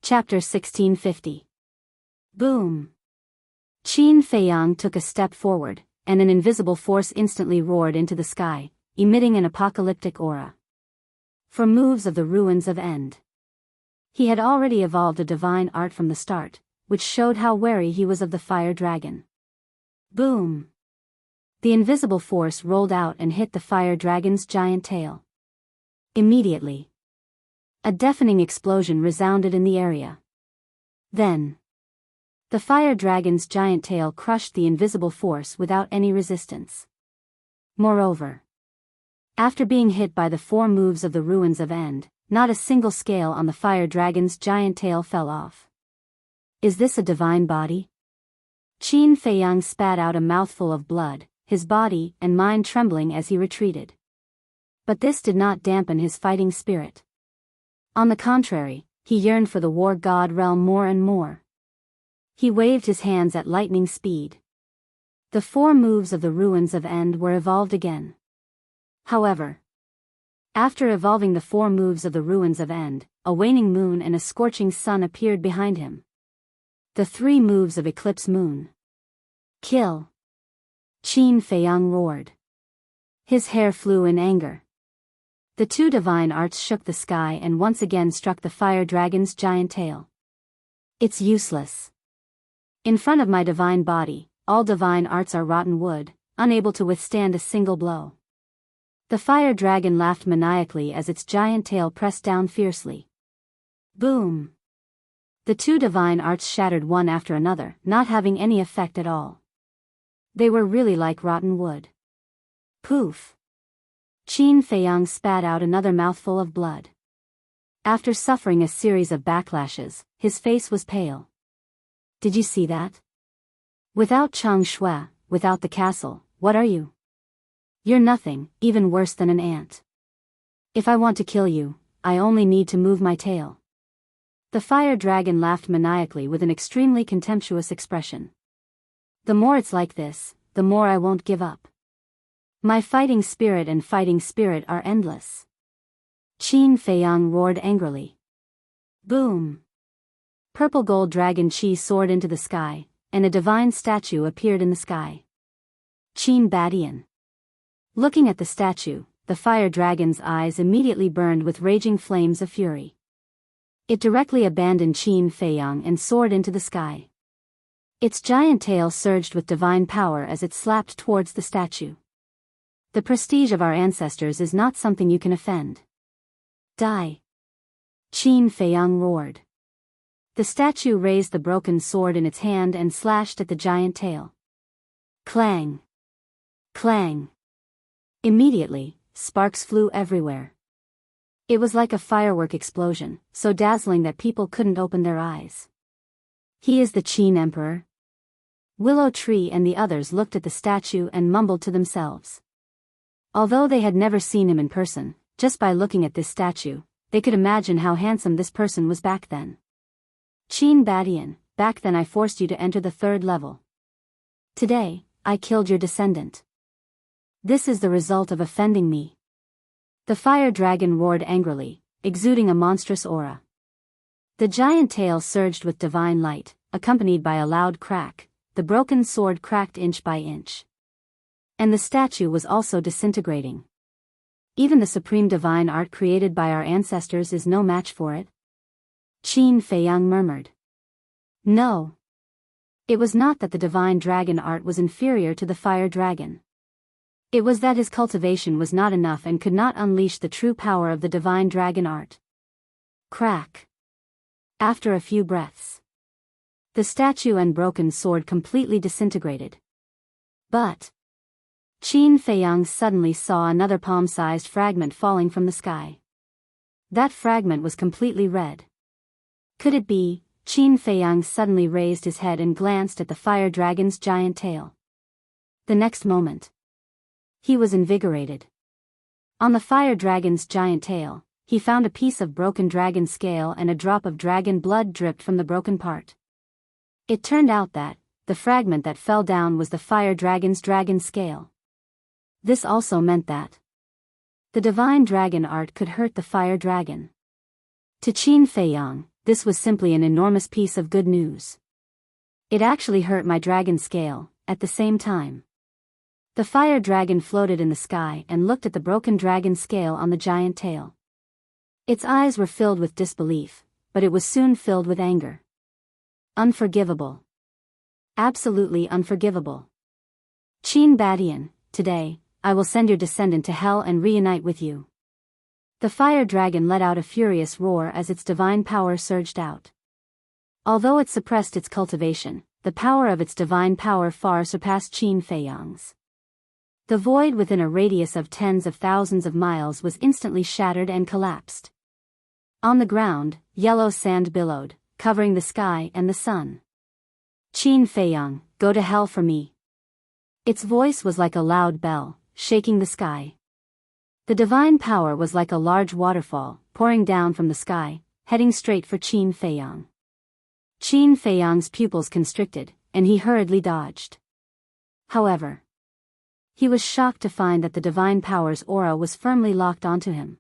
Chapter 1650. Boom! Qin Feiyang took a step forward, and an invisible force instantly roared into the sky, emitting an apocalyptic aura. For moves of the ruins of End. He had already evolved a divine art from the start, which showed how wary he was of the fire dragon. Boom! The invisible force rolled out and hit the fire dragon's giant tail. Immediately, a deafening explosion resounded in the area. Then, the fire dragon's giant tail crushed the invisible force without any resistance. Moreover, after being hit by the 4 moves of the ruins of End, not a single scale on the fire dragon's giant tail fell off. Is this a divine body? Qin Feiyang spat out a mouthful of blood, his body and mind trembling as he retreated. But this did not dampen his fighting spirit. On the contrary, he yearned for the war god realm more and more. He waved his hands at lightning speed. The 4 moves of the ruins of End were evolved again. However, after evolving the 4 moves of the ruins of End, a waning moon and a scorching sun appeared behind him. The 3 moves of Eclipse Moon. Kill! Qin Feiyang roared. His hair flew in anger. The 2 divine arts shook the sky and once again struck the fire dragon's giant tail. It's useless. In front of my divine body, all divine arts are rotten wood, unable to withstand a single blow. The fire dragon laughed maniacally as its giant tail pressed down fiercely. Boom! The 2 divine arts shattered one after another, not having any effect at all. They were really like rotten wood. Poof! Qin Feiyang spat out another mouthful of blood. After suffering a series of backlashes, his face was pale. Did you see that? Without Chang Shui, without the castle, what are you? You're nothing, even worse than an ant. If I want to kill you, I only need to move my tail. The fire dragon laughed maniacally with an extremely contemptuous expression. The more it's like this, the more I won't give up. My fighting spirit and fighting spirit are endless. Qin Feiyang roared angrily. Boom! Purple gold dragon Qi soared into the sky, and a divine statue appeared in the sky. Qin Badian. Looking at the statue, the fire dragon's eyes immediately burned with raging flames of fury. It directly abandoned Qin Feiyang and soared into the sky. Its giant tail surged with divine power as it slapped towards the statue. The prestige of our ancestors is not something you can offend. Die! Qin Feiyang roared. The statue raised the broken sword in its hand and slashed at the giant tail. Clang! Clang! Immediately, sparks flew everywhere. It was like a firework explosion, so dazzling that people couldn't open their eyes. He is the Qin Emperor? Willow Tree and the others looked at the statue and mumbled to themselves. Although they had never seen him in person, just by looking at this statue, they could imagine how handsome this person was back then. Qin Badian, back then I forced you to enter the 3rd level. Today, I killed your descendant. This is the result of offending me. The fire dragon roared angrily, exuding a monstrous aura. The giant tail surged with divine light, accompanied by a loud crack. The broken sword cracked inch by inch. And the statue was also disintegrating. Even the supreme divine art created by our ancestors is no match for it. Qin Feiyang murmured. No. It was not that the divine dragon art was inferior to the fire dragon. It was that his cultivation was not enough and could not unleash the true power of the divine dragon art. Crack. After a few breaths, the statue and broken sword completely disintegrated. But Qin Feiyang suddenly saw another palm-sized fragment falling from the sky. That fragment was completely red. Could it be? Qin Feiyang suddenly raised his head and glanced at the fire dragon's giant tail. The next moment, he was invigorated. On the fire dragon's giant tail, he found a piece of broken dragon scale and a drop of dragon blood dripped from the broken part. It turned out that the fragment that fell down was the fire dragon's dragon scale. This also meant that the divine dragon art could hurt the fire dragon. To Qin Feiyang, this was simply an enormous piece of good news. It actually hurt my dragon scale, at the same time. The fire dragon floated in the sky and looked at the broken dragon scale on the giant tail. Its eyes were filled with disbelief, but it was soon filled with anger. Unforgivable. Absolutely unforgivable. Qin Badian, today, I will send your descendant to hell and reunite with you. The fire dragon let out a furious roar as its divine power surged out. Although it suppressed its cultivation, the power of its divine power far surpassed Qin Feiyang's. The void within a radius of tens of thousands of miles was instantly shattered and collapsed. On the ground, yellow sand billowed, covering the sky and the sun. Qin Feiyang, go to hell for me. Its voice was like a loud bell, shaking the sky. The divine power was like a large waterfall, pouring down from the sky, heading straight for Qin Feiyang. Qin Feiyang's pupils constricted, and he hurriedly dodged. However, he was shocked to find that the divine power's aura was firmly locked onto him.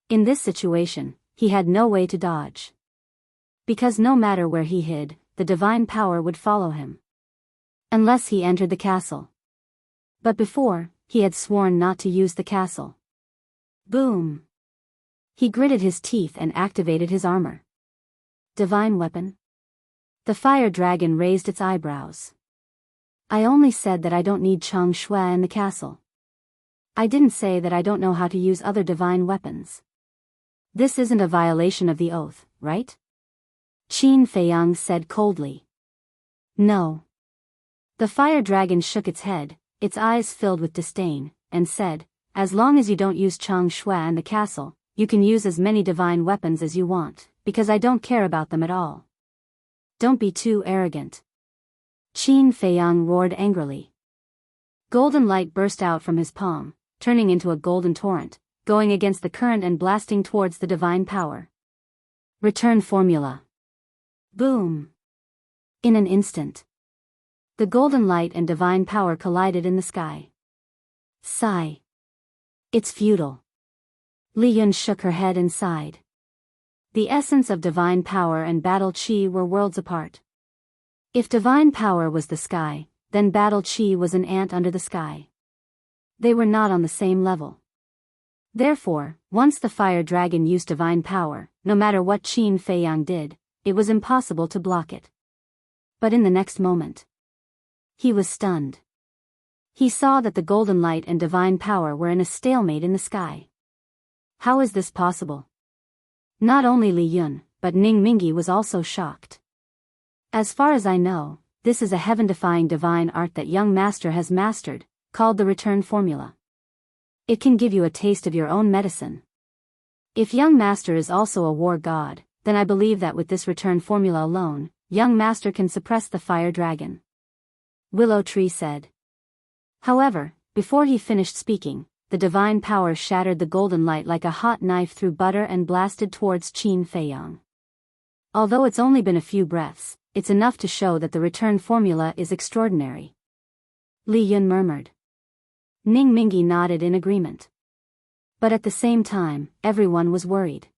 In this situation, he had no way to dodge. Because no matter where he hid, the divine power would follow him. Unless he entered the castle. But before, he had sworn not to use the castle. Boom! He gritted his teeth and activated his armor. Divine weapon? The fire dragon raised its eyebrows. I only said that I don't need Chang Shui in the castle. I didn't say that I don't know how to use other divine weapons. This isn't a violation of the oath, right? Qin Feiyang said coldly. No. The fire dragon shook its head, its eyes filled with disdain, and said, as long as you don't use Chang Shui in the castle, you can use as many divine weapons as you want, because I don't care about them at all. Don't be too arrogant. Qin Feiyang roared angrily. Golden light burst out from his palm, turning into a golden torrent, going against the current and blasting towards the divine power. Return formula. Boom! In an instant, the golden light and divine power collided in the sky. Sigh. It's futile. Li Yun shook her head and sighed. The essence of divine power and battle chi were worlds apart. If divine power was the sky, then battle chi was an ant under the sky. They were not on the same level. Therefore, once the fire dragon used divine power, no matter what Qin Feiyang did, it was impossible to block it. But in the next moment, he was stunned. He saw that the golden light and divine power were in a stalemate in the sky. How is this possible? Not only Li Yun, but Ning Mingi was also shocked. As far as I know, this is a heaven-defying divine art that young master has mastered, called the return formula. It can give you a taste of your own medicine. If young master is also a war god, then I believe that with this return formula alone, young master can suppress the fire dragon. Willow Tree said. However, before he finished speaking, the divine power shattered the golden light like a hot knife through butter and blasted towards Qin Feiyang. Although it's only been a few breaths, it's enough to show that the return formula is extraordinary. Li Yun murmured. Ning Mingi nodded in agreement. But at the same time, everyone was worried.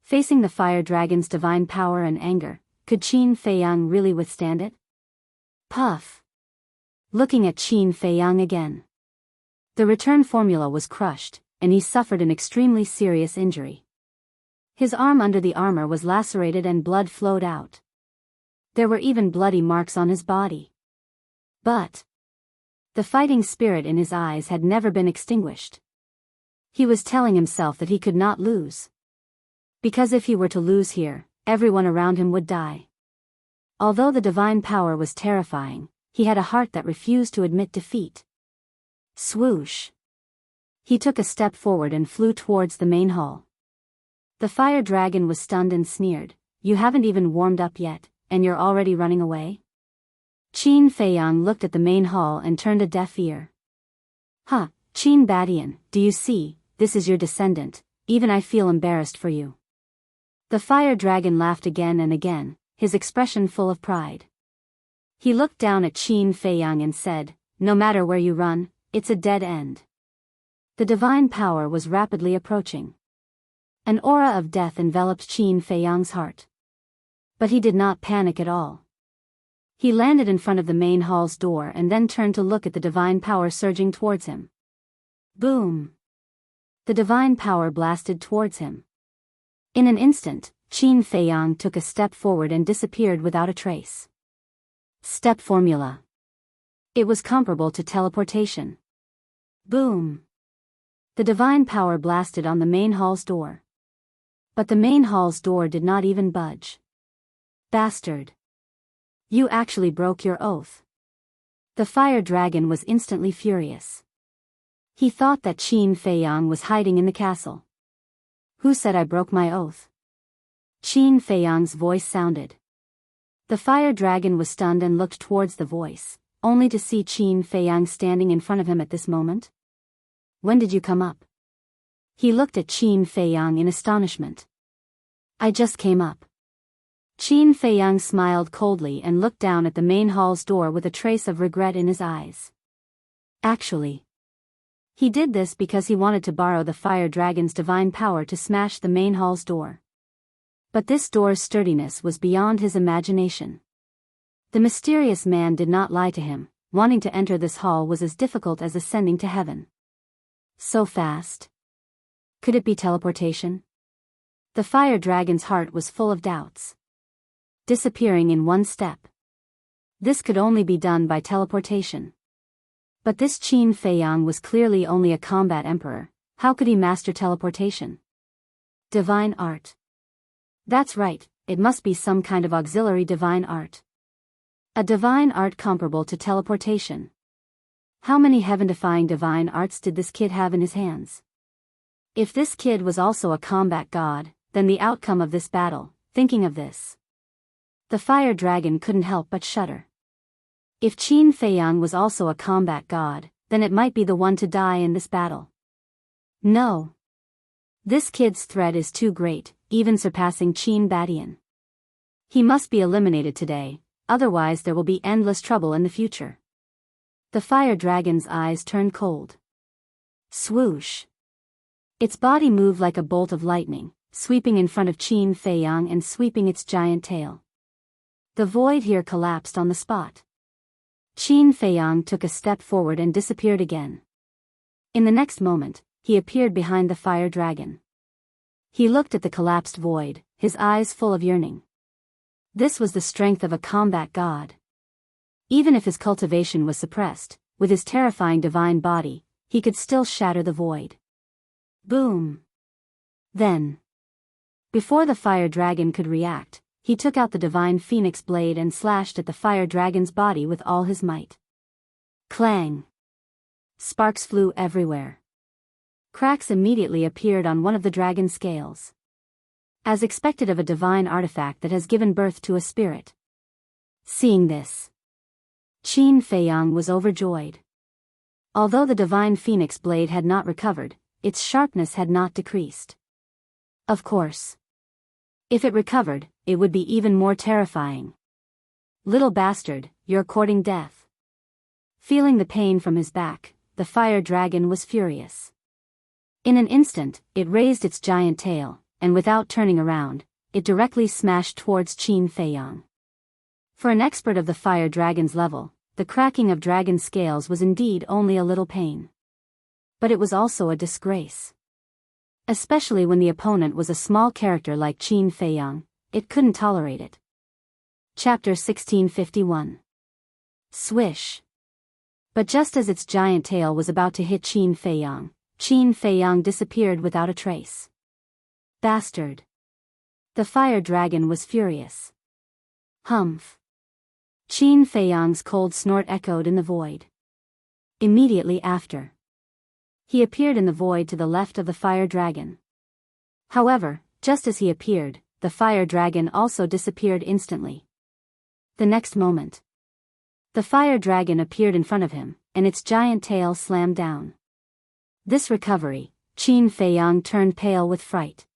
Facing the fire dragon's divine power and anger, could Qin Feiyang really withstand it? Puff. Looking at Qin Feiyang again. The return formula was crushed, and he suffered an extremely serious injury. His arm under the armor was lacerated and blood flowed out. There were even bloody marks on his body. But the fighting spirit in his eyes had never been extinguished. He was telling himself that he could not lose. Because if he were to lose here, everyone around him would die. Although the divine power was terrifying, he had a heart that refused to admit defeat. Swoosh! He took a step forward and flew towards the main hall. The fire dragon was stunned and sneered. You haven't even warmed up yet, and you're already running away? Qin Feiyang looked at the main hall and turned a deaf ear. Huh, Qin Badian, do you see, this is your descendant, even I feel embarrassed for you. The fire dragon laughed again and again, his expression full of pride. He looked down at Qin Feiyang and said, no matter where you run, it's a dead end. The divine power was rapidly approaching. An aura of death enveloped Qin Feiyang's heart. But he did not panic at all. He landed in front of the main hall's door and then turned to look at the divine power surging towards him. Boom! The divine power blasted towards him. In an instant, Qin Feiyang took a step forward and disappeared without a trace. Step formula. It was comparable to teleportation. Boom! The divine power blasted on the main hall's door. But the main hall's door did not even budge. Bastard! You actually broke your oath. The fire dragon was instantly furious. He thought that Qin Feiyang was hiding in the castle. Who said I broke my oath? Qin Feiyang's voice sounded. The fire dragon was stunned and looked towards the voice, only to see Qin Feiyang standing in front of him at this moment. When did you come up? He looked at Qin Feiyang in astonishment. I just came up. Qin Feiyang smiled coldly and looked down at the main hall's door with a trace of regret in his eyes. Actually, he did this because he wanted to borrow the fire dragon's divine power to smash the main hall's door. But this door's sturdiness was beyond his imagination. The mysterious man did not lie to him. Wanting to enter this hall was as difficult as ascending to heaven. So fast. Could it be teleportation? The fire dragon's heart was full of doubts. Disappearing in one step. This could only be done by teleportation. But this Qin Feiyang was clearly only a combat emperor. How could he master teleportation? Divine art. That's right, it must be some kind of auxiliary divine art. A divine art comparable to teleportation. How many heaven-defying divine arts did this kid have in his hands? If this kid was also a combat god, then the outcome of this battle, thinking of this. The fire dragon couldn't help but shudder. If Qin Feiyang was also a combat god, then it might be the one to die in this battle. No. This kid's threat is too great, even surpassing Qin Badian. He must be eliminated today, otherwise there will be endless trouble in the future. The fire dragon's eyes turned cold. Swoosh. Its body moved like a bolt of lightning, sweeping in front of Qin Feiyang and sweeping its giant tail. The void here collapsed on the spot. Qin Feiyang took a step forward and disappeared again. In the next moment, he appeared behind the fire dragon. He looked at the collapsed void, his eyes full of yearning. This was the strength of a combat god. Even if his cultivation was suppressed, with his terrifying divine body, he could still shatter the void. Boom! Then, before the fire dragon could react, he took out the divine phoenix blade and slashed at the fire dragon's body with all his might. Clang! Sparks flew everywhere. Cracks immediately appeared on one of the dragon's scales. As expected of a divine artifact that has given birth to a spirit. Seeing this, Qin Feiyang was overjoyed. Although the divine phoenix blade had not recovered, its sharpness had not decreased. Of course. If it recovered, it would be even more terrifying. Little bastard, you're courting death. Feeling the pain from his back, the fire dragon was furious. In an instant, it raised its giant tail, and without turning around, it directly smashed towards Qin Feiyang. For an expert of the fire dragon's level, the cracking of dragon scales was indeed only a little pain. But it was also a disgrace. Especially when the opponent was a small character like Qin Feiyang, it couldn't tolerate it. Chapter 1651. Swish. But just as its giant tail was about to hit Qin Feiyang disappeared without a trace. Bastard. The fire dragon was furious. Humph. Qin Feiyang's cold snort echoed in the void. Immediately after, he appeared in the void to the left of the fire dragon. However, just as he appeared, the fire dragon also disappeared instantly. The next moment, the fire dragon appeared in front of him, and its giant tail slammed down. This recovery, Qin Feiyang turned pale with fright.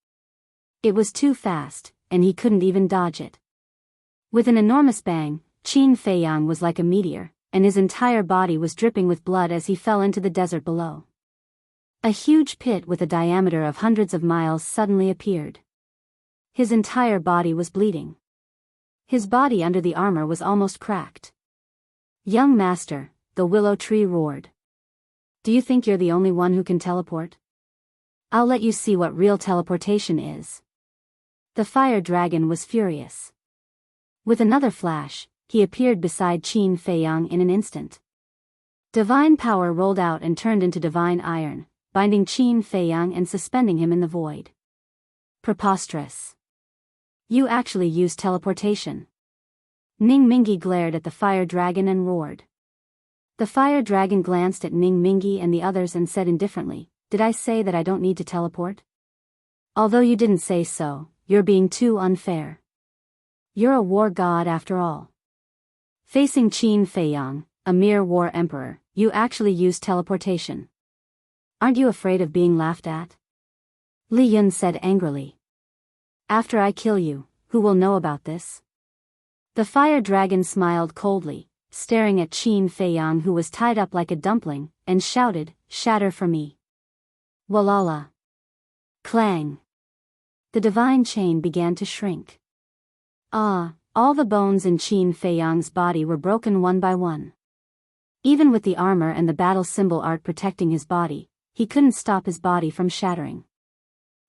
It was too fast, and he couldn't even dodge it. With an enormous bang, Qin Feiyang was like a meteor, and his entire body was dripping with blood as he fell into the desert below. A huge pit with a diameter of hundreds of miles suddenly appeared. His entire body was bleeding. His body under the armor was almost cracked. "Young master," the willow tree roared. "Do you think you're the only one who can teleport? I'll let you see what real teleportation is." The fire dragon was furious. With another flash, he appeared beside Qin Feiyang in an instant. Divine power rolled out and turned into divine iron, binding Qin Feiyang and suspending him in the void. Preposterous. You actually used teleportation. Ning Mingi glared at the fire dragon and roared. The fire dragon glanced at Ning Mingi and the others and said indifferently, "Did I say that I don't need to teleport? Although you didn't say so, you're being too unfair. You're a war god after all." Facing Qin Feiyang, a mere war emperor, you actually used teleportation. Aren't you afraid of being laughed at? Li Yun said angrily. After I kill you, who will know about this? The fire dragon smiled coldly, staring at Qin Feiyang who was tied up like a dumpling, and shouted, "Shatter for me." Walala. Clang. The divine chain began to shrink. All the bones in Qin Feiyang's body were broken one by one. Even with the armor and the battle symbol art protecting his body, he couldn't stop his body from shattering.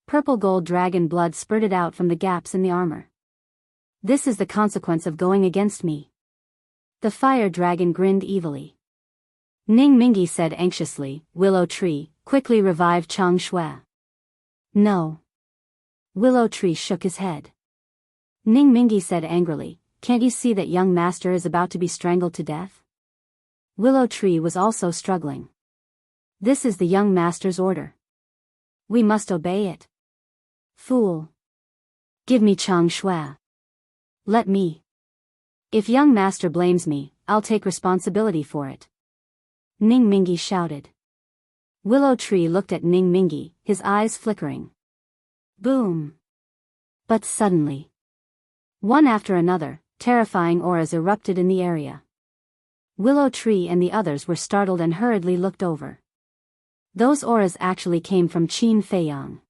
Purple gold dragon blood spurted out from the gaps in the armor. This is the consequence of going against me. The fire dragon grinned evilly. Ning Mingi said anxiously, "Willow tree, quickly revive Chang Shui." No. Willow tree shook his head. Ning Mingi said angrily, "Can't you see that young master is about to be strangled to death?" Willow tree was also struggling. "This is the young master's order. We must obey it." Fool. Give me Chang Shui. Let me. If young master blames me, I'll take responsibility for it. Ning Mingi shouted. Willow tree looked at Ning Mingi, his eyes flickering. Boom. But suddenly, one after another, terrifying auras erupted in the area. Willow tree and the others were startled and hurriedly looked over. Those auras actually came from Qin Feiyang.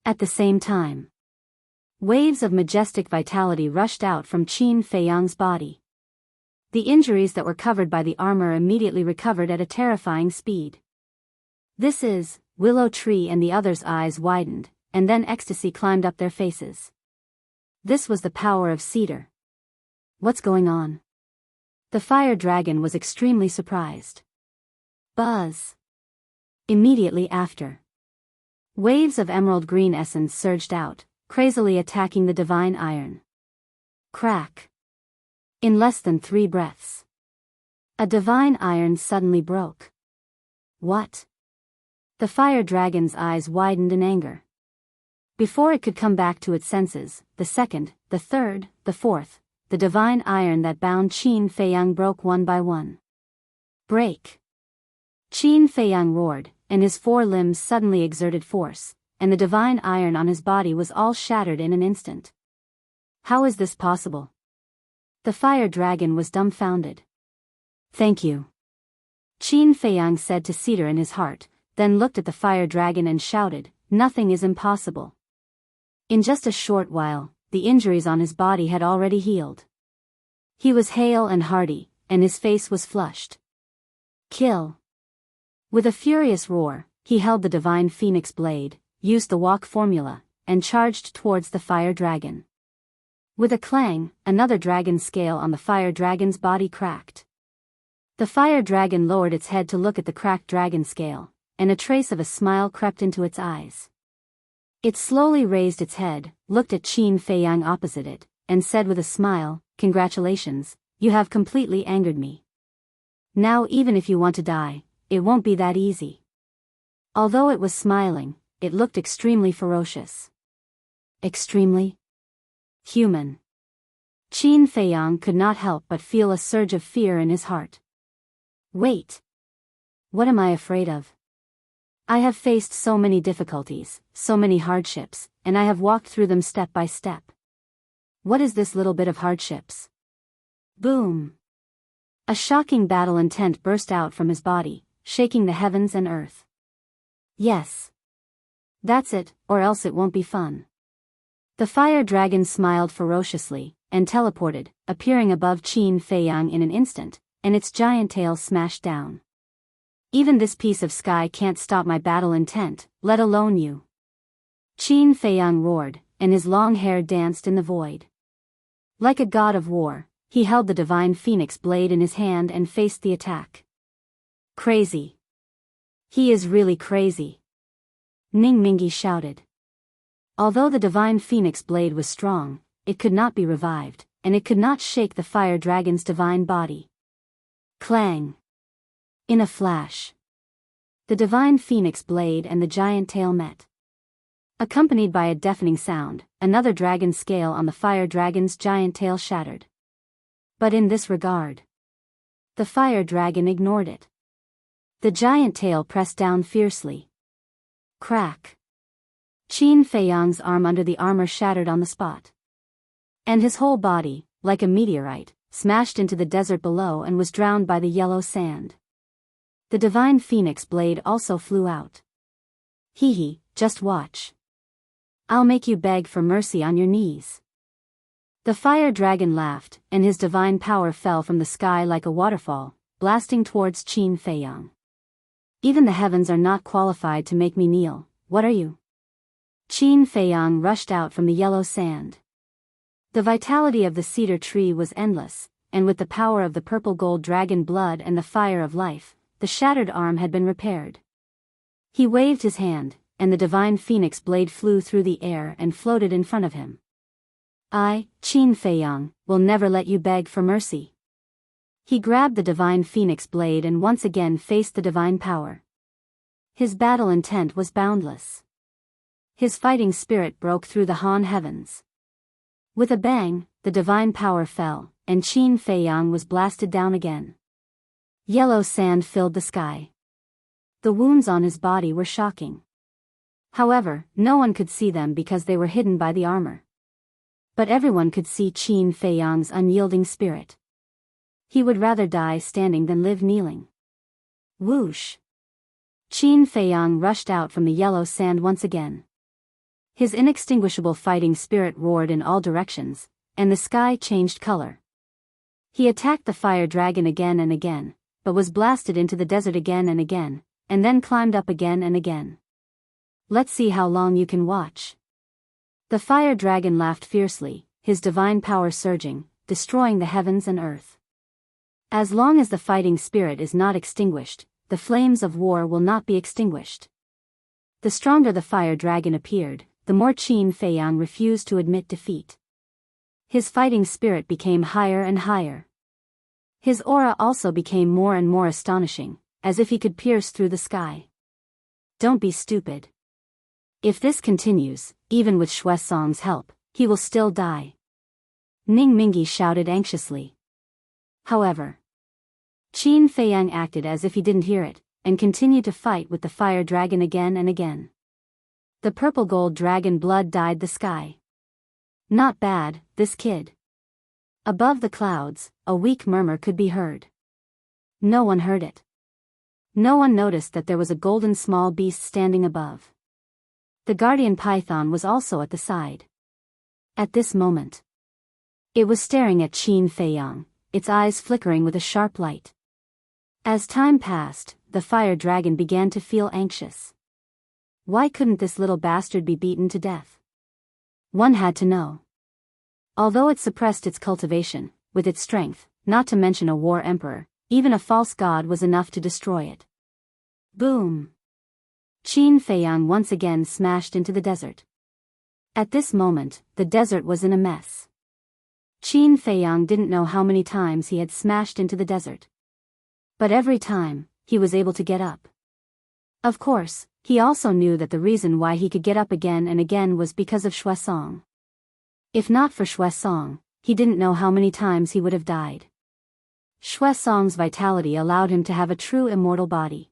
At the same time, waves of majestic vitality rushed out from Qin Feiyang's body. The injuries that were covered by the armor immediately recovered at a terrifying speed. This is, Willow tree and the others' eyes widened, and then ecstasy climbed up their faces. This was the power of cedar. What's going on? The fire dragon was extremely surprised. Buzz. Immediately after, waves of emerald green essence surged out, crazily attacking the divine iron. Crack. In less than 3 breaths, a divine iron suddenly broke. What? The fire dragon's eyes widened in anger. Before it could come back to its senses, the second, the third, the fourth, the divine iron that bound Qin Feiyang broke one by one. Break! Qin Feiyang roared, and his 4 limbs suddenly exerted force, and the divine iron on his body was all shattered in an instant. How is this possible? The fire dragon was dumbfounded. Thank you. Qin Feiyang said to cedar in his heart, then looked at the fire dragon and shouted, "Nothing is impossible." In just a short while, the injuries on his body had already healed. He was hale and hearty, and his face was flushed. Kill. With a furious roar, he held the divine phoenix blade, used the walk formula, and charged towards the fire dragon. With a clang, another dragon scale on the fire dragon's body cracked. The fire dragon lowered its head to look at the cracked dragon scale, and a trace of a smile crept into its eyes. It slowly raised its head, looked at Qin Feiyang opposite it, and said with a smile, "Congratulations, you have completely angered me. Now even if you want to die, it won't be that easy." Although it was smiling, it looked extremely ferocious. Extremely human. Qin Feiyang could not help but feel a surge of fear in his heart. Wait. What am I afraid of? I have faced so many difficulties, so many hardships, and I have walked through them step by step. What is this little bit of hardships? Boom! A shocking battle intent burst out from his body, shaking the heavens and earth. Yes. That's it, or else it won't be fun. The fire dragon smiled ferociously, and teleported, appearing above Qin Feiyang in an instant, and its giant tail smashed down. Even this piece of sky can't stop my battle intent, let alone you. Qin Feiyang roared, and his long hair danced in the void. Like a god of war, he held the divine phoenix blade in his hand and faced the attack. Crazy. He is really crazy. Ning Mingi shouted. Although the divine phoenix blade was strong, it could not be revived, and it could not shake the fire dragon's divine body. Clang. In a flash, the divine phoenix blade and the giant tail met. Accompanied by a deafening sound, another dragon scale on the fire dragon's giant tail shattered. But in this regard, the fire dragon ignored it. The giant tail pressed down fiercely. Crack. Qin Feiyang's arm under the armor shattered on the spot. And his whole body, like a meteorite, smashed into the desert below and was drowned by the yellow sand. The divine phoenix blade also flew out. Hee, just watch. I'll make you beg for mercy on your knees. The fire dragon laughed, and his divine power fell from the sky like a waterfall, blasting towards Qin Feiyang. Even the heavens are not qualified to make me kneel, what are you? Qin Feiyang rushed out from the yellow sand. The vitality of the cedar tree was endless, and with the power of the purple gold dragon blood and the fire of life, the shattered arm had been repaired. He waved his hand, and the divine phoenix blade flew through the air and floated in front of him. I, Qin Feiyang, will never let you beg for mercy. He grabbed the divine phoenix blade and once again faced the divine power. His battle intent was boundless. His fighting spirit broke through the Han heavens. With a bang, the divine power fell, and Qin Feiyang was blasted down again. Yellow sand filled the sky. The wounds on his body were shocking. However, no one could see them because they were hidden by the armor. But everyone could see Qin Feiyang's unyielding spirit. He would rather die standing than live kneeling. Whoosh! Qin Feiyang rushed out from the yellow sand once again. His inextinguishable fighting spirit roared in all directions, and the sky changed color. He attacked the fire dragon again and again, but was blasted into the desert again and then climbed up again and again. Let's see how long you can watch. The fire dragon laughed fiercely, his divine power surging, destroying the heavens and earth. As long as the fighting spirit is not extinguished, the flames of war will not be extinguished. The stronger the fire dragon appeared, the more Qin Feiyang refused to admit defeat. His fighting spirit became higher and higher. His aura also became more and more astonishing, as if he could pierce through the sky. Don't be stupid. If this continues, even with Shui Song's help, he will still die. Ning Mingi shouted anxiously. However, Qin Feiyang acted as if he didn't hear it, and continued to fight with the fire dragon again and again. The purple gold dragon blood dyed the sky. Not bad, this kid. Above the clouds, a weak murmur could be heard. No one heard it. No one noticed that there was a golden small beast standing above. The guardian python was also at the side. At this moment, it was staring at Qin Feiyang, its eyes flickering with a sharp light. As time passed, the fire dragon began to feel anxious. Why couldn't this little bastard be beaten to death? One had to know. Although it suppressed its cultivation, with its strength, not to mention a war emperor, even a false god was enough to destroy it. Boom! Qin Feiyang once again smashed into the desert. At this moment, the desert was in a mess. Qin Feiyang didn't know how many times he had smashed into the desert. But every time, he was able to get up. Of course, he also knew that the reason why he could get up again and again was because of Shui Song. If not for Shui Song, he didn't know how many times he would have died. Shui Song's vitality allowed him to have a true immortal body.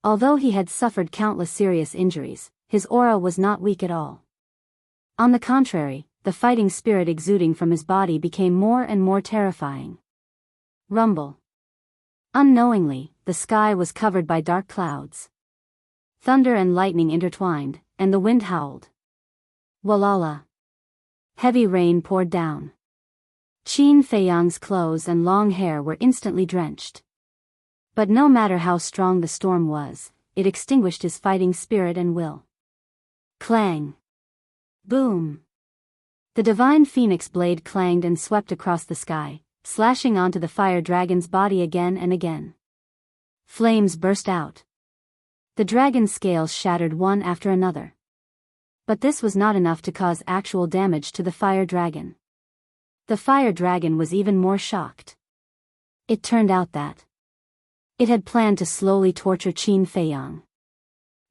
Although he had suffered countless serious injuries, his aura was not weak at all. On the contrary, the fighting spirit exuding from his body became more and more terrifying. Rumble. Unknowingly, the sky was covered by dark clouds. Thunder and lightning intertwined, and the wind howled. Walala. Heavy rain poured down. Qin Feiyang's clothes and long hair were instantly drenched. But no matter how strong the storm was, it extinguished his fighting spirit and will. Clang. Boom. The divine phoenix blade clanged and swept across the sky, slashing onto the fire dragon's body again and again. Flames burst out. The dragon's scales shattered one after another. But this was not enough to cause actual damage to the fire dragon. The fire dragon was even more shocked. It turned out that it had planned to slowly torture Qin Feiyang.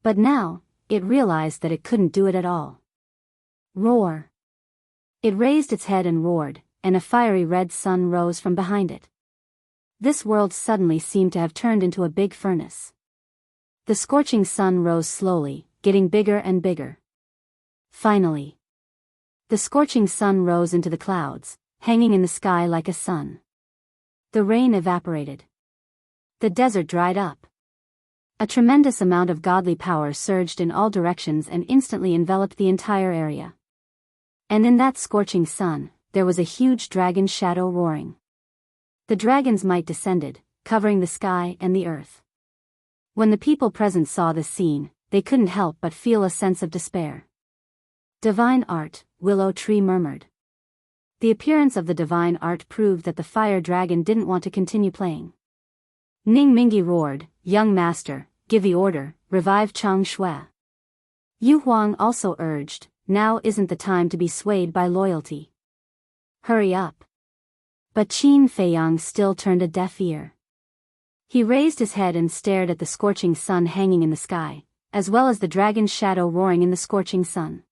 But now, it realized that it couldn't do it at all. Roar. It raised its head and roared, and a fiery red sun rose from behind it. This world suddenly seemed to have turned into a big furnace. The scorching sun rose slowly, getting bigger and bigger. Finally, the scorching sun rose into the clouds, hanging in the sky like a sun. The rain evaporated. The desert dried up. A tremendous amount of godly power surged in all directions and instantly enveloped the entire area. And in that scorching sun, there was a huge dragon shadow roaring. The dragon's might descended, covering the sky and the earth. When the people present saw this scene, they couldn't help but feel a sense of despair. Divine art, Willow Tree murmured. The appearance of the divine art proved that the fire dragon didn't want to continue playing. Ning Mingi roared, "Young master, give the order, revive Chang Shui." Yu Huang also urged, "Now isn't the time to be swayed by loyalty. Hurry up." But Qin Feiyang still turned a deaf ear. He raised his head and stared at the scorching sun hanging in the sky, as well as the dragon's shadow roaring in the scorching sun.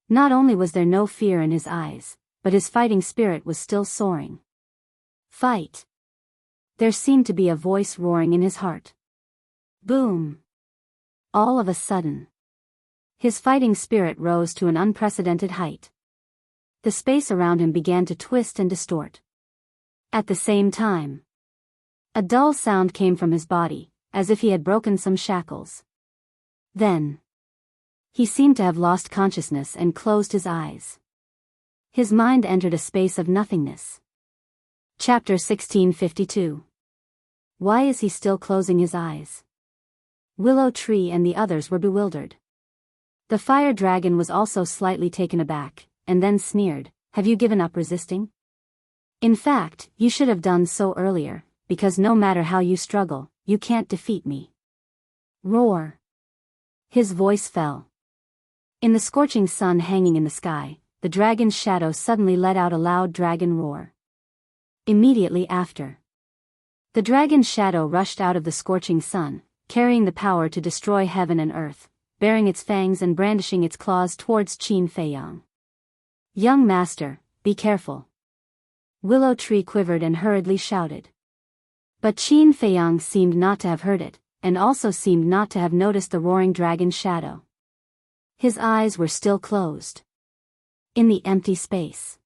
Not only was there no fear in his eyes, but his fighting spirit was still soaring. Fight! There seemed to be a voice roaring in his heart. Boom! All of a sudden, his fighting spirit rose to an unprecedented height. The space around him began to twist and distort. At the same time, a dull sound came from his body, as if he had broken some shackles. Then, he seemed to have lost consciousness and closed his eyes. His mind entered a space of nothingness. Chapter 1652. Why is he still closing his eyes? Willow Tree and the others were bewildered. The fire dragon was also slightly taken aback, and then sneered, "Have you given up resisting? In fact, you should have done so earlier, because no matter how you struggle, you can't defeat me." Roar. His voice fell. In the scorching sun hanging in the sky, the dragon's shadow suddenly let out a loud dragon roar. Immediately after, the dragon's shadow rushed out of the scorching sun, carrying the power to destroy heaven and earth, baring its fangs and brandishing its claws towards Qin Feiyang. "Young master, be careful." Willow Tree quivered and hurriedly shouted. But Qin Feiyang seemed not to have heard it, and also seemed not to have noticed the roaring dragon's shadow. His eyes were still closed. In the empty space,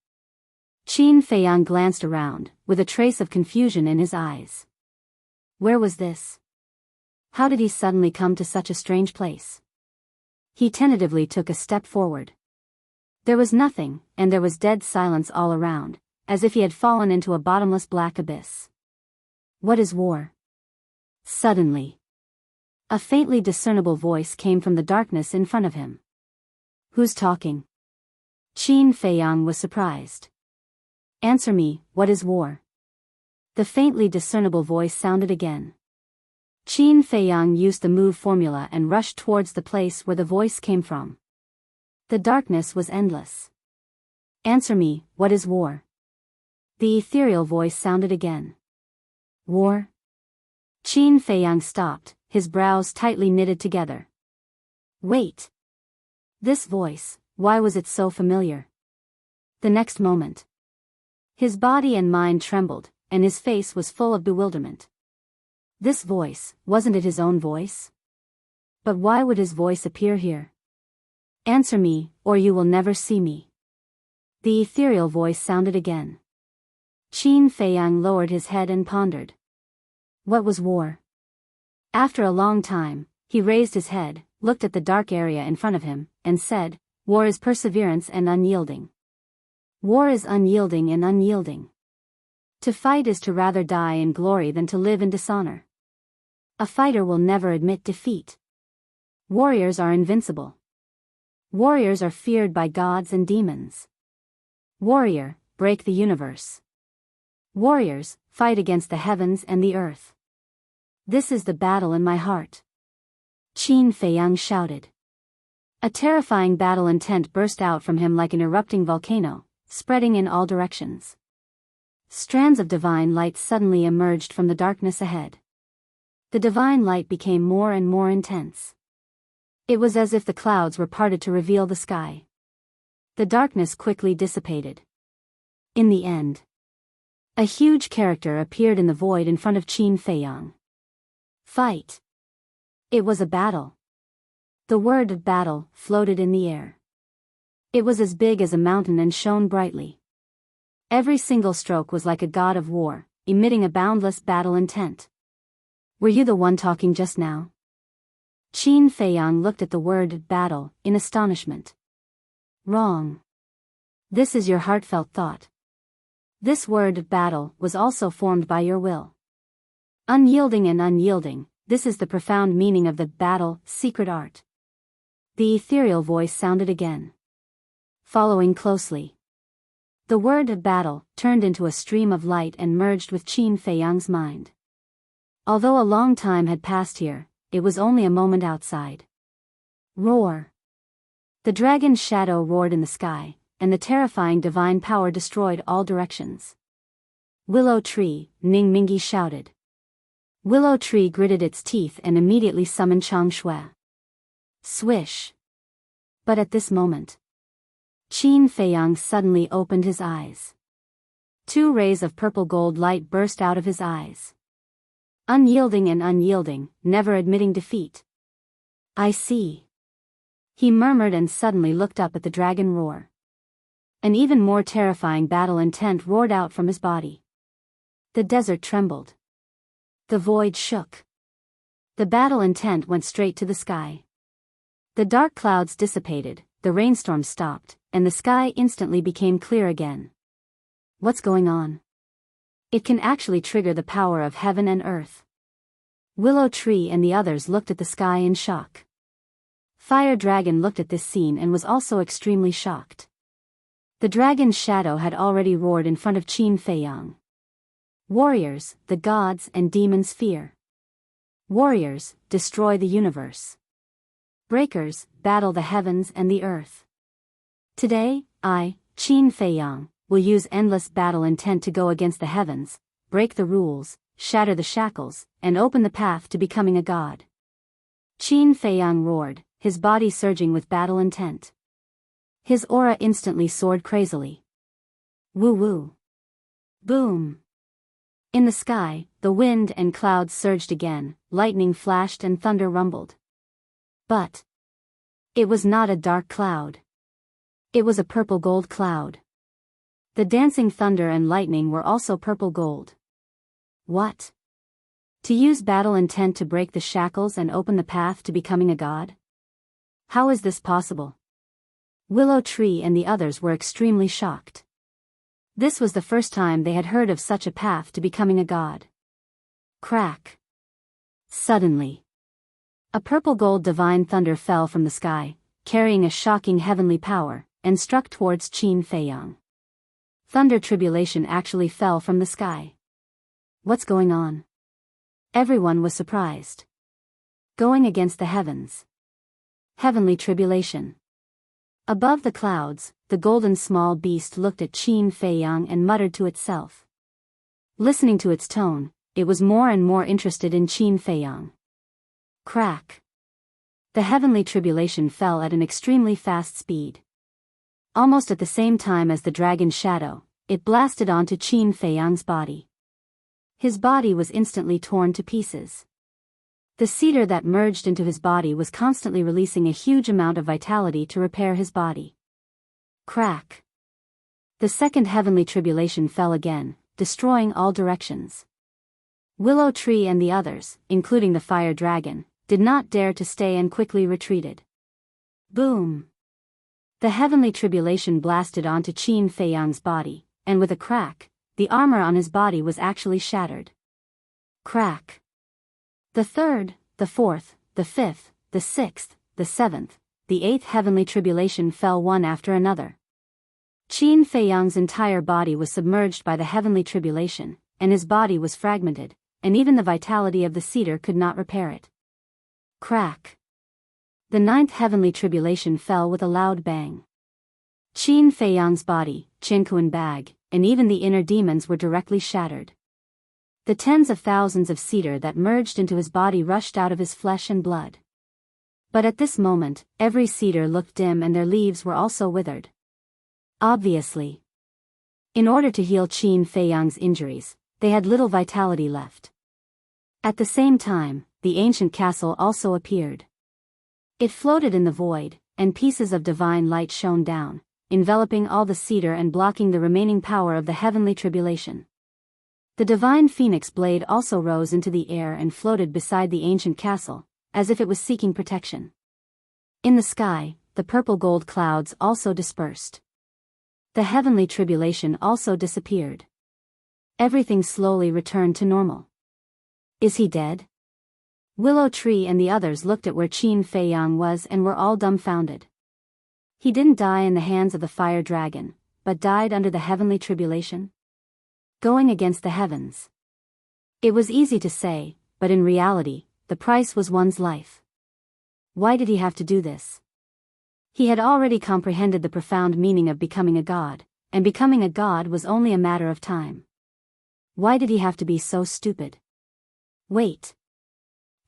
Qin Feiyang glanced around, with a trace of confusion in his eyes. Where was this? How did he suddenly come to such a strange place? He tentatively took a step forward. There was nothing, and there was dead silence all around, as if he had fallen into a bottomless black abyss. What is war? Suddenly, a faintly discernible voice came from the darkness in front of him. Who's talking? Qin Feiyang was surprised. Answer me, what is war? The faintly discernible voice sounded again. Qin Feiyang used the move formula and rushed towards the place where the voice came from. The darkness was endless. Answer me, what is war? The ethereal voice sounded again. War? Qin Feiyang stopped, his brows tightly knitted together. Wait. This voice, why was it so familiar? The next moment, his body and mind trembled, and his face was full of bewilderment. This voice, wasn't it his own voice? But why would his voice appear here? Answer me, or you will never see me. The ethereal voice sounded again. Qin Feiyang lowered his head and pondered. What was war? After a long time, He raised his head, looked at the dark area in front of him, and said, "War is perseverance and unyielding. War is unyielding and unyielding. To fight is to rather die in glory than to live in dishonor. A fighter will never admit defeat. Warriors are invincible. Warriors are feared by gods and demons. Warrior, break the universe. Warriors, fight against the heavens and the earth. This is the battle in my heart." Qin Feiyang shouted. A terrifying battle intent burst out from him like an erupting volcano, spreading in all directions. Strands of divine light suddenly emerged from the darkness ahead. The divine light became more and more intense. It was as if the clouds were parted to reveal the sky. The darkness quickly dissipated. In the end, a huge character appeared in the void in front of Qin Feiyang. Fight. It was a battle. The word battle floated in the air. It was as big as a mountain and shone brightly. Every single stroke was like a god of war, emitting a boundless battle intent. "Were you the one talking just now?" Qin Feiyang looked at the word battle in astonishment. "Wrong. This is your heartfelt thought. This word battle was also formed by your will. Unyielding and unyielding, this is the profound meaning of the battle secret art." The ethereal voice sounded again. Following closely, the word battle turned into a stream of light and merged with Qin Feiyang's mind. Although a long time had passed here, it was only a moment outside. Roar. The dragon's shadow roared in the sky, and the terrifying divine power destroyed all directions. "Willow Tree," Ning Mingi shouted. Willow Tree gritted its teeth and immediately summoned Chang Shui. Swish. But at this moment, Qin Feiyang suddenly opened his eyes. 2 rays of purple gold light burst out of his eyes. Unyielding and unyielding, never admitting defeat. "I see," he murmured and suddenly looked up at the dragon roar. An even more terrifying battle intent roared out from his body. The desert trembled. The void shook. The battle intent went straight to the sky. The dark clouds dissipated, the rainstorm stopped, and the sky instantly became clear again. What's going on? It can actually trigger the power of heaven and earth. Willow Tree and the others looked at the sky in shock. Fire Dragon looked at this scene and was also extremely shocked. The dragon's shadow had already roared in front of Qin Feiyang. Warriors, the gods and demons fear. Warriors, destroy the universe. Breakers, battle the heavens and the earth. Today, I, Qin Feiyang, will use endless battle intent to go against the heavens, break the rules, shatter the shackles, and open the path to becoming a god. Qin Feiyang roared, his body surging with battle intent. His aura instantly soared crazily. Woo-woo. Boom. In the sky, the wind and clouds surged again, lightning flashed and thunder rumbled. But it was not a dark cloud. It was a purple gold cloud. The dancing thunder and lightning were also purple gold. What? To use battle intent to break the shackles and open the path to becoming a god? How is this possible? Willow Tree and the others were extremely shocked. This was the first time they had heard of such a path to becoming a god. Crack. Suddenly, a purple gold divine thunder fell from the sky, carrying a shocking heavenly power, and struck towards Qin Feiyang. Thunder tribulation actually fell from the sky. What's going on? Everyone was surprised. Going against the heavens. Heavenly tribulation. Above the clouds, the golden small beast looked at Qin Feiyang and muttered to itself. Listening to its tone, it was more and more interested in Qin Feiyang. Crack. The heavenly tribulation fell at an extremely fast speed. Almost at the same time as the dragon's shadow, it blasted onto Qin Feiyang's body. His body was instantly torn to pieces. The cedar that merged into his body was constantly releasing a huge amount of vitality to repair his body. Crack. The second heavenly tribulation fell again, destroying all directions. Willow Tree and the others, including the fire dragon, did not dare to stay and quickly retreated. Boom! The heavenly tribulation blasted onto Qin Feiyang's body, and with a crack, the armor on his body was actually shattered. Crack! The third, the fourth, the fifth, the sixth, the seventh, the eighth heavenly tribulation fell one after another. Qin Feiyang's entire body was submerged by the heavenly tribulation, and his body was fragmented, and even the vitality of the cedar could not repair it. Crack! The ninth heavenly tribulation fell with a loud bang. Qin Feiyang's body, Qinkuan bag, and even the inner demons were directly shattered. The tens of thousands of cedar that merged into his body rushed out of his flesh and blood. But at this moment, every cedar looked dim and their leaves were also withered. Obviously. In order to heal Qin Feiyang's injuries, they had little vitality left. At the same time, the ancient castle also appeared. It floated in the void, and pieces of divine light shone down, enveloping all the cedar and blocking the remaining power of the heavenly tribulation. The divine phoenix blade also rose into the air and floated beside the ancient castle, as if it was seeking protection. In the sky, the purple gold clouds also dispersed. The heavenly tribulation also disappeared. Everything slowly returned to normal. Is he dead? Willow Tree and the others looked at where Qin Feiyang was and were all dumbfounded. He didn't die in the hands of the fire dragon, but died under the heavenly tribulation. Going against the heavens. It was easy to say, but in reality, the price was one's life. Why did he have to do this? He had already comprehended the profound meaning of becoming a god, and becoming a god was only a matter of time. Why did he have to be so stupid? Wait.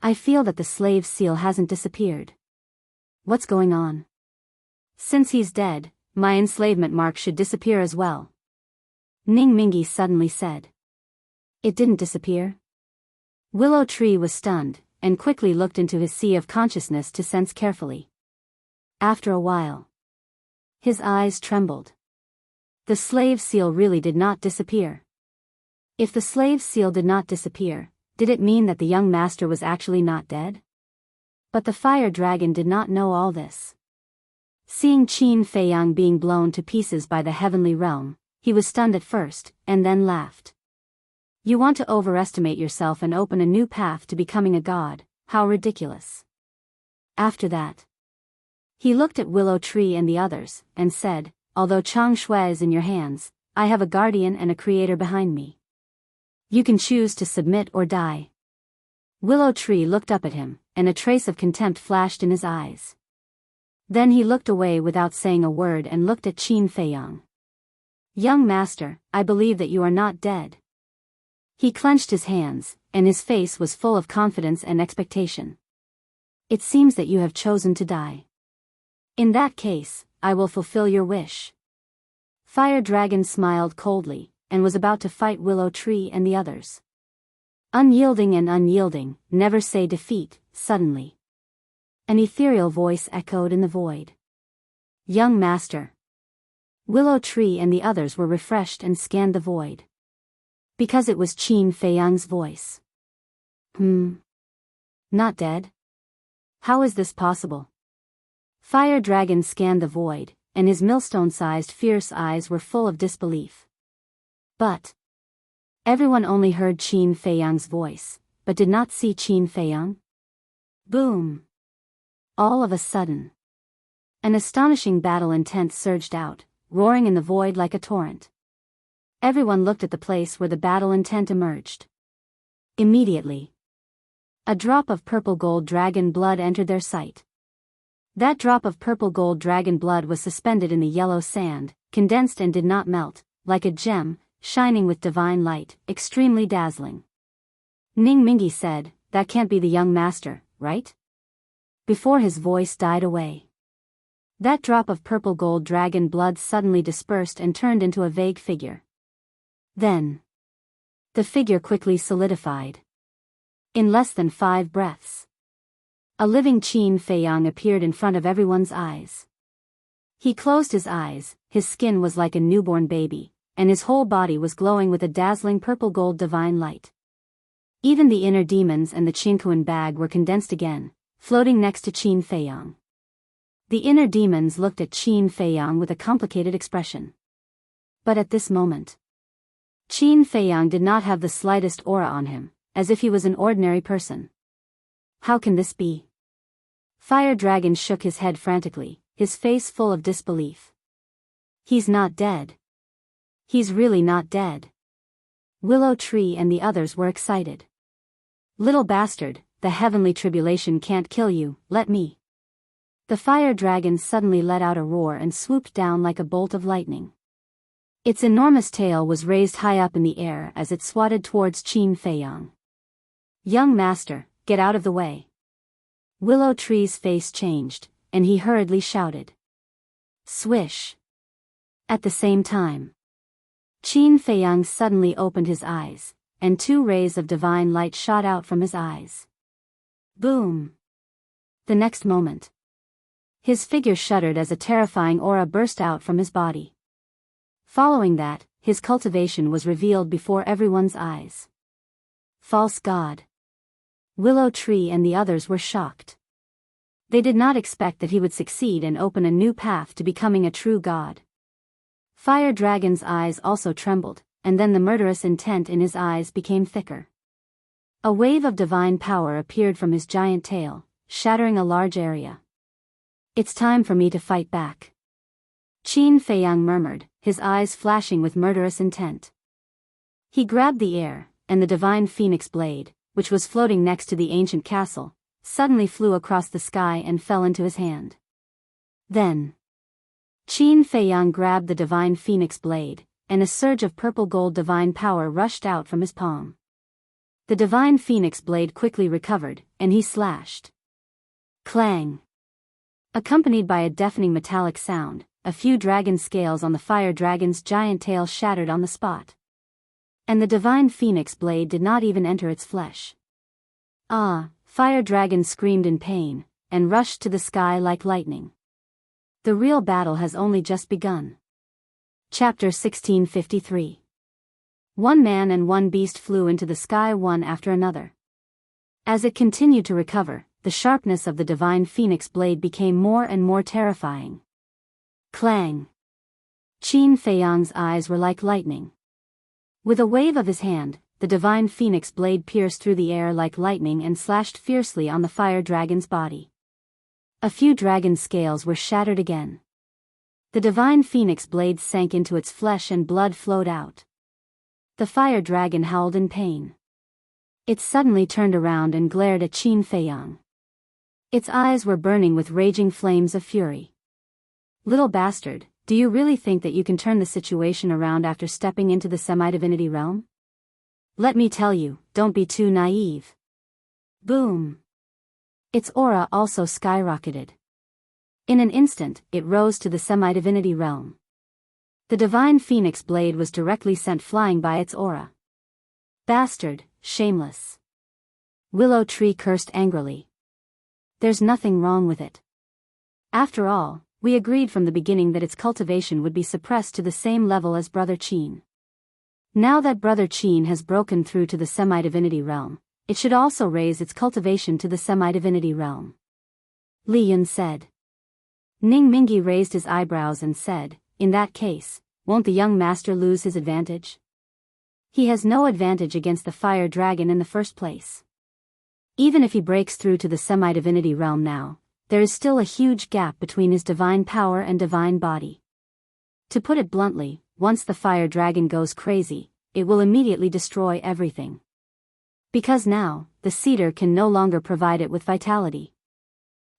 I feel that the slave seal hasn't disappeared. What's going on? Since he's dead, my enslavement mark should disappear as well. Ning Mingi suddenly said. It didn't disappear. Willow Tree was stunned, and quickly looked into his sea of consciousness to sense carefully. After a while, his eyes trembled. The slave seal really did not disappear. If the slave seal did not disappear, did it mean that the young master was actually not dead? But the fire dragon did not know all this. Seeing Qin Feiyang being blown to pieces by the heavenly realm, he was stunned at first, and then laughed. You want to overestimate yourself and open a new path to becoming a god, how ridiculous. After that, he looked at Willow Tree and the others, and said, although Chang Shui is in your hands, I have a guardian and a creator behind me. You can choose to submit or die. Willow Tree looked up at him, and a trace of contempt flashed in his eyes. Then he looked away without saying a word and looked at Qin Feiyang. Young master, I believe that you are not dead. He clenched his hands, and his face was full of confidence and expectation. It seems that you have chosen to die. In that case, I will fulfill your wish. Fire Dragon smiled coldly, and was about to fight Willow Tree and the others. Unyielding and unyielding, never say defeat, suddenly. An ethereal voice echoed in the void. Young master. Willow Tree and the others were refreshed and scanned the void. Because it was Qin Feiyang's voice. Not dead? How is this possible? Fire Dragon scanned the void, and his millstone-sized fierce eyes were full of disbelief. But everyone only heard Qin Feiyang's voice, but did not see Qin Feiyang. Boom! All of a sudden, an astonishing battle intent surged out, roaring in the void like a torrent. Everyone looked at the place where the battle intent emerged. Immediately, a drop of purple gold dragon blood entered their sight. That drop of purple gold dragon blood was suspended in the yellow sand, condensed and did not melt, like a gem, shining with divine light, extremely dazzling. Ning Mingi said, that can't be the young master, right? Before his voice died away. That drop of purple gold dragon blood suddenly dispersed and turned into a vague figure. Then, the figure quickly solidified. In less than 5 breaths, a living Qin Feiyang appeared in front of everyone's eyes. He closed his eyes, his skin was like a newborn baby, and his whole body was glowing with a dazzling purple gold divine light. Even the inner demons and the Qingkuan bag were condensed again, floating next to Qin Feiyang. The inner demons looked at Qin Feiyang with a complicated expression. But at this moment, Qin Feiyang did not have the slightest aura on him, as if he was an ordinary person. How can this be? Fire Dragon shook his head frantically, his face full of disbelief. He's not dead. He's really not dead. Willow Tree and the others were excited. Little bastard, the heavenly tribulation can't kill you, let me. The fire dragon suddenly let out a roar and swooped down like a bolt of lightning. Its enormous tail was raised high up in the air as it swatted towards Qin Feiyang. Young master, get out of the way. Willow Tree's face changed, and he hurriedly shouted. Swish. At the same time, Qin Feiyang suddenly opened his eyes, and 2 rays of divine light shot out from his eyes. Boom! The next moment, his figure shuddered as a terrifying aura burst out from his body. Following that, his cultivation was revealed before everyone's eyes. False god. Willow Tree and the others were shocked. They did not expect that he would succeed and open a new path to becoming a true god. Fire Dragon's eyes also trembled, and then the murderous intent in his eyes became thicker. A wave of divine power appeared from his giant tail, shattering a large area. It's time for me to fight back. Qin Feiyang murmured, his eyes flashing with murderous intent. He grabbed the air, and the divine phoenix blade, which was floating next to the ancient castle, suddenly flew across the sky and fell into his hand. Then, Qin Feiyang grabbed the divine phoenix blade, and a surge of purple-gold divine power rushed out from his palm. The divine phoenix blade quickly recovered, and he slashed. Clang! Accompanied by a deafening metallic sound, a few dragon scales on the fire dragon's giant tail shattered on the spot. And the divine phoenix blade did not even enter its flesh. Ah! Fire Dragon screamed in pain, and rushed to the sky like lightning. The real battle has only just begun. Chapter 1653. One man and one beast flew into the sky one after another. As it continued to recover, the sharpness of the divine phoenix blade became more and more terrifying. Clang! Qin Feiyang's eyes were like lightning. With a wave of his hand, the divine phoenix blade pierced through the air like lightning and slashed fiercely on the fire dragon's body. A few dragon scales were shattered again. The divine phoenix blade sank into its flesh and blood flowed out. The fire dragon howled in pain. It suddenly turned around and glared at Qin Feiyang. Its eyes were burning with raging flames of fury. Little bastard, do you really think that you can turn the situation around after stepping into the semi-divinity realm? Let me tell you, don't be too naive. Boom! Its aura also skyrocketed. In an instant, it rose to the semi-divinity realm. The divine phoenix blade was directly sent flying by its aura. Bastard, shameless. Willow Tree cursed angrily. There's nothing wrong with it. After all, we agreed from the beginning that its cultivation would be suppressed to the same level as Brother Qin. Now that Brother Qin has broken through to the semi-divinity realm, it should also raise its cultivation to the semi-divinity realm. Li Yun said. Ning Mingi raised his eyebrows and said, in that case, won't the young master lose his advantage? He has no advantage against the fire dragon in the first place. Even if he breaks through to the semi-divinity realm now, there is still a huge gap between his divine power and divine body. To put it bluntly, once the fire dragon goes crazy, it will immediately destroy everything. Because now, the cedar can no longer provide it with vitality.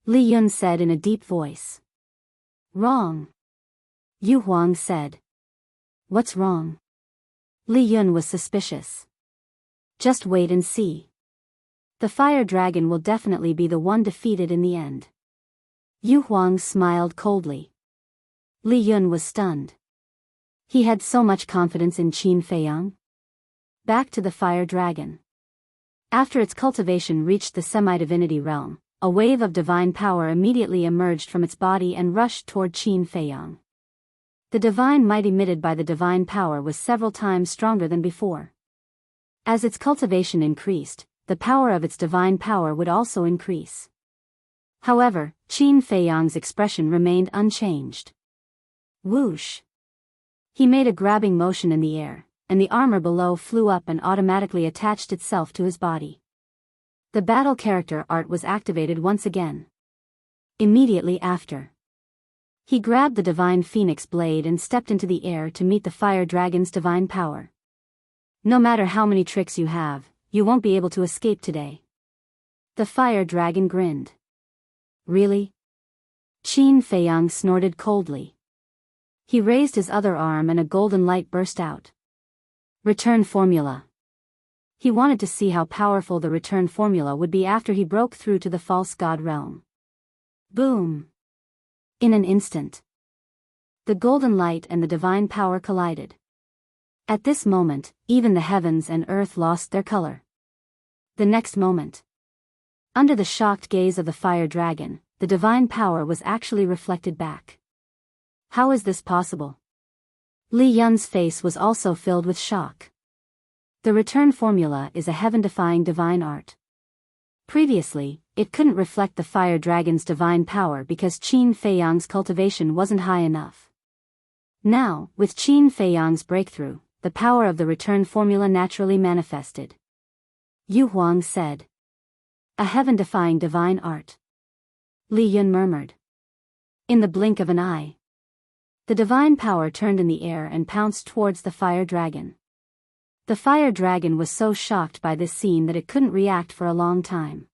Li Yun said in a deep voice. Wrong. Yu Huang said. What's wrong? Li Yun was suspicious. Just wait and see. The fire dragon will definitely be the one defeated in the end. Yu Huang smiled coldly. Li Yun was stunned. He had so much confidence in Qin Feiyang. Back to the fire dragon. After its cultivation reached the semi-divinity realm, a wave of divine power immediately emerged from its body and rushed toward Qin Feiyang. The divine might emitted by the divine power was several times stronger than before. As its cultivation increased, the power of its divine power would also increase. However, Qin Feiyang's expression remained unchanged. Whoosh! He made a grabbing motion in the air, and the armor below flew up and automatically attached itself to his body. The battle character art was activated once again. Immediately after, he grabbed the divine phoenix blade and stepped into the air to meet the fire dragon's divine power. No matter how many tricks you have, you won't be able to escape today. The fire dragon grinned. Really? Qin Feiyang snorted coldly. He raised his other arm and a golden light burst out. Return formula. He wanted to see how powerful the return formula would be after he broke through to the false god realm. Boom! In an instant, the golden light and the divine power collided. At this moment, even the heavens and earth lost their color. The next moment, under the shocked gaze of the fire dragon, the divine power was actually reflected back. How is this possible? Li Yun's face was also filled with shock. The return formula is a heaven-defying divine art. Previously, it couldn't reflect the fire dragon's divine power because Qin Feiyang's cultivation wasn't high enough. Now, with Qin Feiyang's breakthrough, the power of the return formula naturally manifested. Yu Huang said. A heaven-defying divine art. Li Yun murmured. In the blink of an eye, the divine power turned in the air and pounced towards the fire dragon. The fire dragon was so shocked by this scene that it couldn't react for a long time.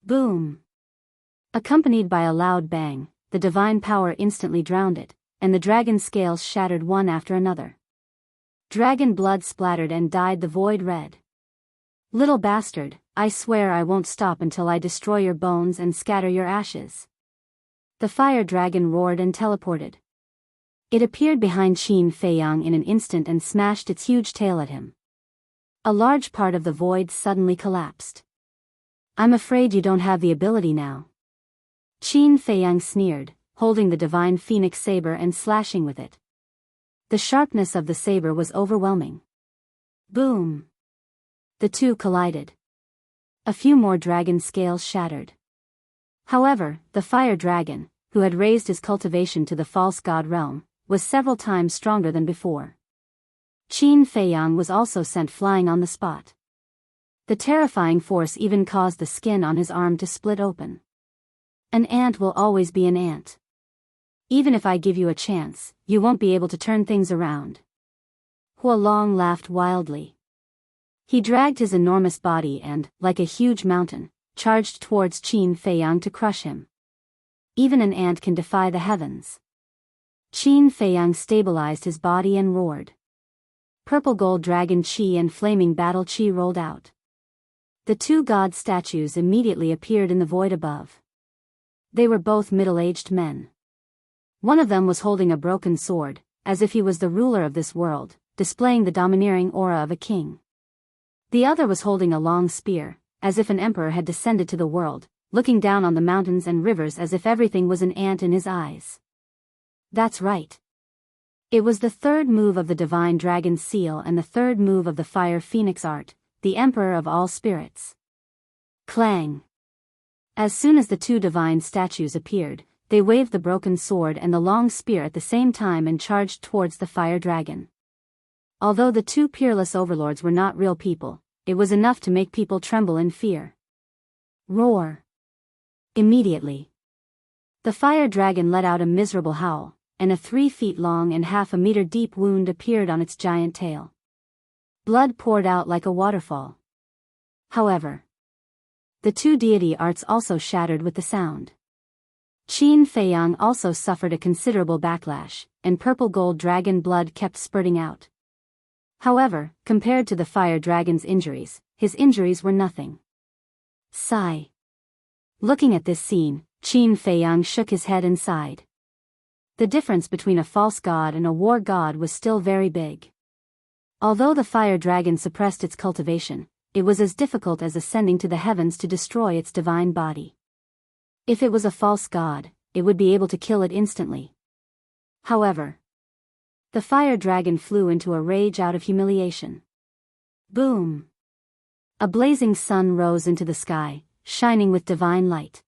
Boom! Accompanied by a loud bang, the divine power instantly drowned it, and the dragon's scales shattered one after another. Dragon blood splattered and dyed the void red. Little bastard, I swear I won't stop until I destroy your bones and scatter your ashes. The fire dragon roared and teleported. It appeared behind Qin Feiyang in an instant and smashed its huge tail at him. A large part of the void suddenly collapsed. I'm afraid you don't have the ability now. Qin Feiyang sneered, holding the divine phoenix saber and slashing with it. The sharpness of the saber was overwhelming. Boom! The two collided. A few more dragon scales shattered. However, the fire dragon, who had raised his cultivation to the false god realm, was several times stronger than before. Qin Feiyang was also sent flying on the spot. The terrifying force even caused the skin on his arm to split open. An ant will always be an ant. Even if I give you a chance, you won't be able to turn things around. Hua Long laughed wildly. He dragged his enormous body and, like a huge mountain, charged towards Qin Feiyang to crush him. Even an ant can defy the heavens. Qin Feiyang stabilized his body and roared. Purple gold dragon chi and flaming battle chi rolled out. The two god statues immediately appeared in the void above. They were both middle-aged men. One of them was holding a broken sword, as if he was the ruler of this world, displaying the domineering aura of a king. The other was holding a long spear, as if an emperor had descended to the world, looking down on the mountains and rivers as if everything was an ant in his eyes. That's right. It was the third move of the divine dragon seal and the third move of the fire phoenix art, the emperor of all spirits. Clang! As soon as the two divine statues appeared, they waved the broken sword and the long spear at the same time and charged towards the fire dragon. Although the two peerless overlords were not real people, it was enough to make people tremble in fear. Roar! Immediately, the fire dragon let out a miserable howl, and a 3 feet long and half a meter deep wound appeared on its giant tail. Blood poured out like a waterfall. However, the two deity arts also shattered with the sound. Qin Feiyang also suffered a considerable backlash, and purple gold dragon blood kept spurting out. However, compared to the fire dragon's injuries, his injuries were nothing. Sigh. Looking at this scene, Qin Feiyang shook his head and sighed. The difference between a false god and a war god was still very big. Although the fire dragon suppressed its cultivation, it was as difficult as ascending to the heavens to destroy its divine body. If it was a false god, it would be able to kill it instantly. However, the fire dragon flew into a rage out of humiliation. Boom! A blazing sun rose into the sky, shining with divine light.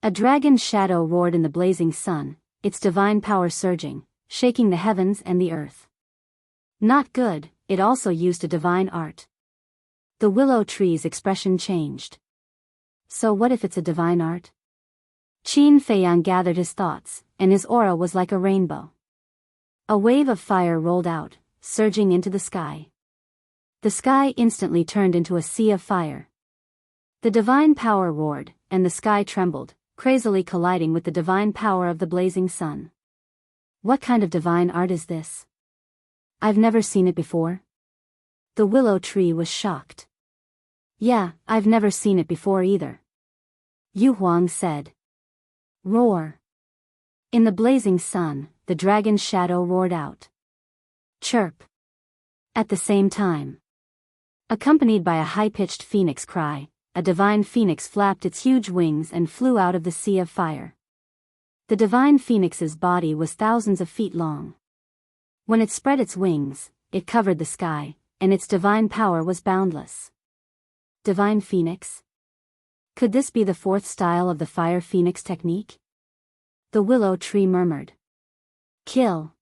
A dragon's shadow roared in the blazing sun, its divine power surging, shaking the heavens and the earth. Not good, it also used a divine art. The willow tree's expression changed. So what if it's a divine art? Qin Feiyang gathered his thoughts, and his aura was like a rainbow. A wave of fire rolled out, surging into the sky. The sky instantly turned into a sea of fire. The divine power roared, and the sky trembled, crazily colliding with the divine power of the blazing sun. What kind of divine art is this? I've never seen it before. The willow tree was shocked. Yeah, I've never seen it before either. Yu Huang said. Roar. In the blazing sun, the dragon's shadow roared out. Chirp. At the same time, accompanied by a high-pitched phoenix cry, a divine phoenix flapped its huge wings and flew out of the sea of fire. The divine phoenix's body was thousands of feet long. When it spread its wings, it covered the sky, and its divine power was boundless. Divine phoenix? Could this be the fourth style of the fire phoenix technique? The willow tree murmured. Kill.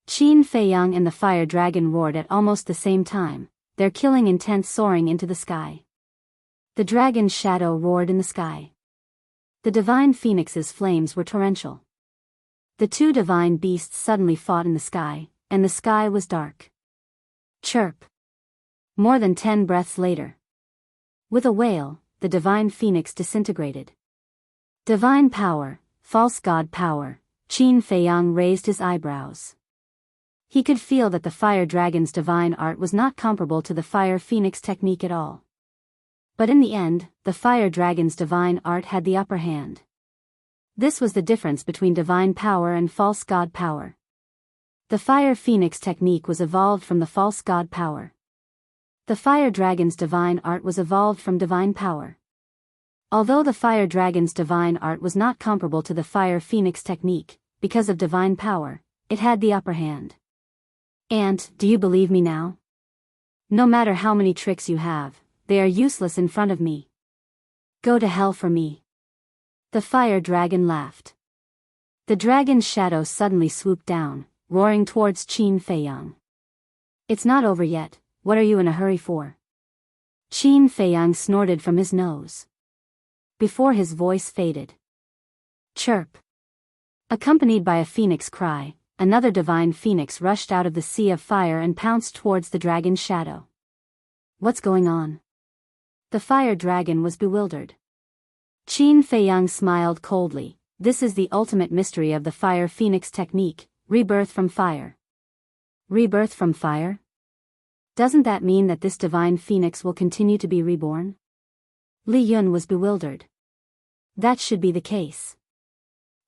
Qin Feiyang and the fire dragon roared at almost the same time, their killing intent soaring into the sky. The dragon's shadow roared in the sky. The divine phoenix's flames were torrential. The two divine beasts suddenly fought in the sky, and the sky was dark. Chirp. More than 10 breaths later. With a wail, the divine phoenix disintegrated. Divine power, false god power, Qin Feiyang raised his eyebrows. He could feel that the fire dragon's divine art was not comparable to the fire phoenix technique at all. But in the end, the fire dragon's divine art had the upper hand. This was the difference between divine power and false god power. The fire phoenix technique was evolved from the false god power. The fire dragon's divine art was evolved from divine power. Although the fire dragon's divine art was not comparable to the fire phoenix technique, because of divine power, it had the upper hand. And, do you believe me now? No matter how many tricks you have, they are useless in front of me. Go to hell for me. The fire dragon laughed. The dragon's shadow suddenly swooped down, roaring towards Qin Feiyang. It's not over yet, what are you in a hurry for? Qin Feiyang snorted from his nose. Before his voice faded. Chirp. Accompanied by a phoenix cry, another divine phoenix rushed out of the sea of fire and pounced towards the dragon's shadow. What's going on? The fire dragon was bewildered. Qin Feiyang smiled coldly. This is the ultimate mystery of the fire phoenix technique, rebirth from fire. Rebirth from fire? Doesn't that mean that this divine phoenix will continue to be reborn? Li Yun was bewildered. That should be the case.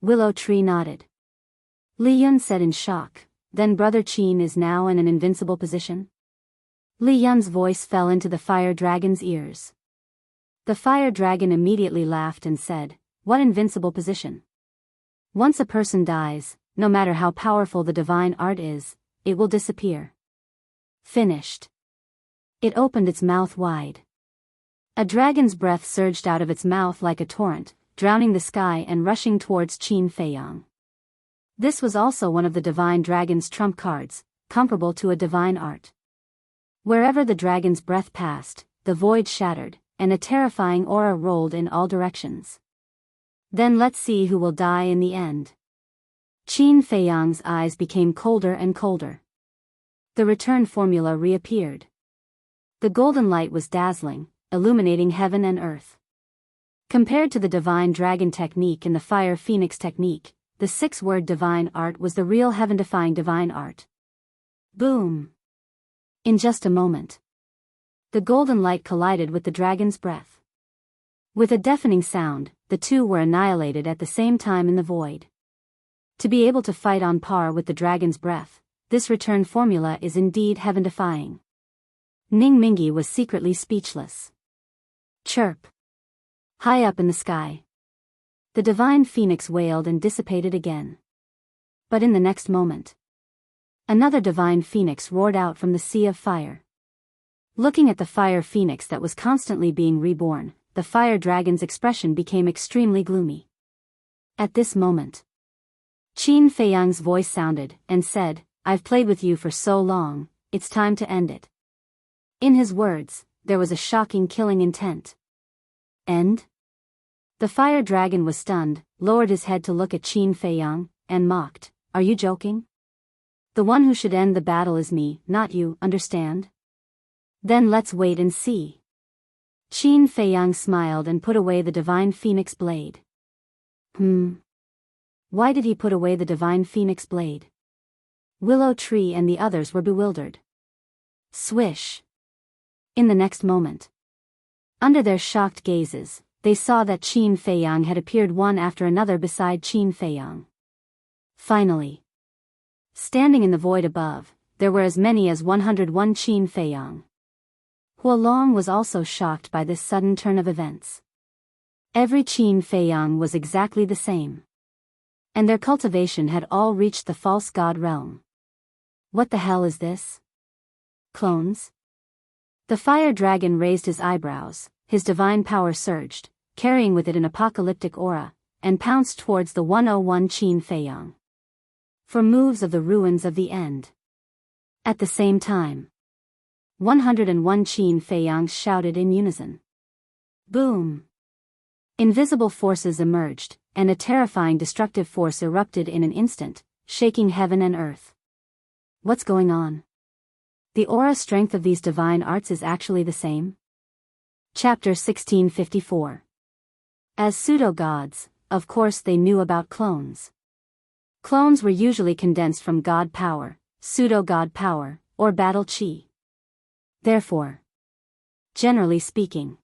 Willow Tree nodded. Li Yun said in shock, then Brother Qin is now in an invincible position? Li Yun's voice fell into the fire dragon's ears. The fire dragon immediately laughed and said, what invincible position? Once a person dies, no matter how powerful the divine art is, it will disappear. Finished. It opened its mouth wide. A dragon's breath surged out of its mouth like a torrent, drowning the sky and rushing towards Qin Feiyang. This was also one of the divine dragon's trump cards, comparable to a divine art. Wherever the dragon's breath passed, the void shattered, and a terrifying aura rolled in all directions. Then let's see who will die in the end. Qin Feiyang's eyes became colder and colder. The return formula reappeared. The golden light was dazzling, illuminating heaven and earth. Compared to the divine dragon technique and the fire phoenix technique, the 6-word divine art was the real heaven-defying divine art. Boom! In just a moment, the golden light collided with the dragon's breath. With a deafening sound, the two were annihilated at the same time in the void. To be able to fight on par with the dragon's breath, this return formula is indeed heaven-defying. Ning Mingi was secretly speechless. Chirp. High up in the sky, the divine phoenix wailed and dissipated again. But in the next moment, another divine phoenix roared out from the sea of fire. Looking at the fire phoenix that was constantly being reborn, the fire dragon's expression became extremely gloomy. At this moment, Qin Feiyang's voice sounded, and said, "I've played with you for so long, it's time to end it." In his words, there was a shocking killing intent. End? The fire dragon was stunned, lowered his head to look at Qin Feiyang, and mocked, "Are you joking? The one who should end the battle is me, not you, understand? Then let's wait and see." Qin Feiyang smiled and put away the divine phoenix blade. Why did he put away the divine phoenix blade? Willow Tree and the others were bewildered. Swish! In the next moment, under their shocked gazes, they saw that Qin Feiyang had appeared one after another beside Qin Feiyang. Finally, standing in the void above, there were as many as 101 Qin Feiyang. Huolong was also shocked by this sudden turn of events. Every Qin Feiyang was exactly the same, and their cultivation had all reached the false god realm. What the hell is this? Clones? The fire dragon raised his eyebrows, his divine power surged, carrying with it an apocalyptic aura, and pounced towards the 101 Qin Feiyang for moves of the ruins of the end. At the same time, 101 Qin Feiyang shouted in unison. Boom! Invisible forces emerged, and a terrifying destructive force erupted in an instant, shaking heaven and earth. What's going on? The aura strength of these divine arts is actually the same? Chapter 1654. As pseudo-gods, of course they knew about clones. Clones were usually condensed from god power, pseudo-god power, or battle chi. Therefore, generally speaking,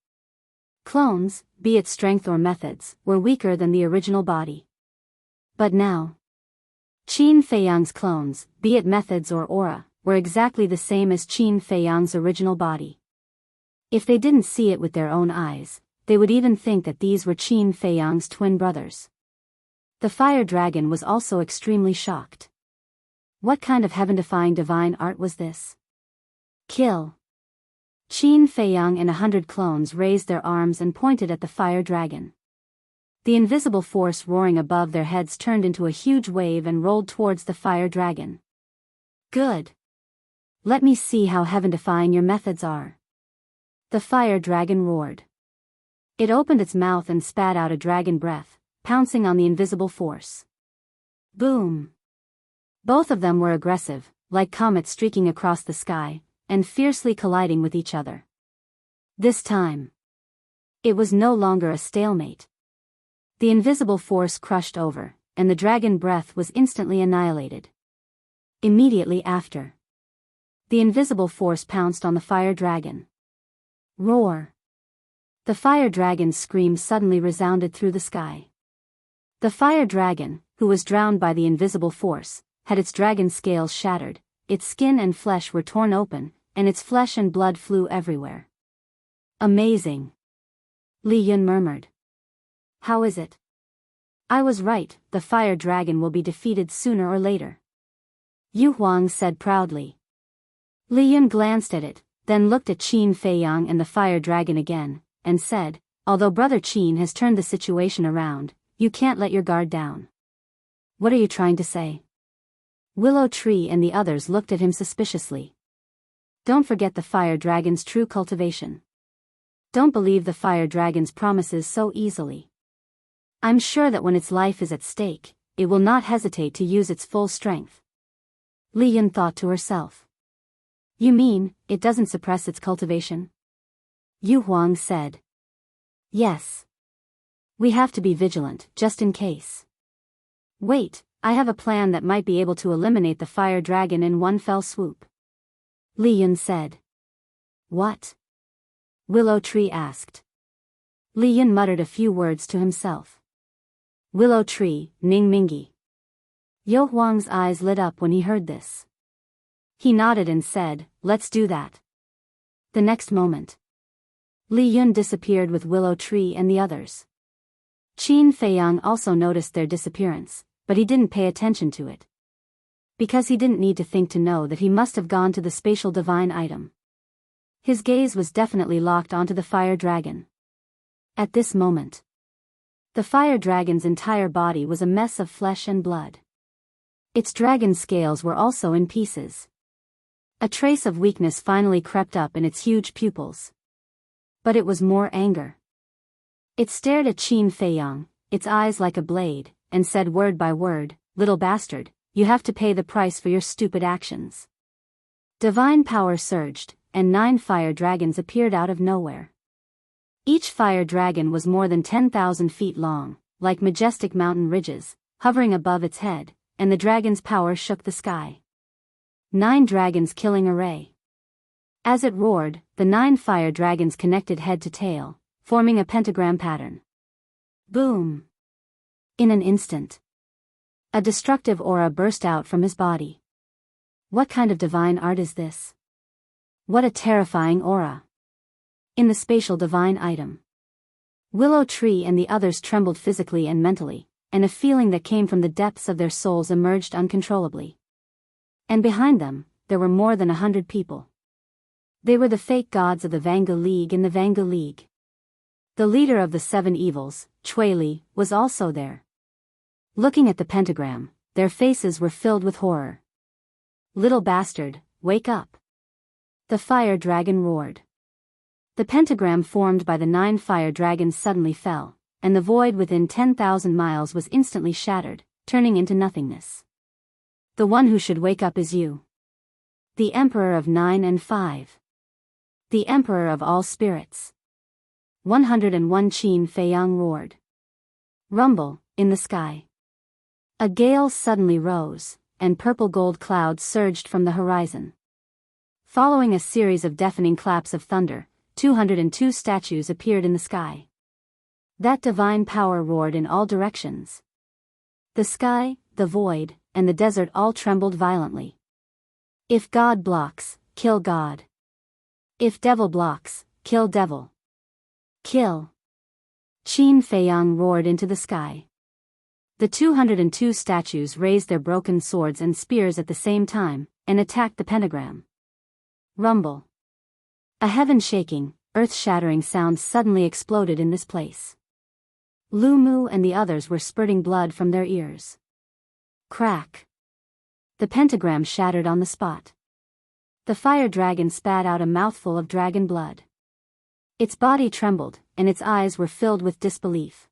clones, be it strength or methods, were weaker than the original body. But now, Qin Feiyang's clones, be it methods or aura, were exactly the same as Qin Feiyang's original body. If they didn't see it with their own eyes, they would even think that these were Qin Feiyang's twin brothers. The fire dragon was also extremely shocked. What kind of heaven-defying divine art was this? Kill! Qin Feiyang and 100 clones raised their arms and pointed at the fire dragon. The invisible force roaring above their heads turned into a huge wave and rolled towards the fire dragon. Good! Let me see how heaven-defying your methods are. The fire dragon roared. It opened its mouth and spat out a dragon breath, pouncing on the invisible force. Boom! Both of them were aggressive, like comets streaking across the sky, and fiercely colliding with each other. This time, it was no longer a stalemate. The invisible force crushed over, and the dragon breath was instantly annihilated. Immediately after, the invisible force pounced on the fire dragon. Roar! The fire dragon's scream suddenly resounded through the sky. The fire dragon, who was drowned by the invisible force, had its dragon scales shattered, its skin and flesh were torn open, and its flesh and blood flew everywhere. Amazing! Li Yun murmured. How is it? I was right, the fire dragon will be defeated sooner or later. Yu Huang said proudly. Li Yun glanced at it, then looked at Qin Feiyang and the fire dragon again, and said, although Brother Qin has turned the situation around, you can't let your guard down. What are you trying to say? Willow Tree and the others looked at him suspiciously. Don't forget the fire dragon's true cultivation. Don't believe the fire dragon's promises so easily. I'm sure that when its life is at stake, it will not hesitate to use its full strength. Li Yun thought to herself. You mean, it doesn't suppress its cultivation? Yu Huang said. Yes. We have to be vigilant, just in case. Wait, I have a plan that might be able to eliminate the fire dragon in one fell swoop. Li Yun said. What? Willow Tree asked. Li Yun muttered a few words to himself. Willow Tree, Ning Mingi. Yu Huang's eyes lit up when he heard this. He nodded and said, let's do that. The next moment, Li Yun disappeared with Willow Tree and the others. Qin Feiyang also noticed their disappearance, but he didn't pay attention to it. Because he didn't need to think to know that he must have gone to the spatial divine item. His gaze was definitely locked onto the fire dragon. At this moment, the fire dragon's entire body was a mess of flesh and blood. Its dragon scales were also in pieces. A trace of weakness finally crept up in its huge pupils. But it was more anger. It stared at Qin Feiyang, its eyes like a blade, and said word by word, "Little bastard, you have to pay the price for your stupid actions." Divine power surged, and 9 fire dragons appeared out of nowhere. Each fire dragon was more than 10,000 feet long, like majestic mountain ridges, hovering above its head, and the dragon's power shook the sky. 9 dragons killing array. As it roared, the 9 fire dragons connected head to tail, forming a pentagram pattern. Boom! In an instant, a destructive aura burst out from his body. What kind of divine art is this? What a terrifying aura! In the spatial divine item, Willow Tree and the others trembled physically and mentally, and a feeling that came from the depths of their souls emerged uncontrollably. And behind them, there were more than 100 people. They were the fake gods of the Vangu League and the Vangu League. The leader of the 7 evils, Chui Li, was also there. Looking at the pentagram, their faces were filled with horror. "Little bastard, wake up!" The fire dragon roared. The pentagram formed by the 9 fire dragons suddenly fell, and the void within 10,000 miles was instantly shattered, turning into nothingness. "The one who should wake up is you. The Emperor of 9 and 5. The Emperor of all spirits." 101 Qin Feiyang roared. Rumble, in the sky. A gale suddenly rose, and purple-gold clouds surged from the horizon. Following a series of deafening claps of thunder, 202 statues appeared in the sky. That divine power roared in all directions. The sky, the void, and the desert all trembled violently. If God blocks, kill God. If devil blocks, kill devil. Kill! Qin Feiyang roared into the sky. The 202 statues raised their broken swords and spears at the same time, and attacked the pentagram. Rumble. A heaven-shaking, earth-shattering sound suddenly exploded in this place. Lu Mu and the others were spurting blood from their ears. Crack. The pentagram shattered on the spot. The fire dragon spat out a mouthful of dragon blood. Its body trembled, and its eyes were filled with disbelief.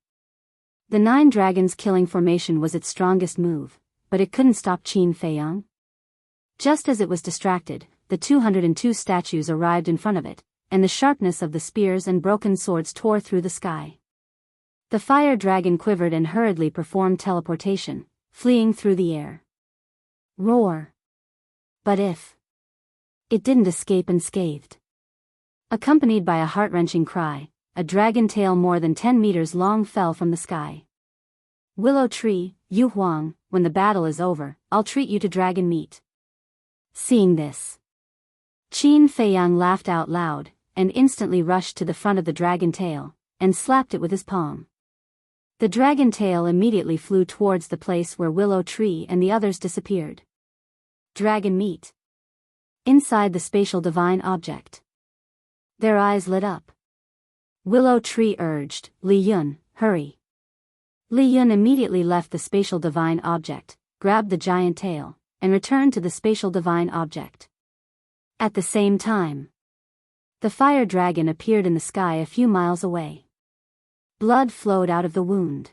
The 9 dragons killing formation was its strongest move, but it couldn't stop Qin Feiyang. Just as it was distracted, the 202 statues arrived in front of it, and the sharpness of the spears and broken swords tore through the sky. The fire dragon quivered and hurriedly performed teleportation, fleeing through the air. Roar! But if it didn't escape unscathed. Accompanied by a heart-wrenching cry, a dragon tail more than 10 meters long fell from the sky. Willow Tree, Yu Huang, when the battle is over, I'll treat you to dragon meat. Seeing this, Qin Feiyang laughed out loud, and instantly rushed to the front of the dragon tail, and slapped it with his palm. The dragon tail immediately flew towards the place where Willow Tree and the others disappeared. Dragon meat. Inside the spatial divine object. Their eyes lit up. Willow Tree urged, "Li Yun, hurry." Li Yun immediately left the spatial divine object, grabbed the giant tail, and returned to the spatial divine object. At the same time, the fire dragon appeared in the sky a few miles away. Blood flowed out of the wound.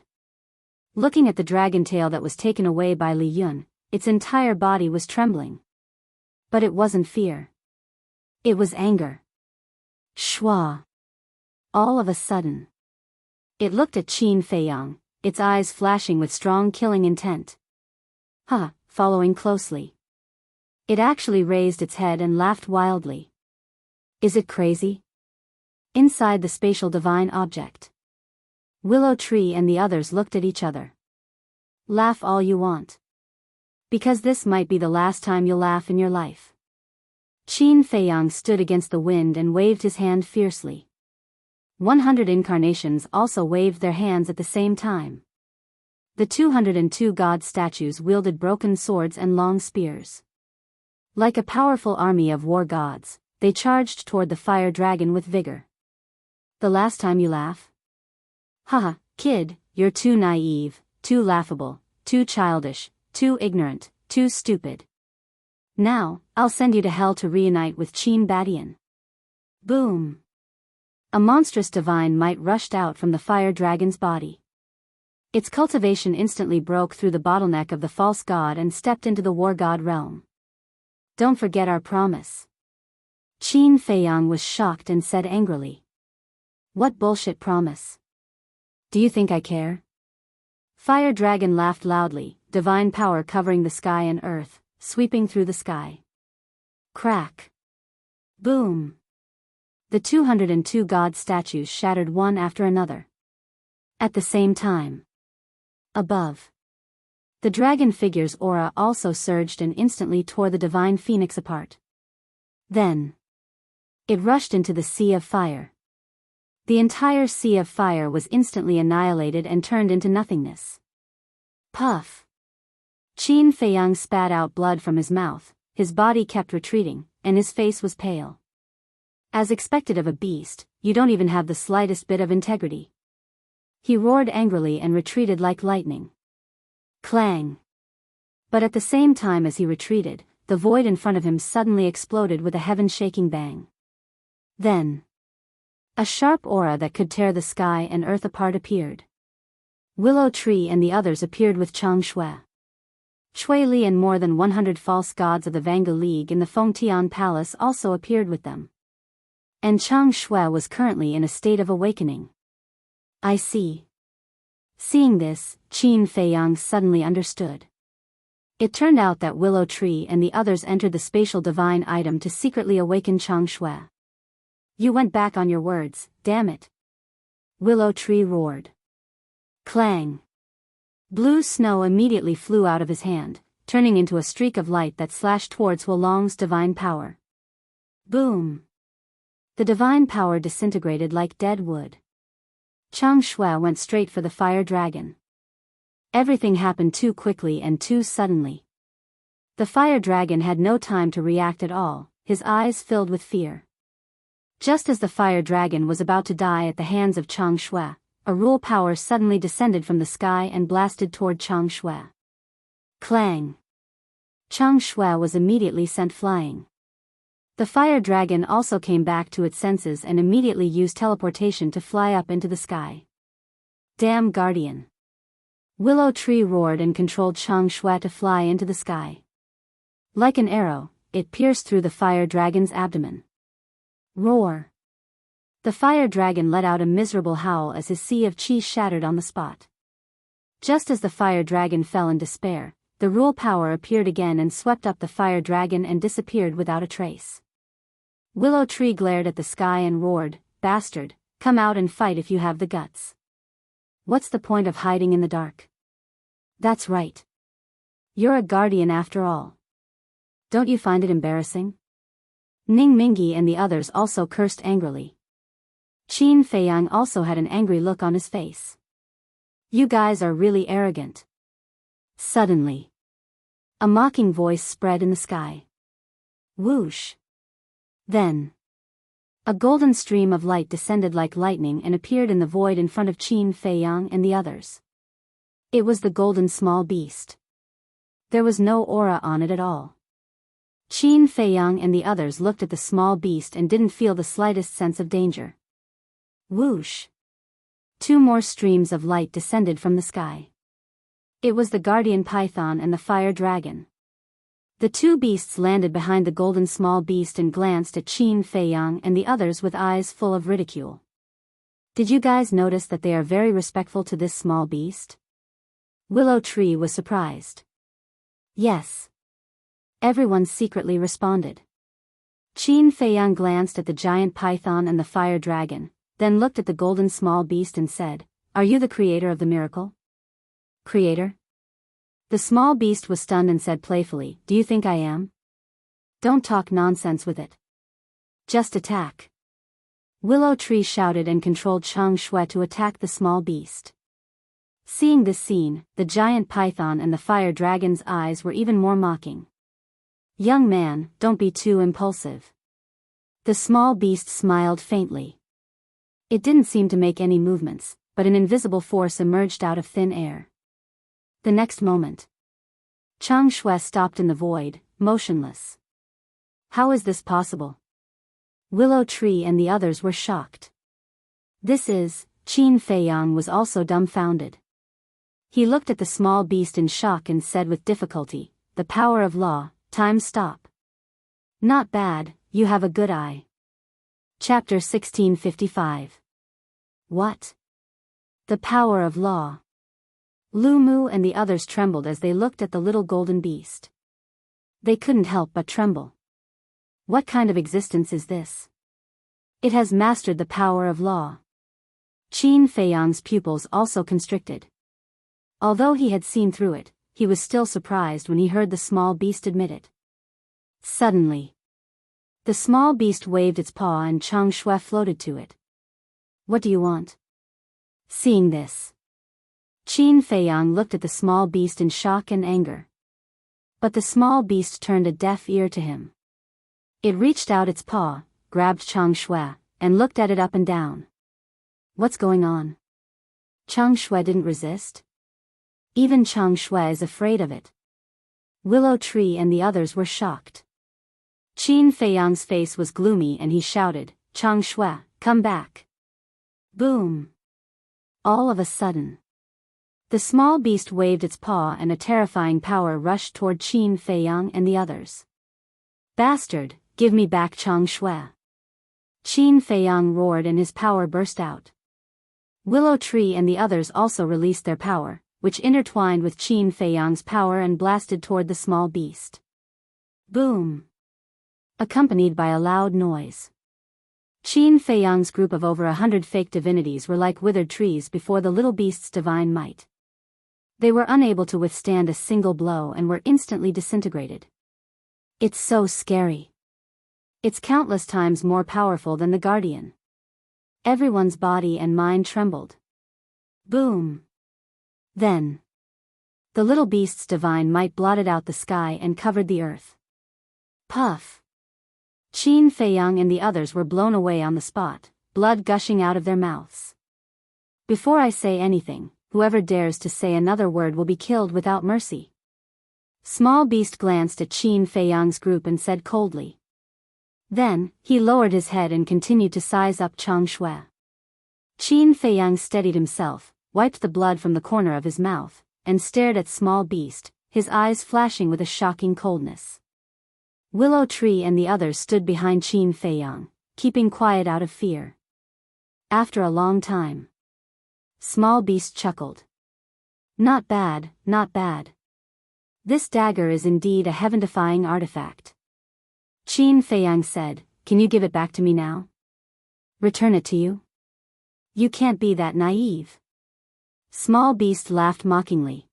Looking at the dragon tail that was taken away by Li Yun, its entire body was trembling. But it wasn't fear. It was anger. Shua! All of a sudden, it looked at Qin Feiyang, its eyes flashing with strong killing intent. Following closely. It actually raised its head and laughed wildly. Is it crazy? Inside the spatial divine object, Willow Tree and the others looked at each other. Laugh all you want. Because this might be the last time you'll laugh in your life. Qin Feiyang stood against the wind and waved his hand fiercely. 100 incarnations also waved their hands at the same time. The 202 god statues wielded broken swords and long spears. Like a powerful army of war gods, they charged toward the fire dragon with vigor. The last time you laugh? Haha, kid, you're too naive, too laughable, too childish, too ignorant, too stupid. Now, I'll send you to hell to reunite with Qin Badian. Boom! A monstrous divine might rushed out from the fire dragon's body. Its cultivation instantly broke through the bottleneck of the false god and stepped into the war god realm. Don't forget our promise. Qin Feiyang was shocked and said angrily. What bullshit promise? Do you think I care? Fire dragon laughed loudly, divine power covering the sky and earth, sweeping through the sky. Crack. Boom. The 202 god statues shattered one after another. At the same time. Above. The dragon figure's aura also surged and instantly tore the divine phoenix apart. Then. It rushed into the sea of fire. The entire sea of fire was instantly annihilated and turned into nothingness. Puff. Qin Feiyang spat out blood from his mouth, his body kept retreating, and his face was pale. As expected of a beast, you don't even have the slightest bit of integrity. He roared angrily and retreated like lightning. Clang. But at the same time as he retreated, the void in front of him suddenly exploded with a heaven-shaking bang. Then. A sharp aura that could tear the sky and earth apart appeared. Willow Tree and the others appeared with Chang Shui. Shui Li and more than 100 false gods of the Vanga League in the Fengtian Palace also appeared with them. And Chang Shui was currently in a state of awakening. I see. Seeing this, Qin Feiyang suddenly understood. It turned out that Willow Tree and the others entered the spatial divine item to secretly awaken Chang Shui. You went back on your words, damn it. Willow Tree roared. Clang. Blue snow immediately flew out of his hand, turning into a streak of light that slashed towards Huolong's divine power. Boom. The divine power disintegrated like dead wood. Chang Shui went straight for the fire dragon. Everything happened too quickly and too suddenly. The fire dragon had no time to react at all, his eyes filled with fear. Just as the fire dragon was about to die at the hands of Chang Shui, a rule power suddenly descended from the sky and blasted toward Chang Shui. Clang. Chang Shui was immediately sent flying. The fire dragon also came back to its senses and immediately used teleportation to fly up into the sky. Damn guardian. Willow Tree roared and controlled Chang Shui to fly into the sky. Like an arrow, it pierced through the fire dragon's abdomen. Roar. The fire dragon let out a miserable howl as his sea of chi shattered on the spot. Just as the fire dragon fell in despair, the rule power appeared again and swept up the fire dragon and disappeared without a trace. Willow Tree glared at the sky and roared, Bastard, come out and fight if you have the guts. What's the point of hiding in the dark? That's right. You're a guardian after all. Don't you find it embarrassing? Ning Mingi and the others also cursed angrily. Qin Feiyang also had an angry look on his face. You guys are really arrogant. Suddenly. A mocking voice spread in the sky. Whoosh. Then. A golden stream of light descended like lightning and appeared in the void in front of Qin Feiyang and the others. It was the golden small beast. There was no aura on it at all. Qin Feiyang and the others looked at the small beast and didn't feel the slightest sense of danger. Whoosh. 2 more streams of light descended from the sky. It was the guardian python and the fire dragon. The 2 beasts landed behind the golden small beast and glanced at Qin Feiyang and the others with eyes full of ridicule. Did you guys notice that they are very respectful to this small beast? Willow Tree was surprised. Yes. Everyone secretly responded. Qin Feiyang glanced at the giant python and the fire dragon, then looked at the golden small beast and said, Are you the creator of the miracle? Creator? The small beast was stunned and said playfully, Do you think I am? Don't talk nonsense with it. Just attack. Willow Tree shouted and controlled Chang Shui to attack the small beast. Seeing this scene, the giant python and the fire dragon's eyes were even more mocking. Young man, don't be too impulsive. The small beast smiled faintly. It didn't seem to make any movements, but an invisible force emerged out of thin air. The next moment, Chang Shui stopped in the void, motionless. How is this possible? Willow Tree and the others were shocked. Qin Feiyang was also dumbfounded. He looked at the small beast in shock and said with difficulty, "The power of law, time stop." Not bad, you have a good eye. Chapter 1655. What? The power of law. Lu Mu and the others trembled as they looked at the little golden beast. They couldn't help but tremble. What kind of existence is this? It has mastered the power of law. Qin Feiyang's pupils also constricted. Although he had seen through it, he was still surprised when he heard the small beast admit it. Suddenly, the small beast waved its paw and Chang Shui floated to it. What do you want? Seeing this, Qin Feiyang looked at the small beast in shock and anger. But the small beast turned a deaf ear to him. It reached out its paw, grabbed Chang Shui, and looked at it up and down. What's going on? Chang Shui didn't resist. Even Chang Shui is afraid of it. Willow Tree and the others were shocked. Qin Feiyang's face was gloomy and he shouted, "Chang Shui, come back." Boom! All of a sudden, the small beast waved its paw and a terrifying power rushed toward Qin Feiyang and the others. "Bastard, give me back Chang Shui." Qin Feiyang roared and his power burst out. Willow Tree and the others also released their power, which intertwined with Qin Feiyang's power and blasted toward the small beast. Boom! Accompanied by a loud noise. Qin Feiyang's group of over 100 fake divinities were like withered trees before the little beast's divine might. They were unable to withstand a single blow and were instantly disintegrated. It's so scary. It's countless times more powerful than the Guardian. Everyone's body and mind trembled. Boom! Then, the little beast's divine might blotted out the sky and covered the earth. Puff! Qin Feiyang and the others were blown away on the spot, blood gushing out of their mouths. Before I say anything, whoever dares to say another word will be killed without mercy. Small Beast glanced at Qin Feiyang's group and said coldly. Then, he lowered his head and continued to size up Chang Shui. Qin Feiyang steadied himself, wiped the blood from the corner of his mouth, and stared at Small Beast, his eyes flashing with a shocking coldness. Willow Tree and the others stood behind Qin Feiyang, keeping quiet out of fear. After a long time, Small Beast chuckled. Not bad, not bad. This dagger is indeed a heaven-defying artifact. Qin Feiyang said, "Can you give it back to me now? Return it to you? You can't be that naive." Small Beast laughed mockingly.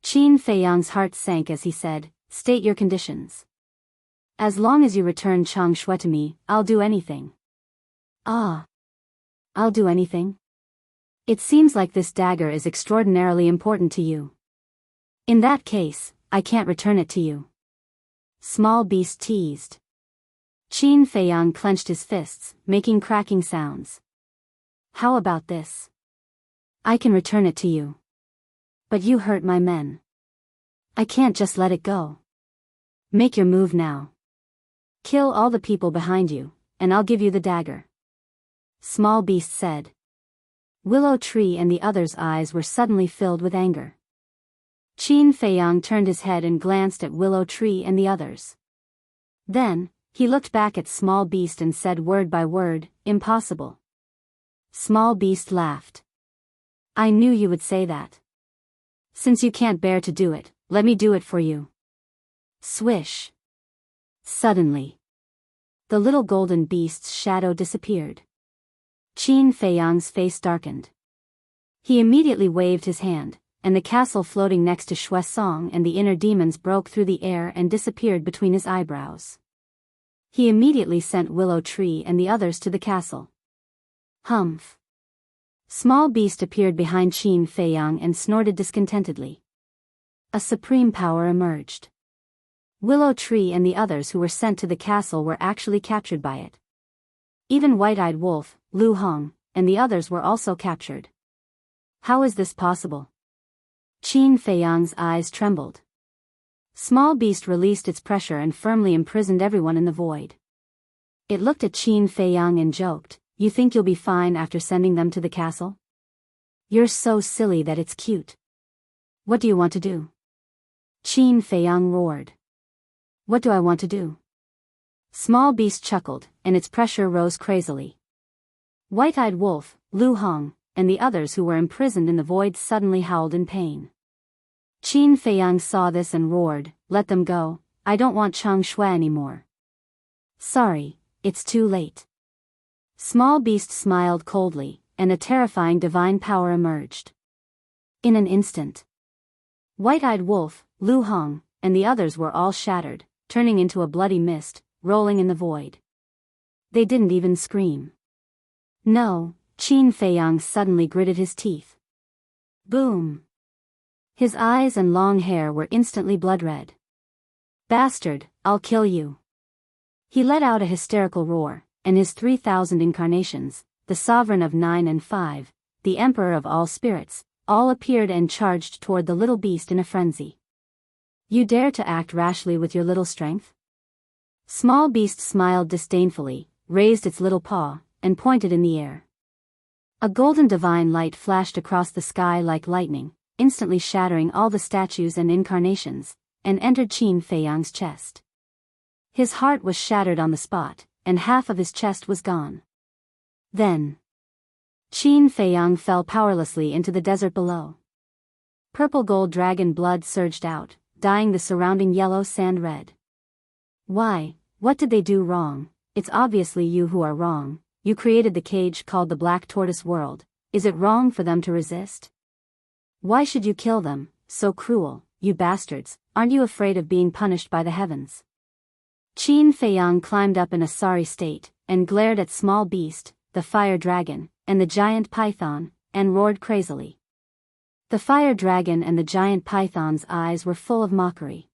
Qin Feiyang's heart sank as he said, "State your conditions. As long as you return Chang Shui to me, I'll do anything." "Ah. I'll do anything? It seems like this dagger is extraordinarily important to you. In that case, I can't return it to you." Small Beast teased. Qin Feiyang clenched his fists, making cracking sounds. "How about this? I can return it to you. But you hurt my men. I can't just let it go. Make your move now. Kill all the people behind you, and I'll give you the dagger." Small Beast said. Willow Tree and the others' eyes were suddenly filled with anger. Qin Feiyang turned his head and glanced at Willow Tree and the others. Then, he looked back at Small Beast and said word by word, "Impossible." Small Beast laughed. "I knew you would say that. Since you can't bear to do it, let me do it for you." Swish! Suddenly, the little golden beast's shadow disappeared. Qin Feiyang's face darkened. He immediately waved his hand, and the castle floating next to Shui Song and the inner demons broke through the air and disappeared between his eyebrows. He immediately sent Willow Tree and the others to the castle. Humph! Small Beast appeared behind Qin Feiyang and snorted discontentedly. A supreme power emerged. Willow Tree and the others who were sent to the castle were actually captured by it. Even White-Eyed Wolf, Lu Hong, and the others were also captured. How is this possible? Qin Feiyang's eyes trembled. Small Beast released its pressure and firmly imprisoned everyone in the void. It looked at Qin Feiyang and joked, "You think you'll be fine after sending them to the castle? You're so silly that it's cute. What do you want to do?" Qin Feiyang roared. "What do I want to do?" Small Beast chuckled, and its pressure rose crazily. White-Eyed Wolf, Lu Hong, and the others who were imprisoned in the void suddenly howled in pain. Qin Feiyang saw this and roared, "Let them go, I don't want Chang Shui anymore." "Sorry, it's too late." Small Beast smiled coldly, and a terrifying divine power emerged. In an instant, White-Eyed Wolf, Lu Hong, and the others were all shattered, turning into a bloody mist, rolling in the void. They didn't even scream. No, Qin Feiyang suddenly gritted his teeth. Boom! His eyes and long hair were instantly blood-red. "Bastard, I'll kill you." He let out a hysterical roar, and his 3,000 incarnations, the Sovereign of 9 and 5, the Emperor of all spirits, all appeared and charged toward the little beast in a frenzy. "You dare to act rashly with your little strength?" Small Beast smiled disdainfully, raised its little paw, and pointed in the air. A golden divine light flashed across the sky like lightning, instantly shattering all the statues and incarnations, and entered Qin Feiyang's chest. His heart was shattered on the spot, and half of his chest was gone. Then, Qin Feiyang fell powerlessly into the desert below. Purple gold dragon blood surged out, dyeing the surrounding yellow sand red. "Why, what did they do wrong? It's obviously you who are wrong. You created the cage called the Black Tortoise World. Is it wrong for them to resist? Why should you kill them, so cruel, you bastards? Aren't you afraid of being punished by the heavens?" Qin Feiyang climbed up in a sorry state, and glared at Small Beast, the fire dragon, and the giant python, and roared crazily. The fire dragon and the giant python's eyes were full of mockery.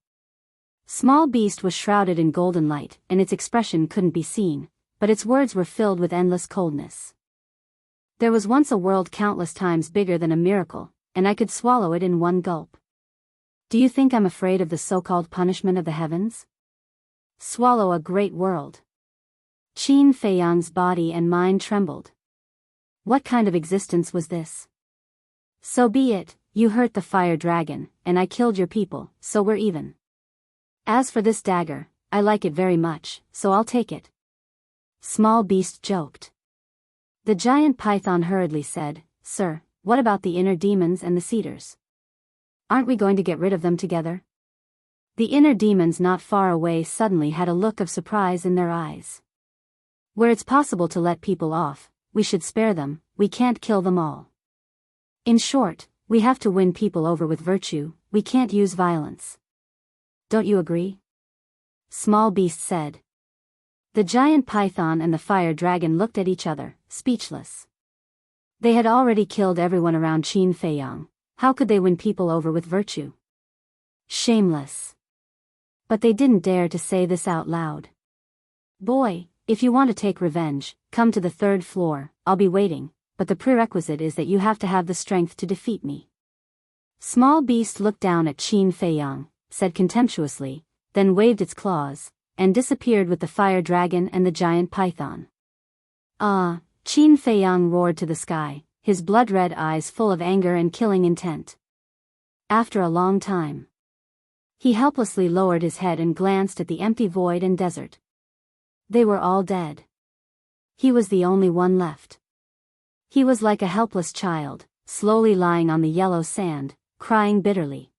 Small Beast was shrouded in golden light, and its expression couldn't be seen, but its words were filled with endless coldness. "There was once a world countless times bigger than a miracle, and I could swallow it in one gulp. Do you think I'm afraid of the so-called punishment of the heavens? Swallow a great world." Qin Feiyang's body and mind trembled. What kind of existence was this? "So be it, you hurt the fire dragon, and I killed your people, so we're even. As for this dagger, I like it very much, so I'll take it." Small Beast joked. The giant python hurriedly said, "Sir, what about the inner demons and the cedars? Aren't we going to get rid of them together?" The inner demons not far away suddenly had a look of surprise in their eyes. "Where it's possible to let people off, we should spare them, we can't kill them all. In short, we have to win people over with virtue, we can't use violence. Don't you agree?" Small Beast said. The giant python and the fire dragon looked at each other, speechless. They had already killed everyone around Qin Feiyang. How could they win people over with virtue? Shameless. But they didn't dare to say this out loud. "Boy, if you want to take revenge, come to the 3rd floor, I'll be waiting, but the prerequisite is that you have to have the strength to defeat me." Small Beast looked down at Qin Feiyang, said contemptuously, then waved its claws, and disappeared with the fire dragon and the giant python. "Ah!" Qin Feiyang roared to the sky, his blood-red eyes full of anger and killing intent. After a long time, he helplessly lowered his head and glanced at the empty void and desert. They were all dead. He was the only one left. He was like a helpless child, slowly lying on the yellow sand, crying bitterly.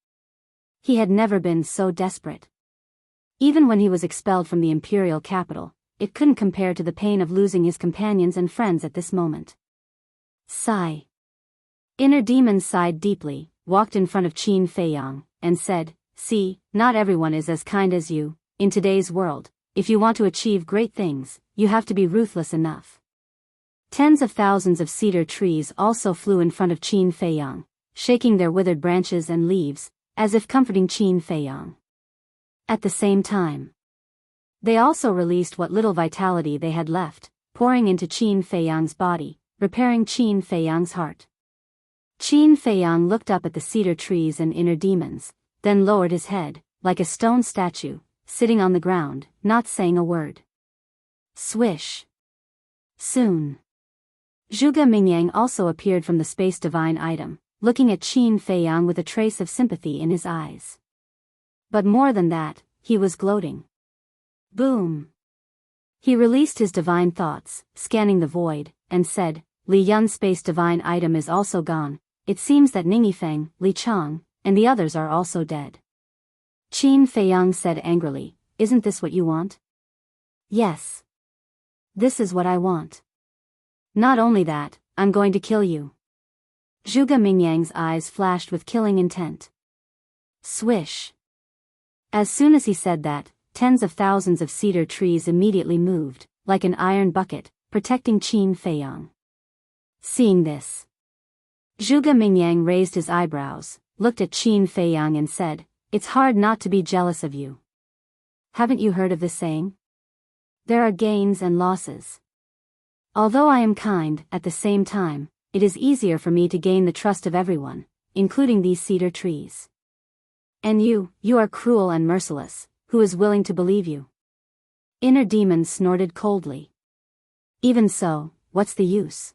He had never been so desperate. Even when he was expelled from the imperial capital, it couldn't compare to the pain of losing his companions and friends at this moment. Sigh. Inner Demon sighed deeply, walked in front of Qin Feiyang, and said, "See, not everyone is as kind as you. In today's world, if you want to achieve great things, you have to be ruthless enough." Tens of thousands of cedar trees also flew in front of Qin Feiyang, shaking their withered branches and leaves, as if comforting Qin Feiyang. At the same time, they also released what little vitality they had left, pouring into Qin Feiyang's body, repairing Qin Feiyang's heart. Qin Feiyang looked up at the cedar trees and inner demons, then lowered his head, like a stone statue, sitting on the ground, not saying a word. Swish. Soon. Zhuge Mingyang also appeared from the space divine item, looking at Qin Feiyang with a trace of sympathy in his eyes. But more than that, he was gloating. Boom. He released his divine thoughts, scanning the void, and said, Li Yun's space divine item is also gone. It seems that Ningyi Li Chang, and the others are also dead. Qin Feiyang said angrily, isn't this what you want? Yes. This is what I want. Not only that, I'm going to kill you. Zhuge Mingyang's eyes flashed with killing intent. Swish. As soon as he said that, tens of thousands of cedar trees immediately moved, like an iron bucket, protecting Qin Feiyang. Seeing this, Zhuge Mingyang raised his eyebrows, looked at Qin Feiyang and said, it's hard not to be jealous of you. Haven't you heard of this saying? There are gains and losses. Although I am kind, at the same time, it is easier for me to gain the trust of everyone, including these cedar trees. And you are cruel and merciless, who is willing to believe you? Inner demon snorted coldly. Even so, what's the use?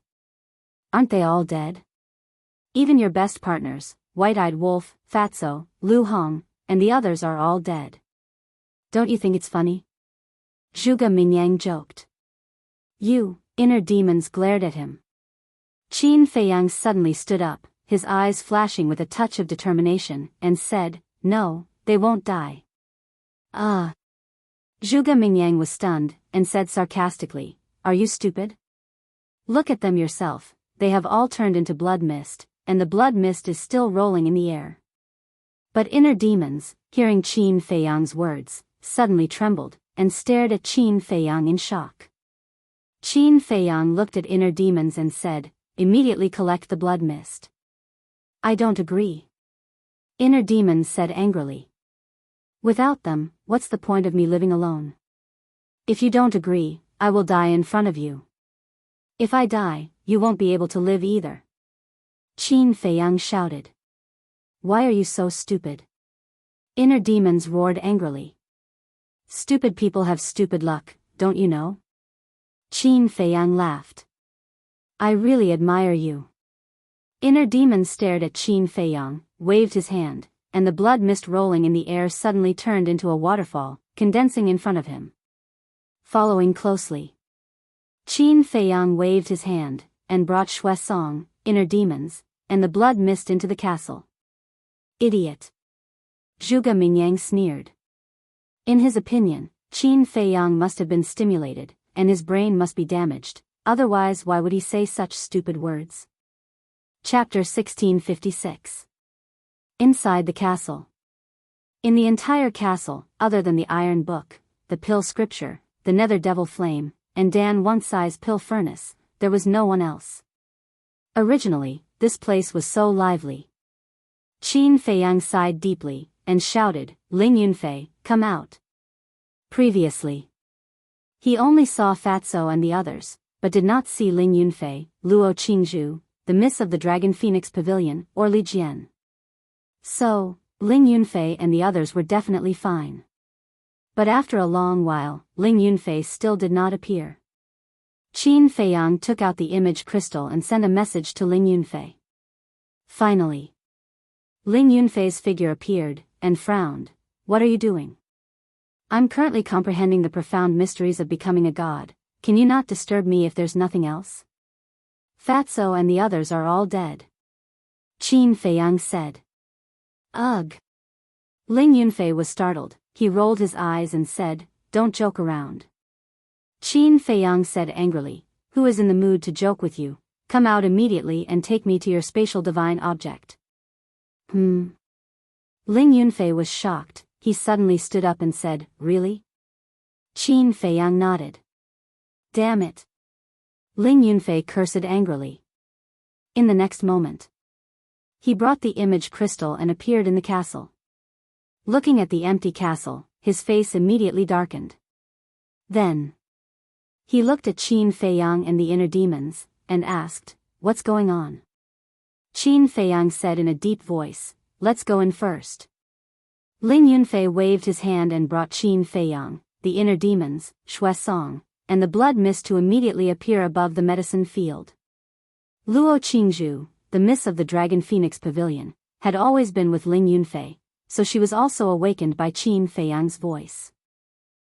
Aren't they all dead? Even your best partners, White-Eyed Wolf, Fatso, Lu Hong, and the others are all dead. Don't you think it's funny? Zhuge Mingyang joked. You, inner demons glared at him. Qin Feiyang suddenly stood up, his eyes flashing with a touch of determination, and said, no, they won't die. Zhuge Mingyang was stunned, and said sarcastically, are you stupid? Look at them yourself, they have all turned into blood mist, and the blood mist is still rolling in the air. But inner demons, hearing Qin Feiyang's words, suddenly trembled, and stared at Qin Feiyang in shock. Qin Feiyang looked at inner demons and said, immediately collect the blood mist. I don't agree. Inner demons said angrily. Without them, what's the point of me living alone? If you don't agree, I will die in front of you. If I die, you won't be able to live either. Qin Feiyang shouted. Why are you so stupid? Inner demons roared angrily. Stupid people have stupid luck, don't you know? Qin Feiyang laughed. I really admire you. Inner demon stared at Qin Feiyang, waved his hand, and the blood mist rolling in the air suddenly turned into a waterfall, condensing in front of him. Following closely, Qin Feiyang waved his hand, and brought Shui Song, inner demons, and the blood mist into the castle. Idiot. Zhuge Mingyang sneered. In his opinion, Qin Feiyang must have been stimulated, and his brain must be damaged, otherwise why would he say such stupid words? Chapter 1656. Inside the castle. In the entire castle, other than the Iron Book, the Pill Scripture, the Nether Devil Flame, and Dan One-Size Pill Furnace, there was no one else. Originally, this place was so lively. Qin Feiyang sighed deeply, and shouted, Ling Yunfei, come out. Previously, he only saw Fatso and the others, but did not see Ling Yunfei, Luo Qingzhu, the Miss of the Dragon Phoenix Pavilion, or Li Jian. So, Ling Yunfei and the others were definitely fine. But after a long while, Ling Yunfei still did not appear. Qin Feiyang took out the image crystal and sent a message to Ling Yunfei. Finally, Ling Yunfei's figure appeared, and frowned. What are you doing? I'm currently comprehending the profound mysteries of becoming a god. Can you not disturb me if there's nothing else? Fatso and the others are all dead. Qin Feiyang said. Ugh. Ling Yunfei was startled. He rolled his eyes and said, don't joke around. Qin Feiyang said angrily, who is in the mood to joke with you? Come out immediately and take me to your spatial divine object. Ling Yunfei was shocked. He suddenly stood up and said, really? Qin Feiyang nodded. Damn it. Ling Yunfei cursed angrily. In the next moment, he brought the image crystal and appeared in the castle. Looking at the empty castle, his face immediately darkened. Then he looked at Qin Feiyang and the inner demons, and asked, "What's going on?" Qin Feiyang said in a deep voice, "Let's go in first." Ling Yunfei waved his hand and brought Qin Feiyang, the inner demons, Shui Song, and the blood mist to immediately appear above the medicine field. Luo Qingzhu, the miss of the Dragon Phoenix Pavilion, had always been with Ling Yunfei, so she was also awakened by Qin Feiyang's voice.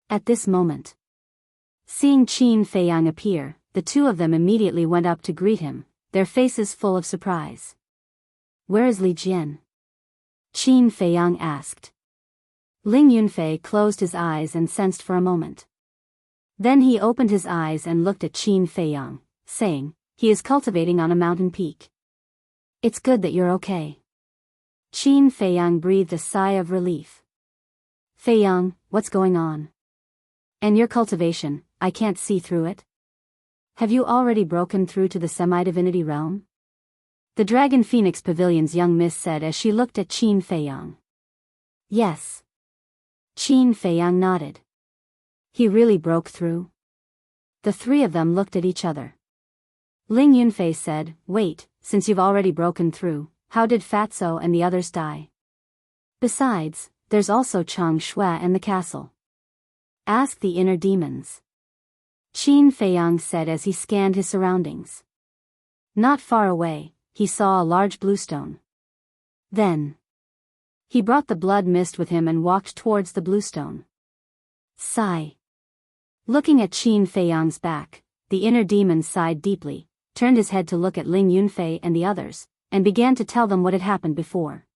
At this moment, seeing Qin Feiyang appear, the two of them immediately went up to greet him, their faces full of surprise. "Where is Li Jian?" Qin Feiyang asked. Ling Yunfei closed his eyes and sensed for a moment. Then he opened his eyes and looked at Qin Feiyang, saying, "He is cultivating on a mountain peak." "It's good that you're okay." Qin Feiyang breathed a sigh of relief. "Feiyang, what's going on? And your cultivation, I can't see through it. Have you already broken through to the semi-divinity realm?" The Dragon Phoenix Pavilion's young miss said as she looked at Qin Feiyang. "Yes." Qin Feiyang nodded. "He really broke through?" The three of them looked at each other. Ling Yunfei said, "Wait, since you've already broken through, how did Fatso and the others die? Besides, there's also Chang Shui and the castle. Ask the inner demons." Qin Feiyang said as he scanned his surroundings. Not far away, he saw a large blue stone. Then he brought the blood mist with him and walked towards the blue stone. Sigh. Looking at Qin Feiyang's back, the inner demon sighed deeply, turned his head to look at Ling Yunfei and the others, and began to tell them what had happened before.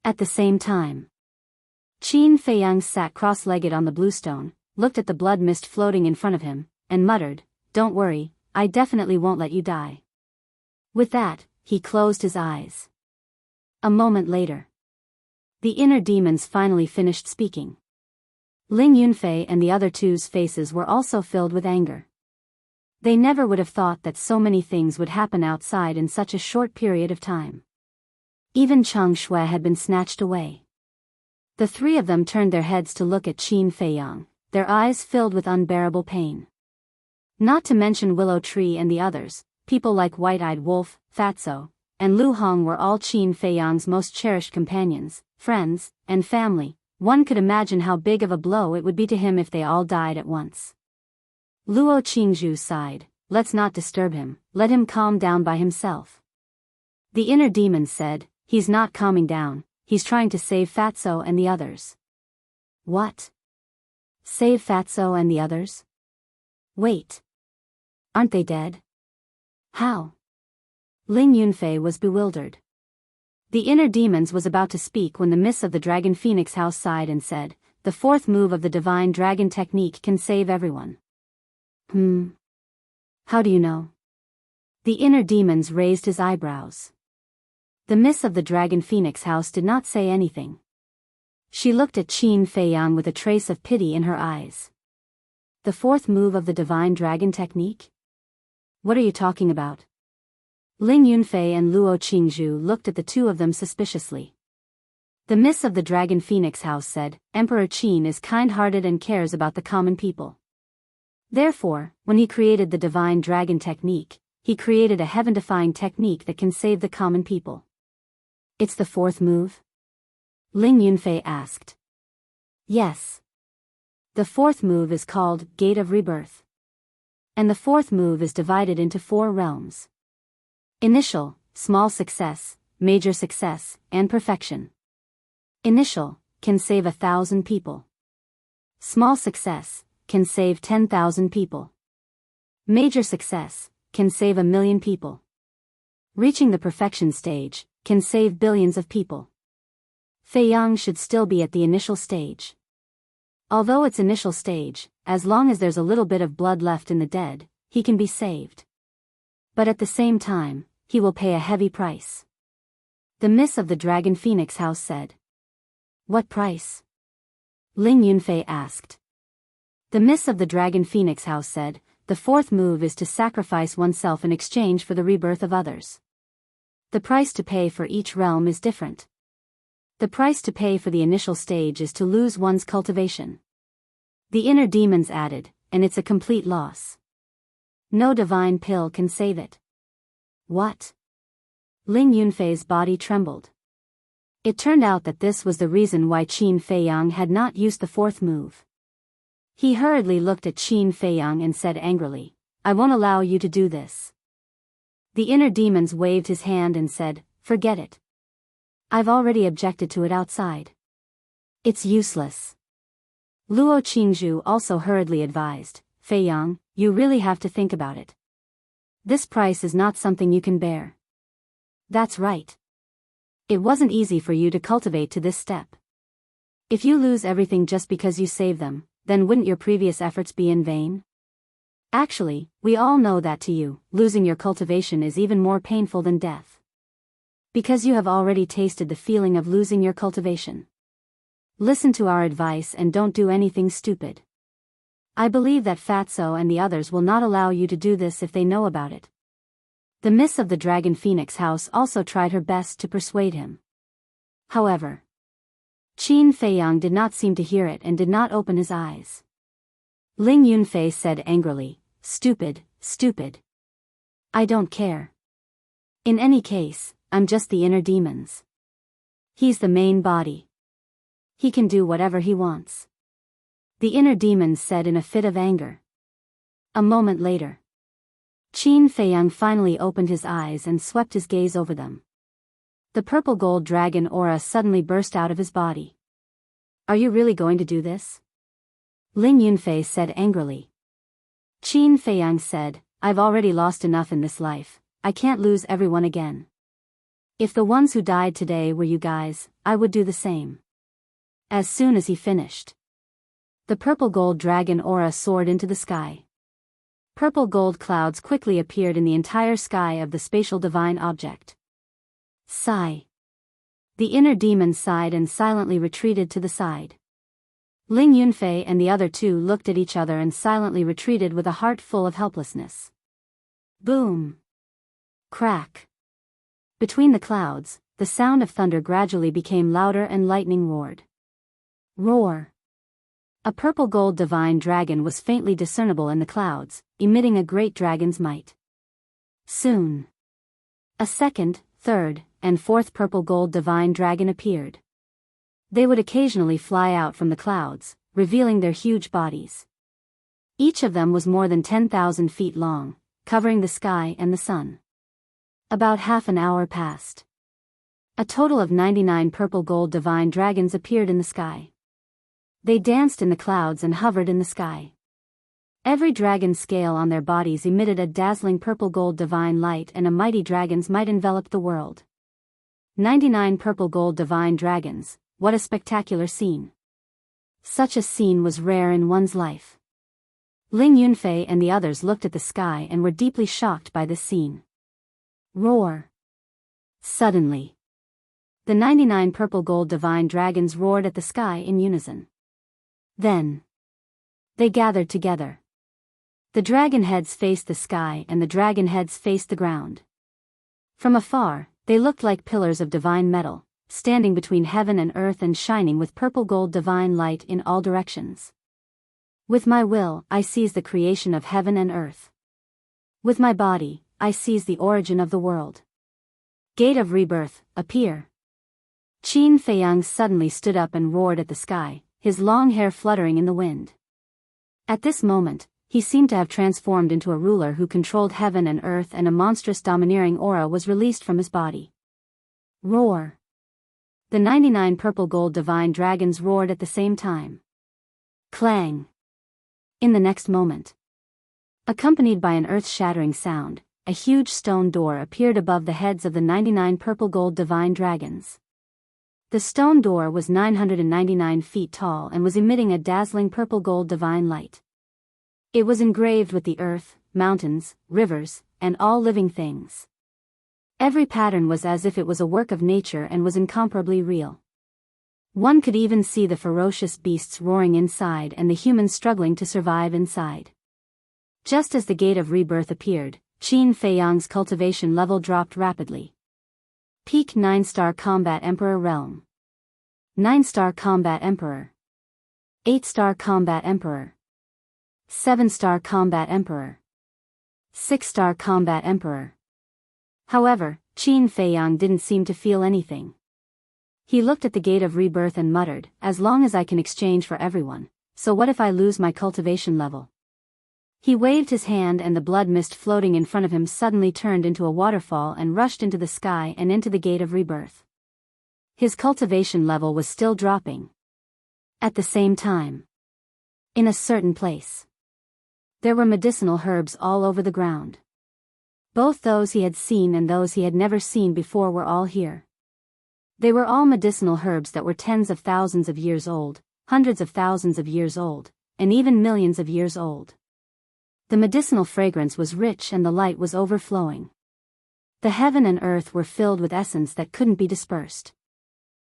At the same time, Qin Feiyang sat cross-legged on the blue stone, looked at the blood mist floating in front of him, and muttered, "Don't worry, I definitely won't let you die." With that, he closed his eyes. A moment later, the inner demons finally finished speaking. Ling Yunfei and the other two's faces were also filled with anger. They never would have thought that so many things would happen outside in such a short period of time. Even Chang Shui had been snatched away. The three of them turned their heads to look at Qin Feiyang, their eyes filled with unbearable pain. Not to mention Willow Tree and the others, people like White-Eyed Wolf, Fatso, and Lu Hong were all Qin Feiyang's most cherished companions, friends, and family. One could imagine how big of a blow it would be to him if they all died at once. Luo Qingzhu sighed, "Let's not disturb him, let him calm down by himself." The inner demon said, "He's not calming down, he's trying to save Fatso and the others." "What? Save Fatso and the others? Wait. Aren't they dead? How?" Ling Yunfei was bewildered. The inner demons was about to speak when the miss of the Dragon Phoenix House sighed and said, "The fourth move of the Divine Dragon Technique can save everyone." How do you know?" The inner demons raised his eyebrows. The miss of the Dragon Phoenix House did not say anything. She looked at Qin Feiyang with a trace of pity in her eyes. "The fourth move of the Divine Dragon Technique? What are you talking about?" Ling Yunfei and Luo Qingzhu looked at the two of them suspiciously. The miss of the Dragon Phoenix House said, "Emperor Qin is kind-hearted and cares about the common people. Therefore, when he created the Divine Dragon Technique, he created a heaven-defying technique that can save the common people." "It's the fourth move?" Ling Yunfei asked. "Yes. The fourth move is called Gate of Rebirth. And the fourth move is divided into 4 realms. Initial, small success, major success, and perfection. Initial, can save 1,000 people. Small success, can save 10,000 people. Major success, can save 1,000,000 people. Reaching the perfection stage, can save billions of people. Feiyang should still be at the initial stage. Although it's initial stage, as long as there's a little bit of blood left in the dead, he can be saved. But at the same time, he will pay a heavy price." The miss of the Dragon Phoenix House said. "What price?" Ling Yunfei asked. The miss of the Dragon Phoenix House said, "The fourth move is to sacrifice oneself in exchange for the rebirth of others. The price to pay for each realm is different. The price to pay for the initial stage is to lose one's cultivation. The inner demons added, and it's a complete loss. No divine pill can save it. What? Ling Yunfei's body trembled. It turned out that this was the reason why Qin Feiyang had not used the fourth move. He hurriedly looked at Qin Feiyang and said angrily, "I won't allow you to do this." The inner demons waved his hand and said, "Forget it. I've already objected to it outside. It's useless." Luo Qingzhu also hurriedly advised, "Feiyang, you really have to think about it. This price is not something you can bear." "That's right. It wasn't easy for you to cultivate to this step. If you lose everything just because you save them, then wouldn't your previous efforts be in vain? Actually, we all know that to you, losing your cultivation is even more painful than death. Because you have already tasted the feeling of losing your cultivation. Listen to our advice and don't do anything stupid. I believe that Fatso and the others will not allow you to do this if they know about it." The Miss of the Dragon Phoenix House also tried her best to persuade him. However, Qin Feiyang did not seem to hear it and did not open his eyes. Ling Yunfei said angrily, "Stupid, stupid. I don't care. In any case, I'm just the inner demons. He's the main body. He can do whatever he wants." The inner demons said in a fit of anger. A moment later, Qin Feiyang finally opened his eyes and swept his gaze over them. The purple gold dragon aura suddenly burst out of his body. "Are you really going to do this?" Ling Yunfei said angrily. Qin Feiyang said, "I've already lost enough in this life, I can't lose everyone again. If the ones who died today were you guys, I would do the same." As soon as he finished, the purple gold dragon aura soared into the sky. Purple gold clouds quickly appeared in the entire sky of the spatial divine object. Sigh. The inner demon sighed and silently retreated to the side. Ling Yunfei and the other two looked at each other and silently retreated with a heart full of helplessness. Boom. Crack. Between the clouds, the sound of thunder gradually became louder and lightning roared. Roar. A purple gold divine dragon was faintly discernible in the clouds, emitting a great dragon's might. Soon, a second, third, and fourth purple gold divine dragon appeared. They would occasionally fly out from the clouds, revealing their huge bodies. Each of them was more than 10,000 feet long, covering the sky and the sun. About half an hour passed. A total of 99 purple gold divine dragons appeared in the sky. They danced in the clouds and hovered in the sky. Every dragon's scale on their bodies emitted a dazzling purple gold divine light, and a mighty dragon's might enveloped the world. 99 purple gold divine dragons, what a spectacular scene. Such a scene was rare in one's life. Ling Yunfei and the others looked at the sky and were deeply shocked by this scene. Roar. Suddenly, the 99 purple gold divine dragons roared at the sky in unison. Then, they gathered together. The dragon heads faced the sky and the dragon heads faced the ground. From afar, they looked like pillars of divine metal, standing between heaven and earth and shining with purple gold divine light in all directions. With my will, I seize the creation of heaven and earth. With my body, I seize the origin of the world. Gate of rebirth, appear. Qin Feiyang suddenly stood up and roared at the sky, his long hair fluttering in the wind. At this moment, he seemed to have transformed into a ruler who controlled heaven and earth, and a monstrous domineering aura was released from his body. Roar. The 99 purple gold divine dragons roared at the same time. Clang. In the next moment, accompanied by an earth-shattering sound, a huge stone door appeared above the heads of the 99 purple gold divine dragons. The stone door was 999 feet tall and was emitting a dazzling purple gold divine light. It was engraved with the earth, mountains, rivers, and all living things. Every pattern was as if it was a work of nature and was incomparably real. One could even see the ferocious beasts roaring inside and the humans struggling to survive inside. Just as the gate of rebirth appeared, Qin Feiyang's cultivation level dropped rapidly. Peak 9-star combat Emperor realm. 9-star Combat Emperor. 8-star Combat Emperor. 7-star Combat Emperor. 6-star Combat Emperor. However, Qin Feiyang didn't seem to feel anything. He looked at the Gate of Rebirth and muttered, as long as I can exchange for everyone, so what if I lose my cultivation level? He waved his hand and the blood mist floating in front of him suddenly turned into a waterfall and rushed into the sky and into the Gate of Rebirth. His cultivation level was still dropping. At the same time, in a certain place, there were medicinal herbs all over the ground. Both those he had seen and those he had never seen before were all here. They were all medicinal herbs that were tens of thousands of years old, hundreds of thousands of years old, and even millions of years old. The medicinal fragrance was rich and the light was overflowing. The heaven and earth were filled with essence that couldn't be dispersed.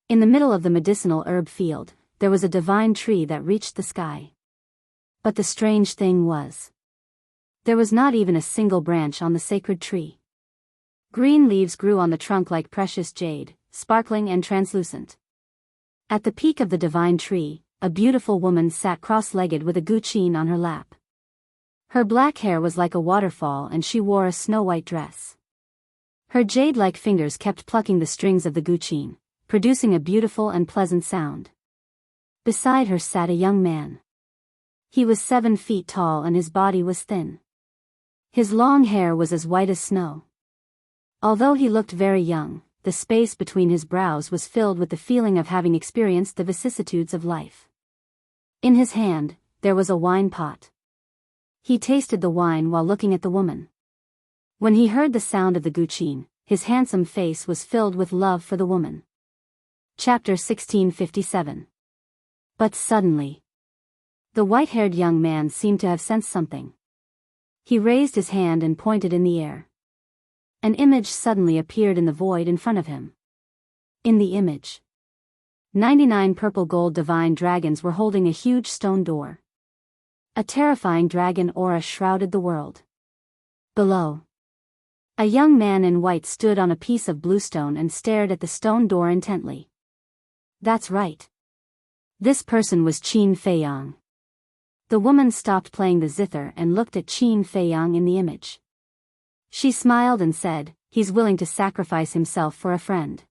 In the middle of the medicinal herb field, there was a divine tree that reached the sky. But the strange thing was, there was not even a single branch on the sacred tree. Green leaves grew on the trunk like precious jade, sparkling and translucent. At the peak of the divine tree, a beautiful woman sat cross-legged with a guqin on her lap. Her black hair was like a waterfall and she wore a snow-white dress. Her jade-like fingers kept plucking the strings of the guqin, producing a beautiful and pleasant sound. Beside her sat a young man. He was 7 feet tall and his body was thin. His long hair was as white as snow. Although he looked very young, the space between his brows was filled with the feeling of having experienced the vicissitudes of life. In his hand, there was a wine pot. He tasted the wine while looking at the woman. When he heard the sound of the guqin, his handsome face was filled with love for the woman. Chapter 1657. But suddenly, the white-haired young man seemed to have sensed something. He raised his hand and pointed in the air. An image suddenly appeared in the void in front of him. In the image, 99 purple gold divine dragons were holding a huge stone door. A terrifying dragon aura shrouded the world. Below, a young man in white stood on a piece of bluestone and stared at the stone door intently. That's right. This person was Qin Feiyang. The woman stopped playing the zither and looked at Qin Feiyang in the image. She smiled and said, he's willing to sacrifice himself for a friend.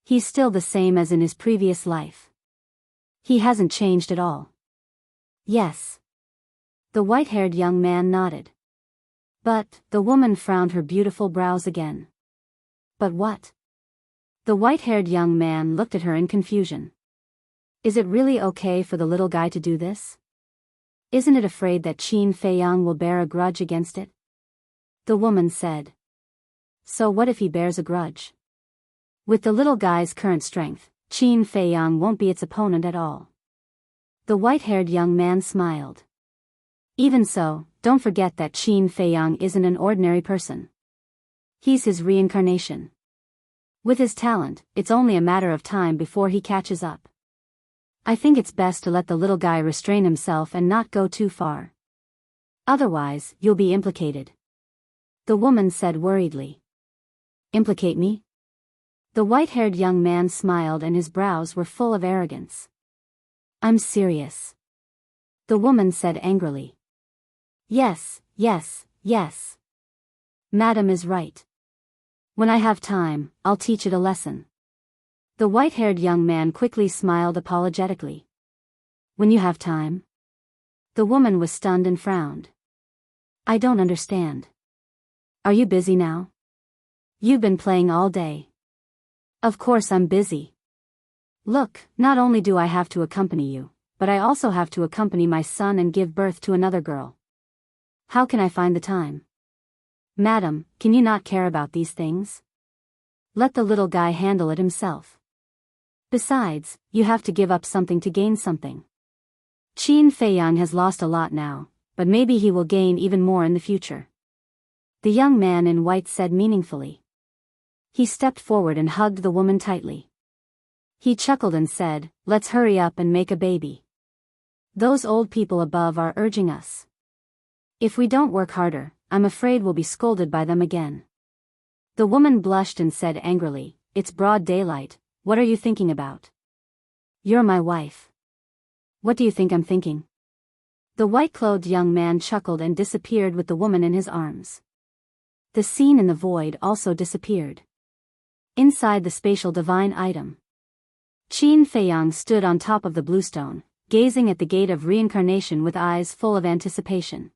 He's still the same as in his previous life. He hasn't changed at all. Yes. The white-haired young man nodded. But, the woman frowned her beautiful brows again. But what? The white-haired young man looked at her in confusion. Is it really okay for the little guy to do this? Isn't it afraid that Qin Feiyang will bear a grudge against it? The woman said. So what if he bears a grudge? With the little guy's current strength, Qin Feiyang won't be its opponent at all. The white-haired young man smiled. Even so, don't forget that Qin Feiyang isn't an ordinary person. He's his reincarnation. With his talent, it's only a matter of time before he catches up. I think it's best to let the little guy restrain himself and not go too far. Otherwise, you'll be implicated. The woman said worriedly. Implicate me? The white-haired young man smiled and his brows were full of arrogance. I'm serious. The woman said angrily. Yes, yes, yes. Madam is right. When I have time, I'll teach it a lesson. The white-haired young man quickly smiled apologetically. When you have time? The woman was stunned and frowned. I don't understand. Are you busy now? You've been playing all day. Of course I'm busy. Look, not only do I have to accompany you, but I also have to accompany my son and give birth to another girl. How can I find the time? Madam, can you not care about these things? Let the little guy handle it himself. Besides, you have to give up something to gain something. Qin Feiyang has lost a lot now, but maybe he will gain even more in the future. The young man in white said meaningfully. He stepped forward and hugged the woman tightly. He chuckled and said, let's hurry up and make a baby. Those old people above are urging us. If we don't work harder, I'm afraid we'll be scolded by them again. The woman blushed and said angrily, it's broad daylight, what are you thinking about? You're my wife. What do you think I'm thinking? The white-clothed young man chuckled and disappeared with the woman in his arms. The scene in the void also disappeared. Inside the spatial divine item, Qin Feiyang stood on top of the bluestone, gazing at the gate of reincarnation with eyes full of anticipation.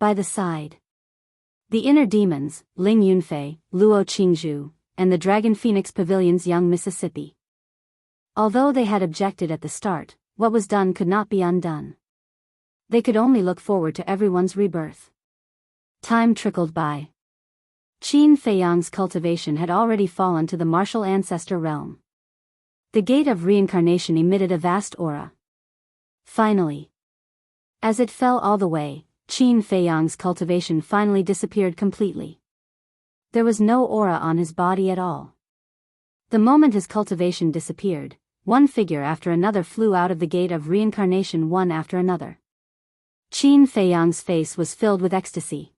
By the side, the inner demons, Ling Yunfei, Luo Qingzhu, and the Dragon Phoenix Pavilion's young Mississippi. Although they had objected at the start, what was done could not be undone. They could only look forward to everyone's rebirth. Time trickled by. Qin Feiyang's cultivation had already fallen to the martial ancestor realm. The gate of reincarnation emitted a vast aura. Finally, as it fell all the way, Qin Feiyang's cultivation finally disappeared completely. There was no aura on his body at all. The moment his cultivation disappeared, one figure after another flew out of the gate of reincarnation, one after another. Qin Feiyang's face was filled with ecstasy.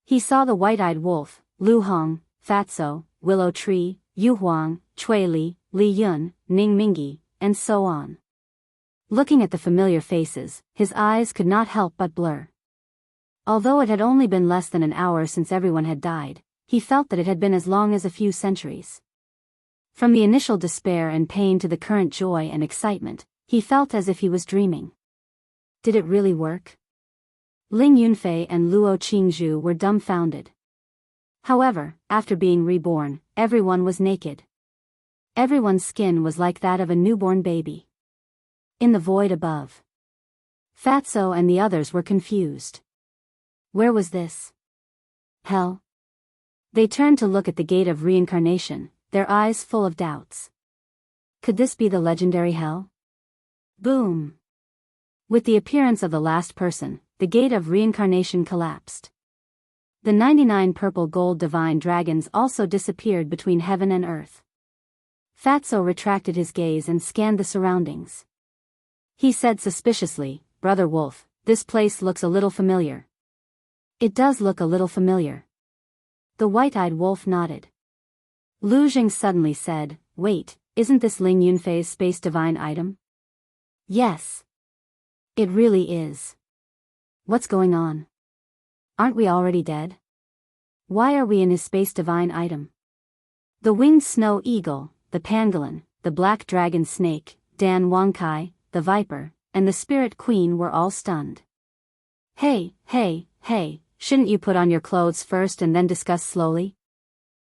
He saw the white-eyed wolf, Lu Hong, Fatso, Willow Tree, Yu Huang, Cui Li, Li Yun, Ning Mingi, and so on. Looking at the familiar faces, his eyes could not help but blur. Although it had only been less than an hour since everyone had died, he felt that it had been as long as a few centuries. From the initial despair and pain to the current joy and excitement, he felt as if he was dreaming. Did it really work? Ling Yunfei and Luo Qingzhu were dumbfounded. However, after being reborn, everyone was naked. Everyone's skin was like that of a newborn baby. In the void above, Fatso and the others were confused. Where was this? Hell? They turned to look at the gate of reincarnation, their eyes full of doubts. Could this be the legendary hell? Boom! With the appearance of the last person, the gate of reincarnation collapsed. The 99 purple gold divine dragons also disappeared between heaven and earth. Fatso retracted his gaze and scanned the surroundings. He said suspiciously, "Brother Wolf, this place looks a little familiar." "It does look a little familiar." The white-eyed wolf nodded. Lu Jing suddenly said, "Wait, isn't this Ling Yunfei's space divine item?" "Yes. It really is. What's going on? Aren't we already dead? Why are we in his space divine item?" The winged snow eagle, the pangolin, the black dragon snake, Dan Wangkai, the viper, and the spirit queen were all stunned. Hey, shouldn't you put on your clothes first and then discuss slowly?"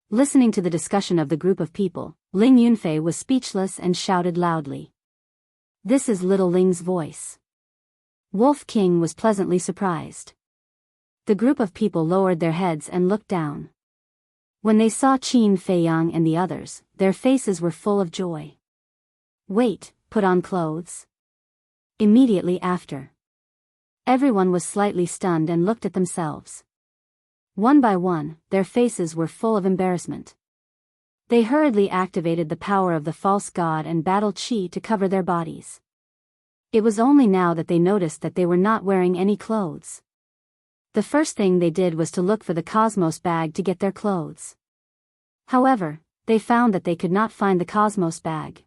Listening to the discussion of the group of people, Ling Yunfei was speechless and shouted loudly. "This is little Ling's voice." Wolf King was pleasantly surprised. The group of people lowered their heads and looked down. When they saw Qin Feiyang and the others, their faces were full of joy. "Wait, put on clothes?" Immediately after, everyone was slightly stunned and looked at themselves. One by one, their faces were full of embarrassment. They hurriedly activated the power of the false god and battle chi to cover their bodies. It was only now that they noticed that they were not wearing any clothes. The first thing they did was to look for the Cosmos bag to get their clothes. However, they found that they could not find the Cosmos bag.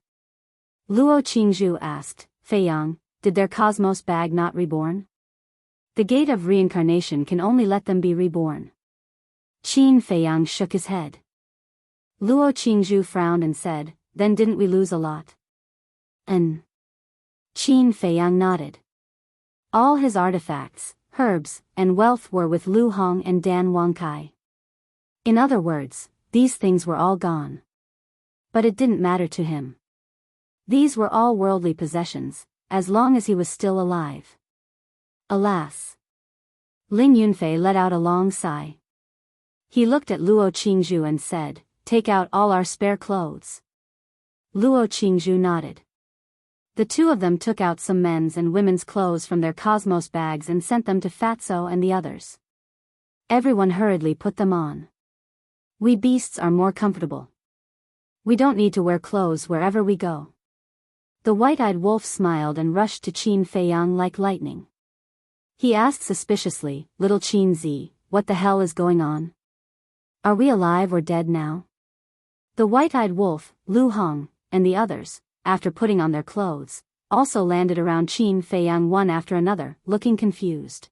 Luo Qingzhu asked, "Feiyang, did their Cosmos bag not reborn?" "The gate of reincarnation can only let them be reborn." Qin Feiyang shook his head. Luo Qingzhu frowned and said, "Then didn't we lose a lot?" Qin Feiyang nodded. All his artifacts, herbs, and wealth were with Lu Hong and Dan Wangkai. In other words, these things were all gone. But it didn't matter to him. These were all worldly possessions, as long as he was still alive. Alas! Ling Yunfei let out a long sigh. He looked at Luo Qingzhu and said, "Take out all our spare clothes." Luo Qingzhu nodded. The two of them took out some men's and women's clothes from their Cosmos bags and sent them to Fatso and the others. Everyone hurriedly put them on. "We beasts are more comfortable. We don't need to wear clothes wherever we go." The white-eyed wolf smiled and rushed to Qin Feiyang like lightning. He asked suspiciously, "Little Qin Zi, what the hell is going on? Are we alive or dead now?" The white-eyed wolf, Lu Hong, and the others, after putting on their clothes, also landed around Qin Feiyang one after another, looking confused.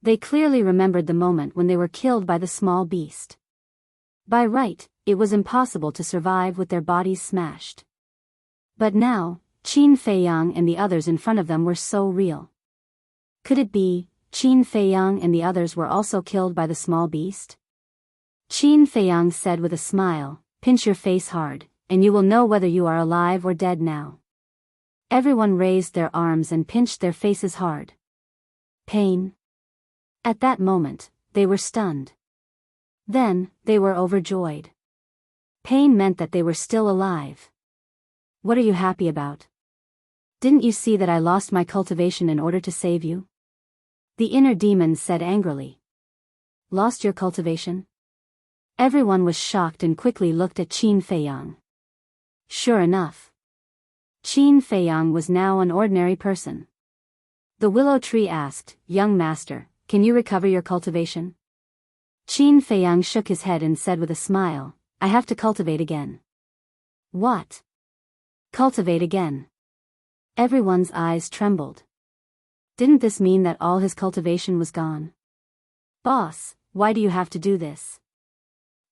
They clearly remembered the moment when they were killed by the small beast. By right, it was impossible to survive with their bodies smashed. But now, Qin Feiyang and the others in front of them were so real. Could it be, Qin Feiyang and the others were also killed by the small beast? Qin Feiyang said with a smile, "Pinch your face hard, and you will know whether you are alive or dead now." Everyone raised their arms and pinched their faces hard. Pain. At that moment, they were stunned. Then, they were overjoyed. Pain meant that they were still alive. What are you happy about? Didn't you see that I lost my cultivation in order to save you? The inner demon said angrily. Lost your cultivation? Everyone was shocked and quickly looked at Qin Feiyang. Sure enough. Qin Feiyang was now an ordinary person. The willow tree asked, "Young master, can you recover your cultivation?" Qin Feiyang shook his head and said with a smile, "I have to cultivate again." What? Cultivate again? Everyone's eyes trembled. Didn't this mean that all his cultivation was gone? Boss, why do you have to do this?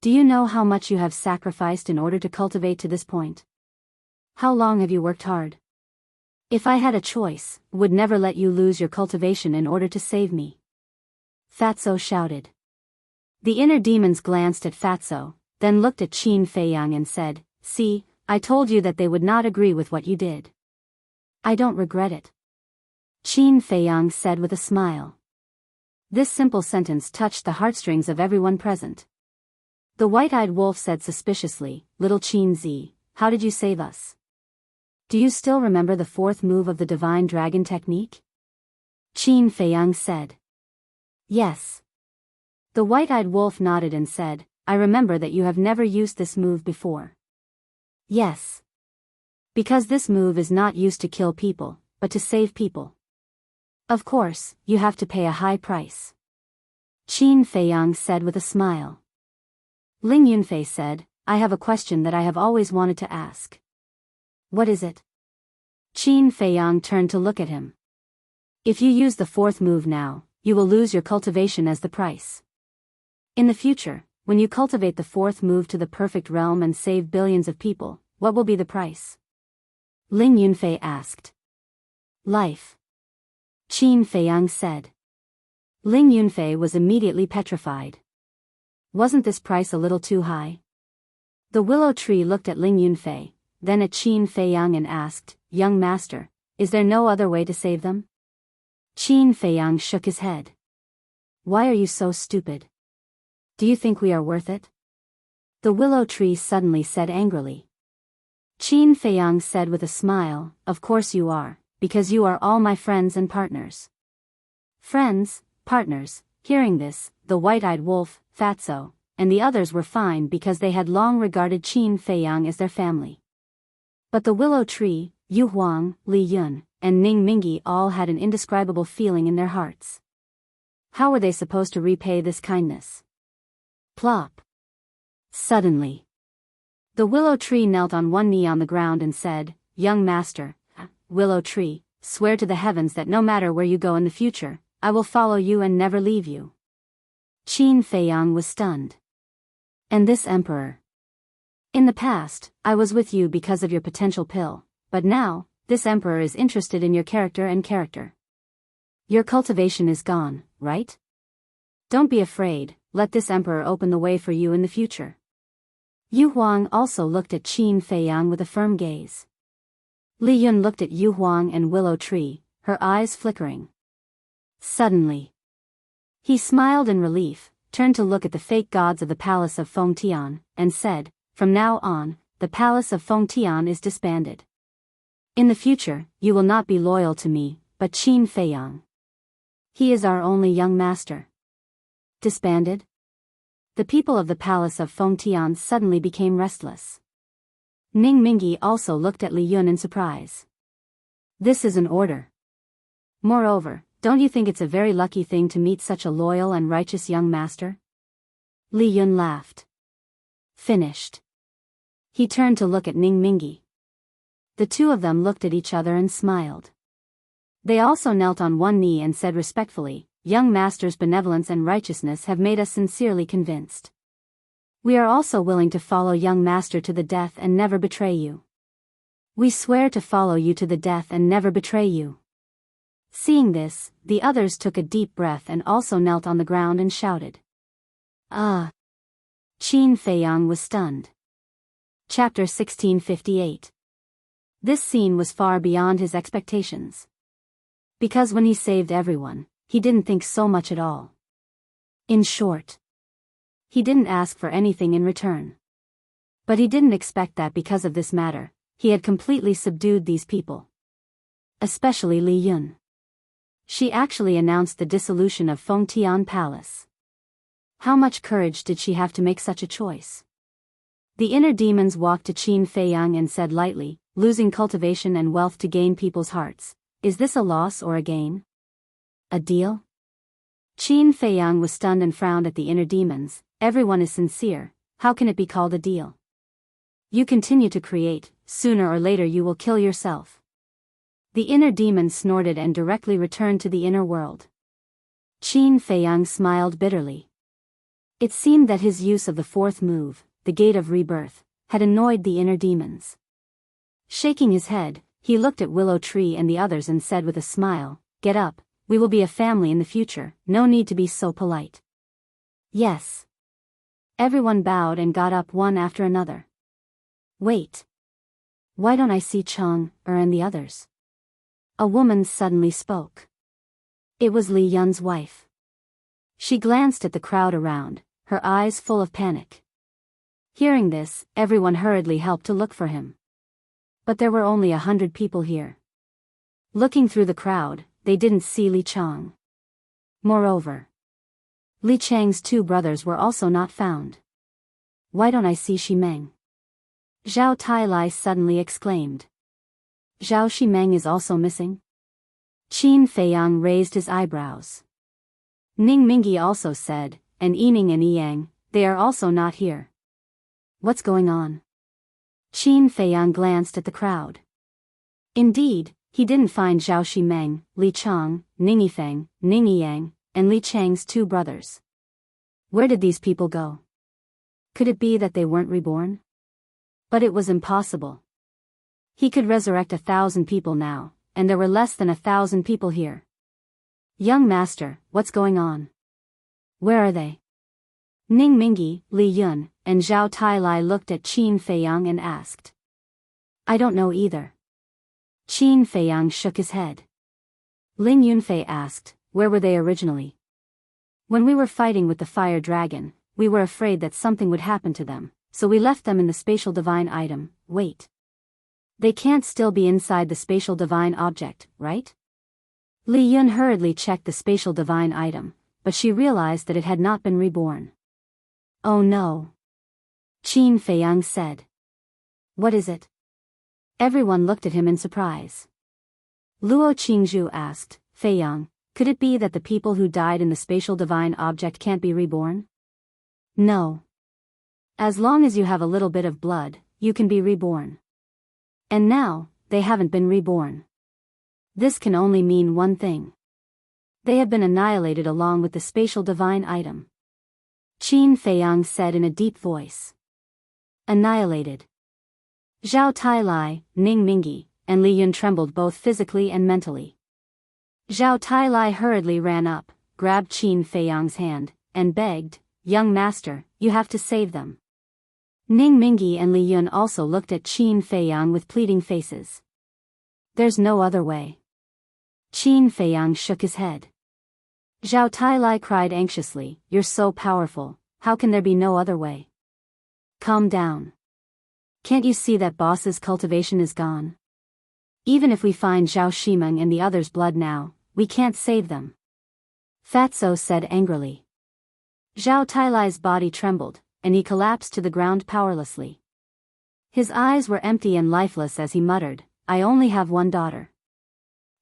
Do you know how much you have sacrificed in order to cultivate to this point? How long have you worked hard? If I had a choice, would never let you lose your cultivation in order to save me. Fatso shouted. The inner demons glanced at Fatso, then looked at Qin Feiyang and said, "See, I told you that they would not agree with what you did." "I don't regret it," Qin Feiyang said with a smile. This simple sentence touched the heartstrings of everyone present. The white-eyed wolf said suspiciously, "Little Qin Zi, how did you save us? Do you still remember the fourth move of the divine dragon technique?" Qin Feiyang said. Yes. The white-eyed wolf nodded and said, "I remember that you have never used this move before." Yes. Because this move is not used to kill people, but to save people. Of course, you have to pay a high price. Qin Feiyang said with a smile. Ling Yunfei said, "I have a question that I have always wanted to ask." What is it? Qin Feiyang turned to look at him. If you use the fourth move now, you will lose your cultivation as the price. In the future, when you cultivate the fourth move to the perfect realm and save billions of people, what will be the price? Ling Yunfei asked. Life. Qin Feiyang said. Ling Yunfei was immediately petrified. Wasn't this price a little too high? The willow tree looked at Ling Yunfei, then at Qin Feiyang and asked, "Young master, is there no other way to save them?" Qin Feiyang shook his head. "Why are you so stupid? Do you think we are worth it?" The willow tree suddenly said angrily. Qin Feiyang said with a smile, "Of course you are, because you are all my friends and partners." Friends, partners. Hearing this, the white-eyed wolf, Fatso, and the others were fine because they had long regarded Qin Feiyang as their family. But the willow tree, Yu Huang, Li Yun, and Ning Mingi all had an indescribable feeling in their hearts. How were they supposed to repay this kindness? Plop. Suddenly, the willow tree knelt on one knee on the ground and said, "Young master, willow tree, swear to the heavens that no matter where you go in the future, I will follow you and never leave you." Qin Feiyang was stunned. And this emperor? In the past, I was with you because of your potential pill, but now, this emperor is interested in your character and character. Your cultivation is gone, right? Don't be afraid, let this emperor open the way for you in the future. Yu Huang also looked at Qin Feiyang with a firm gaze. Li Yun looked at Yu Huang and Willow Tree, her eyes flickering. Suddenly, he smiled in relief, turned to look at the fake gods of the palace of Fengtian, and said, "From now on, the palace of Fengtian is disbanded. In the future, you will not be loyal to me, but Qin Feiyang. He is our only young master." Disbanded? The people of the palace of Fengtian suddenly became restless. Ning Mingi also looked at Li Yun in surprise. This is an order. Moreover, don't you think it's a very lucky thing to meet such a loyal and righteous young master? Li Yun laughed. Finished. He turned to look at Ning Mingi. The two of them looked at each other and smiled. They also knelt on one knee and said respectfully, "Young master's benevolence and righteousness have made us sincerely convinced. We are also willing to follow young master to the death and never betray you. We swear to follow you to the death and never betray you." Seeing this, the others took a deep breath and also knelt on the ground and shouted. "Ah!" Qin Feiyang was stunned. Chapter 1658. This scene was far beyond his expectations. Because when he saved everyone, he didn't think so much at all. In short, he didn't ask for anything in return. But he didn't expect that because of this matter, he had completely subdued these people. Especially Li Yun. She actually announced the dissolution of Fengtian Palace. How much courage did she have to make such a choice? The inner demons walked to Qin Feiyang and said lightly, "Losing cultivation and wealth to gain people's hearts, is this a loss or a gain? A deal?" Qin Feiyang was stunned and frowned at the inner demons. "Everyone is sincere, how can it be called a deal? You continue to create, sooner or later you will kill yourself." The inner demon snorted and directly returned to the inner world. Qin Feiyang smiled bitterly. It seemed that his use of the fourth move, the Gate of Rebirth, had annoyed the inner demons. Shaking his head, he looked at Willow Tree and the others and said with a smile, "Get up, we will be a family in the future, no need to be so polite." "Yes." Everyone bowed and got up one after another. "Wait. Why don't I see Cheng, and the others?" A woman suddenly spoke. It was Li Yun's wife. She glanced at the crowd around, her eyes full of panic. Hearing this, everyone hurriedly helped to look for him. But there were only 100 people here. Looking through the crowd, they didn't see Li Chang. Moreover, Li Chang's two brothers were also not found. "Why don't I see Shimeng?" Zhao Tailai suddenly exclaimed. "Zhao Shimeng is also missing?" Qin Feiyang raised his eyebrows. Ning Mingi also said, "And Yining and Yang, they are also not here. What's going on?" Qin Feiyang glanced at the crowd. Indeed, he didn't find Zhao Shimeng, Li Chang, Ning Yifeng, Ning Yang, and Li Chang's two brothers. Where did these people go? Could it be that they weren't reborn? But it was impossible. He could resurrect 1,000 people now, and there were less than 1,000 people here. "Young master, what's going on? Where are they?" Ning Mingi, Li Yun, and Zhao Tailai looked at Qin Feiyang and asked. "I don't know either." Qin Feiyang shook his head. Ling Yunfei asked, "Where were they originally?" "When we were fighting with the fire dragon, we were afraid that something would happen to them, so we left them in the spatial divine item." "Wait. They can't still be inside the spatial divine object, right?" Li Yun hurriedly checked the spatial divine item, but she realized that it had not been reborn. "Oh no," Qin Feiyang said. "What is it?" Everyone looked at him in surprise. Luo Qingzhu asked, "Feiyang, could it be that the people who died in the spatial divine object can't be reborn?" "No. As long as you have a little bit of blood, you can be reborn. And now, they haven't been reborn. This can only mean one thing. They have been annihilated along with the spatial divine item." Qin Feiyang said in a deep voice. "Annihilated." Zhao Tailai, Ning Mingi, and Li Yun trembled both physically and mentally. Zhao Tailai hurriedly ran up, grabbed Qin Feiyang's hand, and begged, "Young master, you have to save them." Ning Mingi and Li Yun also looked at Qin Feiyang with pleading faces. "There's no other way." Qin Feiyang shook his head. Zhao Tailai cried anxiously, "You're so powerful, how can there be no other way? Calm down. Can't you see that boss's cultivation is gone? Even if we find Zhao Shimeng and the others' blood now, we can't save them." Fatso said angrily. Zhao Tailai's body trembled, and he collapsed to the ground powerlessly. His eyes were empty and lifeless as he muttered, "I only have one daughter.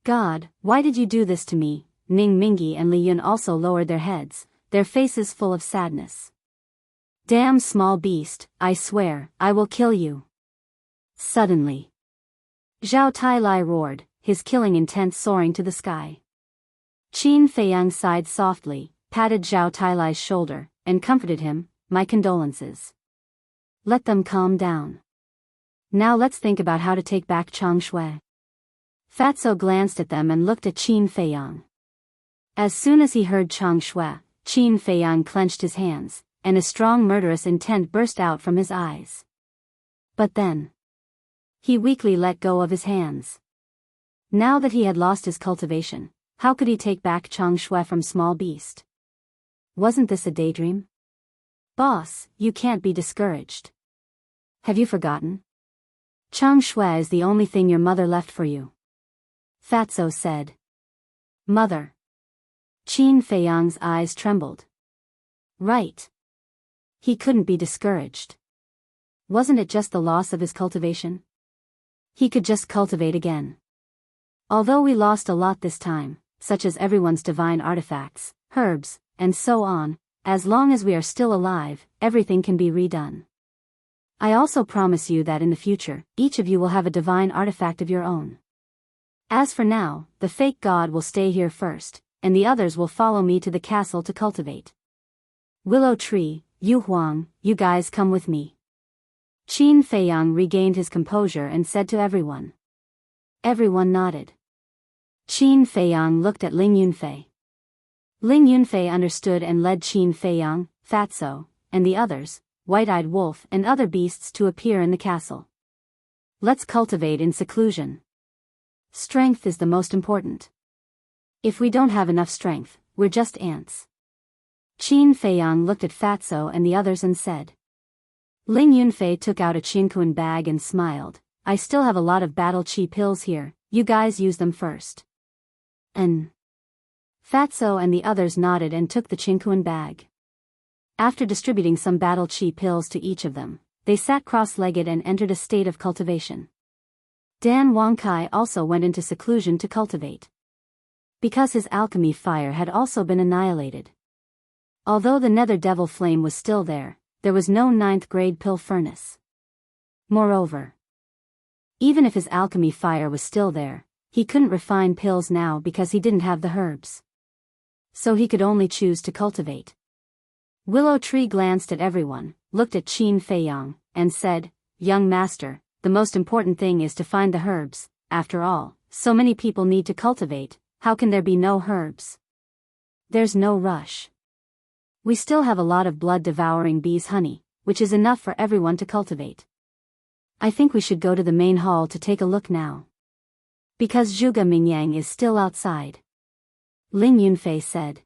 God, why did you do this to me?" Ning Mingi and Li Yun also lowered their heads, their faces full of sadness. "Damn small beast, I swear, I will kill you." Suddenly, Zhao Tailai roared, his killing intent soaring to the sky. Qin Feiyang sighed softly, patted Zhao Tailai's shoulder, and comforted him, "My condolences. Let them calm down. Now let's think about how to take back Changshui." Fatso glanced at them and looked at Qin Feiyang. As soon as he heard Changshui, Qin Feiyang clenched his hands, and a strong murderous intent burst out from his eyes. But then, he weakly let go of his hands. Now that he had lost his cultivation, how could he take back Changshui from small beast? Wasn't this a daydream? "Boss, you can't be discouraged. Have you forgotten? Changshui is the only thing your mother left for you," Fatso said. "Mother?" Qin Feiyang's eyes trembled. Right. He couldn't be discouraged. Wasn't it just the loss of his cultivation? He could just cultivate again. Although we lost a lot this time, such as everyone's divine artifacts, herbs, and so on, as long as we are still alive, everything can be redone. I also promise you that in the future, each of you will have a divine artifact of your own. As for now, the fake god will stay here first, and the others will follow me to the castle to cultivate. Willow Tree, Yu Huang, you guys come with me. Qin Feiyang regained his composure and said to everyone. Everyone nodded. Qin Feiyang looked at Ling Yunfei. Ling Yunfei understood and led Qin Feiyang, Fatso, and the others, White-Eyed Wolf and other beasts to appear in the castle. Let's cultivate in seclusion. Strength is the most important. If we don't have enough strength, we're just ants. Qin Feiyang looked at Fatso and the others and said. Ling Yunfei took out a Qinkuan bag and smiled. I still have a lot of battle chi pills here, you guys use them first. Fatso and the others nodded and took the Qinkuan bag. After distributing some battle chi pills to each of them, they sat cross-legged and entered a state of cultivation. Dan Wangkai also went into seclusion to cultivate. Because his alchemy fire had also been annihilated. Although the nether devil flame was still there was no 9th grade pill furnace. Moreover, even if his alchemy fire was still there, he couldn't refine pills now because he didn't have the herbs. So he could only choose to cultivate. Willow Tree glanced at everyone, looked at Qin Feiyang, and said, Young master, the most important thing is to find the herbs. After all, so many people need to cultivate, how can there be no herbs? There's no rush. We still have a lot of blood-devouring bees' honey, which is enough for everyone to cultivate. I think we should go to the main hall to take a look now. Because Zhuge Mingyang is still outside. Ling Yunfei said.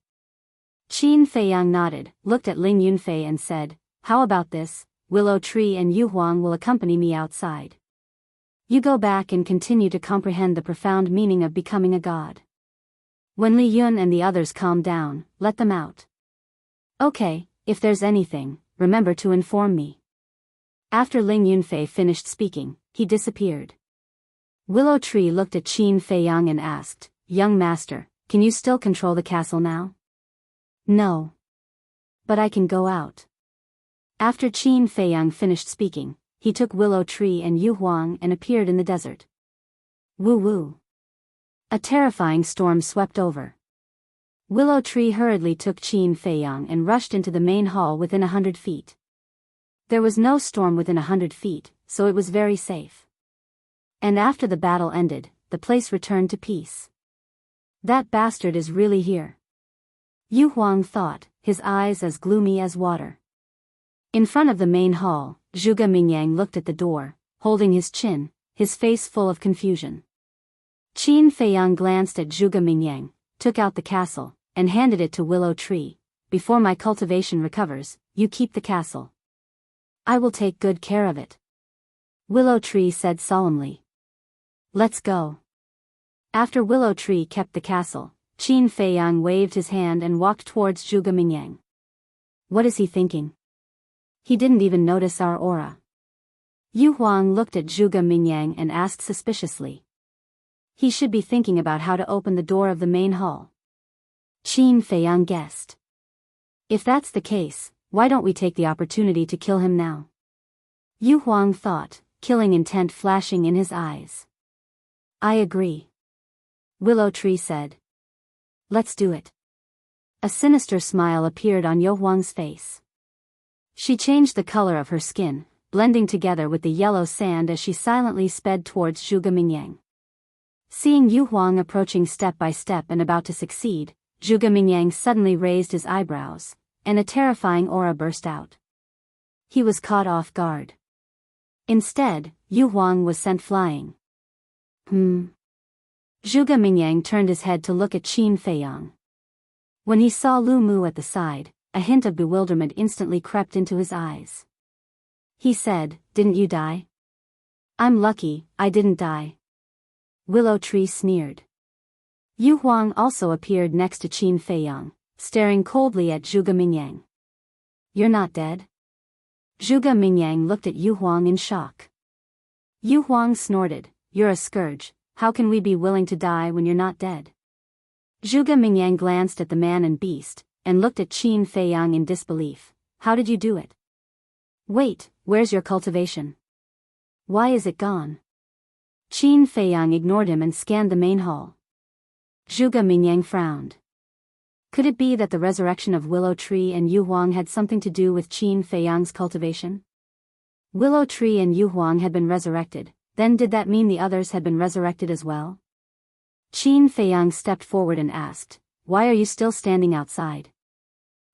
Qin Feiyang nodded, looked at Ling Yunfei and said, How about this? Willow Tree and Yu Huang will accompany me outside. You go back and continue to comprehend the profound meaning of becoming a god. When Li Yun and the others calm down, let them out. Okay, if there's anything, remember to inform me. After Ling Yunfei finished speaking, he disappeared. Willow Tree looked at Qin Feiyang and asked, Young master, can you still control the castle now? No. But I can go out. After Qin Feiyang finished speaking, he took Willow Tree and Yu Huang and appeared in the desert. Woo woo. A terrifying storm swept over. Willow Tree hurriedly took Qin Feiyang and rushed into the main hall within 100 feet. There was no storm within 100 feet, so it was very safe. And after the battle ended, the place returned to peace. That bastard is really here. Yu Huang thought, his eyes as gloomy as water. In front of the main hall, Zhuge Mingyang looked at the door, holding his chin, his face full of confusion. Qin Feiyang glanced at Zhuge Mingyang, took out the castle, and handed it to Willow Tree. Before my cultivation recovers, you keep the castle. I will take good care of it. Willow Tree said solemnly. Let's go. After Willow Tree kept the castle, Qin Feiyang waved his hand and walked towards Zhuge Mingyang. What is he thinking? He didn't even notice our aura. Yu Huang looked at Zhuge Mingyang and asked suspiciously. He should be thinking about how to open the door of the main hall. Qin Feiyang guessed. If that's the case, why don't we take the opportunity to kill him now? Yu Huang thought, killing intent flashing in his eyes. I agree. Willow Tree said. Let's do it. A sinister smile appeared on Yu Huang's face. She changed the color of her skin, blending together with the yellow sand as she silently sped towards Zhuge Mingyang. Seeing Yu Huang approaching step by step and about to succeed, Zhuge Mingyang suddenly raised his eyebrows, and a terrifying aura burst out. He was caught off guard. Instead, Yu Huang was sent flying. Zhuge Mingyang turned his head to look at Qin Feiyang. When he saw Lu Mu at the side, a hint of bewilderment instantly crept into his eyes. He said, "Didn't you die?" "I'm lucky, I didn't die." Willow Tree sneered. Yu Huang also appeared next to Qin Feiyang, staring coldly at Zhuge Mingyang. "You're not dead?" Zhuge Mingyang looked at Yu Huang in shock. Yu Huang snorted, "You're a scourge, how can we be willing to die when you're not dead?" Zhuge Mingyang glanced at the man and beast, and looked at Qin Feiyang in disbelief. "How did you do it? Wait, where's your cultivation? Why is it gone?" Qin Feiyang ignored him and scanned the main hall. Zhuge Mingyang frowned. Could it be that the resurrection of Willow Tree and Yu Huang had something to do with Qin Feiyang's cultivation? Willow Tree and Yu Huang had been resurrected, then did that mean the others had been resurrected as well? Qin Feiyang stepped forward and asked, "Why are you still standing outside?"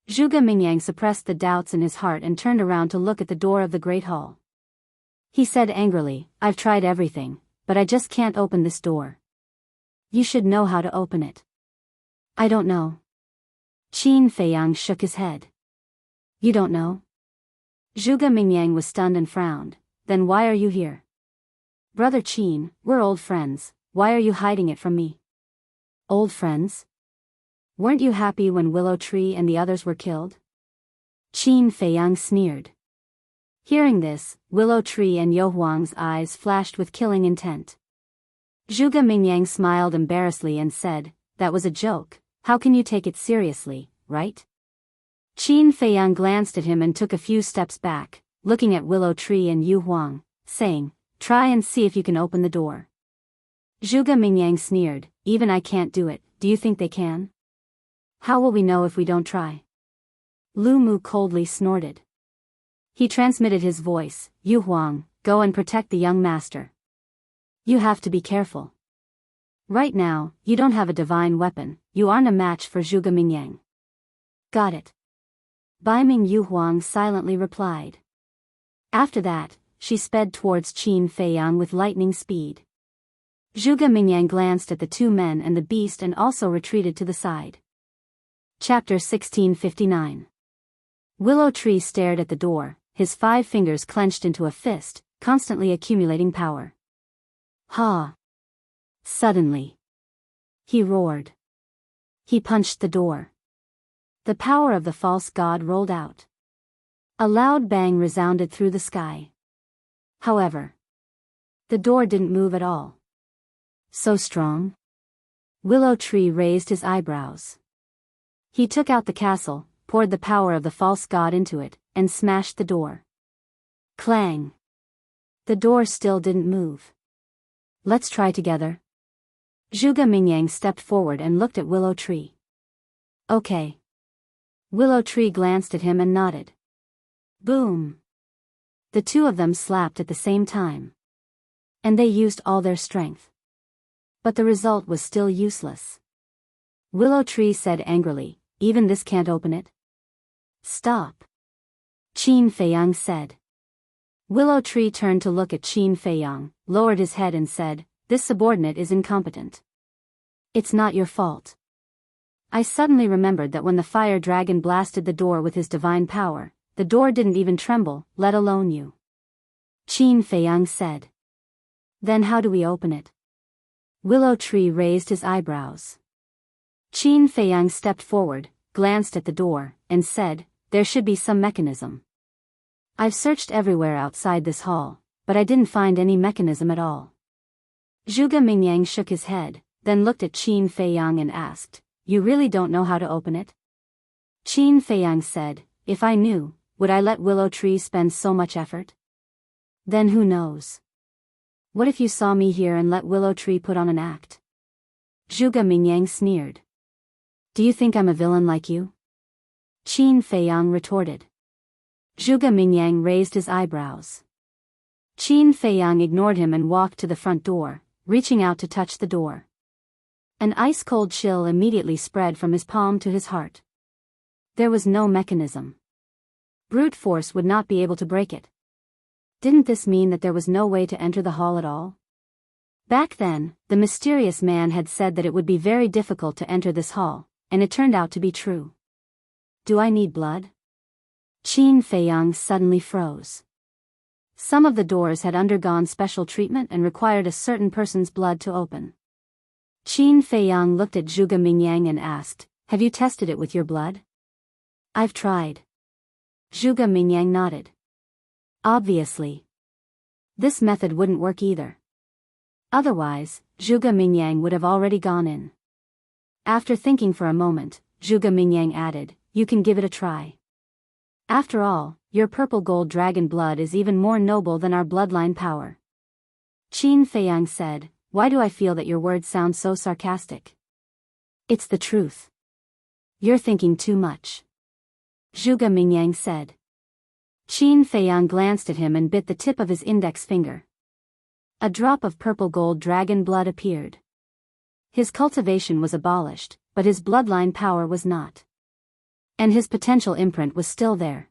Zhuge Mingyang suppressed the doubts in his heart and turned around to look at the door of the Great Hall. He said angrily, "I've tried everything, but I just can't open this door. You should know how to open it." "I don't know." Qin Feiyang shook his head. "You don't know?" Zhuge Mingyang was stunned and frowned. "Then why are you here?" "Brother Qin, we're old friends, why are you hiding it from me?" "Old friends? Weren't you happy when Willow Tree and the others were killed?" Qin Feiyang sneered. Hearing this, Willow Tree and Yu Huang's eyes flashed with killing intent. Zhuge Mingyang smiled embarrassedly and said, "That was a joke, how can you take it seriously, right?" Qin Feiyang glanced at him and took a few steps back, looking at Willow Tree and Yu Huang, saying, "Try and see if you can open the door." Zhuge Mingyang sneered, "Even I can't do it, do you think they can? How will we know if we don't try?" Lu Mu coldly snorted. He transmitted his voice, "Yu Huang, go and protect the young master. You have to be careful. Right now, you don't have a divine weapon, you aren't a match for Zhuge Mingyang." "Got it." Baiming Yu Huang silently replied. After that, she sped towards Qin Feiyang with lightning speed. Zhuge Mingyang glanced at the two men and the beast and also retreated to the side. Chapter 1659. Willow Tree stared at the door, his 5 fingers clenched into a fist, constantly accumulating power. "Ha!" Suddenly, he roared. He punched the door. The power of the false god rolled out. A loud bang resounded through the sky. However, the door didn't move at all. So strong? Willow Tree raised his eyebrows. He took out the castle, poured the power of the false god into it, and smashed the door. Clang! The door still didn't move. "Let's try together." Zhuge Mingyang stepped forward and looked at Willow Tree. "Okay." Willow Tree glanced at him and nodded. Boom! The two of them slapped at the same time. And they used all their strength. But the result was still useless. Willow Tree said angrily, "Even this can't open it?" "Stop," Qin Feiyang said. Willow Tree turned to look at Qin Feiyang, lowered his head and said, "This subordinate is incompetent. It's not your fault." I suddenly remembered that when the fire dragon blasted the door with his divine power, the door didn't even tremble, let alone you. Qin Feiyang said. "Then how do we open it?" Willow Tree raised his eyebrows. Qin Feiyang stepped forward, glanced at the door, and said, "There should be some mechanism. I've searched everywhere outside this hall, but I didn't find any mechanism at all." Zhuge Mingyang shook his head, then looked at Qin Feiyang and asked, "You really don't know how to open it?" Qin Feiyang said, "If I knew, would I let Willow Tree spend so much effort? Then who knows?" What if you saw me here and let Willow Tree put on an act? Zhuge Mingyang sneered. Do you think I'm a villain like you? Qin Feiyang retorted. Zhuge Mingyang raised his eyebrows. Qin Feiyang ignored him and walked to the front door, reaching out to touch the door. An ice-cold chill immediately spread from his palm to his heart. There was no mechanism. Brute force would not be able to break it. Didn't this mean that there was no way to enter the hall at all? Back then, the mysterious man had said that it would be very difficult to enter this hall, and it turned out to be true. Do I need blood? Qin Feiyang suddenly froze. Some of the doors had undergone special treatment and required a certain person's blood to open. Qin Feiyang looked at Zhuge Mingyang and asked, "Have you tested it with your blood?" "I've tried." Zhuge Mingyang nodded. Obviously. This method wouldn't work either. Otherwise, Zhuge Mingyang would have already gone in. After thinking for a moment, Zhuge Mingyang added, "You can give it a try. After all, your purple gold dragon blood is even more noble than our bloodline power." Qin Feiyang said, "Why do I feel that your words sound so sarcastic?" "It's the truth. You're thinking too much," Zhuge Mingyang said. Qin Feiyang glanced at him and bit the tip of his index finger. A drop of purple gold dragon blood appeared. His cultivation was abolished, but his bloodline power was not. And his potential imprint was still there.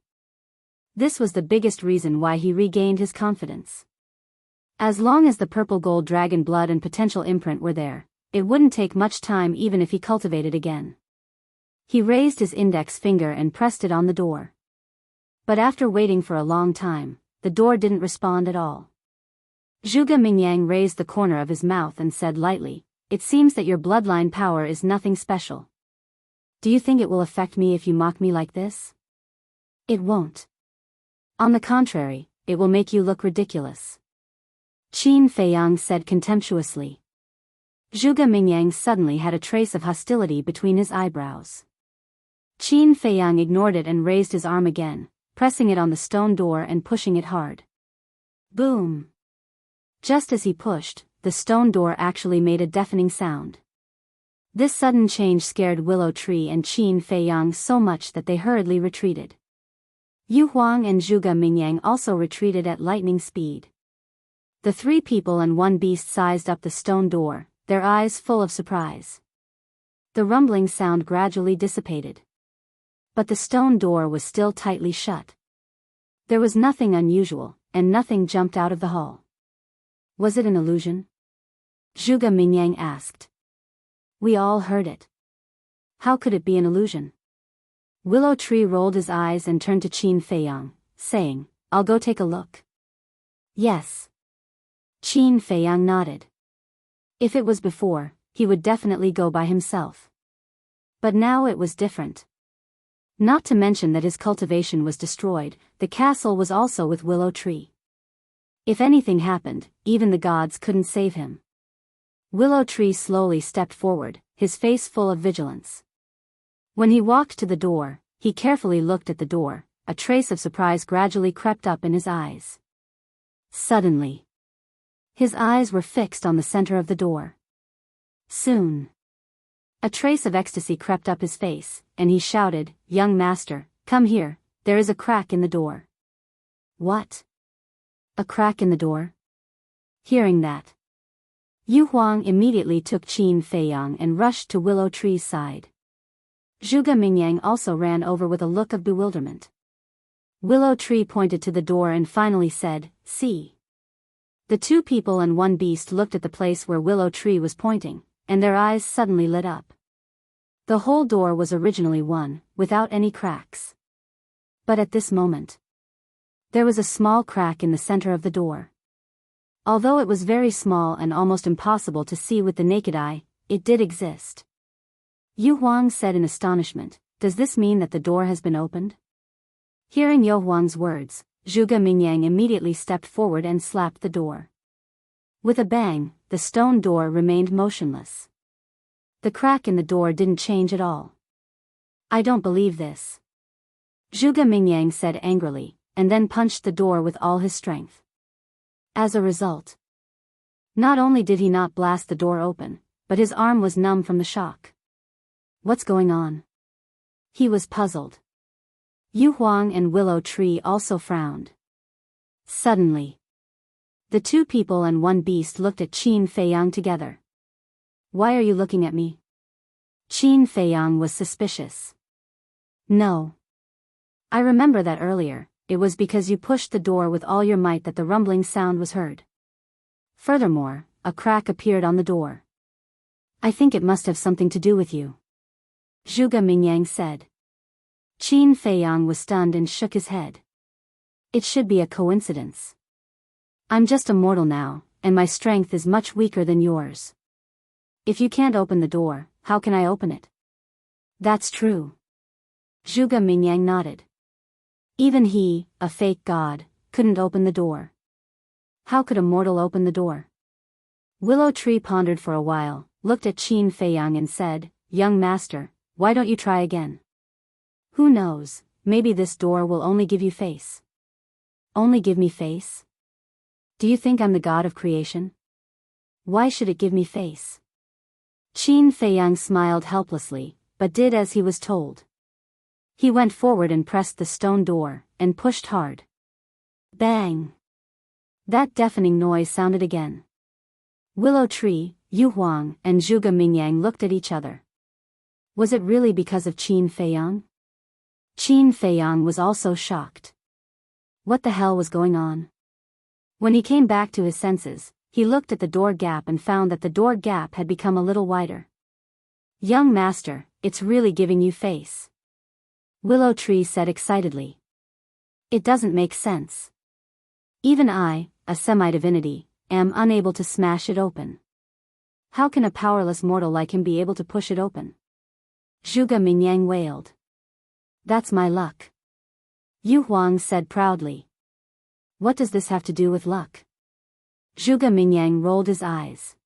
This was the biggest reason why he regained his confidence. As long as the purple gold dragon blood and potential imprint were there, it wouldn't take much time even if he cultivated again. He raised his index finger and pressed it on the door. But after waiting for a long time, the door didn't respond at all. Zhuge Mingyang raised the corner of his mouth and said lightly, "It seems that your bloodline power is nothing special. Do you think it will affect me if you mock me like this?" "It won't. On the contrary, it will make you look ridiculous," Qin Feiyang said contemptuously. Zhuge Mingyang suddenly had a trace of hostility between his eyebrows. Qin Feiyang ignored it and raised his arm again, pressing it on the stone door and pushing it hard. Boom! Just as he pushed, the stone door actually made a deafening sound. This sudden change scared Willow Tree and Qin Feiyang so much that they hurriedly retreated. Yu Huang and Zhuge Mingyang also retreated at lightning speed. The three people and one beast sized up the stone door, their eyes full of surprise. The rumbling sound gradually dissipated. But the stone door was still tightly shut. There was nothing unusual, and nothing jumped out of the hall. Was it an illusion? Zhuge Mingyang asked. We all heard it. How could it be an illusion? Willow Tree rolled his eyes and turned to Qin Feiyang, saying, "I'll go take a look." Yes. Qin Feiyang nodded. If it was before, he would definitely go by himself. But now it was different. Not to mention that his cultivation was destroyed, the castle was also with Willow Tree. If anything happened, even the gods couldn't save him. Willow Tree slowly stepped forward, his face full of vigilance. When he walked to the door, he carefully looked at the door, a trace of surprise gradually crept up in his eyes. Suddenly, his eyes were fixed on the center of the door. Soon, a trace of ecstasy crept up his face, and he shouted, "Young master, come here, there is a crack in the door." What? A crack in the door? Hearing that, Yu Huang immediately took Qin Feiyang and rushed to Willow Tree's side. Zhuge Mingyang also ran over with a look of bewilderment. Willow Tree pointed to the door and finally said, "See." The two people and one beast looked at the place where Willow Tree was pointing, and their eyes suddenly lit up. The whole door was originally one, without any cracks. But at this moment, there was a small crack in the center of the door. Although it was very small and almost impossible to see with the naked eye, it did exist. Yu Huang said in astonishment, "Does this mean that the door has been opened?" Hearing Yu Huang's words, Zhuge Mingyang immediately stepped forward and slapped the door. With a bang, the stone door remained motionless. The crack in the door didn't change at all. "I don't believe this," Zhuge Mingyang said angrily, and then punched the door with all his strength. As a result, Not only did he not blast the door open, but his arm was numb from the shock. What's going on? He was puzzled. Yu Huang and Willow Tree also frowned. Suddenly, the two people and one beast looked at Qin Feiyang together. Why are you looking at me? Qin Feiyang was suspicious. No. I remember that earlier, it was because you pushed the door with all your might that the rumbling sound was heard. Furthermore, a crack appeared on the door. I think it must have something to do with you, Zhuge Mingyang said. Qin Feiyang was stunned and shook his head. It should be a coincidence. I'm just a mortal now, and my strength is much weaker than yours. If you can't open the door, how can I open it? That's true. Zhuge Mingyang nodded. Even he, a fake god, couldn't open the door. How could a mortal open the door? Willow Tree pondered for a while, looked at Qin Feiyang and said, Young master, why don't you try again? Who knows, maybe this door will only give you face. Only give me face? Do you think I'm the god of creation? Why should it give me face? Qin Feiyang smiled helplessly, but did as he was told. He went forward and pressed the stone door, and pushed hard. Bang! That deafening noise sounded again. Willow Tree, Yu Huang, and Zhuge Mingyang looked at each other. Was it really because of Qin Feiyang? Qin Feiyang was also shocked. What the hell was going on? When he came back to his senses, he looked at the door gap and found that the door gap had become a little wider. Young master, it's really giving you face, Willow Tree said excitedly. It doesn't make sense. Even I, a semi-divinity, am unable to smash it open. How can a powerless mortal like him be able to push it open? Zhuge Mingyang wailed. That's my luck, Yu Huang said proudly. What does this have to do with luck? Zhuge Mingyang rolled his eyes.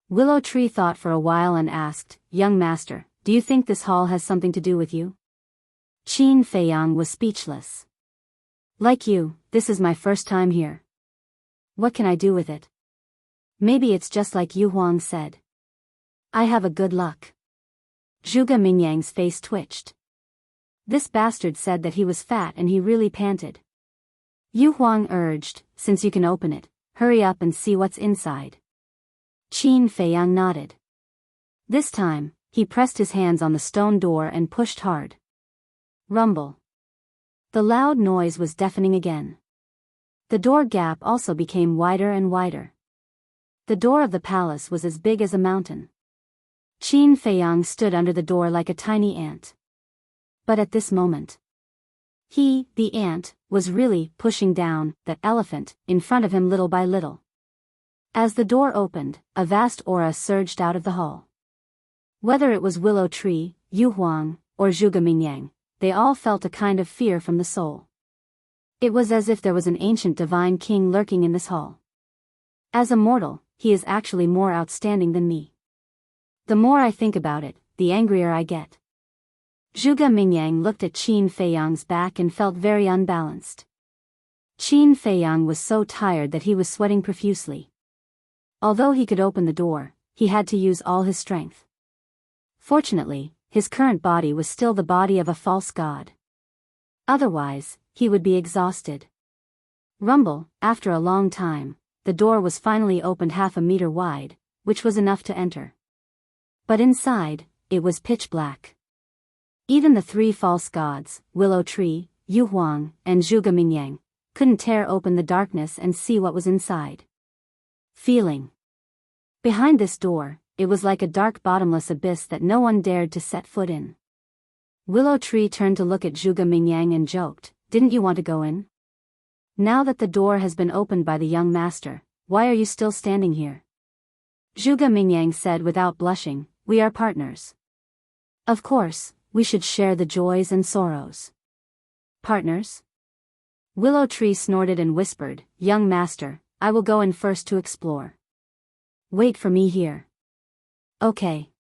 Willow Tree thought for a while and asked, Young master, do you think this hall has something to do with you? Qin Feiyang was speechless. Like you, this is my first time here. What can I do with it? Maybe it's just like Yu Huang said. I have a good luck. Zhuge Mingyang's face twitched. This bastard said that he was fat and he really panted. Yu Huang urged, since you can open it, hurry up and see what's inside. Qin Feiyang nodded. This time, he pressed his hands on the stone door and pushed hard. Rumble. The loud noise was deafening again. The door gap also became wider and wider. The door of the palace was as big as a mountain. Qin Feiyang stood under the door like a tiny ant. But at this moment, he, the ant, was really pushing down that elephant in front of him little by little. As the door opened, a vast aura surged out of the hall. Whether it was Willow Tree, Yu Huang, or Zhuge Mingyang, they all felt a kind of fear from the soul. It was as if there was an ancient divine king lurking in this hall. As a mortal, he is actually more outstanding than me. The more I think about it, the angrier I get. Zhuge Mingyang looked at Qin Feiyang's back and felt very unbalanced. Qin Feiyang was so tired that he was sweating profusely. Although he could open the door, he had to use all his strength. Fortunately, his current body was still the body of a false god. Otherwise, he would be exhausted. Rumble, after a long time, the door was finally opened half a meter wide, which was enough to enter. But inside, it was pitch black. Even the three false gods, Willow Tree, Yu Huang, and Zhuge Mingyang, couldn't tear open the darkness and see what was inside. Feeling. Behind this door, it was like a dark bottomless abyss that no one dared to set foot in. Willow Tree turned to look at Zhuge Mingyang and joked, Didn't you want to go in? Now that the door has been opened by the young master, why are you still standing here? Zhuge Mingyang said without blushing, We are partners. Of course, we should share the joys and sorrows. Partners? Willow Tree snorted and whispered, Young master, I will go in first to explore. Wait for me here. Okay.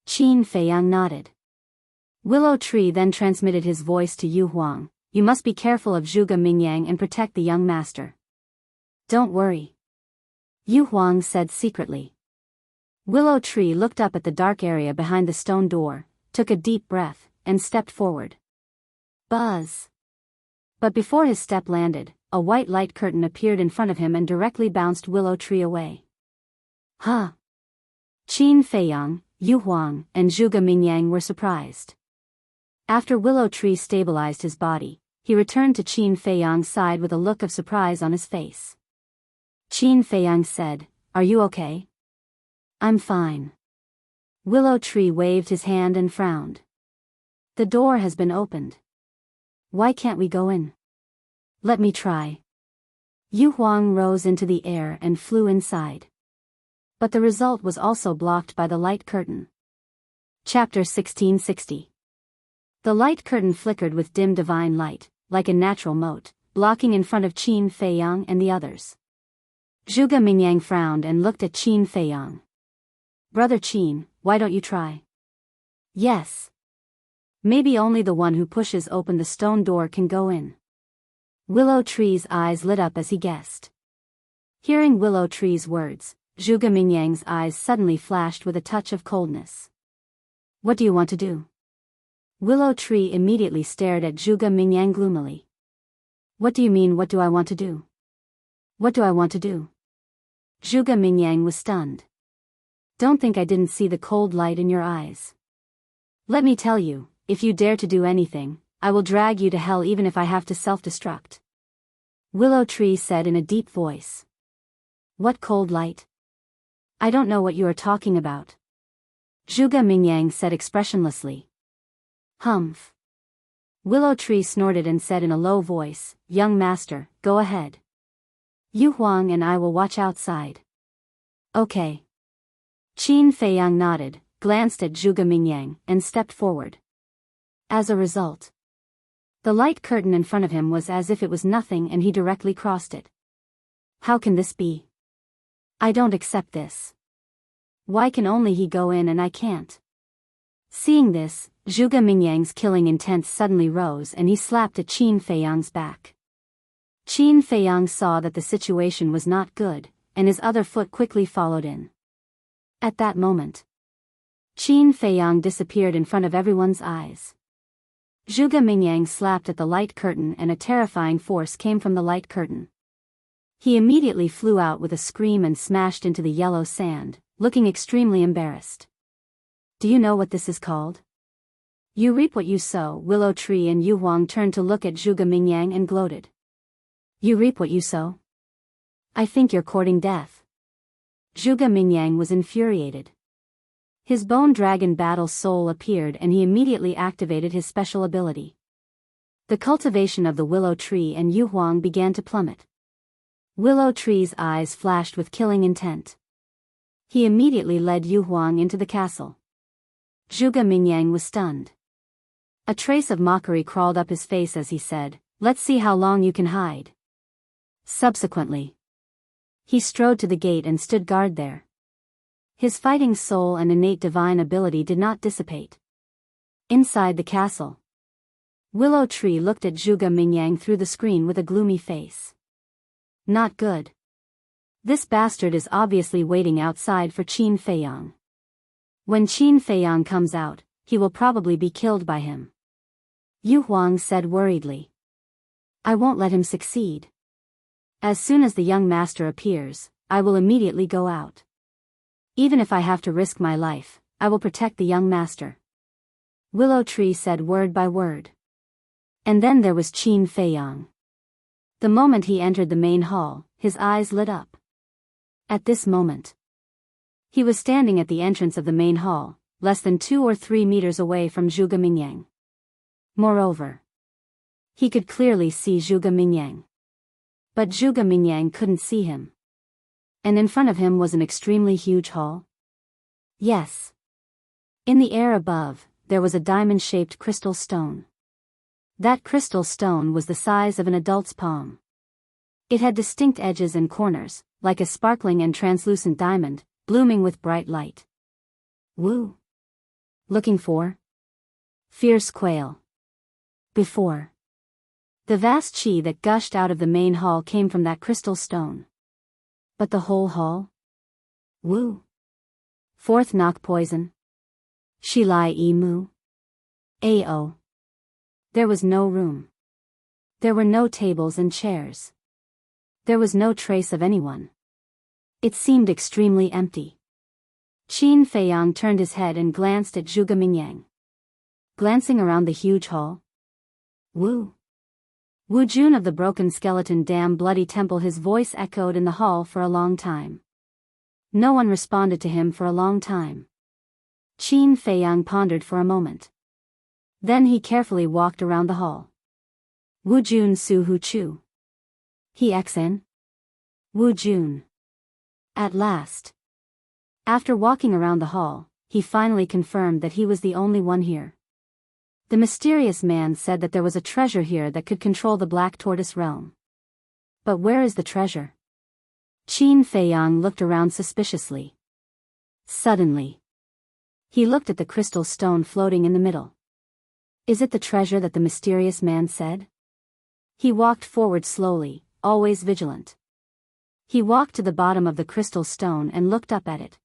Qin Feiyang nodded. Willow Tree then transmitted his voice to Yu Huang, You must be careful of Zhuge Mingyang and protect the young master. Don't worry. Yu Huang said secretly. Willow Tree looked up at the dark area behind the stone door, took a deep breath, and stepped forward. Buzz! But before his step landed, a white light curtain appeared in front of him and directly bounced Willow Tree away. Huh! Qin Feiyang, Yu Huang, and Zhuge Mingyang were surprised. After Willow Tree stabilized his body, he returned to Qin Feiyang's side with a look of surprise on his face. Qin Feiyang said, "Are you okay?" "I'm fine." Willow Tree waved his hand and frowned. "The door has been opened. Why can't we go in?" "Let me try." Yu Huang rose into the air and flew inside. But the result was also blocked by the light curtain. Chapter 1660. The light curtain flickered with dim divine light, like a natural moat, blocking in front of Qin Feiyang and the others. Zhuge Mingyang frowned and looked at Qin Feiyang. "Brother Qin, why don't you try?" "Yes. Maybe only the one who pushes open the stone door can go in." Willow Tree's eyes lit up as he guessed. Hearing Willow Tree's words, Zhuge Mingyang's eyes suddenly flashed with a touch of coldness. "What do you want to do?" Willow Tree immediately stared at Zhuge Mingyang gloomily. "What do you mean, what do I want to do? What do I want to do?" Zhuge Mingyang was stunned. "Don't think I didn't see the cold light in your eyes. Let me tell you, if you dare to do anything, I will drag you to hell even if I have to self-destruct." Willow Tree said in a deep voice. "What cold light? I don't know what you are talking about." Zhuge Mingyang said expressionlessly. "Humph." Willow Tree snorted and said in a low voice, "Young master, go ahead. Yu Huang and I will watch outside." "Okay." Qin Feiyang nodded, glanced at Zhuge Mingyang, and stepped forward. As a result, the light curtain in front of him was as if it was nothing and he directly crossed it. "How can this be? I don't accept this. Why can only he go in and I can't?" Seeing this, Zhuge Mingyang's killing intent suddenly rose and he slapped at Qin Feiyang's back. Qin Feiyang saw that the situation was not good, and his other foot quickly followed in. At that moment, Qin Feiyang disappeared in front of everyone's eyes. Zhuge Mingyang slapped at the light curtain and a terrifying force came from the light curtain. He immediately flew out with a scream and smashed into the yellow sand, looking extremely embarrassed. "Do you know what this is called?" "You reap what you sow." Willow Tree and Yu Huang turned to look at Zhuge Mingyang and gloated. "You reap what you sow? I think you're courting death." Zhuge Mingyang was infuriated. His Bone Dragon Battle Soul appeared and he immediately activated his special ability. The cultivation of the Willow Tree and Yu Huang began to plummet. Willow Tree's eyes flashed with killing intent. He immediately led Yu Huang into the castle. Zhuge Mingyang was stunned. A trace of mockery crawled up his face as he said, "Let's see how long you can hide." Subsequently, he strode to the gate and stood guard there. His fighting soul and innate divine ability did not dissipate. Inside the castle, Willow Tree looked at Zhuge Mingyang through the screen with a gloomy face. "Not good. This bastard is obviously waiting outside for Qin Feiyang. When Qin Feiyang comes out, he will probably be killed by him." Yu Huang said worriedly. "I won't let him succeed. As soon as the young master appears, I will immediately go out. Even if I have to risk my life, I will protect the young master." Willow Tree said word by word. And then there was Qin Feiyang. The moment he entered the main hall, his eyes lit up. At this moment, he was standing at the entrance of the main hall, less than 2 or 3 meters away from Zhuge Mingyang. Moreover, he could clearly see Zhuge Mingyang. But Zhuge Mingyang couldn't see him. And in front of him was an extremely huge hall. Yes. In the air above, there was a diamond-shaped crystal stone. That crystal stone was the size of an adult's palm. It had distinct edges and corners, like a sparkling and translucent diamond, blooming with bright light. Woo! Looking for? Fierce quail. Before. The vast chi that gushed out of the main hall came from that crystal stone. But the whole hall? Woo. Fourth knock poison. Shi Lai E Mu. Ao. There was no room. There were no tables and chairs. There was no trace of anyone. It seemed extremely empty. Qin Feiyang turned his head and glanced at Zhuge Mingyang. Glancing around the huge hall. Wu. Wu Jun of the broken skeleton damn bloody temple. His voice echoed in the hall for a long time. No one responded to him for a long time. Qin Feiyang pondered for a moment. Then he carefully walked around the hall. Wu Jun Su Hu Chu. He xn. Wu Jun. At last. After walking around the hall, he finally confirmed that he was the only one here. The mysterious man said that there was a treasure here that could control the Black Tortoise realm. But where is the treasure? Qin Feiyang looked around suspiciously. Suddenly, he looked at the crystal stone floating in the middle. Is it the treasure that the mysterious man said? He walked forward slowly, always vigilant. He walked to the bottom of the crystal stone and looked up at it.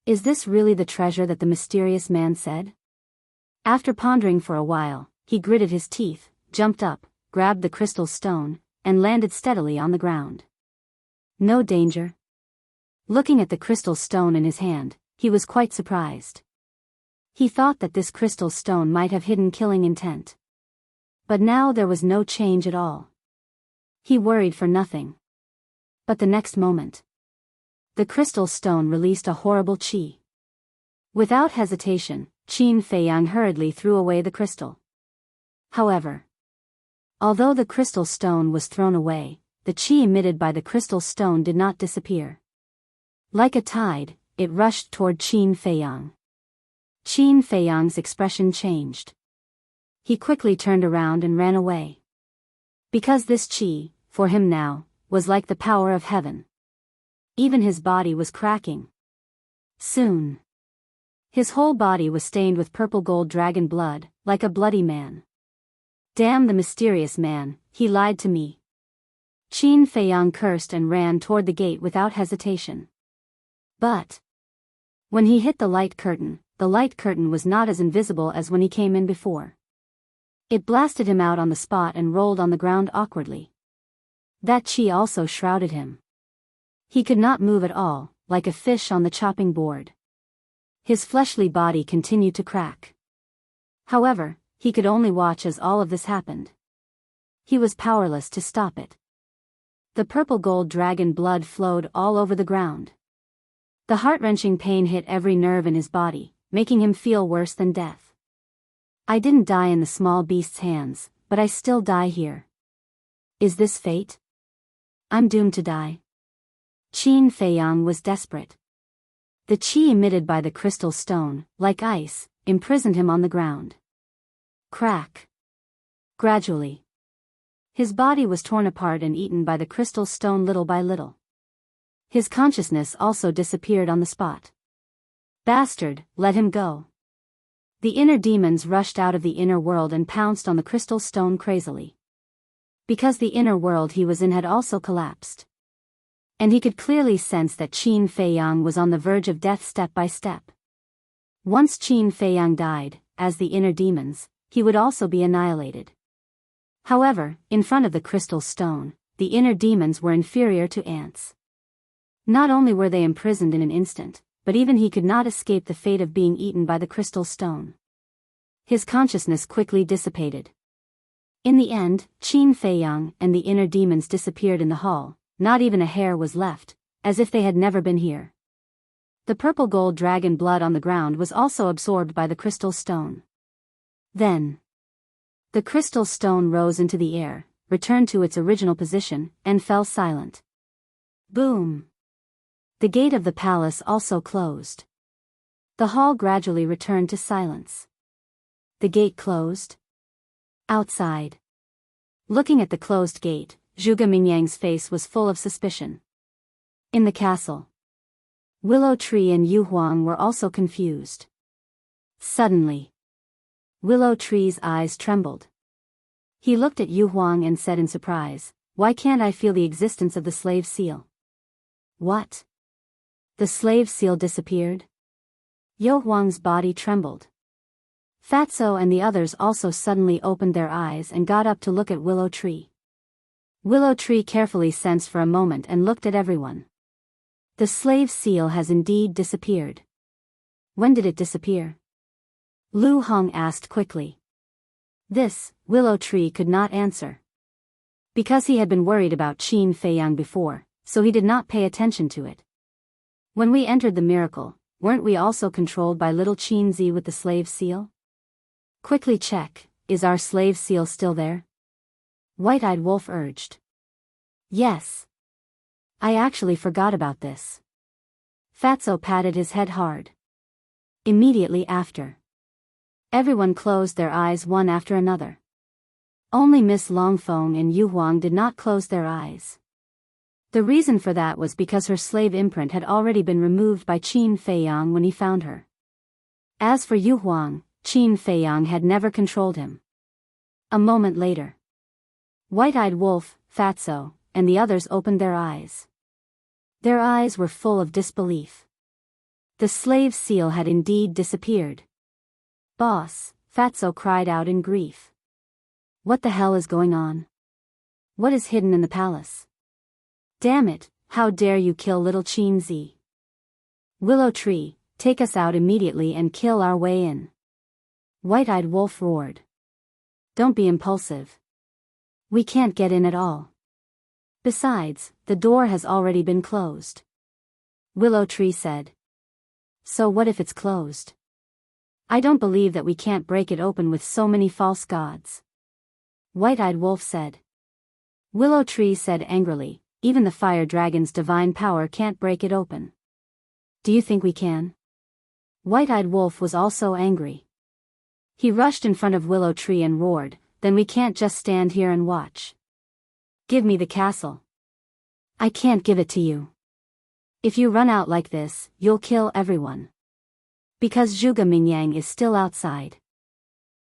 Is this really the treasure that the mysterious man said? After pondering for a while, he gritted his teeth, jumped up, grabbed the crystal stone, and landed steadily on the ground. No danger. Looking at the crystal stone in his hand, he was quite surprised. He thought that this crystal stone might have hidden killing intent. But now there was no change at all. He worried for nothing. But the next moment, the crystal stone released a horrible qi. Without hesitation, Qin Feiyang hurriedly threw away the crystal. However, although the crystal stone was thrown away, the qi emitted by the crystal stone did not disappear. Like a tide, it rushed toward Qin Feiyang. Qin Feiyang's expression changed. He quickly turned around and ran away. Because this qi, for him now, was like the power of heaven. Even his body was cracking. Soon, his whole body was stained with purple gold dragon blood, like a bloody man. Damn the mysterious man, he lied to me. Qin Feiyang cursed and ran toward the gate without hesitation. But when he hit the light curtain was not as invisible as when he came in before. It blasted him out on the spot and rolled on the ground awkwardly. That qi also shrouded him. He could not move at all, like a fish on the chopping board. His fleshly body continued to crack. However, he could only watch as all of this happened. He was powerless to stop it. The purple gold dragon blood flowed all over the ground. The heart-wrenching pain hit every nerve in his body, making him feel worse than death. I didn't die in the small beast's hands, but I still die here. Is this fate? I'm doomed to die. Qin Feiyang was desperate. The qi emitted by the crystal stone, like ice, imprisoned him on the ground. Crack. Gradually, his body was torn apart and eaten by the crystal stone little by little. His consciousness also disappeared on the spot. Bastard, let him go. The inner demons rushed out of the inner world and pounced on the crystal stone crazily. Because the inner world he was in had also collapsed. And he could clearly sense that Qin Feiyang was on the verge of death step by step. Once Qin Feiyang died, as the inner demons, he would also be annihilated. However, in front of the crystal stone, the inner demons were inferior to ants. Not only were they imprisoned in an instant, but even he could not escape the fate of being eaten by the crystal stone. His consciousness quickly dissipated. In the end, Qin Feiyang and the inner demons disappeared in the hall, not even a hair was left, as if they had never been here. The purple gold dragon blood on the ground was also absorbed by the crystal stone. Then, the crystal stone rose into the air, returned to its original position, and fell silent. Boom! The gate of the palace also closed. The hall gradually returned to silence. The gate closed. Outside. Looking at the closed gate, Zhuge Mingyang's face was full of suspicion. In the castle, Willow Tree and Yu Huang were also confused. Suddenly, Willow Tree's eyes trembled. He looked at Yu Huang and said in surprise, "Why can't I feel the existence of the slave seal?" What? The slave seal disappeared? Yu Huang's body trembled. Fatso and the others also suddenly opened their eyes and got up to look at Willow Tree. Willow Tree carefully sensed for a moment and looked at everyone. The slave seal has indeed disappeared. When did it disappear? Lu Hong asked quickly. This, Willow Tree could not answer. Because he had been worried about Qin Feiyang before, so he did not pay attention to it. When we entered the miracle, weren't we also controlled by little Qin Zi with the slave seal? Quickly check, is our slave seal still there? White-Eyed Wolf urged. Yes. I actually forgot about this. Fatso patted his head hard. Immediately after, everyone closed their eyes one after another. Only Miss Longfeng and Yu Huang did not close their eyes. The reason for that was because her slave imprint had already been removed by Qin Feiyang when he found her. As for Yu Huang, Qin Feiyang had never controlled him. A moment later, White-Eyed Wolf, Fatso, and the others opened their eyes. Their eyes were full of disbelief. The slave seal had indeed disappeared. Boss, Fatso cried out in grief. What the hell is going on? What is hidden in the palace? Damn it, how dare you kill little Qin Zi? Willow Tree, take us out immediately and kill our way in. White-Eyed Wolf roared. Don't be impulsive. We can't get in at all. Besides, the door has already been closed. Willow Tree said. So what if it's closed? I don't believe that we can't break it open with so many false gods. White-Eyed Wolf said. Willow Tree said angrily, even the fire dragon's divine power can't break it open. Do you think we can? White-Eyed Wolf was also angry. He rushed in front of Willow Tree and roared, then we can't just stand here and watch. Give me the castle. I can't give it to you. If you run out like this, you'll kill everyone. Because Zhuge Mingyang is still outside.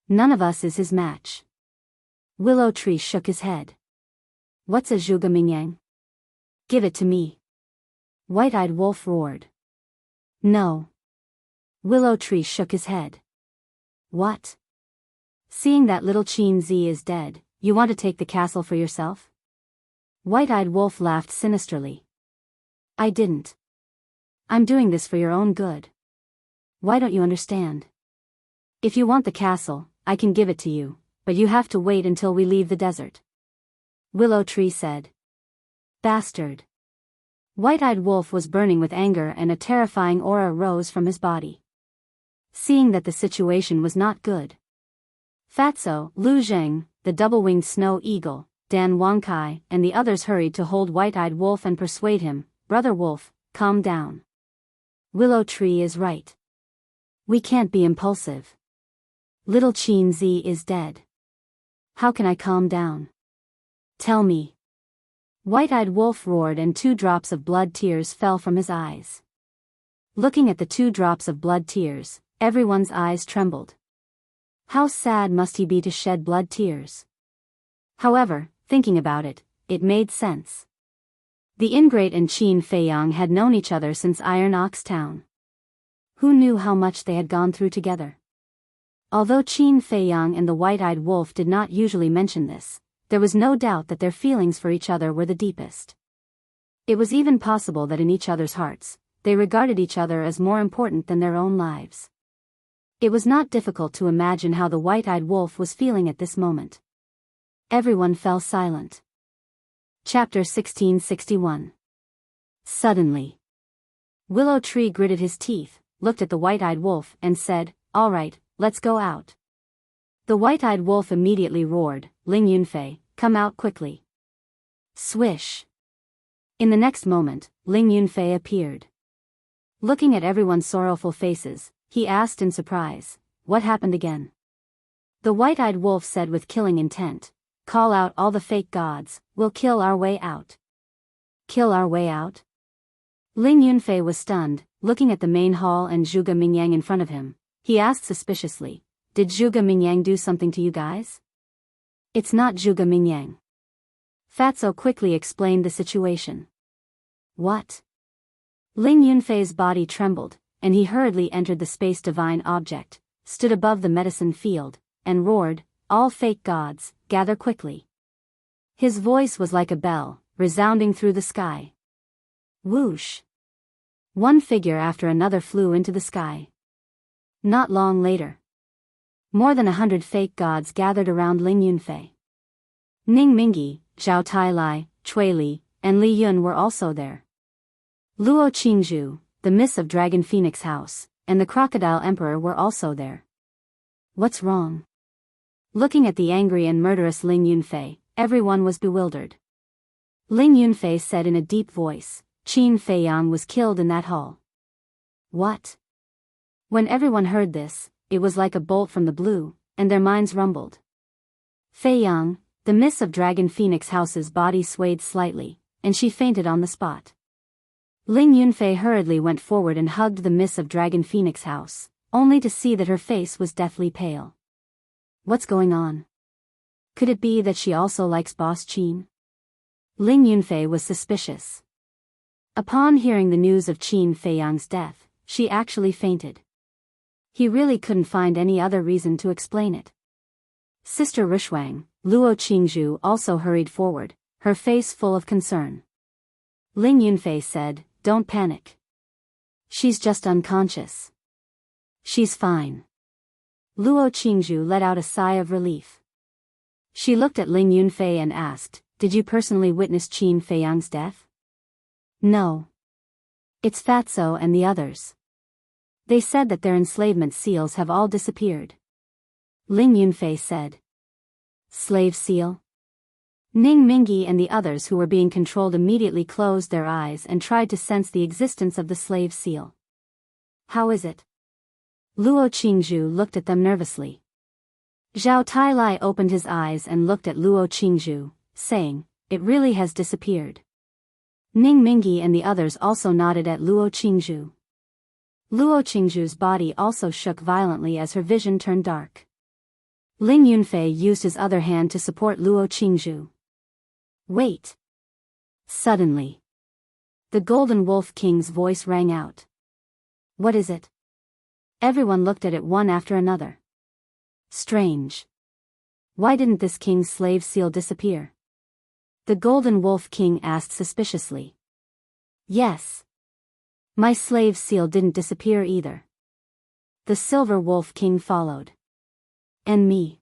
None of us is his match. Willow Tree shook his head. What's a Zhuge Mingyang? Give it to me. White-Eyed Wolf roared. No. Willow Tree shook his head. What? Seeing that little Qin Zi is dead, you want to take the castle for yourself? White-Eyed Wolf laughed sinisterly. I didn't. I'm doing this for your own good. Why don't you understand? If you want the castle, I can give it to you, but you have to wait until we leave the desert. Willow Tree said. Bastard. White-Eyed Wolf was burning with anger and a terrifying aura rose from his body. Seeing that the situation was not good, Fatso, Lu Zheng, the double-winged snow eagle, Dan Wangkai, and the others hurried to hold White-Eyed Wolf and persuade him, Brother Wolf, calm down. Willow Tree is right. We can't be impulsive. Little Qin Zi is dead. How can I calm down? Tell me. White-Eyed Wolf roared and 2 drops of blood tears fell from his eyes. Looking at the 2 drops of blood tears, everyone's eyes trembled. How sad must he be to shed blood tears? However, thinking about it, it made sense. The ingrate and Qin Feiyang had known each other since Iron Ox Town. Who knew how much they had gone through together? Although Qin Feiyang and the White-Eyed Wolf did not usually mention this, there was no doubt that their feelings for each other were the deepest. It was even possible that in each other's hearts, they regarded each other as more important than their own lives. It was not difficult to imagine how the White-Eyed Wolf was feeling at this moment. Everyone fell silent. Chapter 1661. Suddenly, Willow Tree gritted his teeth, looked at the White-Eyed Wolf, and said, All right, let's go out. The White-Eyed Wolf immediately roared, Ling Yunfei, come out quickly. Swish. In the next moment, Ling Yunfei appeared. Looking at everyone's sorrowful faces, he asked in surprise, what happened again? The White-Eyed Wolf said with killing intent, call out all the fake gods, we'll kill our way out. Kill our way out? Ling Yunfei was stunned, looking at the main hall and Zhuge Mingyang in front of him. He asked suspiciously, did Zhuge Mingyang do something to you guys? It's not Zhuge Mingyang. Fatso quickly explained the situation. What? Ling Yunfei's body trembled, and he hurriedly entered the space divine object, stood above the medicine field, and roared, "All fake gods, gather quickly." His voice was like a bell, resounding through the sky. Whoosh! One figure after another flew into the sky. Not long later, more than 100 fake gods gathered around Ling Yunfei. Ning Mingi, Zhao Tailai, Cui Li, and Li Yun were also there. Luo Qingzhu, the Miss of Dragon Phoenix House, and the Crocodile Emperor were also there. What's wrong? Looking at the angry and murderous Ling Yunfei, everyone was bewildered. Ling Yunfei said in a deep voice, "Qin Feiyang was killed in that hall." What? When everyone heard this, it was like a bolt from the blue, and their minds rumbled. Feiyang, the Miss of Dragon Phoenix House's body swayed slightly, and she fainted on the spot. Ling Yunfei hurriedly went forward and hugged the Miss of Dragon Phoenix House, only to see that her face was deathly pale. What's going on? Could it be that she also likes Boss Qin? Ling Yunfei was suspicious. Upon hearing the news of Qin Feiyang's death, she actually fainted. He really couldn't find any other reason to explain it. Sister Rishuang, Luo Qingzhu also hurried forward, her face full of concern. Ling Yunfei said, "Don't panic. She's just unconscious. She's fine." Luo Qingzhu let out a sigh of relief. She looked at Ling Yunfei and asked, "Did you personally witness Qin Feiyang's death?" "No. It's Fatso and the others. They said that their enslavement seals have all disappeared." Ling Yunfei said. "Slave seal?" Ning Mingi and the others who were being controlled immediately closed their eyes and tried to sense the existence of the slave seal. "How is it?" Luo Qingzhu looked at them nervously. Zhao Tailai opened his eyes and looked at Luo Qingzhu, saying, "It really has disappeared." Ning Mingi and the others also nodded at Luo Qingzhu. Luo Qingzhu's body also shook violently as her vision turned dark. Ling Yunfei used his other hand to support Luo Qingzhu. "Wait!" Suddenly, the Golden Wolf King's voice rang out. "What is it?" Everyone looked at it one after another. Strange. Why didn't this king's slave seal disappear? The Golden Wolf King asked suspiciously. "Yes. My slave seal didn't disappear either." The Silver Wolf King followed. "And me."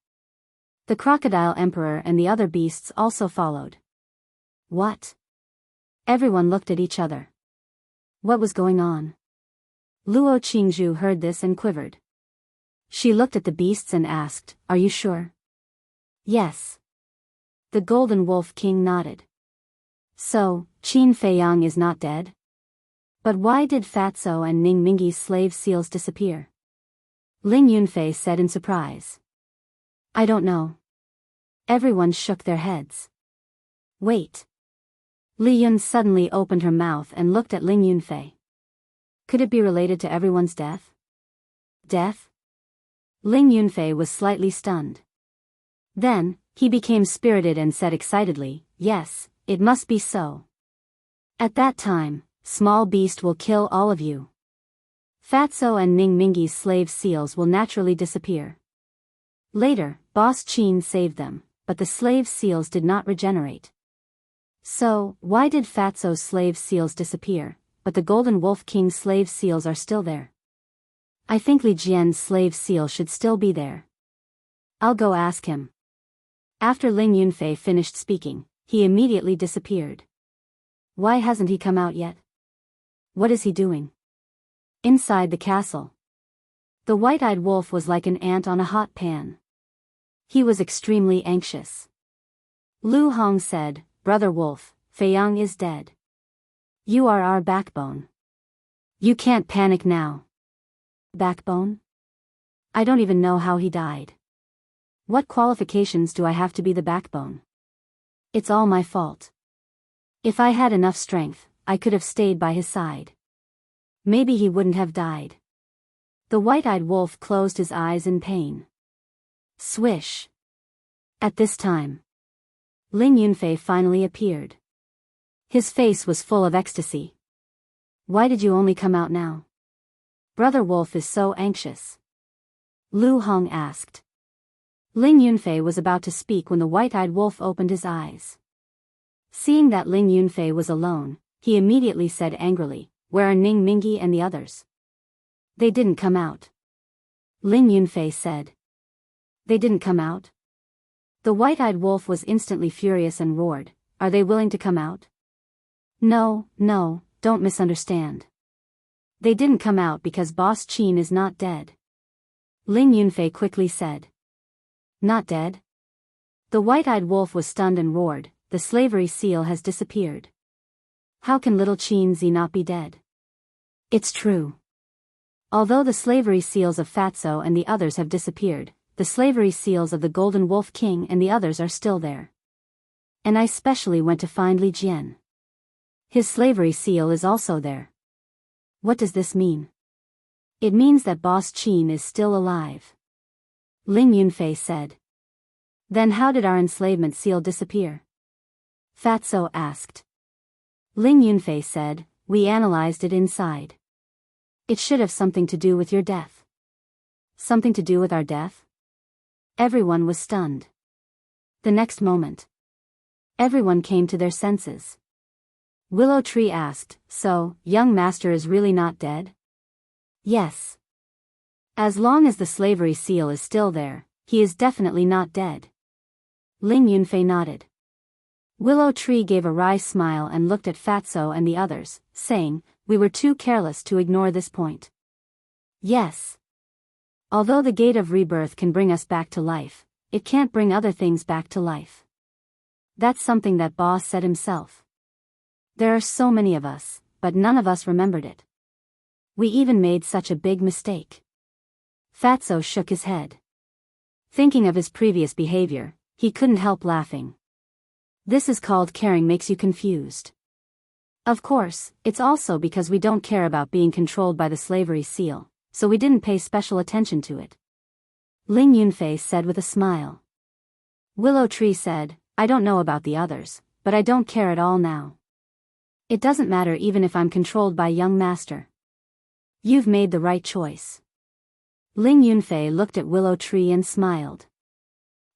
The Crocodile Emperor and the other beasts also followed. What? Everyone looked at each other. What was going on? Luo Qingzhu heard this and quivered. She looked at the beasts and asked, "Are you sure?" "Yes." The Golden Wolf King nodded. "So, Qin Feiyang is not dead? But why did Fatso and Ning Mingi's slave seals disappear?" Ling Yunfei said in surprise. "I don't know." Everyone shook their heads. "Wait." Li Yun suddenly opened her mouth and looked at Ling Yunfei. Could it be related to everyone's death? Death? Ling Yunfei was slightly stunned. Then, he became spirited and said excitedly, "Yes, it must be so. At that time, Small Beast will kill all of you. Fatso and Ning Mingi's slave seals will naturally disappear. Later, Boss Qin saved them, but the slave seals did not regenerate. So, why did Fatso's slave seals disappear, but the Golden Wolf King's slave seals are still there? I think Li Jian's slave seal should still be there. I'll go ask him." After Ling Yunfei finished speaking, he immediately disappeared. Why hasn't he come out yet? What is he doing? Inside the castle, the white-eyed wolf was like an ant on a hot pan. He was extremely anxious. Lu Hong said, "Brother Wolf, Feiyang is dead. You are our backbone. You can't panic now." Backbone? I don't even know how he died. What qualifications do I have to be the backbone? It's all my fault. If I had enough strength, I could have stayed by his side. Maybe he wouldn't have died. The white-eyed wolf closed his eyes in pain. Swish. At this time, Ling Yunfei finally appeared. His face was full of ecstasy. Why did you only come out now? Brother Wolf is so anxious. Lu Hong asked. Ling Yunfei was about to speak when the white-eyed wolf opened his eyes. Seeing that Ling Yunfei was alone, he immediately said angrily, "Where are Ning Mingi and the others?" "They didn't come out." Ling Yunfei said. "They didn't come out?" The white-eyed wolf was instantly furious and roared, "Are they willing to come out?" No, don't misunderstand. They didn't come out because Boss Qin is not dead." Ling Yunfei quickly said. "Not dead?" The white-eyed wolf was stunned and roared, "The slavery seal has disappeared. How can little Qin Zi not be dead?" "It's true. Although the slavery seals of Fatso and the others have disappeared, the slavery seals of the Golden Wolf King and the others are still there. And I specially went to find Li Jian. His slavery seal is also there." "What does this mean?" "It means that Boss Qin is still alive," Ling Yunfei said. "Then how did our enslavement seal disappear?" Fatso asked. Ling Yunfei said, "We analyzed it inside. It should have something to do with your death." "Something to do with our death?" Everyone was stunned. The next moment, everyone came to their senses. Willow Tree asked, "So, young master is really not dead?" "Yes. As long as the slavery seal is still there, he is definitely not dead." Ling Yunfei nodded. Willow Tree gave a wry smile and looked at Fatso and the others, saying, "We were too careless to ignore this point." "Yes. Although the gate of rebirth can bring us back to life, it can't bring other things back to life. That's something that Boss said himself. There are so many of us, but none of us remembered it. We even made such a big mistake." Fatso shook his head. Thinking of his previous behavior, he couldn't help laughing. "This is called caring makes you confused. Of course, it's also because we don't care about being controlled by the slavery seal, so we didn't pay special attention to it," Ling Yunfei said with a smile. Willow Tree said, "I don't know about the others, but I don't care at all now. It doesn't matter even if I'm controlled by young master. You've made the right choice." Ling Yunfei looked at Willow Tree and smiled.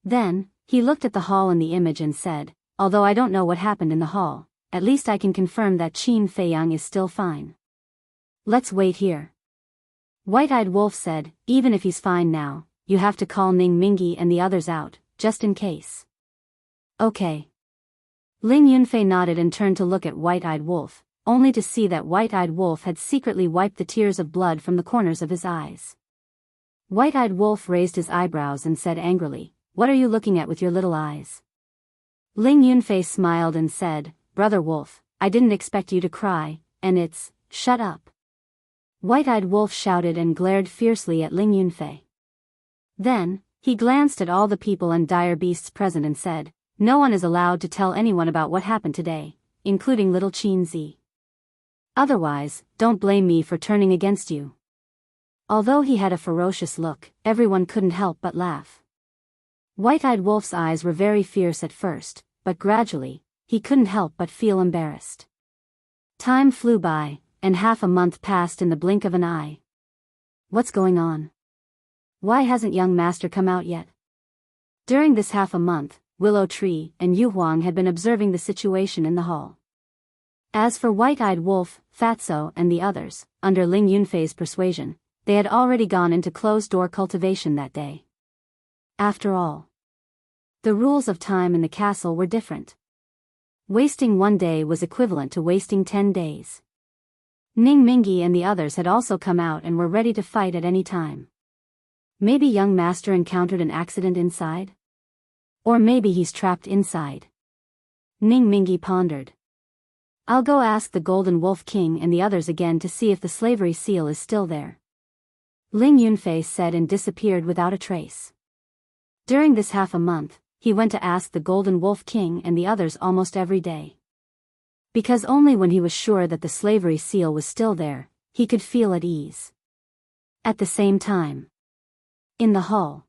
Then, he looked at the hall in the image and said, "Although I don't know what happened in the hall, at least I can confirm that Qin Feiyang is still fine. Let's wait here." White-eyed Wolf said, "Even if he's fine now, you have to call Ning Mingi and the others out, just in case." "Okay." Ling Yunfei nodded and turned to look at White-eyed Wolf, only to see that White-eyed Wolf had secretly wiped the tears of blood from the corners of his eyes. White-eyed Wolf raised his eyebrows and said angrily, "What are you looking at with your little eyes?" Ling Yunfei smiled and said, "Brother Wolf, I didn't expect you to cry, and it's, shut up." White-eyed Wolf shouted and glared fiercely at Ling Yunfei. Then, he glanced at all the people and dire beasts present and said, "No one is allowed to tell anyone about what happened today, including little Qin Zi. Otherwise, don't blame me for turning against you." Although he had a ferocious look, everyone couldn't help but laugh. White-eyed Wolf's eyes were very fierce at first, but gradually, he couldn't help but feel embarrassed. Time flew by, and half a month passed in the blink of an eye. What's going on? Why hasn't young master come out yet? During this half a month, Willow Tree and Yu Huang had been observing the situation in the hall. As for White-eyed Wolf, Fatso and the others, under Ling Yunfei's persuasion, they had already gone into closed-door cultivation that day. After all, the rules of time in the castle were different. Wasting one day was equivalent to wasting 10 days. Ning Mingi and the others had also come out and were ready to fight at any time. Maybe young master encountered an accident inside? Or maybe he's trapped inside. Ning Mingi pondered. "I'll go ask the Golden Wolf King and the others again to see if the slavery seal is still there," Ling Yunfei said and disappeared without a trace. During this half a month, he went to ask the Golden Wolf King and the others almost every day. Because only when he was sure that the slavery seal was still there, he could feel at ease. At the same time, in the hall,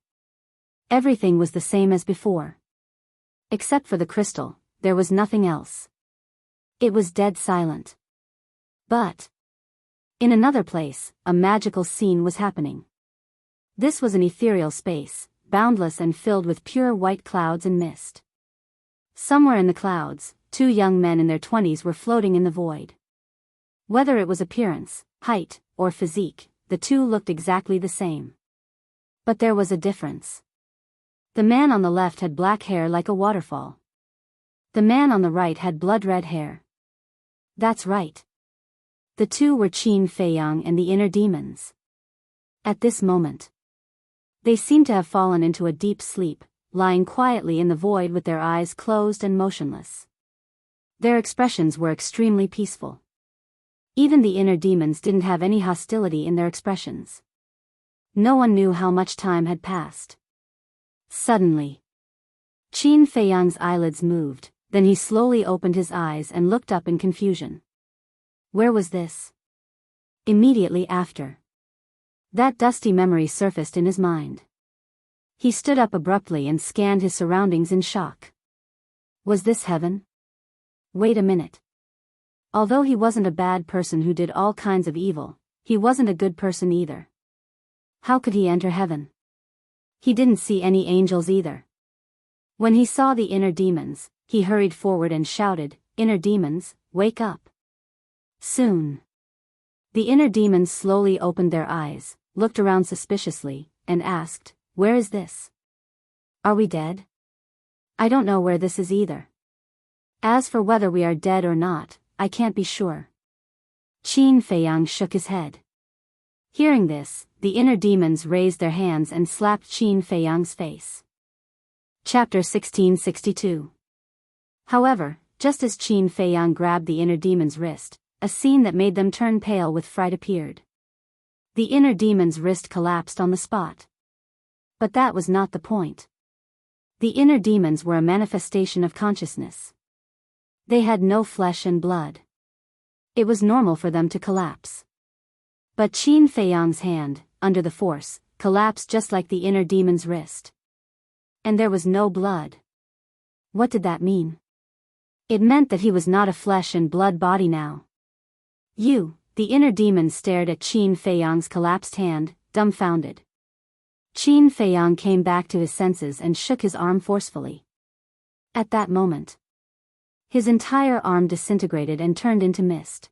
everything was the same as before. Except for the crystal, there was nothing else. It was dead silent. But In another place, a magical scene was happening. This was an ethereal space, boundless and filled with pure white clouds and mist. Somewhere in the clouds, two young men in their 20s were floating in the void. Whether it was appearance, height, or physique, the two looked exactly the same. But there was a difference. The man on the left had black hair like a waterfall. The man on the right had blood-red hair. That's right. The two were Qin Feiyang and the inner demons. At this moment, they seemed to have fallen into a deep sleep, lying quietly in the void with their eyes closed and motionless. Their expressions were extremely peaceful. Even the inner demons didn't have any hostility in their expressions. No one knew how much time had passed. Suddenly, Qin Feiyang's eyelids moved, then he slowly opened his eyes and looked up in confusion. Where was this? Immediately after, that dusty memory surfaced in his mind. He stood up abruptly and scanned his surroundings in shock. Was this heaven? Wait a minute. Although he wasn't a bad person who did all kinds of evil, he wasn't a good person either. How could he enter heaven? He didn't see any angels either. When he saw the inner demons, he hurried forward and shouted, "Inner demons, wake up!" Soon, the inner demons slowly opened their eyes, looked around suspiciously, and asked, "Where is this? Are we dead? I don't know where this is either. As for whether we are dead or not, I can't be sure." Qin Feiyang shook his head. Hearing this, the inner demons raised their hands and slapped Qin Feiyang's face. Chapter 1662. However, just as Qin Feiyang grabbed the inner demon's wrist, a scene that made them turn pale with fright appeared. The inner demon's wrist collapsed on the spot. But that was not the point. The inner demons were a manifestation of consciousness. They had no flesh and blood. It was normal for them to collapse. But Qin Feiyang's hand, under the force, collapsed just like the inner demon's wrist. And there was no blood. What did that mean? It meant that he was not a flesh and blood body now. The inner demon stared at Qin Feiyang's collapsed hand, dumbfounded. Qin Feiyang came back to his senses and shook his arm forcefully. At that moment, his entire arm disintegrated and turned into mist.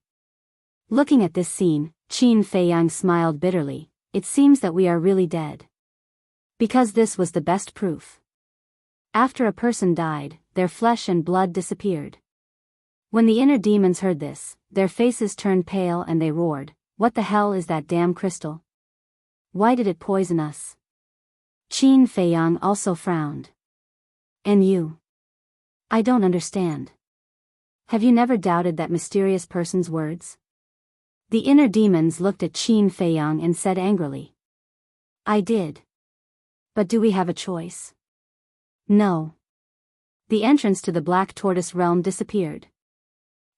Looking at this scene, Qin Feiyang smiled bitterly. It seems that we are really dead. Because this was the best proof. After a person died, their flesh and blood disappeared. When the inner demons heard this, their faces turned pale and they roared, "What the hell is that damn crystal? Why did it poison us?" Qin Feiyang also frowned. "And you? I don't understand. Have you never doubted that mysterious person's words?" The inner demons looked at Qin Feiyang and said angrily, "I did. But do we have a choice?" "No. The entrance to the Black Tortoise realm disappeared.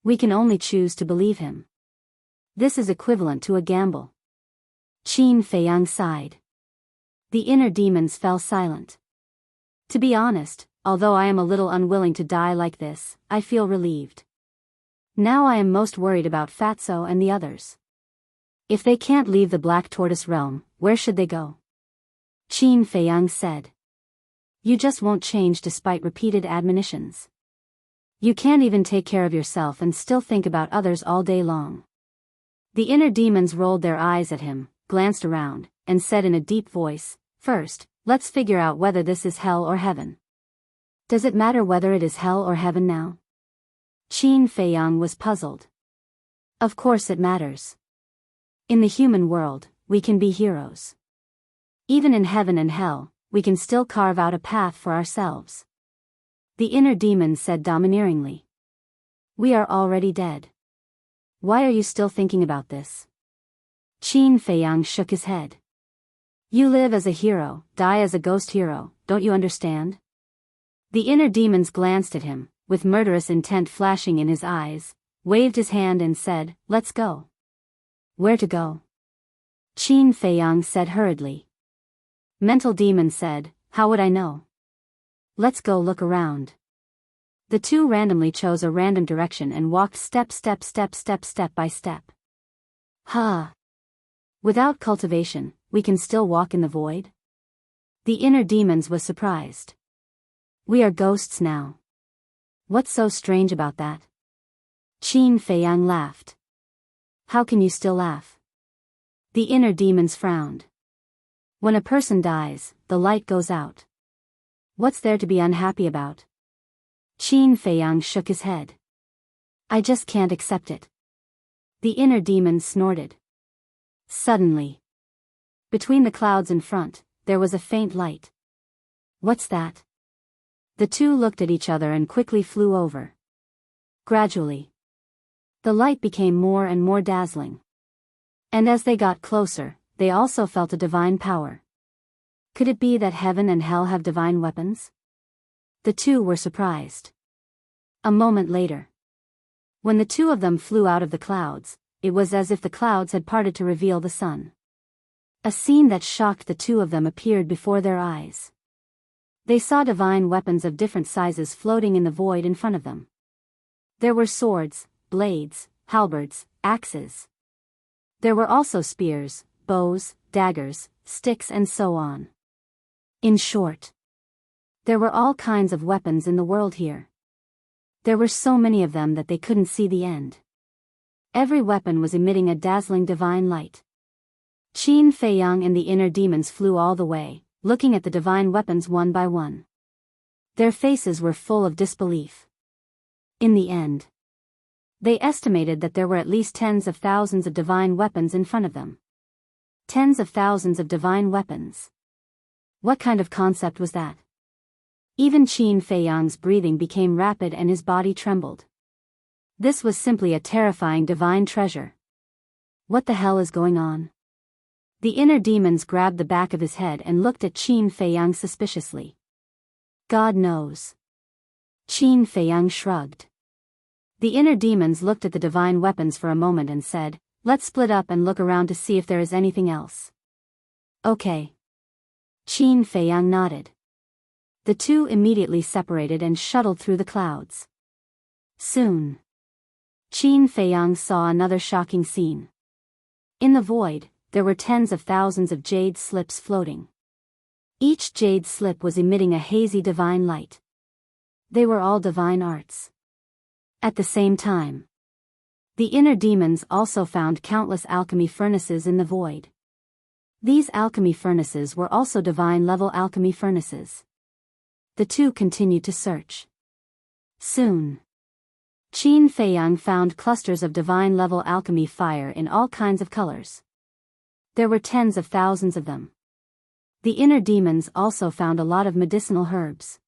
We can only choose to believe him. This is equivalent to a gamble." Qin Feiyang sighed. The inner demons fell silent. To be honest, although I am a little unwilling to die like this, I feel relieved. Now I am most worried about Fatso and the others. If they can't leave the Black Tortoise realm, where should they go? Qin Feiyang said. You just won't change despite repeated admonitions. You can't even take care of yourself and still think about others all day long. The inner demons rolled their eyes at him, glanced around, and said in a deep voice, "First, let's figure out whether this is hell or heaven." Does it matter whether it is hell or heaven now? Qin Feiyang was puzzled. Of course it matters. In the human world, we can be heroes. Even in heaven and hell, we can still carve out a path for ourselves. The inner demon said domineeringly. We are already dead. Why are you still thinking about this? Qin Feiyang shook his head. You live as a hero, die as a ghost hero, don't you understand? The inner demons glanced at him, with murderous intent flashing in his eyes, waved his hand and said, "Let's go." Where to go? Qin Feiyang said hurriedly. Mental demon said, How would I know? Let's go look around. The two randomly chose a random direction and walked step by step. Ha! Without cultivation, we can still walk in the void? The inner demons was surprised. We are ghosts now. What's so strange about that? Qin Feiyang laughed. How can you still laugh? The inner demons frowned. When a person dies, the light goes out. What's there to be unhappy about? Qin Feiyang shook his head. I just can't accept it. The inner demons snorted. Suddenly, between the clouds in front, there was a faint light. What's that? The two looked at each other and quickly flew over. Gradually, the light became more and more dazzling. And as they got closer, they also felt a divine power. Could it be that heaven and hell have divine weapons? The two were surprised. A moment later, when the two of them flew out of the clouds, it was as if the clouds had parted to reveal the sun. A scene that shocked the two of them appeared before their eyes. They saw divine weapons of different sizes floating in the void in front of them. There were swords, blades, halberds, axes. There were also spears, bows, daggers, sticks and so on. In short, there were all kinds of weapons in the world here. There were so many of them that they couldn't see the end. Every weapon was emitting a dazzling divine light. Qin Feiyang and the inner demons flew all the way, looking at the divine weapons one by one. Their faces were full of disbelief. In the end, they estimated that there were at least tens of thousands of divine weapons in front of them. Tens of thousands of divine weapons. What kind of concept was that? Even Qin Feiyang's breathing became rapid and his body trembled. This was simply a terrifying divine treasure. What the hell is going on? The inner demons grabbed the back of his head and looked at Qin Feiyang suspiciously. God knows. Qin Feiyang shrugged. The inner demons looked at the divine weapons for a moment and said, let's split up and look around to see if there is anything else. Okay. Qin Feiyang nodded. The two immediately separated and shuttled through the clouds. Soon, Qin Feiyang saw another shocking scene. In the void, there were tens of thousands of jade slips floating. Each jade slip was emitting a hazy divine light. They were all divine arts. At the same time, the inner demons also found countless alchemy furnaces in the void. These alchemy furnaces were also divine-level alchemy furnaces. The two continued to search. Soon, Qin Feiyang found clusters of divine-level alchemy fire in all kinds of colors. There were tens of thousands of them. The inner demons also found a lot of medicinal herbs.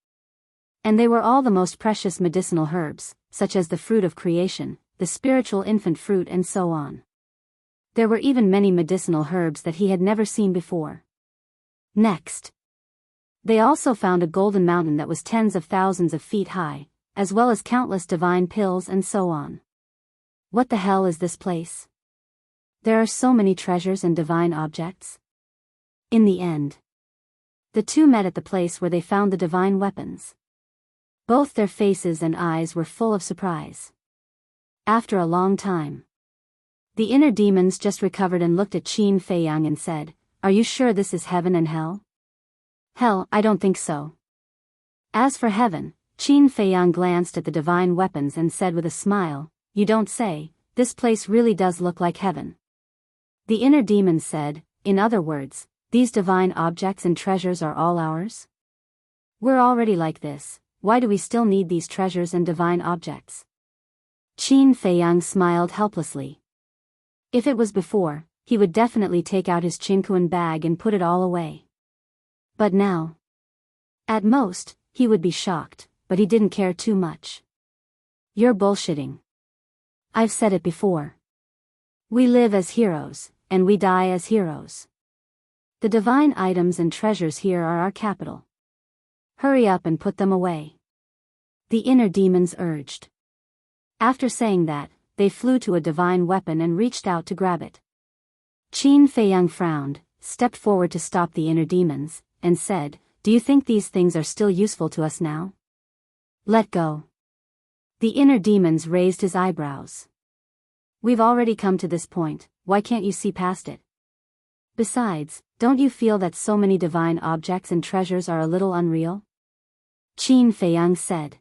And they were all the most precious medicinal herbs, such as the fruit of creation, the spiritual infant fruit and so on. There were even many medicinal herbs that he had never seen before. Next, they also found a golden mountain that was tens of thousands of feet high, as well as countless divine pills and so on. What the hell is this place? There are so many treasures and divine objects. In the end, the two met at the place where they found the divine weapons. Both their faces and eyes were full of surprise. After a long time, the inner demons just recovered and looked at Qin Feiyang and said, "Are you sure this is heaven and hell?" "Hell, I don't think so." As for heaven, Qin Feiyang glanced at the divine weapons and said with a smile, "You don't say, this place really does look like heaven." The inner demons said, "In other words, these divine objects and treasures are all ours? We're already like this, why do we still need these treasures and divine objects?" Qin Feiyang smiled helplessly. If it was before, he would definitely take out his Qinkuan bag and put it all away. But now, at most, he would be shocked, but he didn't care too much. "You're bullshitting. I've said it before. We live as heroes, and we die as heroes. The divine items and treasures here are our capital. Hurry up and put them away," the inner demons urged. After saying that, they flew to a divine weapon and reached out to grab it. Qin Feiyang frowned, stepped forward to stop the inner demons, and said, "Do you think these things are still useful to us now?" "Let go." The inner demons raised his eyebrows. "We've already come to this point, why can't you see past it? Besides, don't you feel that so many divine objects and treasures are a little unreal? Qin Feiyang said.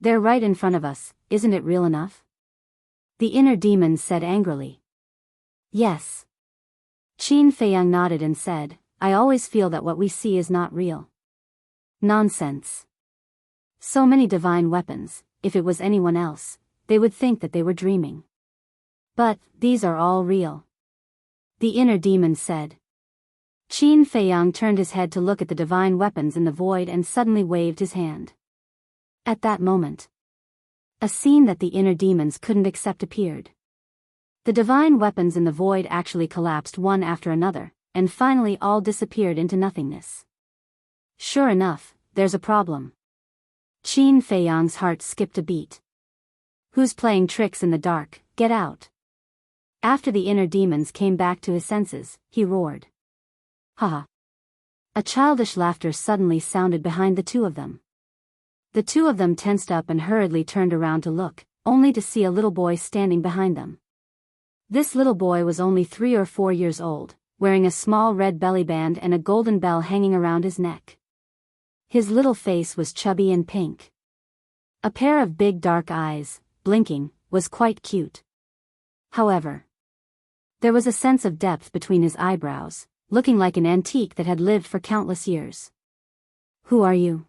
They're right in front of us, isn't it real enough? The inner demon said angrily. Yes. Qin Feiyang nodded and said, I always feel that what we see is not real. Nonsense. So many divine weapons, if it was anyone else, they would think that they were dreaming. But, these are all real. The inner demon said. Qin Feiyang turned his head to look at the divine weapons in the void and suddenly waved his hand. At that moment, a scene that the inner demons couldn't accept appeared. The divine weapons in the void actually collapsed one after another, and finally all disappeared into nothingness. Sure enough, there's a problem. Qin Feiyang's heart skipped a beat. Who's playing tricks in the dark? Get out. After the inner demons came back to his senses, he roared. Haha. A childish laughter suddenly sounded behind the two of them. The two of them tensed up and hurriedly turned around to look, only to see a little boy standing behind them. This little boy was only 3 or 4 years old, wearing a small red belly band and a golden bell hanging around his neck. His little face was chubby and pink. A pair of big dark eyes, blinking, was quite cute. However, there was a sense of depth between his eyebrows, looking like an antique that had lived for countless years. Who are you?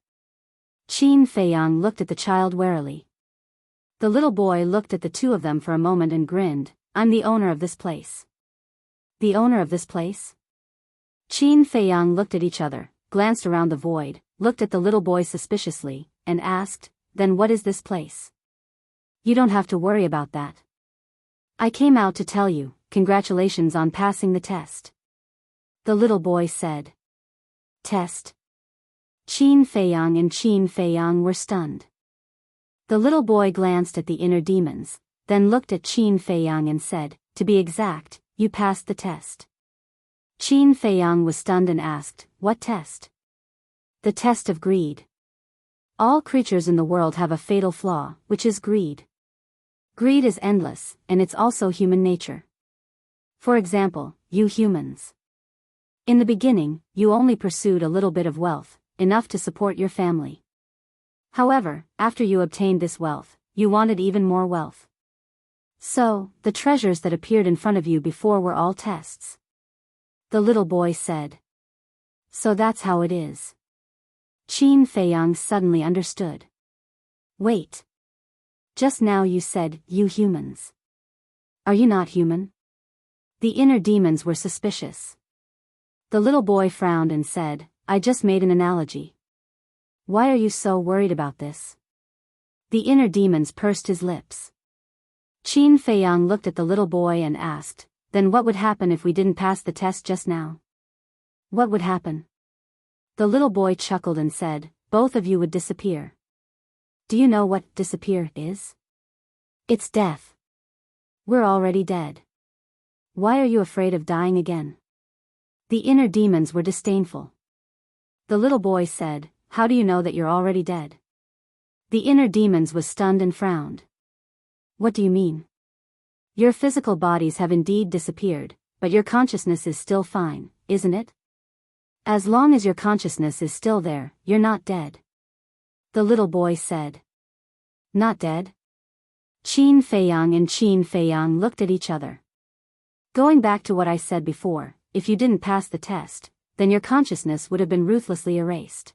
Qin Feiyang looked at the child warily. The little boy looked at the two of them for a moment and grinned. I'm the owner of this place. The owner of this place? Qin Feiyang looked at each other, glanced around the void, looked at the little boy suspiciously, and asked, then what is this place? You don't have to worry about that. I came out to tell you, congratulations on passing the test. The little boy said. Test? Qin Feiyang and Qin Feiyang were stunned. The little boy glanced at the inner demons, then looked at Qin Feiyang and said, to be exact, you passed the test. Qin Feiyang was stunned and asked, what test? The test of greed. All creatures in the world have a fatal flaw, which is greed. Greed is endless, and it's also human nature. For example, you humans. In the beginning, you only pursued a little bit of wealth, enough to support your family. However, after you obtained this wealth, you wanted even more wealth. So, the treasures that appeared in front of you before were all tests. The little boy said. So that's how it is. Qin Feiyang suddenly understood. Wait. Just now you said, you humans. Are you not human? The inner demons were suspicious. The little boy frowned and said, I just made an analogy. Why are you so worried about this? The inner demons pursed his lips. Qin Feiyang looked at the little boy and asked, then what would happen if we didn't pass the test just now? What would happen? The little boy chuckled and said, both of you would disappear. Do you know what disappear is? It's death. We're already dead. Why are you afraid of dying again? The inner demons were disdainful. The little boy said, how do you know that you're already dead? The inner demons was stunned and frowned. What do you mean? Your physical bodies have indeed disappeared, but your consciousness is still fine, isn't it? As long as your consciousness is still there, you're not dead. The little boy said. Not dead? Qin Feiyang and Qin Feiyang looked at each other. Going back to what I said before, if you didn't pass the test, then your consciousness would have been ruthlessly erased.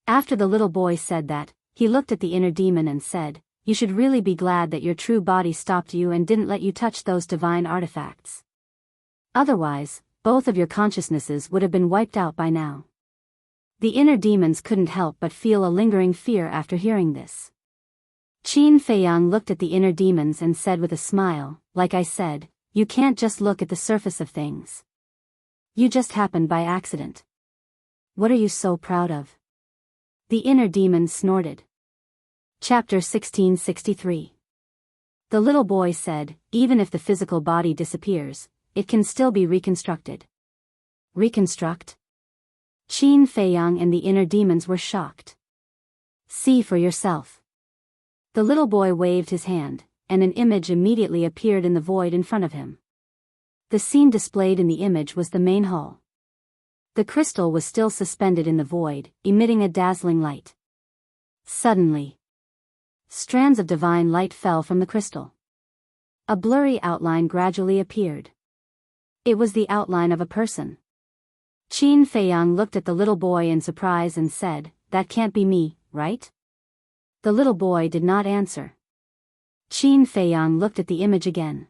After the little boy said that, he looked at the inner demon and said, you should really be glad that your true body stopped you and didn't let you touch those divine artifacts. Otherwise, both of your consciousnesses would have been wiped out by now. The inner demons couldn't help but feel a lingering fear after hearing this. Qin Feiyang looked at the inner demons and said with a smile, like I said, you can't just look at the surface of things. You just happened by accident. What are you so proud of? The inner demon snorted. Chapter 1663. The little boy said, even if the physical body disappears, it can still be reconstructed. Reconstruct? Qin Feiyang and the inner demons were shocked. See for yourself. The little boy waved his hand, and an image immediately appeared in the void in front of him. The scene displayed in the image was the main hall. The crystal was still suspended in the void, emitting a dazzling light. Suddenly, strands of divine light fell from the crystal. A blurry outline gradually appeared. It was the outline of a person. Qin Feiyang looked at the little boy in surprise and said, "That can't be me, right?" The little boy did not answer. Qin Feiyang looked at the image again.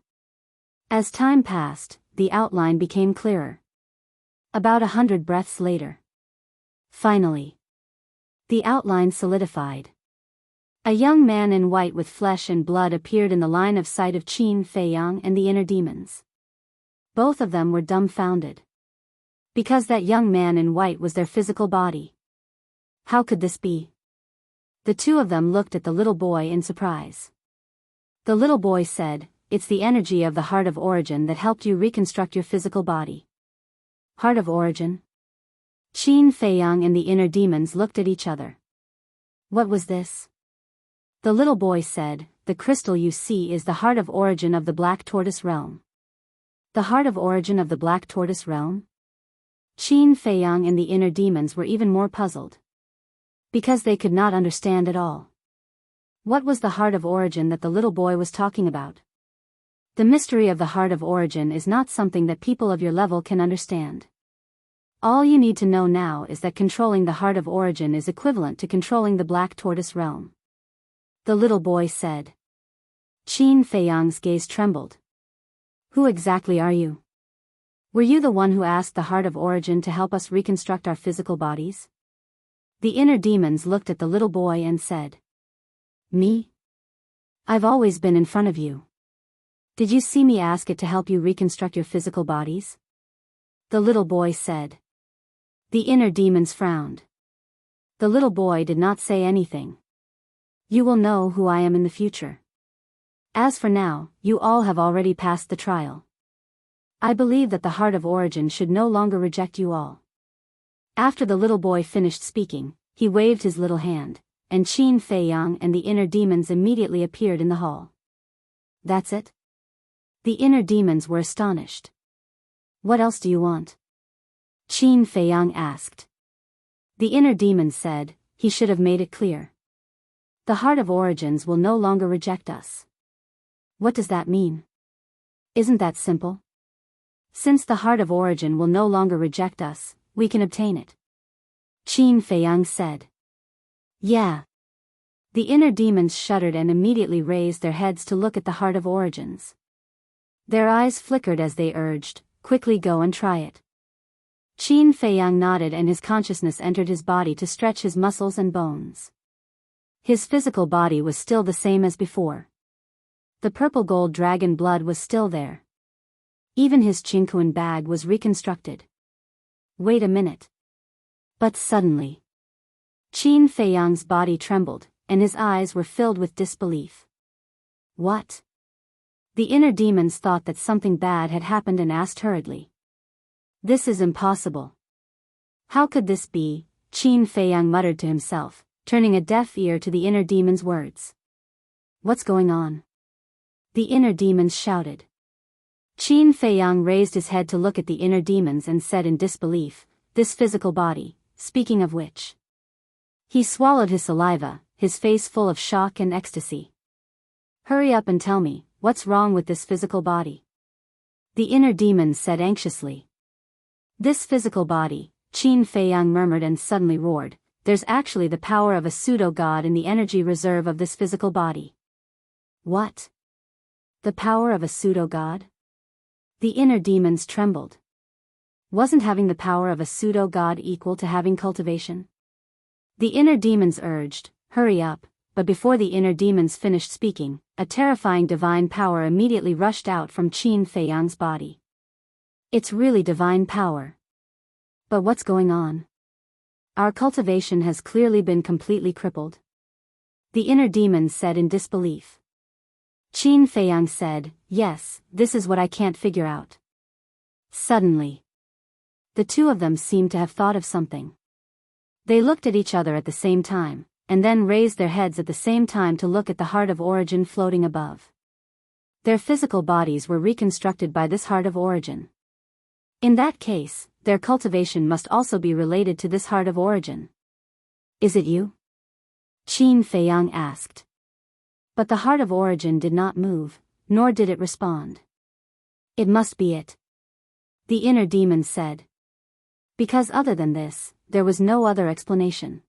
As time passed, the outline became clearer. About 100 breaths later, finally, the outline solidified. A young man in white with flesh and blood appeared in the line of sight of Qin Feiyang and the inner demons. Both of them were dumbfounded. Because that young man in white was their physical body. How could this be? The two of them looked at the little boy in surprise. The little boy said, "It's the energy of the Heart of Origin that helped you reconstruct your physical body." Heart of Origin? Qin Feiyang and the inner demons looked at each other. What was this? The little boy said, "The crystal you see is the Heart of Origin of the Black Tortoise Realm." The Heart of Origin of the Black Tortoise Realm? Qin Feiyang and the inner demons were even more puzzled. Because they could not understand at all. What was the Heart of Origin that the little boy was talking about? The mystery of the Heart of Origin is not something that people of your level can understand. All you need to know now is that controlling the Heart of Origin is equivalent to controlling the Black Tortoise Realm. The little boy said. Qin Feiyang's gaze trembled. Who exactly are you? Were you the one who asked the Heart of Origin to help us reconstruct our physical bodies? The inner demons looked at the little boy and said. Me? I've always been in front of you. Did you see me ask it to help you reconstruct your physical bodies? The little boy said. The inner demons frowned. The little boy did not say anything. You will know who I am in the future. As for now, you all have already passed the trial. I believe that the Heart of Origin should no longer reject you all. After the little boy finished speaking, he waved his little hand, and Qin Feiyang and the inner demons immediately appeared in the hall. That's it? The inner demons were astonished. What else do you want? Qin Feiyang asked. The inner demons said, he should have made it clear. The Heart of Origins will no longer reject us. What does that mean? Isn't that simple? Since the Heart of Origin will no longer reject us, we can obtain it. Qin Feiyang said. Yeah. The inner demons shuddered and immediately raised their heads to look at the Heart of Origins. Their eyes flickered as they urged, quickly go and try it. Qin Feiyang nodded and his consciousness entered his body to stretch his muscles and bones. His physical body was still the same as before. The purple gold dragon blood was still there. Even his Qingquan bag was reconstructed. Wait a minute. But suddenly, Qin Feiyang's body trembled, and his eyes were filled with disbelief. What? The inner demons thought that something bad had happened and asked hurriedly. This is impossible. How could this be? Qin Feiyang muttered to himself, turning a deaf ear to the inner demons' words. What's going on? The inner demons shouted. Qin Feiyang raised his head to look at the inner demons and said in disbelief, this physical body, speaking of which. He swallowed his saliva, his face full of shock and ecstasy. Hurry up and tell me, what's wrong with this physical body? The inner demons said anxiously. This physical body, Qin Feiyang murmured and suddenly roared, there's actually the power of a pseudo-god in the energy reserve of this physical body. What? The power of a pseudo-god? The inner demons trembled. Wasn't having the power of a pseudo-god equal to having cultivation? The inner demons urged, hurry up, but before the inner demons finished speaking, a terrifying divine power immediately rushed out from Qin Feiyang's body. It's really divine power. But what's going on? Our cultivation has clearly been completely crippled. The inner demons said in disbelief. Qin Feiyang said, yes, this is what I can't figure out. Suddenly, the two of them seemed to have thought of something. They looked at each other at the same time, and then raised their heads at the same time to look at the Heart of Origin floating above. Their physical bodies were reconstructed by this heart of origin. In that case, their cultivation must also be related to this heart of origin. Is it you? Qin Feiyang asked. But the heart of origin did not move, nor did it respond. It must be it. The inner demon said. Because other than this, there was no other explanation.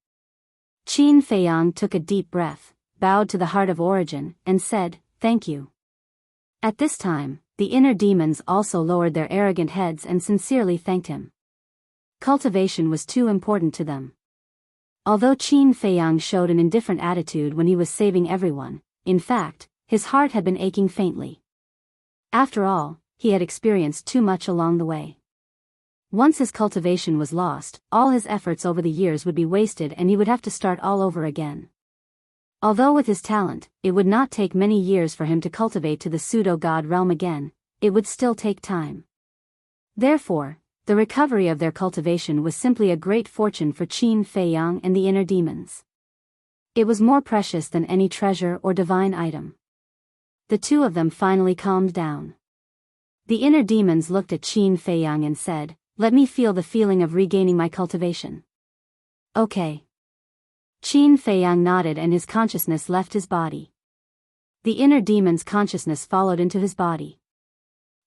Qin Feiyang took a deep breath, bowed to the heart of origin, and said, "Thank you." At this time, the inner demons also lowered their arrogant heads and sincerely thanked him. Cultivation was too important to them. Although Qin Feiyang showed an indifferent attitude when he was saving everyone, in fact, his heart had been aching faintly. After all, he had experienced too much along the way. Once his cultivation was lost, all his efforts over the years would be wasted and he would have to start all over again. Although with his talent, it would not take many years for him to cultivate to the pseudo-god realm again, it would still take time. Therefore, the recovery of their cultivation was simply a great fortune for Qin Feiyang and the inner demons. It was more precious than any treasure or divine item. The two of them finally calmed down. The inner demons looked at Qin Feiyang and said, "Let me feel the feeling of regaining my cultivation." Okay. Qin Feiyang nodded and his consciousness left his body. The inner demon's consciousness followed into his body.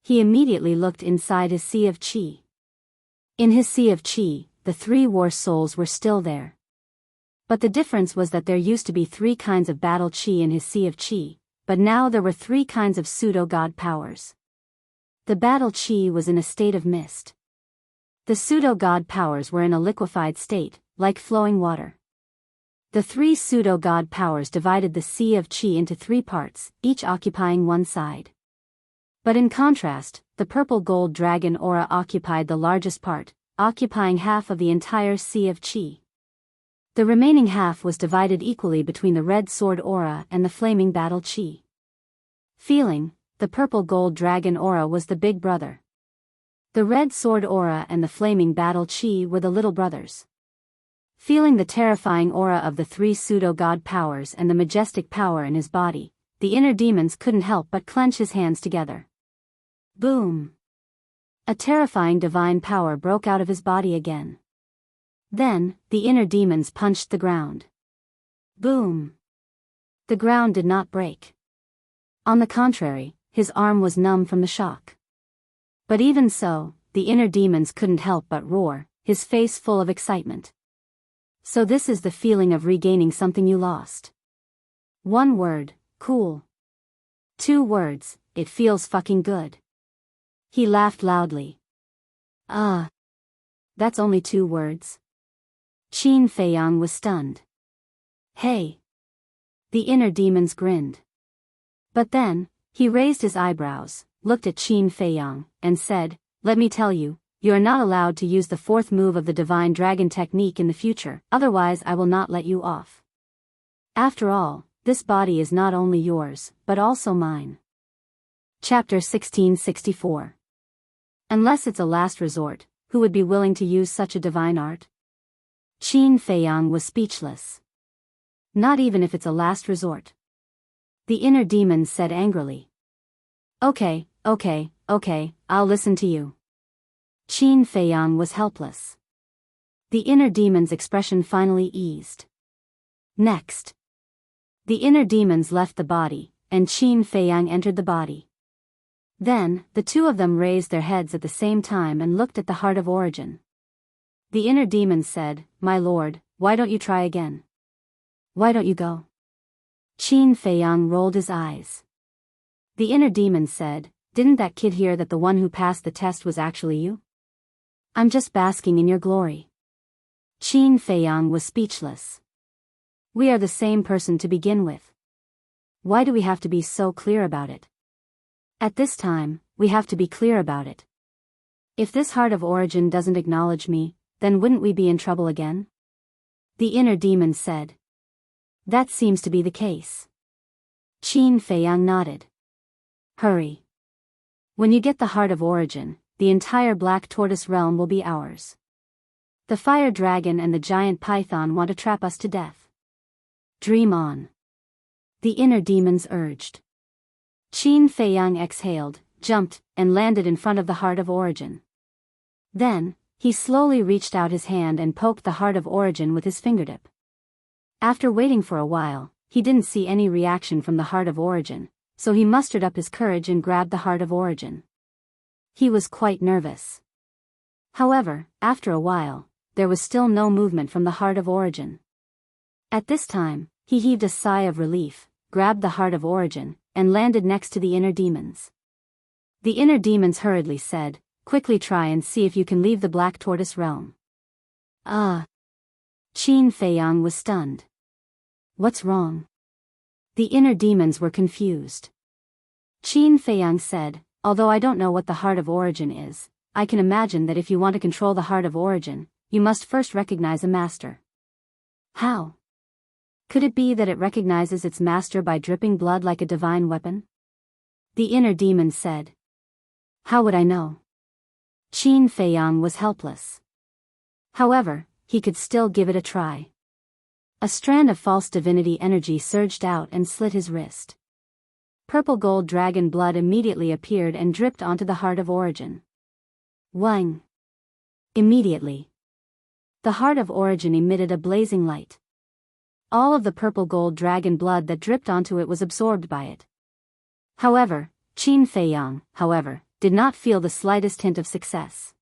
He immediately looked inside his sea of qi. In his sea of qi, the three war souls were still there. But the difference was that there used to be three kinds of battle qi in his sea of qi, but now there were three kinds of pseudo-god powers. The battle qi was in a state of mist. The pseudo-god powers were in a liquefied state, like flowing water. The three pseudo-god powers divided the sea of qi into three parts, each occupying one side. But in contrast, the purple gold dragon aura occupied the largest part, occupying half of the entire sea of qi. The remaining half was divided equally between the red sword aura and the flaming battle qi. Feeling, the purple gold dragon aura was the big brother. The red sword aura and the flaming battle qi were the little brothers. Feeling the terrifying aura of the three pseudo-god powers and the majestic power in his body, the inner demons couldn't help but clench his hands together. Boom! A terrifying divine power broke out of his body again. Then, the inner demons punched the ground. Boom! The ground did not break. On the contrary, his arm was numb from the shock. But even so, the inner demons couldn't help but roar, his face full of excitement. So this is the feeling of regaining something you lost. One word, cool. Two words, it feels fucking good. He laughed loudly. That's only two words. Qin Feiyang was stunned. Hey! The inner demons grinned. But then, he raised his eyebrows, looked at Qin Feiyang, and said, "Let me tell you, you are not allowed to use the fourth move of the Divine Dragon technique in the future, otherwise I will not let you off. After all, this body is not only yours, but also mine." Chapter 1664. Unless it's a last resort, who would be willing to use such a divine art? Qin Feiyang was speechless. Not even if it's a last resort. The inner demons said angrily. Okay, I'll listen to you. Qin Feiyang was helpless. The inner demon's expression finally eased. Next. The inner demons left the body, and Qin Feiyang entered the body. Then, the two of them raised their heads at the same time and looked at the heart of origin. The inner demons said, "My lord, why don't you try again? Why don't you go?" Qin Feiyang rolled his eyes. The inner demons said, "Didn't that kid hear that the one who passed the test was actually you? I'm just basking in your glory." Qin Feiyang was speechless. We are the same person to begin with. Why do we have to be so clear about it? At this time, we have to be clear about it. If this heart of origin doesn't acknowledge me, then wouldn't we be in trouble again? The inner demon said. That seems to be the case. Qin Feiyang nodded. Hurry. When you get the heart of origin, the entire Black Tortoise realm will be ours. The fire dragon and the giant python want to trap us to death. Dream on. The inner demons urged. Qin Feiyang exhaled, jumped, and landed in front of the Heart of Origin. Then, he slowly reached out his hand and poked the Heart of Origin with his fingertip. After waiting for a while, he didn't see any reaction from the Heart of Origin, so he mustered up his courage and grabbed the Heart of Origin. He was quite nervous. However, after a while, there was still no movement from the Heart of Origin. At this time, he heaved a sigh of relief, grabbed the Heart of Origin, and landed next to the inner demons. The inner demons hurriedly said, "Quickly try and see if you can leave the Black Tortoise realm." Qin Feiyang was stunned. What's wrong? The inner demons were confused. Qin Feiyang said, "Although I don't know what the Heart of Origin is, I can imagine that if you want to control the Heart of Origin, you must first recognize a master." How? Could it be that it recognizes its master by dripping blood like a divine weapon? The inner demon said. How would I know? Qin Feiyang was helpless. However, he could still give it a try. A strand of false divinity energy surged out and slit his wrist. Purple gold dragon blood immediately appeared and dripped onto the Heart of Origin. Wang! Immediately, the Heart of Origin emitted a blazing light. All of the purple gold dragon blood that dripped onto it was absorbed by it. However, Qin Feiyang, did not feel the slightest hint of success.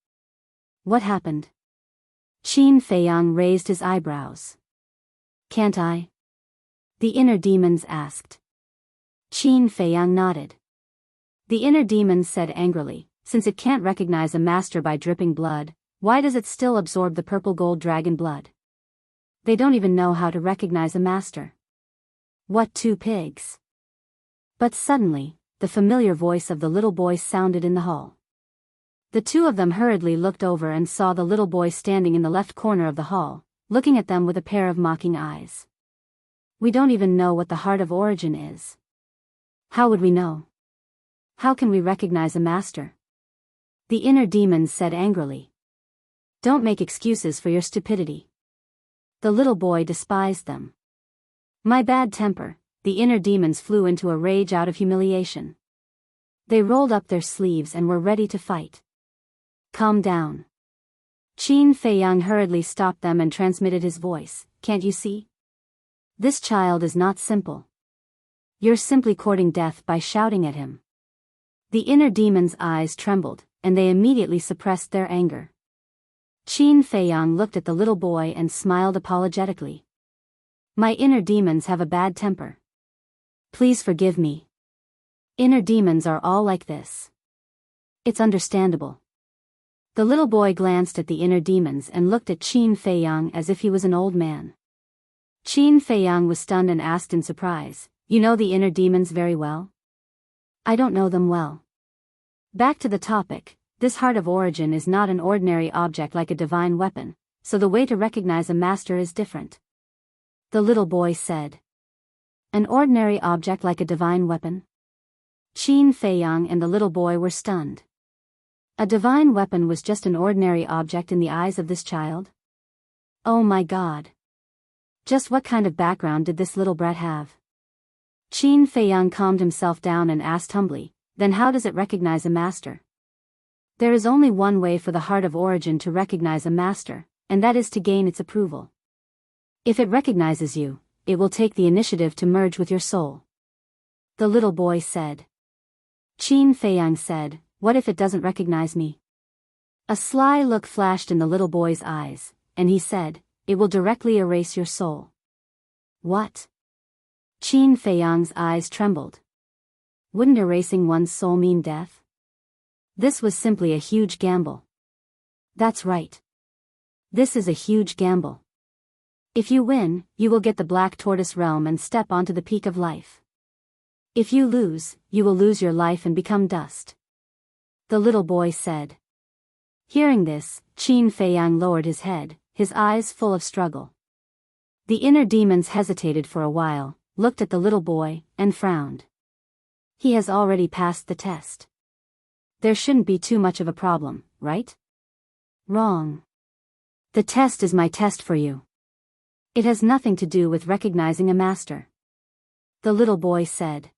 What happened? Qin Feiyang raised his eyebrows. Can't I? The inner demons asked. Qin Feiyang nodded. The inner demons said angrily, since it can't recognize a master by dripping blood, why does it still absorb the purple gold dragon blood? They don't even know how to recognize a master. What two pigs? But suddenly, the familiar voice of the little boy sounded in the hall. The two of them hurriedly looked over and saw the little boy standing in the left corner of the hall, looking at them with a pair of mocking eyes. We don't even know what the Heart of Origin is. How would we know? How can we recognize a master? The inner demons said angrily. Don't make excuses for your stupidity. The little boy despised them. My bad temper, the inner demons flew into a rage out of humiliation. They rolled up their sleeves and were ready to fight. Calm down. Qin Feiyang hurriedly stopped them and transmitted his voice, can't you see? This child is not simple. You're simply courting death by shouting at him. The inner demons' eyes trembled, and they immediately suppressed their anger. Qin Feiyang looked at the little boy and smiled apologetically. My inner demons have a bad temper. Please forgive me. Inner demons are all like this. It's understandable. The little boy glanced at the inner demons and looked at Qin Feiyang as if he was an old man. Qin Feiyang was stunned and asked in surprise, You know the inner demons very well? I don't know them well. Back to the topic. This Heart of Origin is not an ordinary object like a divine weapon, so the way to recognize a master is different. The little boy said. An ordinary object like a divine weapon? Qin Feiyang and the little boy were stunned. A divine weapon was just an ordinary object in the eyes of this child? Oh my God. Just what kind of background did this little brat have? Qin Feiyang calmed himself down and asked humbly, then how does it recognize a master? There is only one way for the Heart of Origin to recognize a master, and that is to gain its approval. If it recognizes you, it will take the initiative to merge with your soul. The little boy said. Qin Feiyang said, What if it doesn't recognize me? A sly look flashed in the little boy's eyes, and he said, It will directly erase your soul. What? Qin Feiyang's eyes trembled. Wouldn't erasing one's soul mean death? This was simply a huge gamble. That's right. This is a huge gamble. If you win, you will get the Black Tortoise realm and step onto the peak of life. If you lose, you will lose your life and become dust. The little boy said. Hearing this, Qin Feiyang lowered his head, his eyes full of struggle. The inner demons hesitated for a while, looked at the little boy, and frowned. He has already passed the test. There shouldn't be too much of a problem, right? Wrong. The test is my test for you. It has nothing to do with recognizing a master. The little boy said.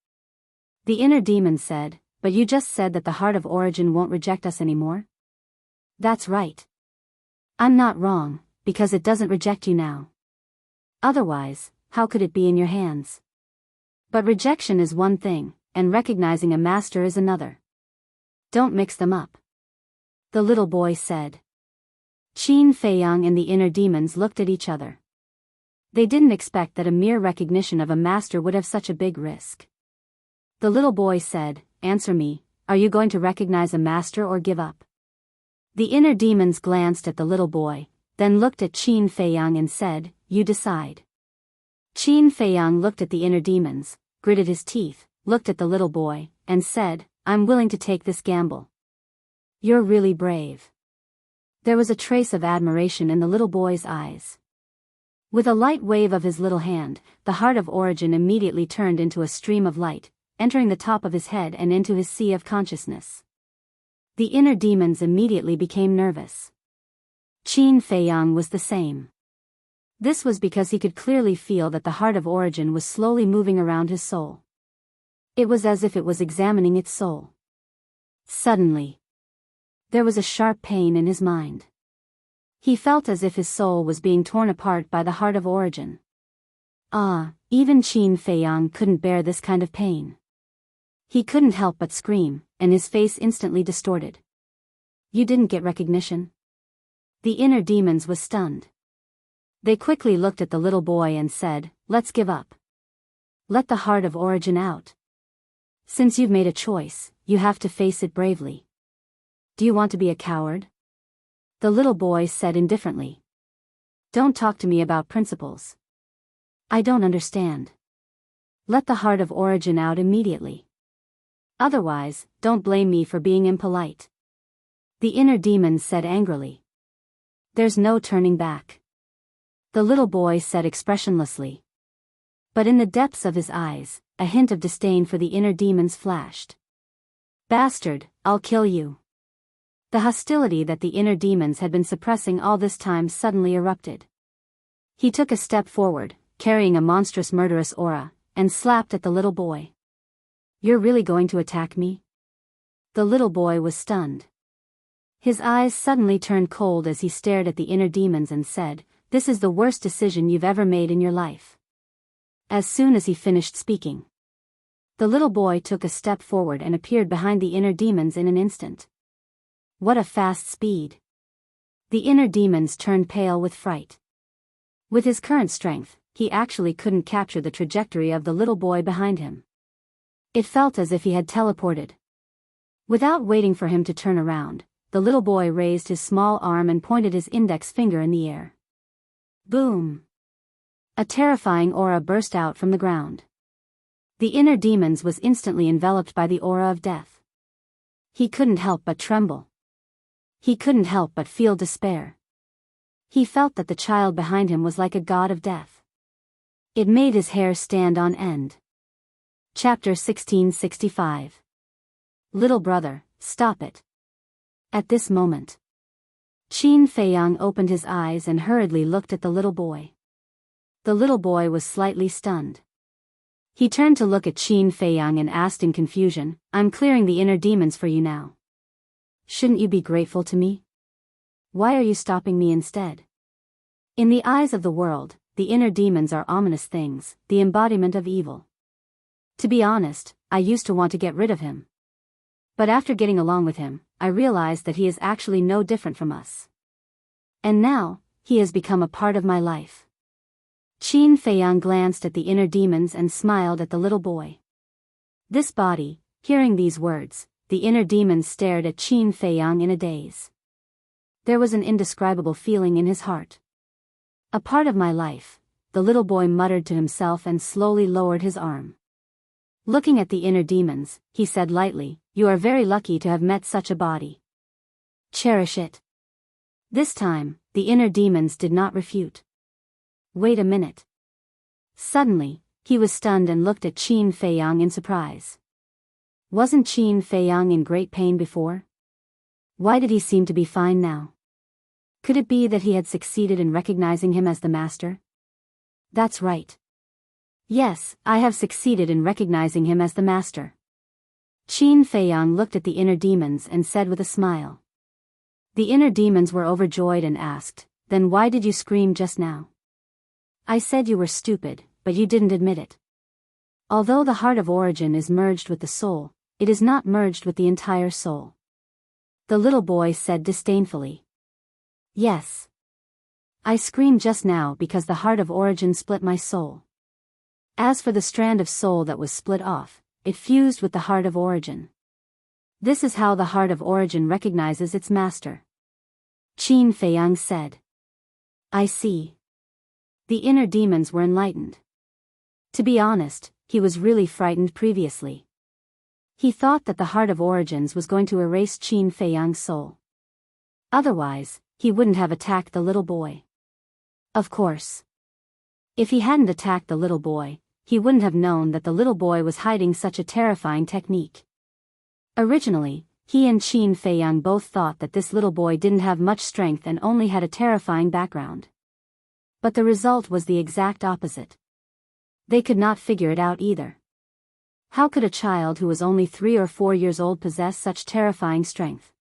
The inner demon said, "But you just said that the heart of origin won't reject us anymore?" "That's right. I'm not wrong, because it doesn't reject you now. Otherwise, how could it be in your hands? But rejection is one thing, and recognizing a master is another. Don't mix them up," the little boy said. Qin Feiyang and the inner demons looked at each other. They didn't expect that a mere recognition of a master would have such a big risk. The little boy said, "Answer me, are you going to recognize a master or give up?" The inner demons glanced at the little boy, then looked at Qin Feiyang and said, "You decide." Qin Feiyang looked at the inner demons, gritted his teeth, looked at the little boy, and said, "I'm willing to take this gamble." "You're really brave." There was a trace of admiration in the little boy's eyes. With a light wave of his little hand, the heart of origin immediately turned into a stream of light, entering the top of his head and into his sea of consciousness. The inner demons immediately became nervous. Qin Feiyang was the same. This was because he could clearly feel that the heart of origin was slowly moving around his soul. It was as if it was examining its soul. Suddenly, there was a sharp pain in his mind. He felt as if his soul was being torn apart by the heart of origin. Even Qin Feiyang couldn't bear this kind of pain. He couldn't help but scream, and his face instantly distorted. "You didn't get recognition?" The inner demons was stunned. They quickly looked at the little boy and said, "Let's give up. Let the heart of origin out. Since you've made a choice, you have to face it bravely. Do you want to be a coward?" The little boy said indifferently. "Don't talk to me about principles. I don't understand. Let the heart of origin out immediately. Otherwise, don't blame me for being impolite." The inner demons said angrily. "There's no turning back." The little boy said expressionlessly. But in the depths of his eyes, a hint of disdain for the inner demons flashed. "Bastard, I'll kill you." The hostility that the inner demons had been suppressing all this time suddenly erupted. He took a step forward, carrying a monstrous murderous aura, and slapped at the little boy. "You're really going to attack me?" The little boy was stunned. His eyes suddenly turned cold as he stared at the inner demons and said, "This is the worst decision you've ever made in your life." As soon as he finished speaking, the little boy took a step forward and appeared behind the inner demons in an instant. What a fast speed! The inner demons turned pale with fright. With his current strength, he actually couldn't capture the trajectory of the little boy behind him. It felt as if he had teleported. Without waiting for him to turn around, the little boy raised his small arm and pointed his index finger in the air. Boom! A terrifying aura burst out from the ground. The inner demons was instantly enveloped by the aura of death. He couldn't help but tremble. He couldn't help but feel despair. He felt that the child behind him was like a god of death. It made his hair stand on end. Chapter 1665. Little brother, stop it. At this moment, Qin Feiyang opened his eyes and hurriedly looked at the little boy. The little boy was slightly stunned. He turned to look at Qin Feiyang and asked in confusion, "I'm clearing the inner demons for you now. Shouldn't you be grateful to me? Why are you stopping me instead?" In the eyes of the world, the inner demons are ominous things, the embodiment of evil. To be honest, I used to want to get rid of him. But after getting along with him, I realized that he is actually no different from us. And now, he has become a part of my life. Qin Feiyang glanced at the inner demons and smiled at the little boy. This body, hearing these words, the inner demons stared at Qin Feiyang in a daze. There was an indescribable feeling in his heart. "A part of my life," the little boy muttered to himself and slowly lowered his arm. Looking at the inner demons, he said lightly, "You are very lucky to have met such a body. Cherish it." This time, the inner demons did not refute. "Wait a minute." Suddenly, he was stunned and looked at Qin Feiyang in surprise. Wasn't Qin Feiyang in great pain before? Why did he seem to be fine now? Could it be that he had succeeded in recognizing him as the master? That's right. Yes, I have succeeded in recognizing him as the master. Qin Feiyang looked at the inner demons and said with a smile. The inner demons were overjoyed and asked, "Then why did you scream just now?" "I said you were stupid, but you didn't admit it. Although the heart of origin is merged with the soul, it is not merged with the entire soul." The little boy said disdainfully. "Yes. I screamed just now because the heart of origin split my soul. As for the strand of soul that was split off, it fused with the heart of origin. This is how the heart of origin recognizes its master." Qin Feiyang said. "I see." The inner demons were enlightened. To be honest, he was really frightened previously. He thought that the heart of origins was going to erase Qin Feiyang's soul. Otherwise, he wouldn't have attacked the little boy. Of course. If he hadn't attacked the little boy, he wouldn't have known that the little boy was hiding such a terrifying technique. Originally, he and Qin Feiyang both thought that this little boy didn't have much strength and only had a terrifying background. But the result was the exact opposite. They could not figure it out either. How could a child who was only 3 or 4 years old possess such terrifying strength?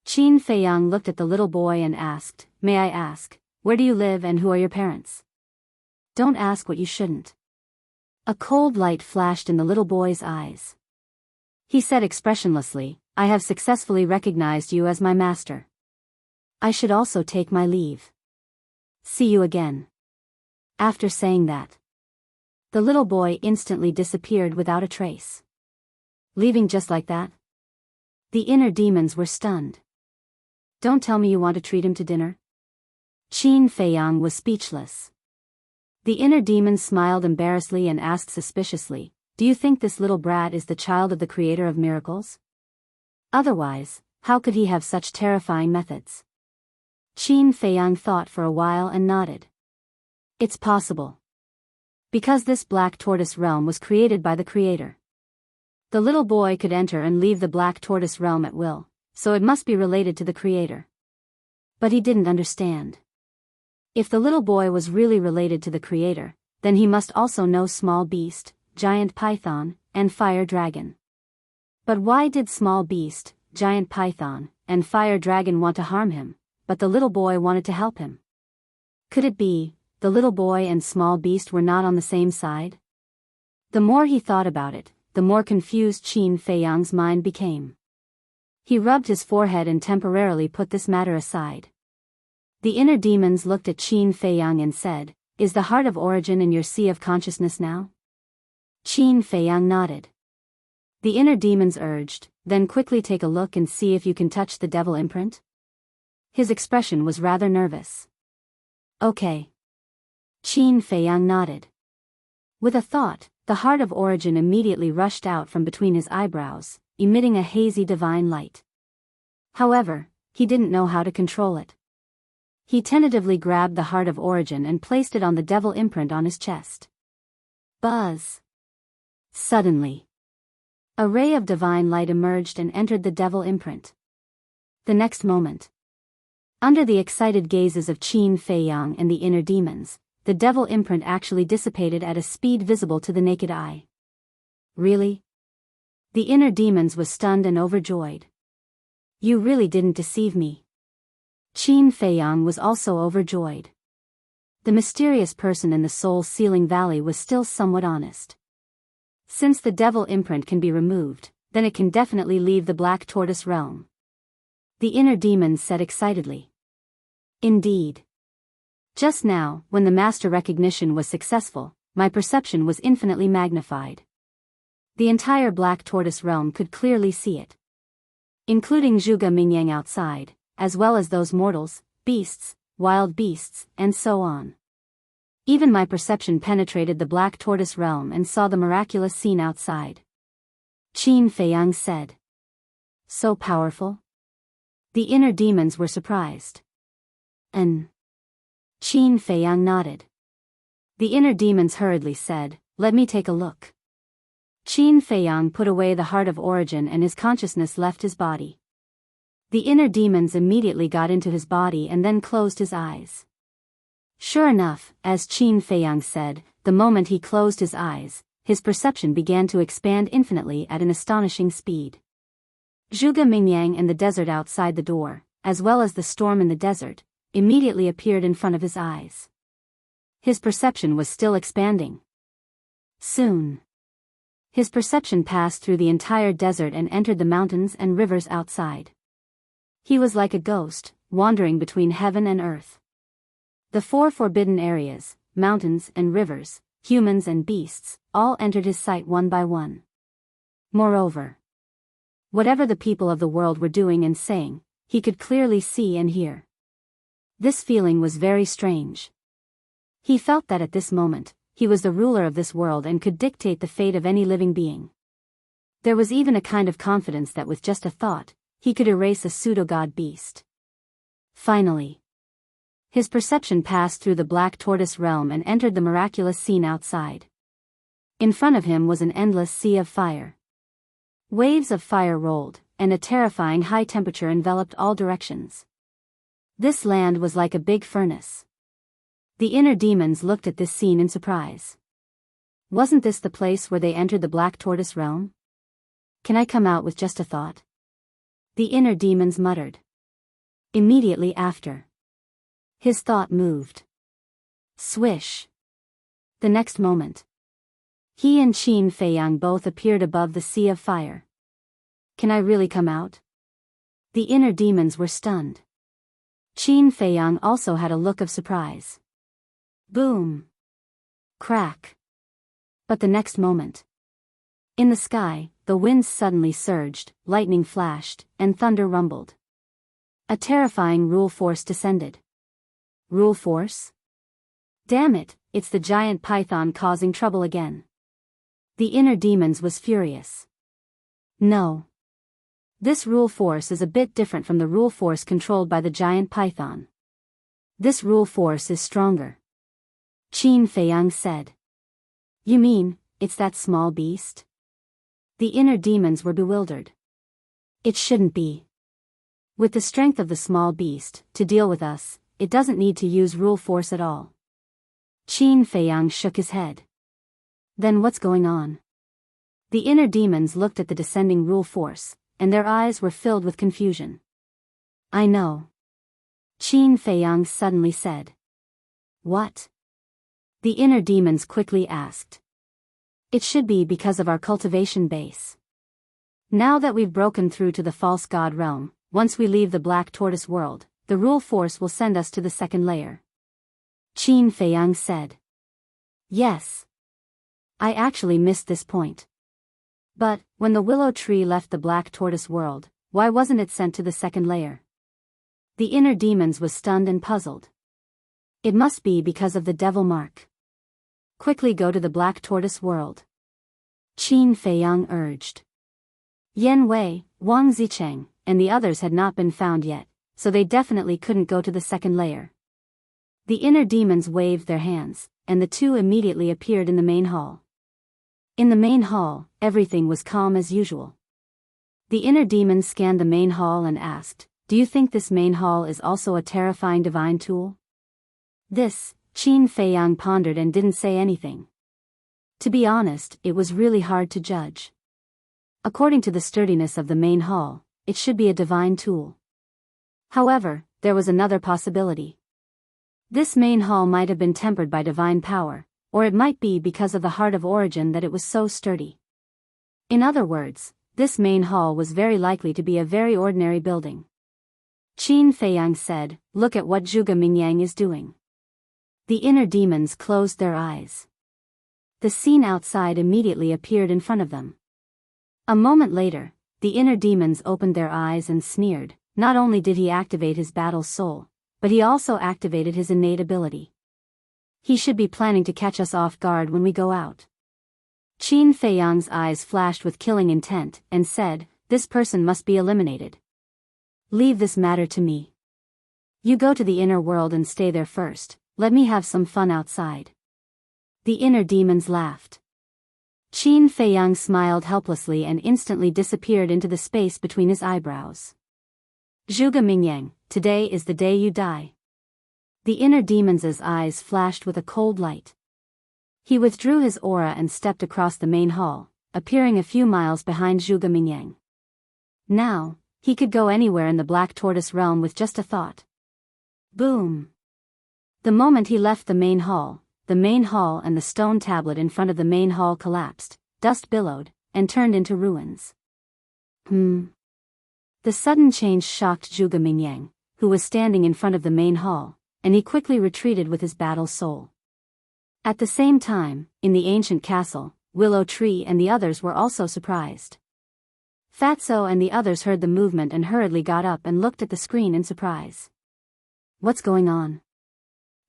Qin Feiyang looked at the little boy and asked, "May I ask, where do you live and who are your parents?" "Don't ask what you shouldn't." A cold light flashed in the little boy's eyes. He said expressionlessly, "I have successfully recognized you as my master. I should also take my leave. See you again." After saying that, the little boy instantly disappeared without a trace. Leaving just like that? The inner demons were stunned. "Don't tell me you want to treat him to dinner?" Qin Feiyang was speechless. The inner demon smiled embarrassedly and asked suspiciously, "Do you think this little brat is the child of the creator of miracles? Otherwise, how could he have such terrifying methods?" Qin Feiyang thought for a while and nodded. "It's possible. Because this black tortoise realm was created by the creator. The little boy could enter and leave the black tortoise realm at will, so it must be related to the creator." But he didn't understand. If the little boy was really related to the creator, then he must also know small beast, giant python, and fire dragon. But why did small beast, giant python, and fire dragon want to harm him, but the little boy wanted to help him? Could it be, the little boy and small beast were not on the same side? The more he thought about it, the more confused Qin Feiyang's mind became. He rubbed his forehead and temporarily put this matter aside. The inner demons looked at Qin Feiyang and said, "Is the heart of origin in your sea of consciousness now?" Qin Feiyang nodded. The inner demons urged, "Then quickly take a look and see if you can touch the devil imprint." His expression was rather nervous. "Okay." Qin Feiyang nodded. With a thought, the heart of origin immediately rushed out from between his eyebrows, emitting a hazy divine light. However, he didn't know how to control it. He tentatively grabbed the heart of origin and placed it on the devil imprint on his chest. Buzz! Suddenly, a ray of divine light emerged and entered the devil imprint. The next moment, under the excited gazes of Qin Feiyang and the inner demons, the devil imprint actually dissipated at a speed visible to the naked eye. Really? The inner demons was stunned and overjoyed. "You really didn't deceive me." Qin Feiyang was also overjoyed. The mysterious person in the soul-sealing valley was still somewhat honest. Since the devil imprint can be removed, then it can definitely leave the black tortoise realm. The inner demons said excitedly. "Indeed. Just now, when the master recognition was successful, my perception was infinitely magnified. The entire black tortoise realm could clearly see it. Including Zhuge Mingyang outside, as well as those mortals, beasts, wild beasts, and so on. Even my perception penetrated the black tortoise realm and saw the miraculous scene outside." Qin Feiyang said. "So powerful?" The inner demons were surprised. "Qin Feiyang nodded. The inner demons hurriedly said, "Let me take a look." Qin Feiyang put away the heart of origin and his consciousness left his body. The inner demons immediately got into his body and then closed his eyes. Sure enough, as Qin Feiyang said, the moment he closed his eyes, his perception began to expand infinitely at an astonishing speed. Zhuge Mingyang and the desert outside the door, as well as the storm in the desert, immediately appeared in front of his eyes. His perception was still expanding. Soon, his perception passed through the entire desert and entered the mountains and rivers outside. He was like a ghost, wandering between heaven and earth. The 4 forbidden areas, mountains and rivers, humans and beasts, all entered his sight one by one. Moreover, whatever the people of the world were doing and saying, he could clearly see and hear. This feeling was very strange. He felt that at this moment, he was the ruler of this world and could dictate the fate of any living being. There was even a kind of confidence that with just a thought, he could erase a pseudo-god beast. Finally, his perception passed through the black tortoise realm and entered the miraculous scene outside. In front of him was an endless sea of fire. Waves of fire rolled, and a terrifying high temperature enveloped all directions. This land was like a big furnace. The inner demons looked at this scene in surprise. Wasn't this the place where they entered the black tortoise realm? Can I come out with just a thought? The inner demons muttered. Immediately after, his thought moved. Swish. The next moment, he and Qin Feiyang both appeared above the sea of fire. Can I really come out? The inner demons were stunned. Qin Feiyang also had a look of surprise. Boom. Crack. But the next moment, in the sky, the winds suddenly surged, lightning flashed, and thunder rumbled. A terrifying rule force descended. Rule force? Damn it, it's the giant python causing trouble again. The inner demons was furious. No. This rule force is a bit different from the rule force controlled by the giant python. This rule force is stronger. Qin Feiyang said. You mean, it's that small beast? The inner demons were bewildered. It shouldn't be. With the strength of the small beast, to deal with us, it doesn't need to use rule force at all. Qin Feiyang shook his head. Then what's going on? The inner demons looked at the descending rule force, and their eyes were filled with confusion. I know. Qin Feiyang suddenly said. What? The inner demons quickly asked. It should be because of our cultivation base. Now that we've broken through to the false god realm, once we leave the black tortoise world, the rule force will send us to the second layer. Qin Feiyang said. Yes. I actually missed this point. But, when the willow tree left the black tortoise world, why wasn't it sent to the second layer? The inner demons was stunned and puzzled. It must be because of the devil mark. Quickly go to the black tortoise world. Qin Feiyang urged. Yan Wei, Wang Zicheng, and the others had not been found yet, so they definitely couldn't go to the second layer. The inner demons waved their hands, and the two immediately appeared in the main hall. In the main hall, everything was calm as usual. The inner demons scanned the main hall and asked, do you think this main hall is also a terrifying divine tool? This, Qin Feiyang pondered and didn't say anything. To be honest, it was really hard to judge. According to the sturdiness of the main hall, it should be a divine tool. However, there was another possibility. This main hall might have been tempered by divine power, or it might be because of the heart of origin that it was so sturdy. In other words, this main hall was very likely to be a very ordinary building. Qin Feiyang said, look at what Zhuge Mingyang is doing. The inner demons closed their eyes. The scene outside immediately appeared in front of them. A moment later, the inner demons opened their eyes and sneered. Not only did he activate his battle soul, but he also activated his innate ability. He should be planning to catch us off guard when we go out. Qin Feiyang's eyes flashed with killing intent, and said, this person must be eliminated. Leave this matter to me. You go to the inner world and stay there first, let me have some fun outside. The inner demons laughed. Qin Feiyang smiled helplessly and instantly disappeared into the space between his eyebrows. Zhuge Mingyang, today is the day you die. The inner demons' eyes flashed with a cold light. He withdrew his aura and stepped across the main hall, appearing a few miles behind Zhuge Mingyang. Now, he could go anywhere in the Black Tortoise realm with just a thought. Boom! The moment he left the main hall and the stone tablet in front of the main hall collapsed, dust billowed, and turned into ruins. The sudden change shocked Zhuge Mingyang, who was standing in front of the main hall, and he quickly retreated with his battle soul. At the same time, in the ancient castle, Willow Tree and the others were also surprised. Fatso and the others heard the movement and hurriedly got up and looked at the screen in surprise. What's going on?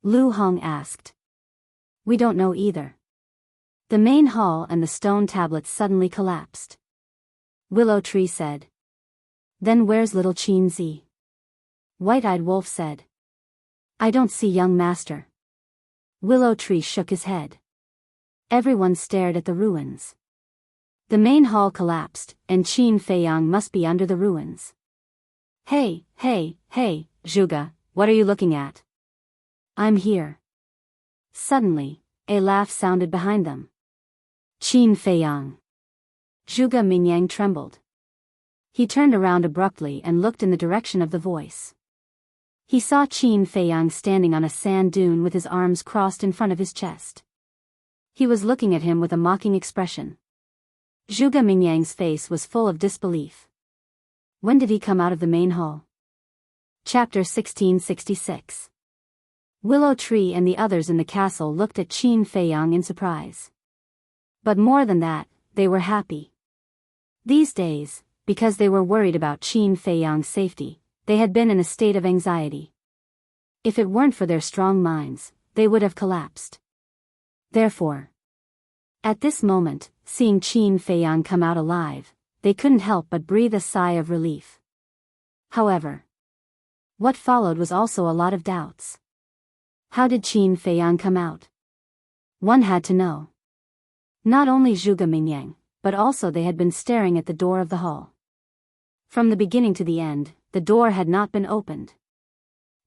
Lu Hong asked. We don't know either. The main hall and the stone tablets suddenly collapsed. Willow Tree said. Then where's little Qin Zi? White-Eyed Wolf said. I don't see young master. Willow Tree shook his head. Everyone stared at the ruins. The main hall collapsed, and Qin Feiyang must be under the ruins. Hey, Zhuge, what are you looking at? I'm here. Suddenly, a laugh sounded behind them. Qin Feiyang. Zhuge Mingyang trembled. He turned around abruptly and looked in the direction of the voice. He saw Qin Feiyang standing on a sand dune with his arms crossed in front of his chest. He was looking at him with a mocking expression. Zhuge Mingyang's face was full of disbelief. When did he come out of the main hall? Chapter 1666. Willow Tree and the others in the castle looked at Qin Feiyang in surprise. But more than that, they were happy. These days, because they were worried about Qin Feiyang's safety, they had been in a state of anxiety. If it weren't for their strong minds, they would have collapsed. Therefore, at this moment, seeing Qin Feiyang come out alive, they couldn't help but breathe a sigh of relief. However, what followed was also a lot of doubts. How did Qin Feiyang come out? One had to know. Not only Zhuge Mingyang, but also they had been staring at the door of the hall. From the beginning to the end, the door had not been opened.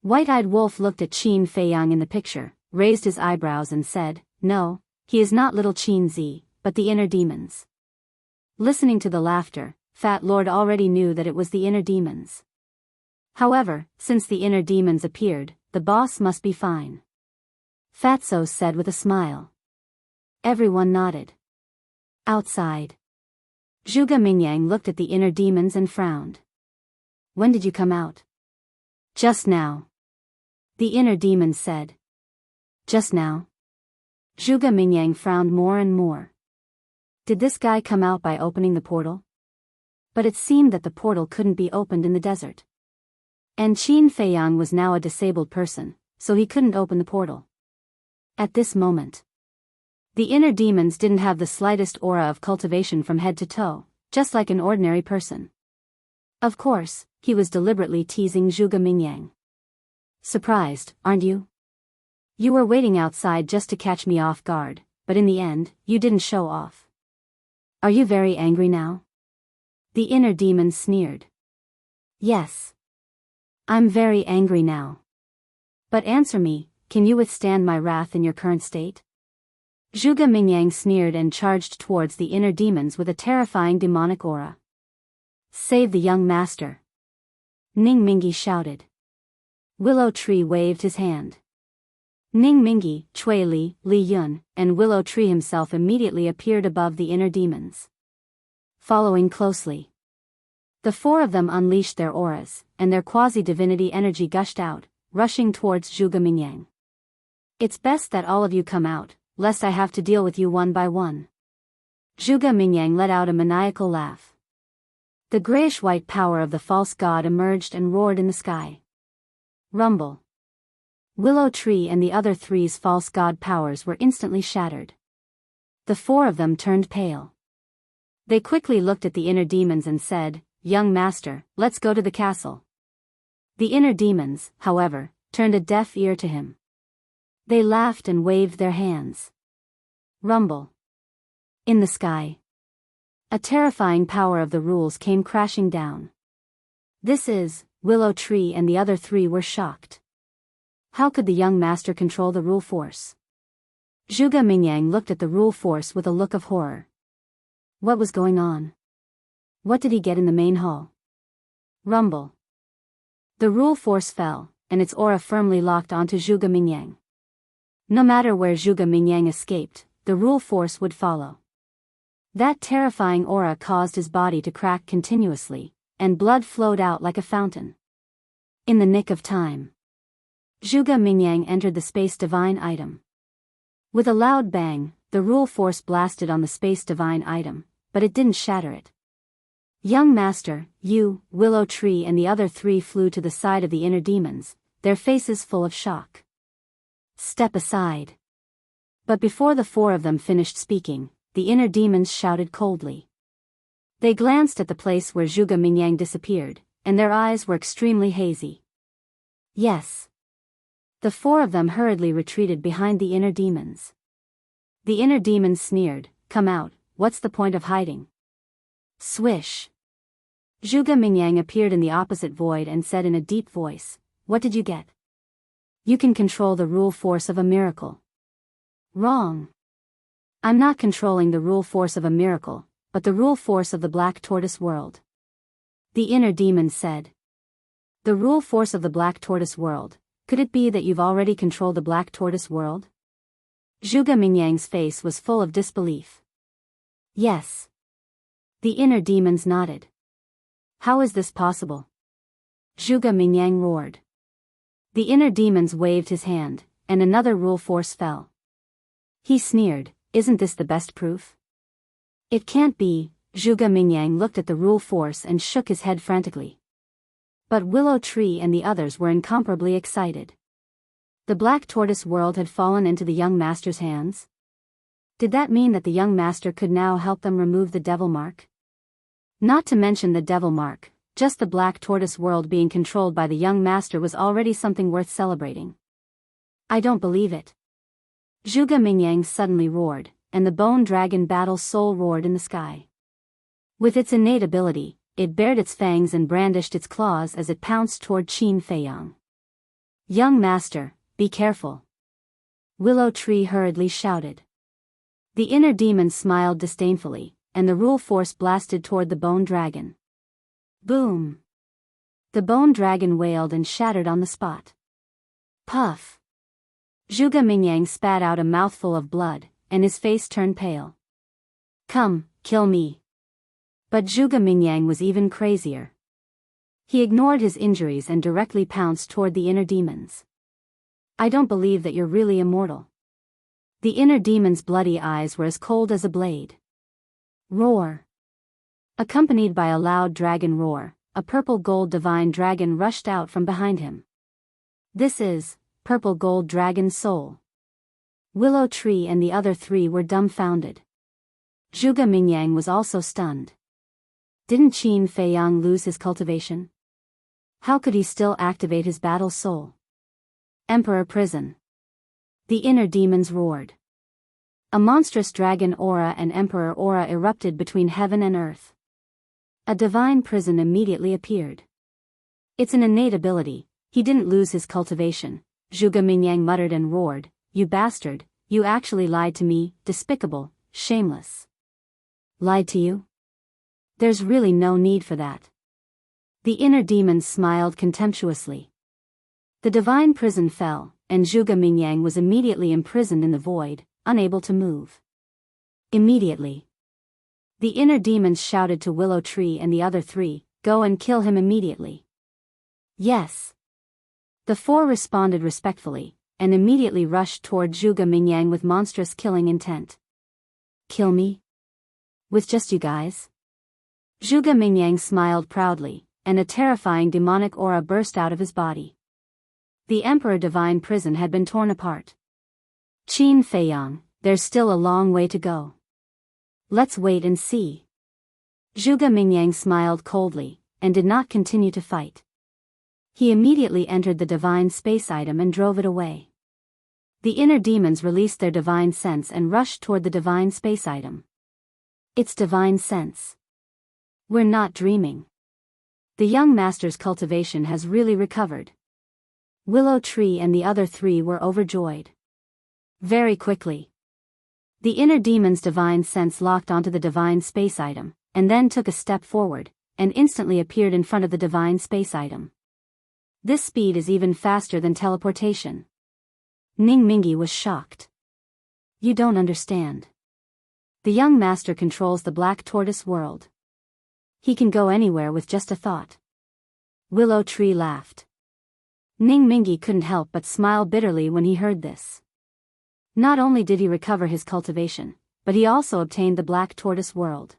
White-Eyed Wolf looked at Qin Feiyang in the picture, raised his eyebrows and said, No, he is not little Qin Zi, but the inner demons. Listening to the laughter, Fat Lord already knew that it was the inner demons. However, since the inner demons appeared, the boss must be fine. Fatso said with a smile. Everyone nodded. Outside, Zhuge Mingyang looked at the inner demons and frowned. When did you come out? Just now. The inner demons said. Just now? Zhuge Mingyang frowned more and more. Did this guy come out by opening the portal? But it seemed that the portal couldn't be opened in the desert. And Qin Feiyang was now a disabled person, so he couldn't open the portal. At this moment, the inner demons didn't have the slightest aura of cultivation from head to toe, just like an ordinary person. Of course, he was deliberately teasing Zhuge Mingyang. Surprised, aren't you? You were waiting outside just to catch me off guard, but in the end, you didn't show off. Are you very angry now? The inner demon sneered. Yes. I'm very angry now. But answer me, can you withstand my wrath in your current state? Zhuge Mingyang sneered and charged towards the inner demons with a terrifying demonic aura. Save the young master. Ning Mingi shouted. Willow Tree waved his hand. Ning Mingi, Cui Li, Li Yun, and Willow Tree himself immediately appeared above the inner demons. Following closely, the four of them unleashed their auras, and their quasi-divinity energy gushed out, rushing towards Zhuge Mingyang. It's best that all of you come out, lest I have to deal with you one by one. Zhuge Mingyang let out a maniacal laugh. The grayish-white power of the false god emerged and roared in the sky. Rumble. Willow Tree and the other three's false god powers were instantly shattered. The four of them turned pale. They quickly looked at the inner demons and said, Young master, let's go to the castle. The inner demons, however, turned a deaf ear to him. They laughed and waved their hands. Rumble. In the sky, a terrifying power of the rules came crashing down. This is, Willow Tree and the other three were shocked. How could the young master control the rule force? Zhuge Mingyang looked at the rule force with a look of horror. What was going on? What did he get in the main hall? Rumble. The rule force fell, and its aura firmly locked onto Zhuge Mingyang. No matter where Zhuge Mingyang escaped, the rule force would follow. That terrifying aura caused his body to crack continuously, and blood flowed out like a fountain. In the nick of time, Zhuge Mingyang entered the Space Divine item. With a loud bang, the rule force blasted on the Space Divine item, but it didn't shatter it. Young Master, you, Willow Tree and the other three flew to the side of the inner demons, their faces full of shock. Step aside. But before the four of them finished speaking, the inner demons shouted coldly. They glanced at the place where Zhuge Mingyang disappeared, and their eyes were extremely hazy. Yes. The four of them hurriedly retreated behind the inner demons. The inner demons sneered, "Come out, what's the point of hiding?" Swish. Zhuge Mingyang appeared in the opposite void and said in a deep voice, "What did you get?" "You can control the rule force of a miracle." Wrong. I'm not controlling the rule force of a miracle, but the rule force of the Black Tortoise world. The inner demon said. The rule force of the Black Tortoise world. Could it be that you've already controlled the Black Tortoise world? Zhuge Mingyang's face was full of disbelief. Yes. The inner demons nodded. How is this possible? Zhuge Mingyang roared. The inner demons waved his hand, and another rule force fell. He sneered, "Isn't this the best proof?" It can't be. Zhuge Mingyang looked at the rule force and shook his head frantically. But Willow Tree and the others were incomparably excited. The Black Tortoise world had fallen into the young master's hands? Did that mean that the young master could now help them remove the devil mark? Not to mention the devil mark, just the Black Tortoise world being controlled by the young master was already something worth celebrating. I don't believe it. Zhuge Mingyang suddenly roared, and the Bone Dragon Battle Soul roared in the sky. With its innate ability, it bared its fangs and brandished its claws as it pounced toward Qin Feiyang. Young master, be careful. Willow Tree hurriedly shouted. The inner demon smiled disdainfully, and the rule force blasted toward the bone dragon. Boom! The bone dragon wailed and shattered on the spot. Puff! Zhuge Mingyang spat out a mouthful of blood, and his face turned pale. Come, kill me. But Zhuge Mingyang was even crazier. He ignored his injuries and directly pounced toward the inner demons. I don't believe that you're really immortal. The inner demon's bloody eyes were as cold as a blade. Roar! Accompanied by a loud dragon roar, a purple gold divine dragon rushed out from behind him. This is Purple Gold Dragon Soul. Willow Tree and the other three were dumbfounded. Zhuge Mingyang was also stunned. Didn't Qin Feiyang lose his cultivation? How could he still activate his battle soul? Emperor Prison. The inner demons roared. A monstrous dragon aura and emperor aura erupted between heaven and earth. A divine prison immediately appeared. It's an innate ability, he didn't lose his cultivation, Zhuge Mingyang muttered and roared, You bastard, you actually lied to me, despicable, shameless. Lied to you? There's really no need for that. The inner demons smiled contemptuously. The divine prison fell, and Zhuge Mingyang was immediately imprisoned in the void, unable to move. Immediately. The inner demons shouted to Willow Tree and the other three, Go and kill him immediately. Yes. The four responded respectfully, and immediately rushed toward Zhuge Mingyang with monstrous killing intent. Kill me? With just you guys? Zhuge Mingyang smiled proudly, and a terrifying demonic aura burst out of his body. The Emperor Divine Prison had been torn apart. Qin Feiyang, there's still a long way to go. Let's wait and see. Zhuge Mingyang smiled coldly, and did not continue to fight. He immediately entered the divine space item and drove it away. The inner demons released their divine sense and rushed toward the divine space item. It's divine sense. We're not dreaming. The young master's cultivation has really recovered. Willow Tree and the other three were overjoyed. Very quickly, The inner demon's divine sense locked onto the divine space item, and then took a step forward, and instantly appeared in front of the divine space item. This speed is even faster than teleportation. Ning Mingi was shocked. You don't understand. The young master controls the Black Tortoise world. He can go anywhere with just a thought. Willow Tree laughed. Ning Mingi couldn't help but smile bitterly when he heard this. Not only did he recover his cultivation, but he also obtained the Black Tortoise world.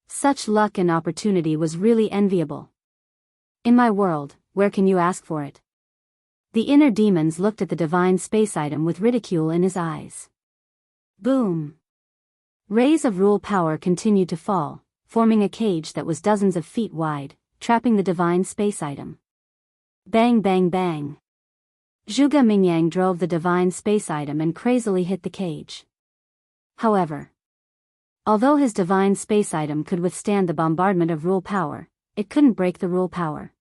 Such luck and opportunity was really enviable. In my world, where can you ask for it? The inner demons looked at the divine space item with ridicule in his eyes. Boom! Rays of rule power continued to fall, forming a cage that was dozens of feet wide, trapping the divine space item. Bang bang bang! Zhuge Mingyang drove the divine space item and crazily hit the cage. However, although his divine space item could withstand the bombardment of rule power, it couldn't break the rule power.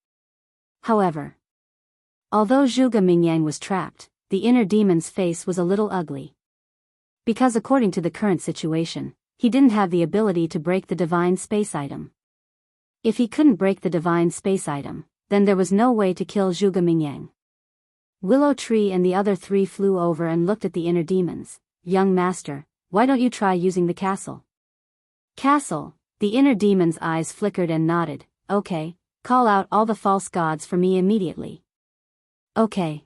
However, although Zhuge Mingyang was trapped, the inner demon's face was a little ugly. Because according to the current situation, he didn't have the ability to break the divine space item. If he couldn't break the divine space item, then there was no way to kill Zhuge Mingyang. Willow Tree and the other three flew over and looked at the inner demons. Young master, why don't you try using the castle? Castle, the inner demon's eyes flickered and nodded. Okay, call out all the false gods for me immediately. Okay.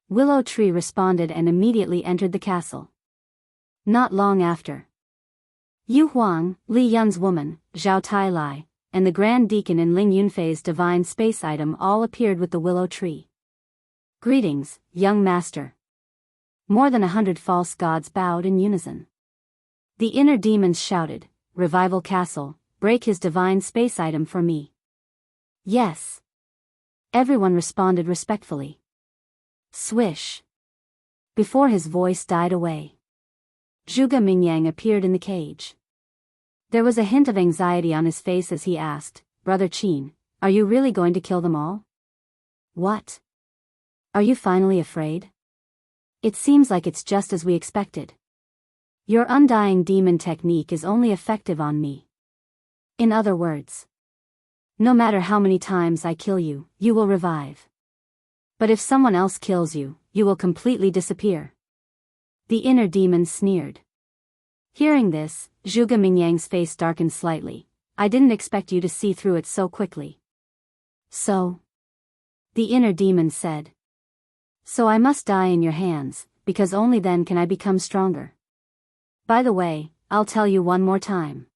Willow Tree responded and immediately entered the castle. Not long after, Yu Huang, Li Yun's woman, Zhao Tai Lai, and the Grand Deacon and Ling Yunfei's divine space item all appeared with the Willow Tree. Greetings, young master. More than 100 false gods bowed in unison. The inner demons shouted, Revival Castle, break his divine space item for me. Yes. Everyone responded respectfully. Swish. Before his voice died away, Zhuge Mingyang appeared in the cage. There was a hint of anxiety on his face as he asked, Brother Qin, are you really going to kill them all? What? Are you finally afraid? It seems like it's just as we expected. Your undying demon technique is only effective on me. In other words, no matter how many times I kill you, you will revive. But if someone else kills you, you will completely disappear. The inner demon sneered. Hearing this, Zhuge Mingyang's face darkened slightly. I didn't expect you to see through it so quickly. So? The inner demon said. So I must die in your hands, because only then can I become stronger. By the way, I'll tell you one more time.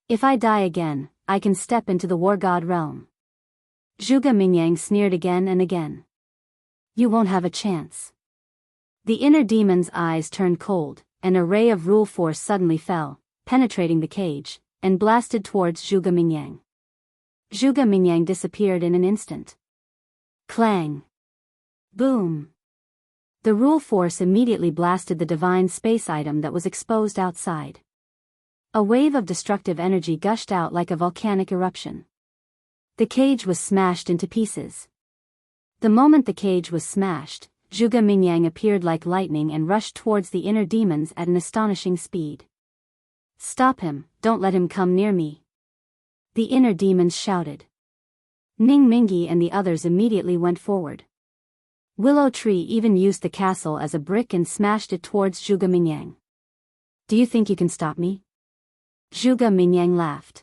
If I die again, I can step into the war god realm. Zhuge Mingyang sneered again and again. You won't have a chance. The inner demon's eyes turned cold, and a ray of rule force suddenly fell, penetrating the cage, and blasted towards Zhuge Mingyang. Zhuge Mingyang disappeared in an instant. Clang! Boom! The rule force immediately blasted the divine space item that was exposed outside. A wave of destructive energy gushed out like a volcanic eruption. The cage was smashed into pieces. The moment the cage was smashed, Zhuge Mingyang appeared like lightning and rushed towards the inner demons at an astonishing speed. Stop him, don't let him come near me. The inner demons shouted. Ning Mingi and the others immediately went forward. Willow Tree even used the castle as a brick and smashed it towards Zhuge Mingyang. Do you think you can stop me? Zhuge Mingyang laughed.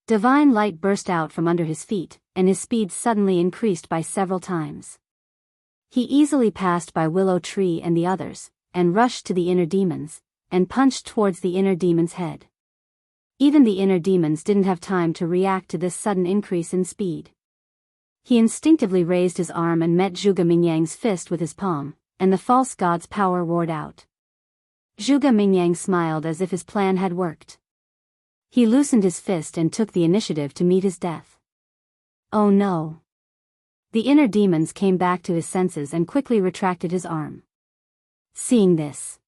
Divine light burst out from under his feet, and his speed suddenly increased by several times. He easily passed by Willow Tree and the others, and rushed to the inner demons, and punched towards the inner demon's head. Even the inner demons didn't have time to react to this sudden increase in speed. He instinctively raised his arm and met Zhuge Mingyang's fist with his palm, and the false god's power roared out. Zhuge Mingyang smiled as if his plan had worked. He loosened his fist and took the initiative to meet his death. Oh no! The inner demons came back to his senses and quickly retracted his arm. Seeing this.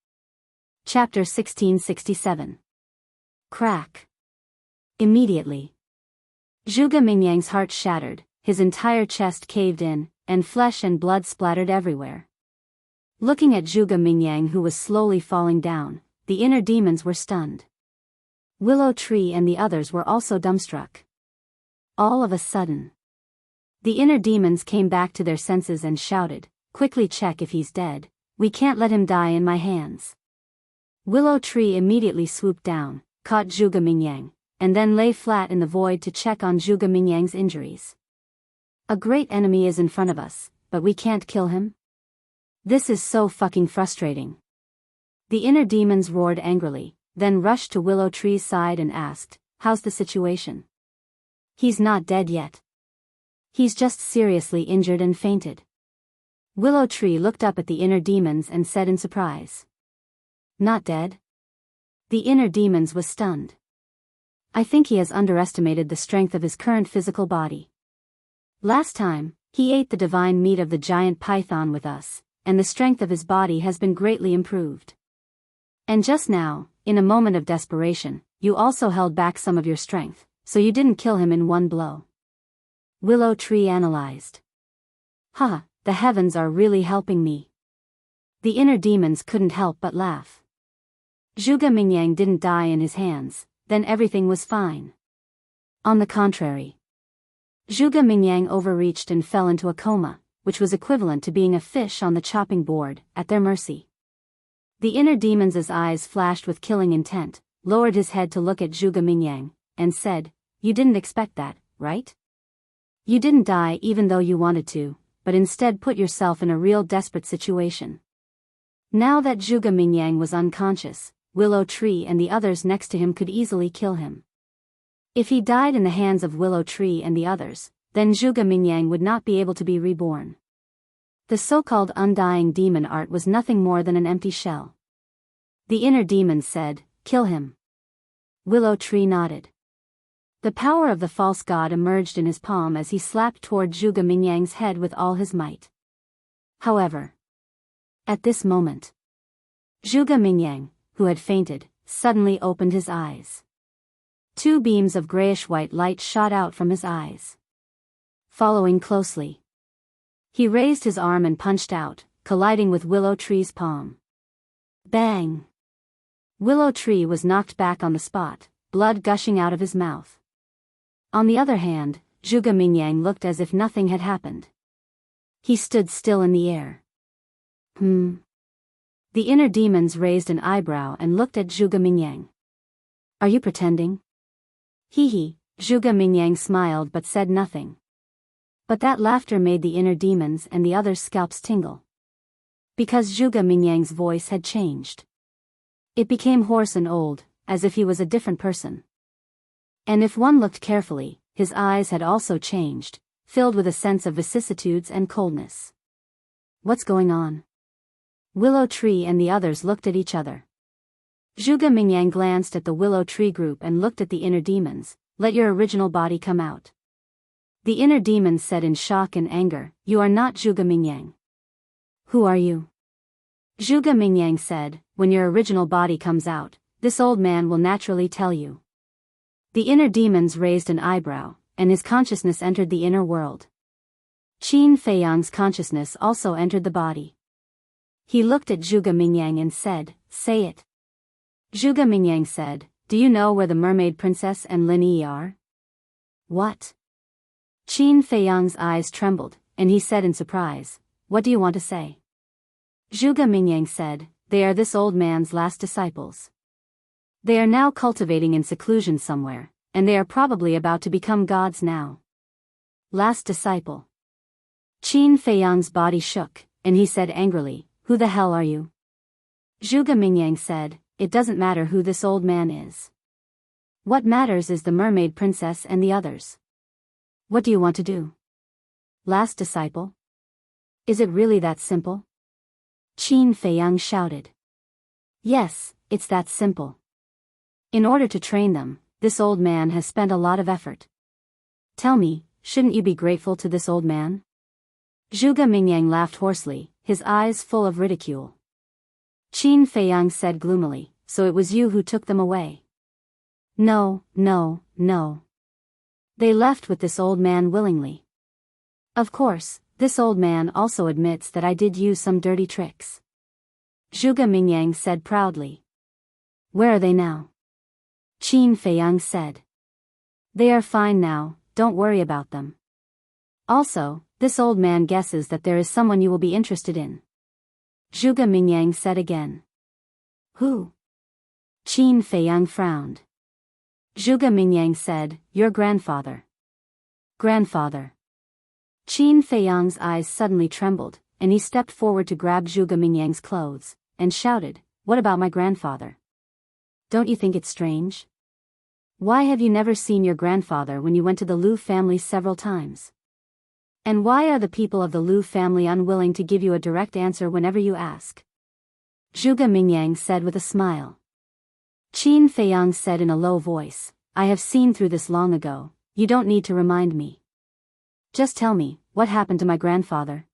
Chapter 1667. Crack. Immediately, Zhuge Mingyang's heart shattered, his entire chest caved in, and flesh and blood splattered everywhere. Looking at Zhuge Mingyang, who was slowly falling down, the inner demons were stunned. Willow Tree and the others were also dumbstruck. All of a sudden, the inner demons came back to their senses and shouted, "Quickly check if he's dead. We can't let him die in my hands." Willow Tree immediately swooped down, caught Zhuge Mingyang, and then lay flat in the void to check on Zhuge Mingyang's injuries. A great enemy is in front of us, but we can't kill him? This is so fucking frustrating. The inner demons roared angrily, then rushed to Willow Tree's side and asked, "How's the situation?" "He's not dead yet. He's just seriously injured and fainted." Willow Tree looked up at the inner demons and said in surprise, "Not dead?" The inner demons was stunned. "I think he has underestimated the strength of his current physical body. Last time, he ate the divine meat of the giant python with us, and the strength of his body has been greatly improved. And just now, in a moment of desperation, you also held back some of your strength, so you didn't kill him in one blow." Willow Tree analyzed. "Huh, the heavens are really helping me." The inner demons couldn't help but laugh. Zhuge Mingyang didn't die in his hands, then everything was fine. On the contrary, Zhuge Mingyang overreached and fell into a coma, which was equivalent to being a fish on the chopping board, at their mercy. The inner demon's eyes flashed with killing intent, lowered his head to look at Zhuge Mingyang, and said, "You didn't expect that, right? You didn't die even though you wanted to, but instead put yourself in a real desperate situation." Now that Zhuge Mingyang was unconscious, Willow Tree and the others next to him could easily kill him. If he died in the hands of Willow Tree and the others, then Zhuge Mingyang would not be able to be reborn. The so-called undying demon art was nothing more than an empty shell. The inner demons said, "Kill him." Willow Tree nodded. The power of the false god emerged in his palm as he slapped toward Zhuge Mingyang's head with all his might. However, at this moment, Zhuge Mingyang, who had fainted, suddenly opened his eyes. Two beams of grayish-white light shot out from his eyes. Following closely, he raised his arm and punched out, colliding with Willow Tree's palm. Bang! Willow Tree was knocked back on the spot, blood gushing out of his mouth. On the other hand, Zhuge Mingyang looked as if nothing had happened. He stood still in the air. The inner demons raised an eyebrow and looked at Zhuge Mingyang. "Are you pretending?" Hee. Zhuge Mingyang smiled but said nothing. But that laughter made the inner demons and the others' scalps tingle. Because Zhuge Mingyang's voice had changed. It became hoarse and old, as if he was a different person. And if one looked carefully, his eyes had also changed, filled with a sense of vicissitudes and coldness. What's going on? Willow Tree and the others looked at each other. Zhuge Mingyang glanced at the Willow Tree group and looked at the inner demons. "Let your original body come out." The inner demons said in shock and anger, "You are not Zhuge Mingyang." "Who are you?" Zhuge Mingyang said, "When your original body comes out, this old man will naturally tell you." The inner demons raised an eyebrow, and his consciousness entered the inner world. Qin Feiyang's consciousness also entered the body. He looked at Zhuge Mingyang and said, "Say it." Zhuge Mingyang said, "Do you know where the mermaid princess and Lin Yi are?" "What?" Qin Feiyang's eyes trembled, and he said in surprise, "What do you want to say?" Zhuge Mingyang said, "They are this old man's last disciples. They are now cultivating in seclusion somewhere, and they are probably about to become gods now." Last disciple. Qin Feiyang's body shook, and he said angrily, "Who the hell are you?" Zhuge Mingyang said, "It doesn't matter who this old man is. What matters is the mermaid princess and the others. What do you want to do?" "Last disciple? Is it really that simple?" Qin Feiyang shouted. "Yes, it's that simple. In order to train them, this old man has spent a lot of effort. Tell me, shouldn't you be grateful to this old man?" Zhuge Mingyang laughed hoarsely, his eyes full of ridicule. Qin Feiyang said gloomily, "So it was you who took them away?" No. They left with this old man willingly. Of course, this old man also admits that I did use some dirty tricks. Zhuge Mingyang said proudly. Where are they now? Qin Feiyang said. They are fine now, don't worry about them. Also, this old man guesses that there is someone you will be interested in. Zhuge Mingyang said again. Who? Qin Feiyang frowned. Zhuge Mingyang said, your grandfather. Grandfather. Qin Feiyang's eyes suddenly trembled, and he stepped forward to grab Zhuge Mingyang's clothes, and shouted, what about my grandfather? Don't you think it's strange? Why have you never seen your grandfather when you went to the Liu family several times? And why are the people of the Liu family unwilling to give you a direct answer whenever you ask? Zhuge Mingyang said with a smile. Qin Feiyang said in a low voice, I have seen through this long ago, you don't need to remind me. Just tell me, what happened to my grandfather?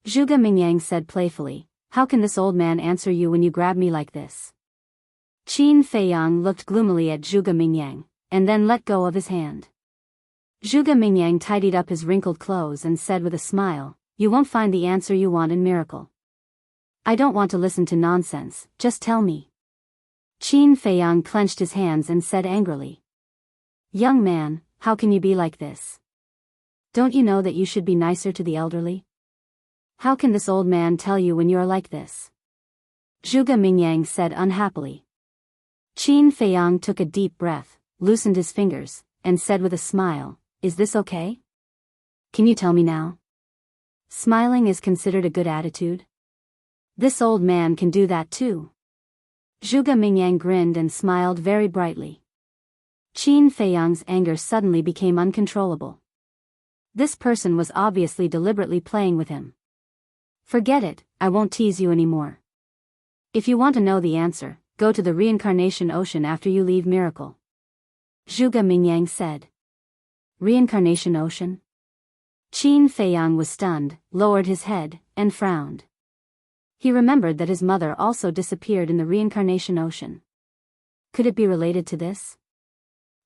Zhuge Mingyang said playfully, how can this old man answer you when you grab me like this? Qin Feiyang looked gloomily at Zhuge Mingyang, and then let go of his hand. Zhuge Mingyang tidied up his wrinkled clothes and said with a smile, you won't find the answer you want in Miracle. I don't want to listen to nonsense, just tell me. Qin Feiyang clenched his hands and said angrily. Young man, how can you be like this? Don't you know that you should be nicer to the elderly? How can this old man tell you when you are like this? Zhuge Mingyang said unhappily. Qin Feiyang took a deep breath, loosened his fingers, and said with a smile, is this okay? Can you tell me now? Smiling is considered a good attitude? This old man can do that too. Zhuge Mingyang grinned and smiled very brightly. Qin Feiyang's anger suddenly became uncontrollable. This person was obviously deliberately playing with him. Forget it, I won't tease you anymore. If you want to know the answer, go to the reincarnation ocean after you leave Miracle. Zhuge Mingyang said. Reincarnation ocean? Qin Feiyang was stunned, lowered his head, and frowned. He remembered that his mother also disappeared in the reincarnation ocean. Could it be related to this?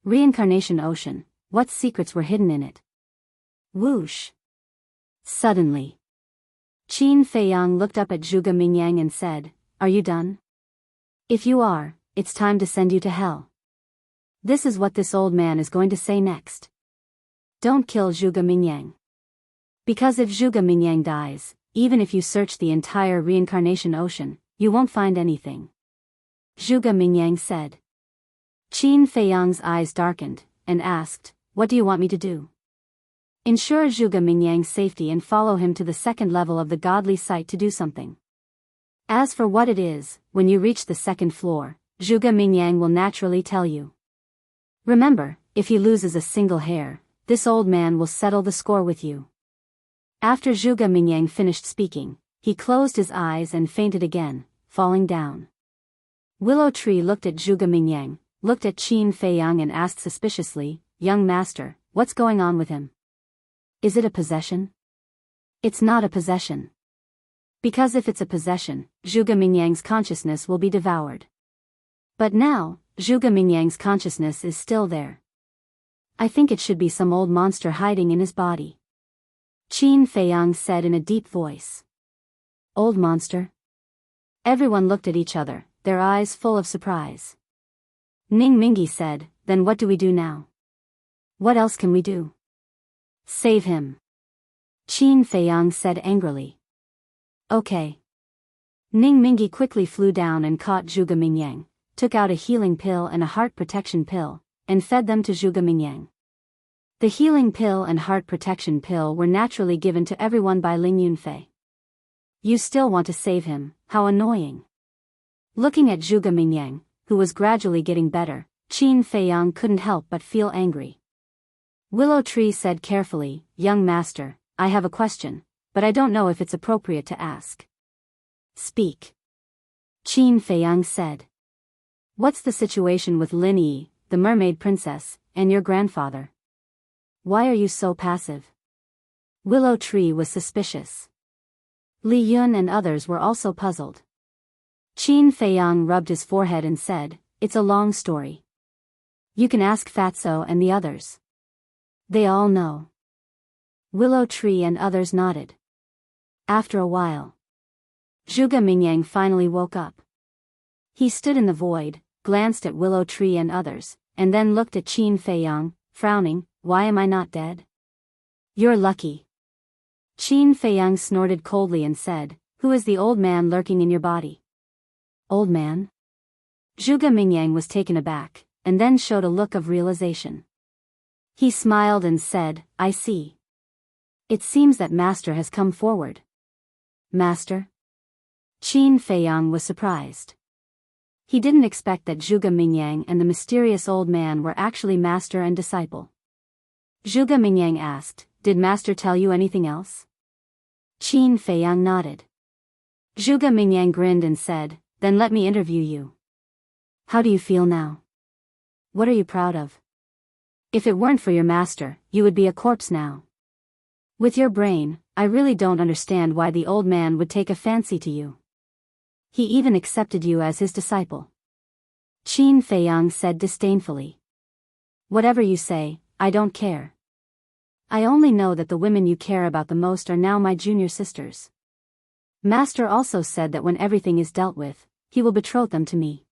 Reincarnation ocean, what secrets were hidden in it? Whoosh! Suddenly, Qin Feiyang looked up at Zhuge Mingyang and said, are you done? If you are, it's time to send you to hell. This is what this old man is going to say next. Don't kill Zhuge Mingyang. Because if Zhuge Mingyang dies, even if you search the entire reincarnation ocean, you won't find anything. Zhuge Mingyang said. Qin Feiyang's eyes darkened, and asked, what do you want me to do? Ensure Zhuge Mingyang's safety and follow him to the second level of the godly site to do something. As for what it is, when you reach the second floor, Zhuge Mingyang will naturally tell you. Remember, if he loses a single hair, this old man will settle the score with you. After Zhuge Mingyang finished speaking, he closed his eyes and fainted again, falling down. Willow Tree looked at Zhuge Mingyang, looked at Qin Feiyang and asked suspiciously, young master, what's going on with him? Is it a possession? It's not a possession. Because if it's a possession, Zhuge Mingyang's consciousness will be devoured. But now, Zhuge Mingyang's consciousness is still there. I think it should be some old monster hiding in his body. Qin Feiyang said in a deep voice. Old monster? Everyone looked at each other, their eyes full of surprise. Ning Mingi said, then what do we do now? What else can we do? Save him. Qin Feiyang said angrily. Okay. Ning Mingi quickly flew down and caught Zhuge Mingyang, took out a healing pill and a heart protection pill, and fed them to Zhuge Mingyang. The healing pill and heart protection pill were naturally given to everyone by Ling Yunfei. You still want to save him, how annoying. Looking at Zhuge Mingyang, who was gradually getting better, Qin Feiyang couldn't help but feel angry. Willow Tree said carefully, young master, I have a question, but I don't know if it's appropriate to ask. Speak. Qin Feiyang said. What's the situation with Lin Yi, the mermaid princess, and your grandfather? Why are you so passive? Willow Tree was suspicious. Li Yun and others were also puzzled. Qin Feiyang rubbed his forehead and said, it's a long story. You can ask Fatso and the others. They all know. Willow Tree and others nodded. After a while, Zhuge Mingyang finally woke up. He stood in the void, glanced at Willow Tree and others, and then looked at Qin Feiyang, frowning. Why am I not dead? You're lucky. Qin Feiyang snorted coldly and said, who is the old man lurking in your body? Old man? Zhuge Mingyang was taken aback, and then showed a look of realization. He smiled and said, I see. It seems that Master has come forward. Master? Qin Feiyang was surprised. He didn't expect that Zhuge Mingyang and the mysterious old man were actually master and disciple. Zhuge Mingyang asked, did Master tell you anything else? Qin Feiyang nodded. Zhuge Mingyang grinned and said, then let me interview you. How do you feel now? What are you proud of? If it weren't for your master, you would be a corpse now. With your brain, I really don't understand why the old man would take a fancy to you. He even accepted you as his disciple. Qin Feiyang said disdainfully. Whatever you say, I don't care. I only know that the women you care about the most are now my junior sisters. Master also said that when everything is dealt with, he will betroth them to me.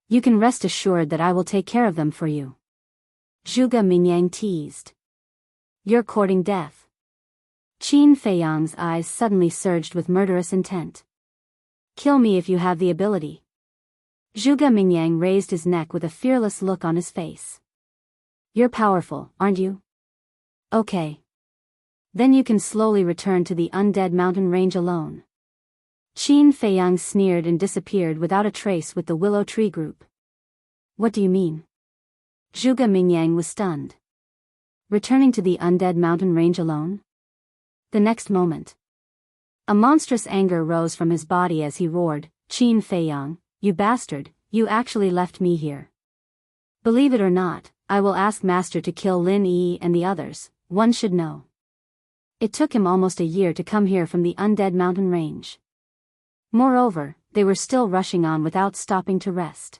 You can rest assured that I will take care of them for you. Zhuge Mingyang teased. You're courting death. Qin Feiyang's eyes suddenly surged with murderous intent. Kill me if you have the ability. Zhuge Mingyang raised his neck with a fearless look on his face. You're powerful, aren't you? Okay. Then you can slowly return to the undead mountain range alone. Qin Feiyang sneered and disappeared without a trace with the Willow Tree group. What do you mean? Zhuge Mingyang was stunned. Returning to the undead mountain range alone? The next moment, a monstrous anger rose from his body as he roared, Qin Feiyang, you bastard, you actually left me here. Believe it or not, I will ask Master to kill Lin Yi and the others, one should know. It took him almost a year to come here from the undead mountain range. Moreover, they were still rushing on without stopping to rest.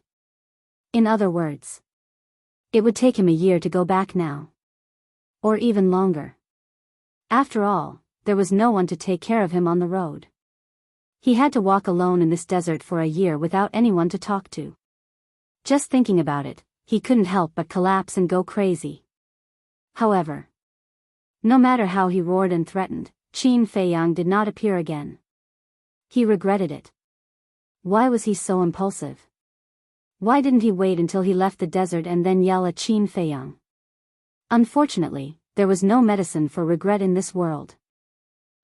In other words, it would take him a year to go back now. Or even longer. After all, there was no one to take care of him on the road. He had to walk alone in this desert for a year without anyone to talk to. Just thinking about it, he couldn't help but collapse and go crazy. However, no matter how he roared and threatened, Qin Feiyang did not appear again. He regretted it. Why was he so impulsive? Why didn't he wait until he left the desert and then yell at Qin Feiyang? Unfortunately, there was no medicine for regret in this world.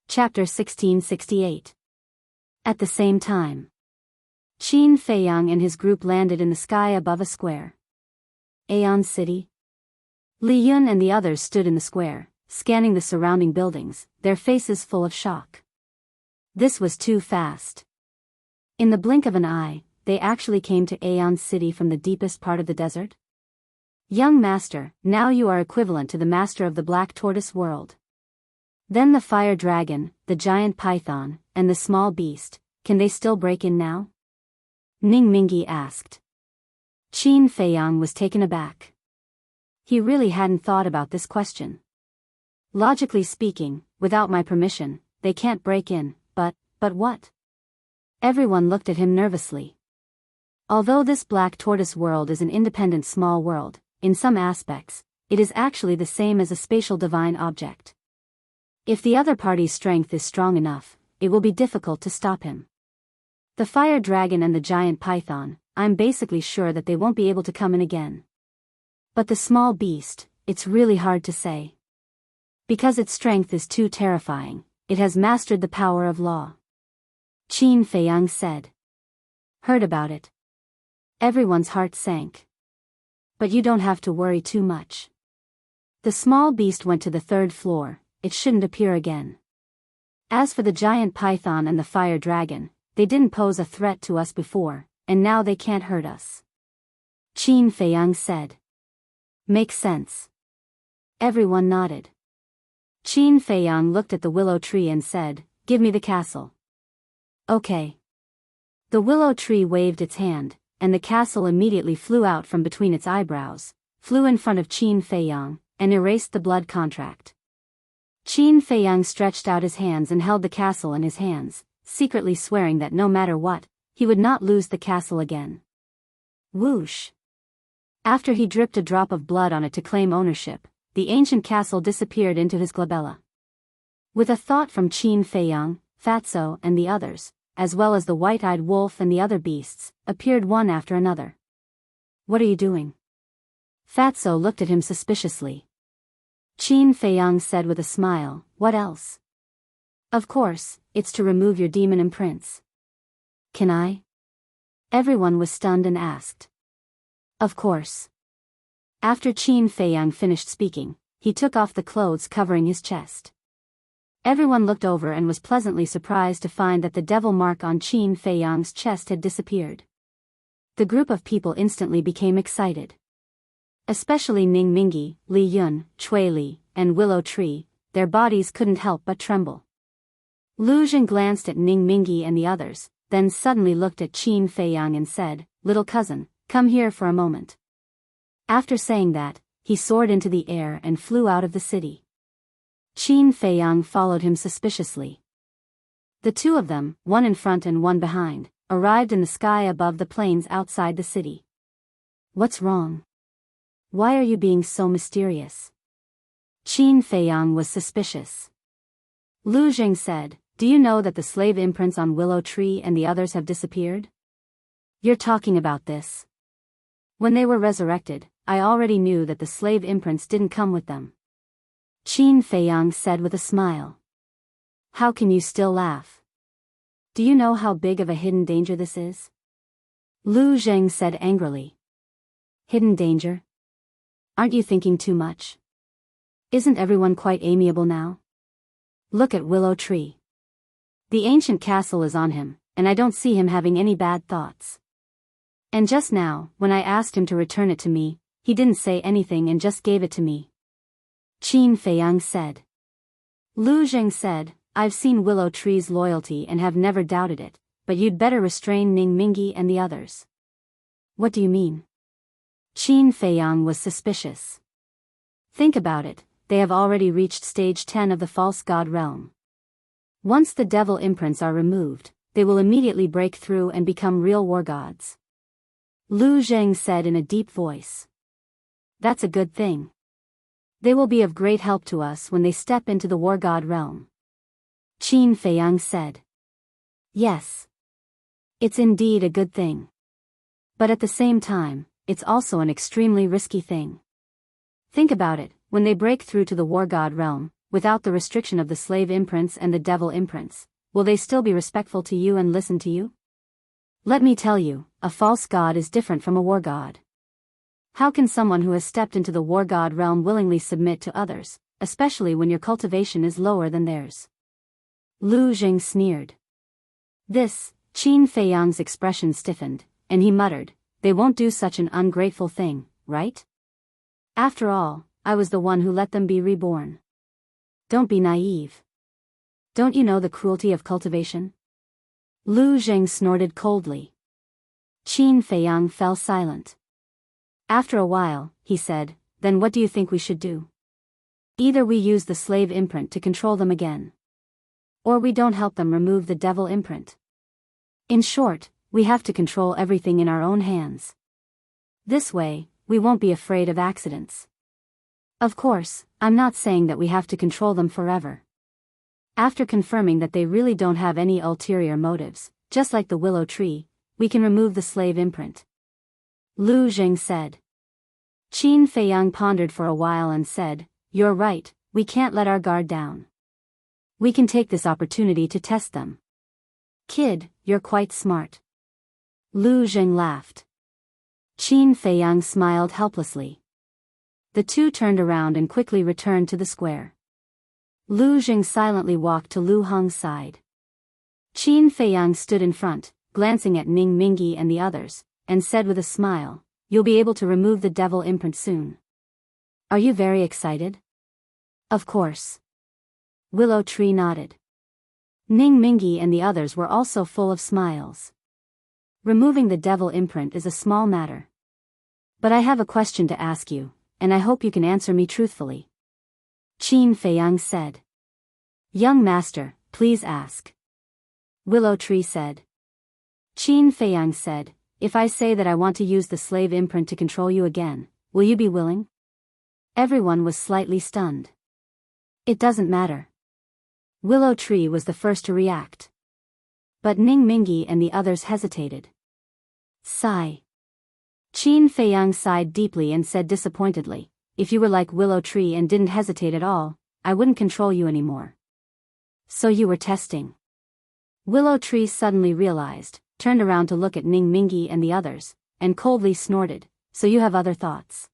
Chapter 1668. At the same time, Qin Feiyang and his group landed in the sky above a square. Aeon City? Li Yun and the others stood in the square, scanning the surrounding buildings, their faces full of shock. This was too fast. In the blink of an eye, they actually came to Aeon City from the deepest part of the desert? Young master, now you are equivalent to the master of the Black Tortoise world. Then the fire dragon, the giant python, and the small beast, can they still break in now? Ning Mingi asked. Qin Feiyang was taken aback. He really hadn't thought about this question. Logically speaking, without my permission, they can't break in, but what? Everyone looked at him nervously. Although this Black Tortoise world is an independent small world, in some aspects, it is actually the same as a spatial divine object. If the other party's strength is strong enough, it will be difficult to stop him. The fire dragon and the giant python, I'm basically sure that they won't be able to come in again. But the small beast, it's really hard to say. Because its strength is too terrifying, it has mastered the power of law. Qin Feiyang said. Heard about it. Everyone's heart sank. But you don't have to worry too much. The small beast went to the third floor, it shouldn't appear again. As for the giant python and the fire dragon, they didn't pose a threat to us before, and now they can't hurt us. Qin Feiyang said. Makes sense. Everyone nodded. Qin Feiyang looked at the willow tree and said, give me the castle. Okay. The willow tree waved its hand, and the castle immediately flew out from between its eyebrows, flew in front of Qin Feiyang, and erased the blood contract. Qin Feiyang stretched out his hands and held the castle in his hands, secretly swearing that no matter what, he would not lose the castle again. Whoosh! After he dripped a drop of blood on it to claim ownership, the ancient castle disappeared into his glabella. With a thought from Qin Feiyang, Fatso and the others, as well as the white-eyed wolf and the other beasts, appeared one after another. What are you doing? Fatso looked at him suspiciously. Qin Feiyang said with a smile, what else? Of course, it's to remove your demon imprints. Can I? Everyone was stunned and asked. Of course. After Qin Feiyang finished speaking, he took off the clothes covering his chest. Everyone looked over and was pleasantly surprised to find that the devil mark on Qin Feiyang's chest had disappeared. The group of people instantly became excited. Especially Ning Mingi, Li Yun, Chui Li, and Willow Tree, their bodies couldn't help but tremble. Lu Zhen glanced at Ning Mingi and the others, then suddenly looked at Qin Feiyang and said, little cousin, come here for a moment. After saying that, he soared into the air and flew out of the city. Qin Feiyang followed him suspiciously. The two of them, one in front and one behind, arrived in the sky above the plains outside the city. What's wrong? Why are you being so mysterious? Qin Feiyang was suspicious. Lu Zheng said, do you know that the slave imprints on Willow Tree and the others have disappeared? You're talking about this. When they were resurrected, I already knew that the slave imprints didn't come with them. Qin Feiyang said with a smile. How can you still laugh? Do you know how big of a hidden danger this is? Lu Zheng said angrily. Hidden danger? Aren't you thinking too much? Isn't everyone quite amiable now? Look at Willow Tree. The ancient castle is on him, and I don't see him having any bad thoughts. And just now, when I asked him to return it to me, he didn't say anything and just gave it to me. Qin Feiyang said. Lu Zheng said, I've seen Willow Tree's loyalty and have never doubted it, but you'd better restrain Ning Mingi and the others. What do you mean? Qin Feiyang was suspicious. Think about it, they have already reached stage 10 of the false god realm. Once the devil imprints are removed, they will immediately break through and become real war gods. Lu Zheng said in a deep voice. That's a good thing. They will be of great help to us when they step into the war god realm. Qin Feiyang said. Yes. It's indeed a good thing. But at the same time, it's also an extremely risky thing. Think about it, when they break through to the war god realm, without the restriction of the slave imprints and the devil imprints, will they still be respectful to you and listen to you? Let me tell you, a false god is different from a war god. How can someone who has stepped into the war god realm willingly submit to others, especially when your cultivation is lower than theirs? Lu Zheng sneered. This, Qin Feiyang's expression stiffened, and he muttered, they won't do such an ungrateful thing, right? After all, I was the one who let them be reborn. Don't be naive. Don't you know the cruelty of cultivation? Lu Zheng snorted coldly. Qin Feiyang fell silent. After a while, he said, then what do you think we should do? Either we use the slave imprint to control them again. Or we don't help them remove the devil imprint. In short, we have to control everything in our own hands. This way, we won't be afraid of accidents. Of course, I'm not saying that we have to control them forever. After confirming that they really don't have any ulterior motives, just like the Willow Tree, we can remove the slave imprint. Lu Zheng said. Qin Feiyang pondered for a while and said, you're right, we can't let our guard down. We can take this opportunity to test them. Kid, you're quite smart. Lu Zheng laughed. Qin Feiyang smiled helplessly. The two turned around and quickly returned to the square. Lu Zheng silently walked to Lu Hong's side. Qin Feiyang stood in front, glancing at Ning Mingi and the others, and said with a smile, you'll be able to remove the devil imprint soon. Are you very excited? Of course. Willow Tree nodded. Ning Mingi and the others were also full of smiles. Removing the devil imprint is a small matter. But I have a question to ask you, and I hope you can answer me truthfully. Qin Feiyang said. Young master, please ask. Willow Tree said. Qin Feiyang said, if I say that I want to use the slave imprint to control you again, will you be willing? Everyone was slightly stunned. It doesn't matter. Willow Tree was the first to react. But Ning Mingi and the others hesitated. Sigh. Qin Feiyang sighed deeply and said disappointedly, if you were like Willow Tree and didn't hesitate at all, I wouldn't control you anymore. So you were testing. Willow Tree suddenly realized, turned around to look at Ning Mingi and the others, and coldly snorted, so you have other thoughts.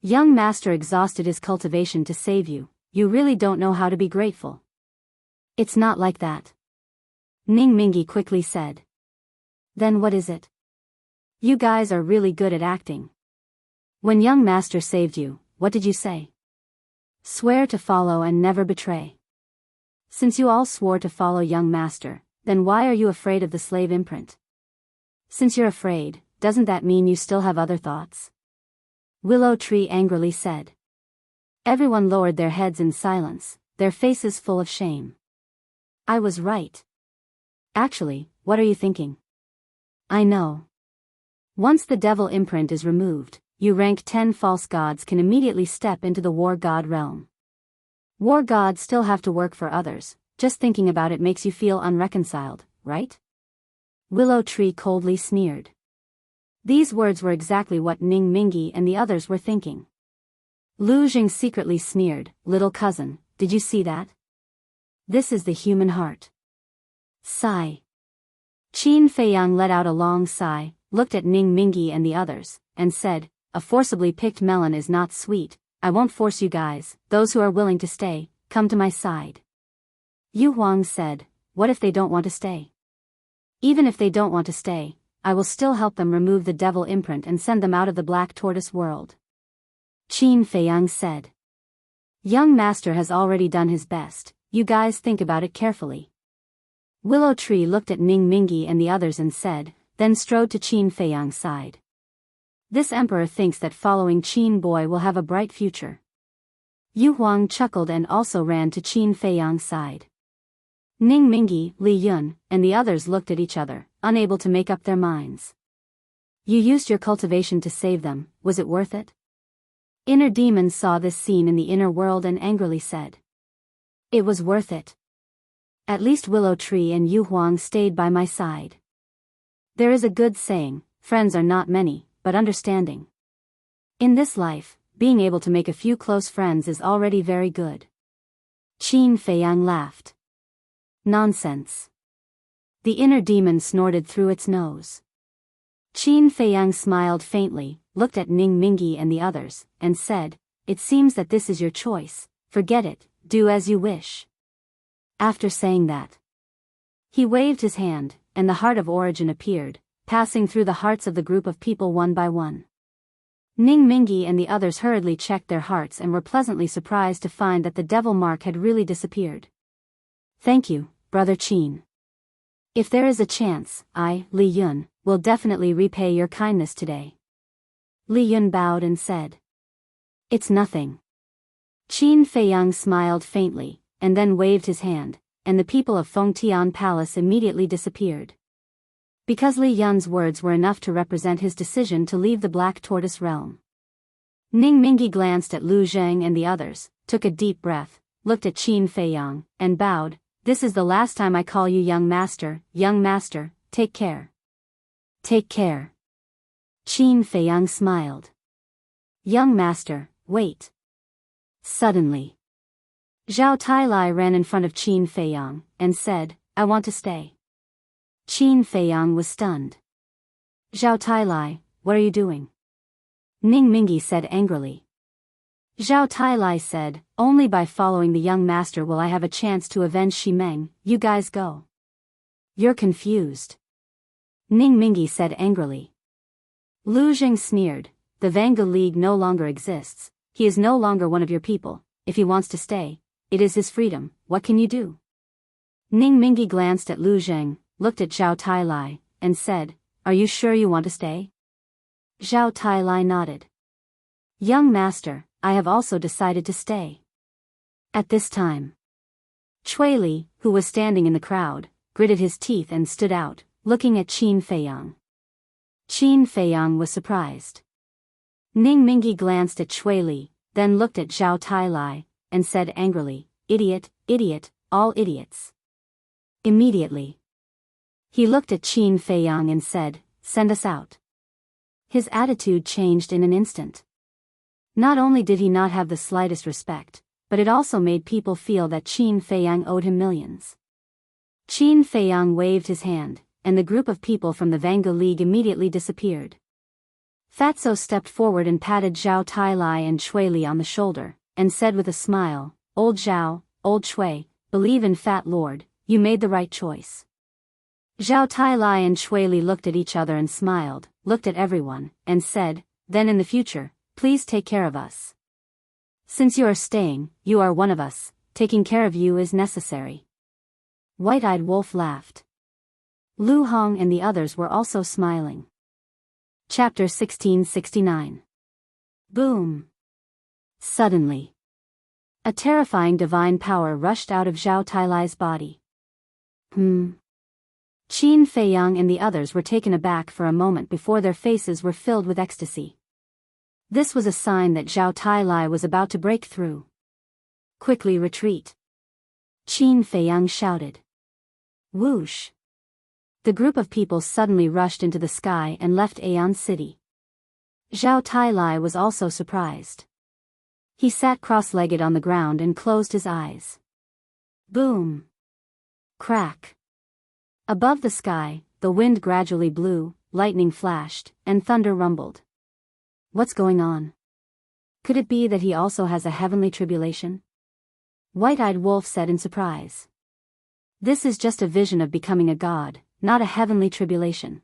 Young master exhausted his cultivation to save you, you really don't know how to be grateful. It's not like that. Ning Mingi quickly said. Then what is it? You guys are really good at acting. When young master saved you, what did you say? Swear to follow and never betray. Since you all swore to follow young master, then why are you afraid of the slave imprint? Since you're afraid, doesn't that mean you still have other thoughts? Willow Tree angrily said. Everyone lowered their heads in silence, their faces full of shame. I was right. Actually, what are you thinking? I know. Once the devil imprint is removed, you rank 10 false gods can immediately step into the war god realm. War gods still have to work for others, just thinking about it makes you feel unreconciled, right? Willow Tree coldly sneered. These words were exactly what Ning Mingi and the others were thinking. Lu Jing secretly sneered, little cousin, did you see that? This is the human heart. Sigh. Qin Feiyang let out a long sigh, looked at Ning Mingi and the others, and said, a forcibly picked melon is not sweet, I won't force you guys, those who are willing to stay, come to my side. Yu Huang said, what if they don't want to stay? Even if they don't want to stay, I will still help them remove the devil imprint and send them out of the black tortoise world. Qin Feiyang said. Young master has already done his best, you guys think about it carefully. Willow Tree looked at Ning Mingi and the others and said, then strode to Qin Feiyang's side. This emperor thinks that following Qin boy will have a bright future. Yu Huang chuckled and also ran to Qin Feiyang's side. Ning Mingi, Li Yun, and the others looked at each other, unable to make up their minds. You used your cultivation to save them, was it worth it? Inner demons saw this scene in the inner world and angrily said. It was worth it. At least Willow Tree and Yu Huang stayed by my side. There is a good saying, friends are not many, but understanding. In this life, being able to make a few close friends is already very good. Qin Feiyang laughed. Nonsense. The inner demon snorted through its nose. Qin Feiyang smiled faintly, looked at Ning Mingi and the others, and said, it seems that this is your choice, forget it, do as you wish. After saying that, he waved his hand, and the heart of origin appeared, passing through the hearts of the group of people one by one. Ning Mingi and the others hurriedly checked their hearts and were pleasantly surprised to find that the devil mark had really disappeared. Thank you, Brother Qin. If there is a chance, I, Li Yun, will definitely repay your kindness today. Li Yun bowed and said. It's nothing. Qin Feiyang smiled faintly, and then waved his hand, and the people of Fengtian Palace immediately disappeared. Because Li Yun's words were enough to represent his decision to leave the Black Tortoise realm. Ning Mingi glanced at Lu Zheng and the others, took a deep breath, looked at Qin Feiyang, and bowed. This is the last time I call you young master, take care. Take care. Qin Feiyang smiled. Young master, wait. Suddenly, Zhao Tailai ran in front of Qin Feiyang, and said, I want to stay. Qin Feiyang was stunned. Zhao Tailai, what are you doing? Ning Mingi said angrily. Zhao Tailai said, only by following the young master will I have a chance to avenge Shimeng, you guys go. You're confused. Ning Mingi said angrily. Lu Jing sneered, the Vanga League no longer exists, he is no longer one of your people, if he wants to stay, it is his freedom, what can you do? Ning Mingi glanced at Lu Zheng, looked at Zhao Tailai, and said, are you sure you want to stay? Zhao Tailai nodded. Young master, I have also decided to stay. At this time, Chui Li, who was standing in the crowd, gritted his teeth and stood out, looking at Qin Feiyang. Qin Feiyang was surprised. Ning Mingyi glanced at Chui Li, then looked at Zhao Tailai, and said angrily, "Idiot, idiot, all idiots." Immediately, he looked at Qin Feiyang and said, "Send us out." His attitude changed in an instant. Not only did he not have the slightest respect, but it also made people feel that Qin Feiyang owed him millions. Qin Feiyang waved his hand, and the group of people from the Vangu League immediately disappeared. Fatso stepped forward and patted Zhao Tailai and Chui Li on the shoulder, and said with a smile, "Old Zhao, old Chui, believe in Fat Lord, you made the right choice." Zhao Tailai and Chui Li looked at each other and smiled, looked at everyone, and said, "Then in the future, please take care of us. Since you are staying, you are one of us, taking care of you is necessary." White-Eyed Wolf laughed. Lu Hong and the others were also smiling. Chapter 1669. Boom! Suddenly, a terrifying divine power rushed out of Zhao Tailai's body. Qin Feiyang and the others were taken aback for a moment before their faces were filled with ecstasy. This was a sign that Zhao Tailai was about to break through. "Quickly retreat!" Qin Feiyang shouted. Whoosh! The group of people suddenly rushed into the sky and left Aeon City. Zhao Tailai was also surprised. He sat cross-legged on the ground and closed his eyes. Boom! Crack! Above the sky, the wind gradually blew, lightning flashed, and thunder rumbled. What's going on? Could it be that he also has a heavenly tribulation? White-Eyed Wolf said in surprise. This is just a vision of becoming a god, not a heavenly tribulation.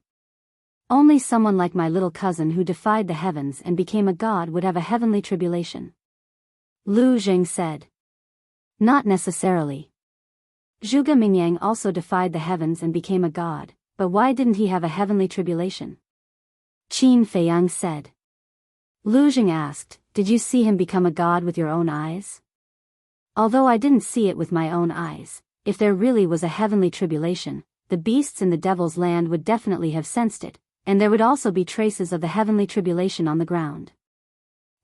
Only someone like my little cousin who defied the heavens and became a god would have a heavenly tribulation. Lu Zheng said. Not necessarily. Zhuge Mingyang also defied the heavens and became a god, but why didn't he have a heavenly tribulation? Qin Feiyang said. Lu Zheng asked, did you see him become a god with your own eyes? Although I didn't see it with my own eyes, if there really was a heavenly tribulation, the beasts in the devil's land would definitely have sensed it, and there would also be traces of the heavenly tribulation on the ground.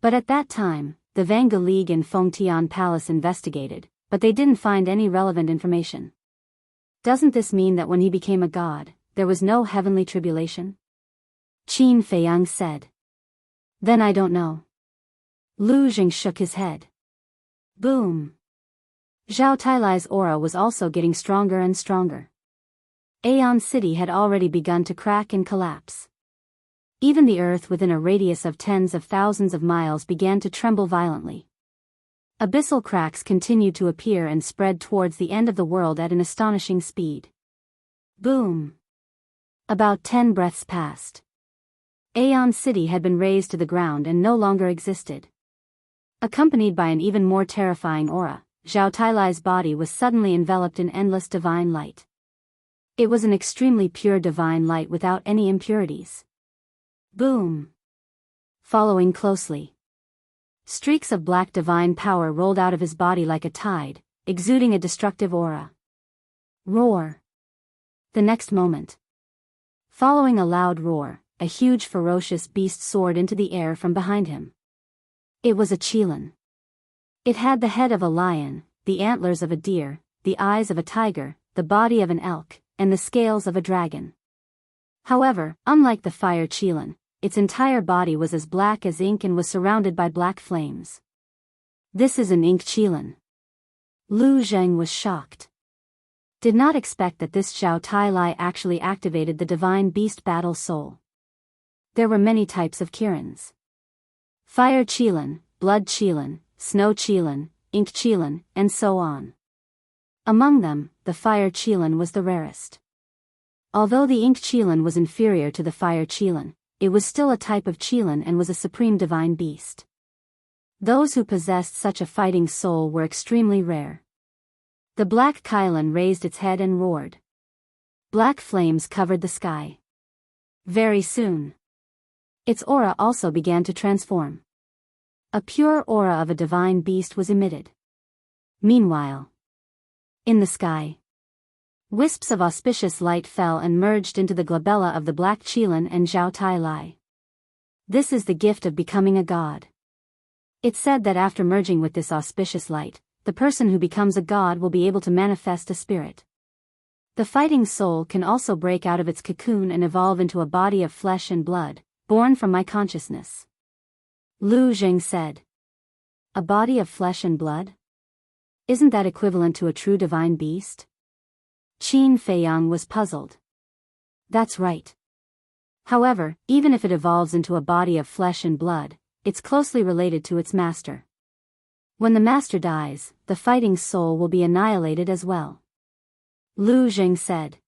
But at that time, the Vangu League and Fengtian Palace investigated, but they didn't find any relevant information. Doesn't this mean that when he became a god, there was no heavenly tribulation? Qin Feiyang said. Then I don't know. Lu Zheng shook his head. Boom! Zhao Tailai's aura was also getting stronger and stronger. Aeon City had already begun to crack and collapse. Even the earth within a radius of tens of thousands of miles began to tremble violently. Abyssal cracks continued to appear and spread towards the end of the world at an astonishing speed. Boom! About 10 breaths passed. Aeon City had been razed to the ground and no longer existed. Accompanied by an even more terrifying aura, Zhao Tailai's body was suddenly enveloped in endless divine light. It was an extremely pure divine light without any impurities. Boom! Following closely, streaks of black divine power rolled out of his body like a tide, exuding a destructive aura. Roar! The next moment, following a loud roar, a huge ferocious beast soared into the air from behind him. It was a Qilin. It had the head of a lion, the antlers of a deer, the eyes of a tiger, the body of an elk, and the scales of a dragon. However, unlike the fire Qilin, its entire body was as black as ink and was surrounded by black flames. This is an ink Qilin. Lu Zheng was shocked. Did not expect that this Zhao Tailai actually activated the divine beast battle soul. There were many types of Qilins. Fire Qilin, blood Qilin, snow Qilin, ink Qilin, and so on. Among them, the fire Qilin was the rarest. Although the ink Qilin was inferior to the fire Qilin, it was still a type of Qilin and was a supreme divine beast. Those who possessed such a fighting soul were extremely rare. The black Qilin raised its head and roared. Black flames covered the sky. Very soon, its aura also began to transform. A pure aura of a divine beast was emitted. Meanwhile, in the sky, Wisps of auspicious light fell and merged into the glabella of the black Qilin and Zhao Tai Lai. This is the gift of becoming a god. It's said that after merging with this auspicious light, the person who becomes a god will be able to manifest a spirit. The fighting soul can also break out of its cocoon and evolve into a body of flesh and blood, born from my consciousness. Lu Jing said. A body of flesh and blood? Isn't that equivalent to a true divine beast? Qin Feiyang was puzzled. That's right. However, even if it evolves into a body of flesh and blood, it's closely related to its master. When the master dies, the fighting soul will be annihilated as well. Lu Jing said.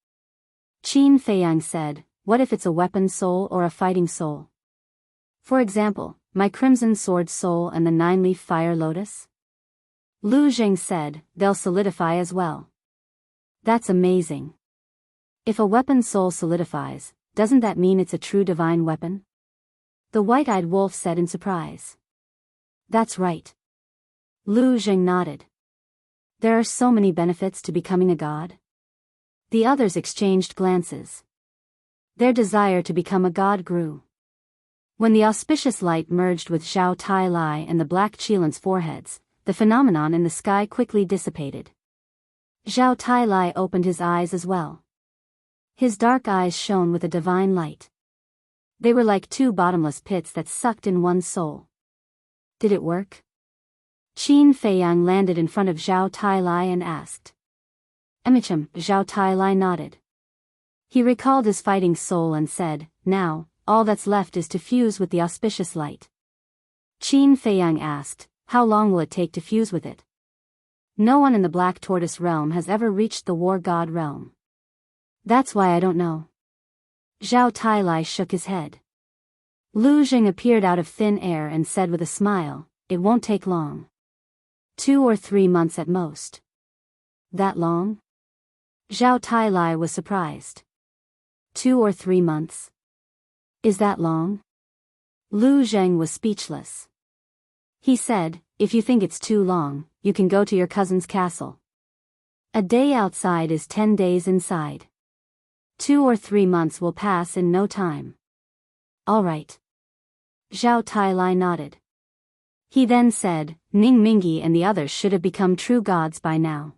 Qin Feiyang said, what if it's a weapon soul or a fighting soul? For example, my crimson sword soul and the 9-leaf fire lotus? Lu Jing said, they'll solidify as well. That's amazing. If a weapon soul solidifies, doesn't that mean it's a true divine weapon? The white-eyed wolf said in surprise. That's right. Lu Jing nodded. There are so many benefits to becoming a god. The others exchanged glances. Their desire to become a god grew. When the auspicious light merged with Zhao Tai Lai and the black Qilin's foreheads, the phenomenon in the sky quickly dissipated. Zhao Tai Lai opened his eyes as well. His dark eyes shone with a divine light. They were like two bottomless pits that sucked in one's soul. Did it work? Qin Feiyang landed in front of Zhao Tai Lai and asked. Emicham, Zhao Tai Lai nodded. He recalled his fighting soul and said, now, all that's left is to fuse with the auspicious light. Qin Feiyang asked, how long will it take to fuse with it? No one in the Black Tortoise realm has ever reached the War God realm. That's why I don't know. Zhao Tai Lai shook his head. Lu Jing appeared out of thin air and said with a smile, it won't take long. 2 or 3 months at most. That long? Zhao Tai Lai was surprised. 2 or 3 months? Is that long? Lu Zheng was speechless. He said, if you think it's too long, you can go to your cousin's castle. A day outside is 10 days inside. 2 or 3 months will pass in no time. All right. Zhao Tai Lai nodded. He then said, Ning Mingi and the others should have become true gods by now.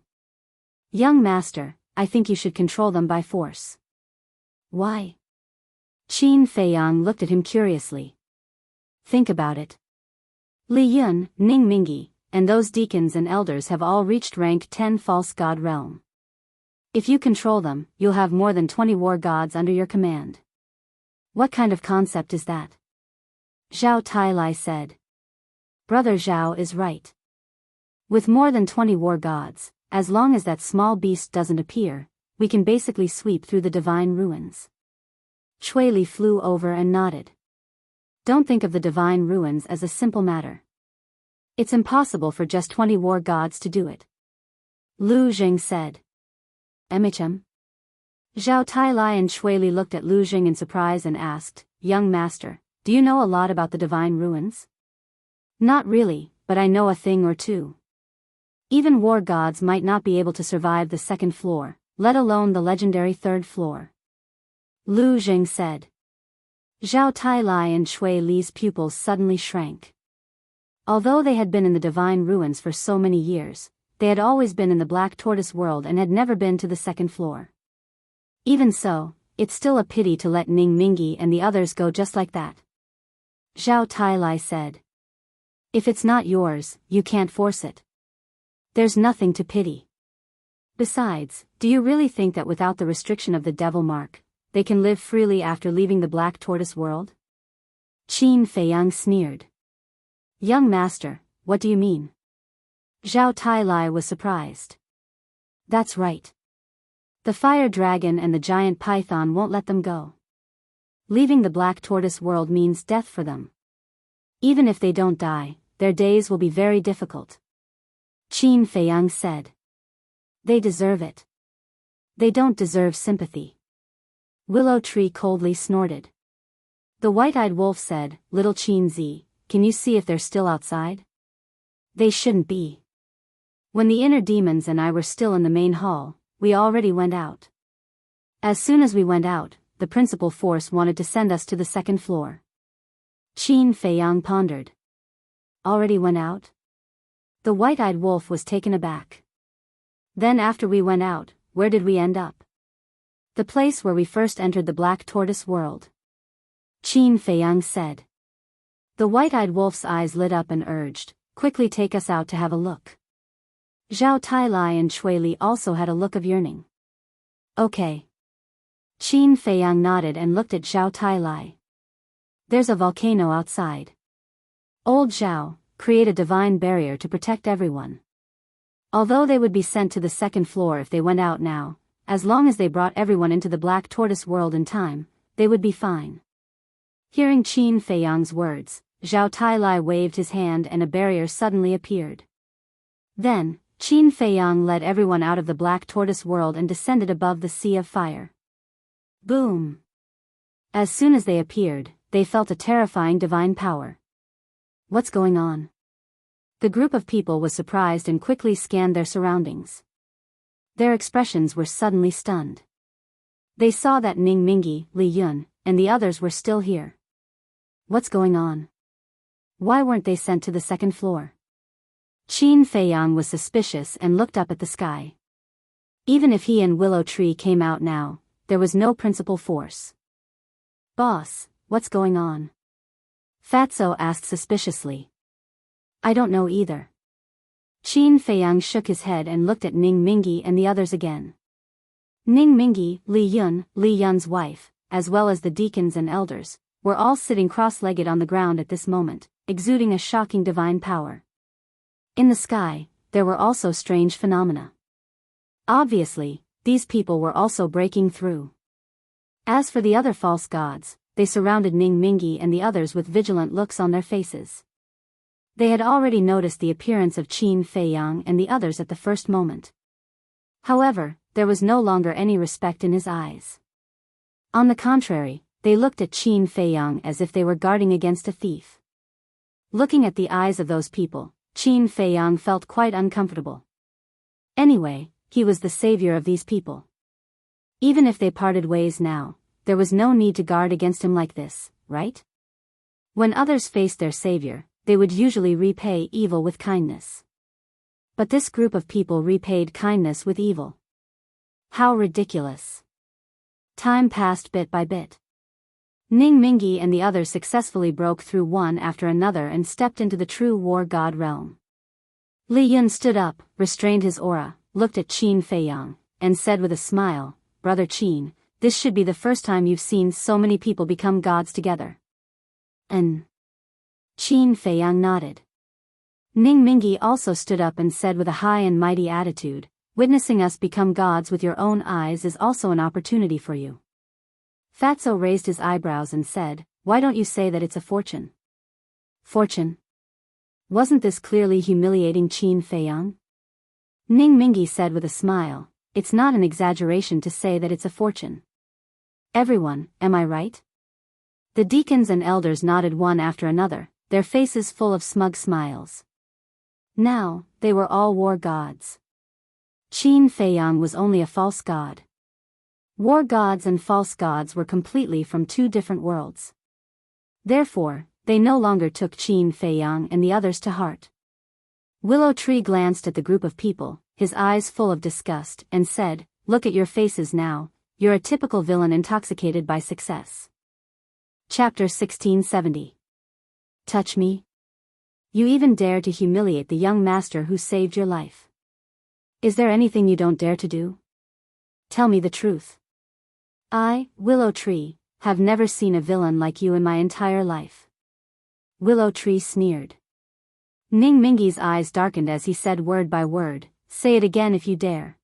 Young master, I think you should control them by force. Why? Qin Feiyang looked at him curiously. Think about it. Li Yun, Ning Mingi, and those deacons and elders have all reached rank 10 false god realm. If you control them, you'll have more than 20 war gods under your command. What kind of concept is that? Zhao Tai Lai said. Brother Zhao is right. With more than 20 war gods, as long as that small beast doesn't appear, we can basically sweep through the divine ruins. Chui Li flew over and nodded. Don't think of the divine ruins as a simple matter. It's impossible for just 20 war gods to do it. Lu Jing said. Emicham? Zhao Tai Lai and Chui Li looked at Lu Jing in surprise and asked, Young master, do you know a lot about the divine ruins? Not really, but I know a thing or two. Even war gods might not be able to survive the 2nd floor, let alone the legendary 3rd floor. Lu Jing said. Zhao Tai Lai and Chui Li's pupils suddenly shrank. Although they had been in the divine ruins for so many years, they had always been in the Black Tortoise world and had never been to the 2nd floor. Even so, it's still a pity to let Ning Mingi and the others go just like that. Zhao Tai Lai said. If it's not yours, you can't force it. There's nothing to pity. Besides, do you really think that without the restriction of the devil mark, they can live freely after leaving the Black Tortoise world? Qin Feiyang sneered. Young master, what do you mean? Zhao Tai Lai was surprised. That's right. The fire dragon and the giant python won't let them go. Leaving the Black Tortoise world means death for them. Even if they don't die, their days will be very difficult. Qin Feiyang said. They deserve it. They don't deserve sympathy. Willow Tree coldly snorted. The white-eyed wolf said, Little Qin Zi, can you see if they're still outside? They shouldn't be. When the inner demons and I were still in the main hall, we already went out. As soon as we went out, the principal force wanted to send us to the second floor. Qin Feiyang pondered. Already went out? The white-eyed wolf was taken aback. Then after we went out, where did we end up? The place where we first entered the black tortoise world. Qin Feiyang said. The white-eyed wolf's eyes lit up and urged, quickly take us out to have a look. Zhao Tailai and Cui Li also had a look of yearning. Okay. Qin Feiyang nodded and looked at Zhao Tailai. There's a volcano outside. Old Zhao, create a divine barrier to protect everyone. Although they would be sent to the second floor if they went out now, as long as they brought everyone into the black tortoise world in time, they would be fine. Hearing Qin Feiyang's words, Zhao Tailai waved his hand and a barrier suddenly appeared. Then, Qin Feiyang led everyone out of the black tortoise world and descended above the sea of fire. Boom! As soon as they appeared, they felt a terrifying divine power. What's going on? The group of people was surprised and quickly scanned their surroundings. Their expressions were suddenly stunned. They saw that Ning Mingi, Li Yun, and the others were still here. What's going on? Why weren't they sent to the second floor? Qin Feiyang was suspicious and looked up at the sky. Even if he and Willow Tree came out now, there was no principal force. Boss, what's going on? Fatso asked suspiciously. I don't know either. Qin Feiyang shook his head and looked at Ning Mingi and the others again. Ning Mingi, Li Yun's wife, as well as the deacons and elders, were all sitting cross-legged on the ground at this moment, exuding a shocking divine power. In the sky, there were also strange phenomena. Obviously, these people were also breaking through. As for the other false gods, they surrounded Ning Mingi and the others with vigilant looks on their faces. They had already noticed the appearance of Qin Feiyang and the others at the first moment. However, there was no longer any respect in his eyes. On the contrary, they looked at Qin Feiyang as if they were guarding against a thief. Looking at the eyes of those people, Qin Feiyang felt quite uncomfortable. Anyway, he was the savior of these people. Even if they parted ways now, there was no need to guard against him like this, right? When others faced their savior, they would usually repay evil with kindness. But this group of people repaid kindness with evil. How ridiculous. Time passed bit by bit. Ning Mingi and the others successfully broke through one after another and stepped into the true war god realm. Li Yun stood up, restrained his aura, looked at Qin Feiyang, and said with a smile, Brother Qin, this should be the first time you've seen so many people become gods together. Qin Feiyang nodded. Ning Mingi also stood up and said with a high and mighty attitude, witnessing us become gods with your own eyes is also an opportunity for you. Fatso raised his eyebrows and said, why don't you say that it's a fortune? Fortune? Wasn't this clearly humiliating Qin Feiyang? Ning Mingi said with a smile, it's not an exaggeration to say that it's a fortune. Everyone, am I right? The deacons and elders nodded one after another, their faces full of smug smiles. Now, they were all war gods. Qin Feiyang was only a false god. War gods and false gods were completely from two different worlds. Therefore, they no longer took Qin Feiyang and the others to heart. Willow Tree glanced at the group of people, his eyes full of disgust, and said, look at your faces now, you're a typical villain intoxicated by success. Chapter 1670. Touch me? You even dare to humiliate the young master who saved your life. Is there anything you don't dare to do? Tell me the truth. I, Willow Tree, have never seen a villain like you in my entire life. Willow Tree sneered. Ning Mingi's eyes darkened as he said word by word, say it again if you dare.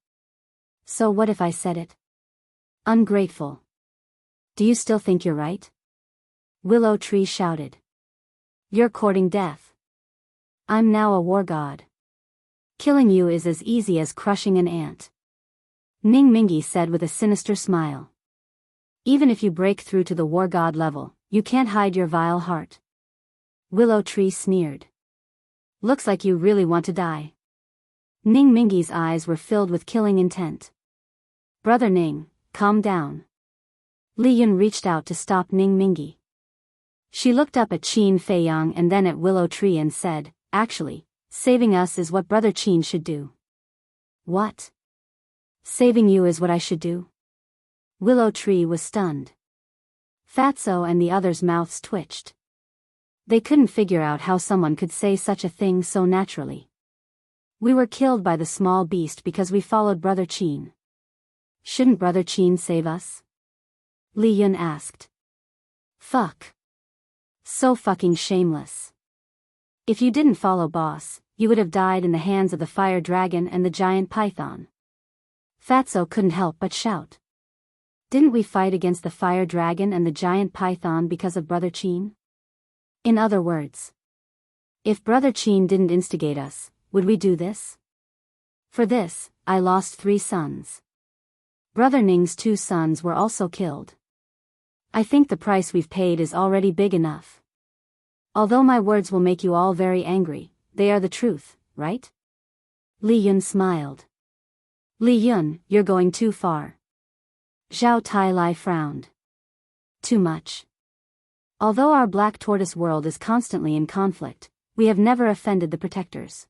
So what if I said it? Ungrateful. Do you still think you're right? Willow Tree shouted. You're courting death. I'm now a war god. Killing you is as easy as crushing an ant. Ning Mingi said with a sinister smile. Even if you break through to the war god level, you can't hide your vile heart. Willow Tree sneered. Looks like you really want to die. Ning Mingi's eyes were filled with killing intent. Brother Ning, calm down. Li Yun reached out to stop Ning Mingi. She looked up at Qin Feiyang and then at Willow Tree and said, actually, saving us is what Brother Qin should do. What? Saving you is what I should do? Willow Tree was stunned. Fatso and the others' mouths twitched. They couldn't figure out how someone could say such a thing so naturally. We were killed by the small beast because we followed Brother Qin. Shouldn't Brother Qin save us? Li Yun asked. Fuck. So fucking shameless. If you didn't follow boss, you would have died in the hands of the fire dragon and the giant python. Fatso couldn't help but shout. Didn't we fight against the fire dragon and the giant python because of Brother Qin? In other words, if Brother Qin didn't instigate us, would we do this? For this, I lost 3 sons. Brother Ning's 2 sons were also killed. I think the price we've paid is already big enough. Although my words will make you all very angry, they are the truth, right? Li Yun smiled. Li Yun, you're going too far. Zhao Tailai frowned. Too much. Although our black tortoise world is constantly in conflict, we have never offended the protectors.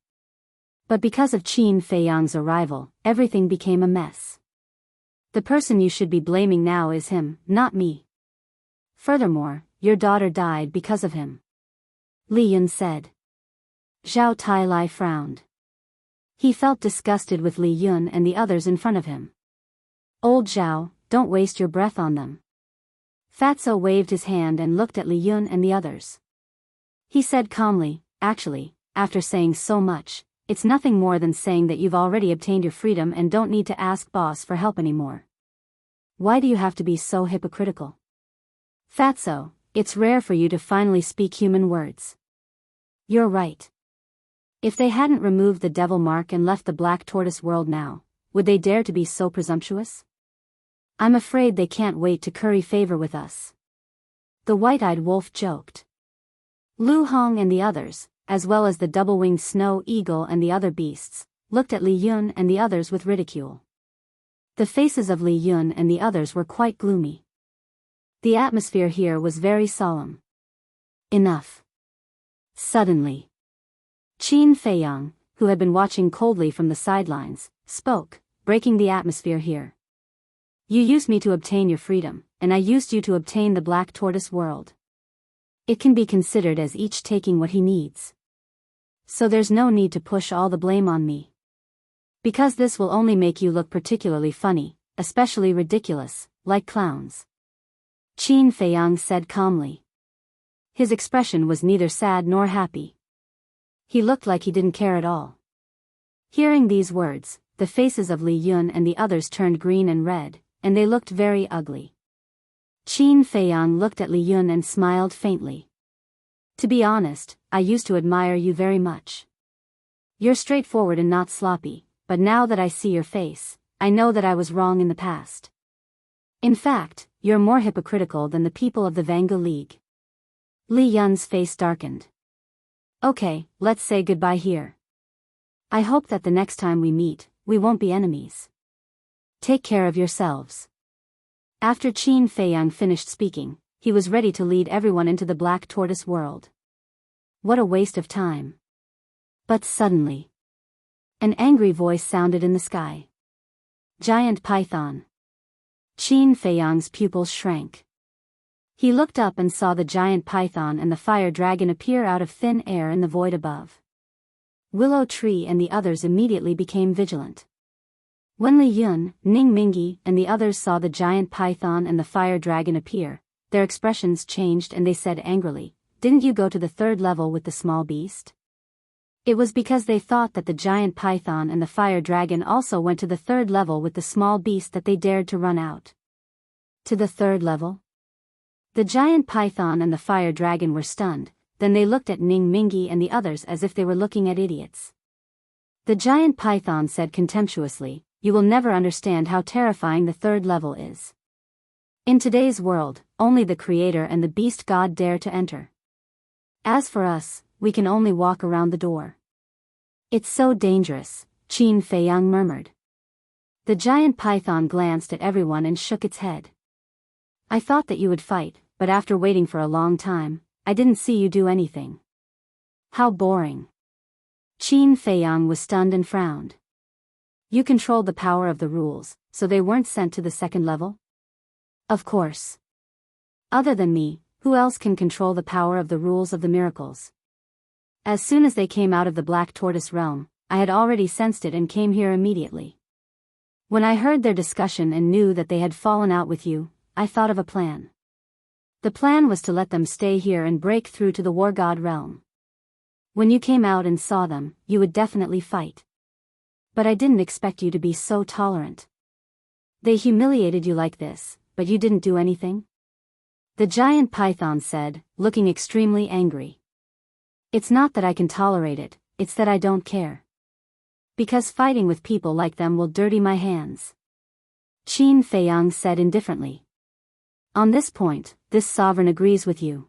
But because of Qin Feiyang's arrival, everything became a mess. The person you should be blaming now is him, not me. Furthermore, your daughter died because of him. Li Yun said. Zhao Tailai frowned. He felt disgusted with Li Yun and the others in front of him. Old Zhao, don't waste your breath on them. Fatso waved his hand and looked at Li Yun and the others. He said calmly, actually, after saying so much, it's nothing more than saying that you've already obtained your freedom and don't need to ask boss for help anymore. Why do you have to be so hypocritical? Fatso, it's rare for you to finally speak human words. You're right. If they hadn't removed the devil mark and left the black tortoise world now, would they dare to be so presumptuous? I'm afraid they can't wait to curry favor with us. The white-eyed wolf joked. Lu Hong and the others, as well as the double-winged snow eagle and the other beasts, looked at Li Yun and the others with ridicule. The faces of Li Yun and the others were quite gloomy. The atmosphere here was very solemn. Enough. Suddenly, Qin Feiyang, who had been watching coldly from the sidelines, spoke, breaking the atmosphere here. You used me to obtain your freedom, and I used you to obtain the black tortoise world. It can be considered as each taking what he needs. So there's no need to push all the blame on me. Because this will only make you look particularly funny, especially ridiculous, like clowns. Qin Feiyang said calmly. His expression was neither sad nor happy. He looked like he didn't care at all. Hearing these words, the faces of Li Yun and the others turned green and red, and they looked very ugly. Qin Feiyang looked at Li Yun and smiled faintly. To be honest, I used to admire you very much. You're straightforward and not sloppy, but now that I see your face, I know that I was wrong in the past. In fact, you're more hypocritical than the people of the Vanga League. Li Yun's face darkened. Okay, let's say goodbye here. I hope that the next time we meet, we won't be enemies. Take care of yourselves. After Qin Feiyang finished speaking, he was ready to lead everyone into the black tortoise world. What a waste of time. But suddenly, an angry voice sounded in the sky. Giant python. Qin Feiyang's pupils shrank. He looked up and saw the giant python and the fire dragon appear out of thin air in the void above. Willow Tree and the others immediately became vigilant. When Li Yun, Ning Mingi, and the others saw the giant python and the fire dragon appear, their expressions changed and they said angrily, "Didn't you go to the 3rd level with the small beast?" It was because they thought that the giant python and the fire dragon also went to the 3rd level with the small beast that they dared to run out. To the 3rd level? The giant python and the fire dragon were stunned, then they looked at Ning Mingi and the others as if they were looking at idiots. The giant python said contemptuously, "You will never understand how terrifying the 3rd level is. In today's world, only the Creator and the Beast God dare to enter. As for us, we can only walk around the door." "It's so dangerous," Qin Feiyang murmured. The giant python glanced at everyone and shook its head. I thought that you would fight, but after waiting for a long time, I didn't see you do anything. How boring. Qin Feiyang was stunned and frowned. You controlled the power of the rules, so they weren't sent to the second level? Of course. Other than me, who else can control the power of the rules of the miracles? As soon as they came out of the Black Tortoise realm, I had already sensed it and came here immediately. When I heard their discussion and knew that they had fallen out with you, I thought of a plan. The plan was to let them stay here and break through to the War God realm. When you came out and saw them, you would definitely fight. But I didn't expect you to be so tolerant. They humiliated you like this, but you didn't do anything? The giant python said, looking extremely angry. It's not that I can tolerate it, it's that I don't care. Because fighting with people like them will dirty my hands. Qin Feiyang said indifferently. On this point, this sovereign agrees with you.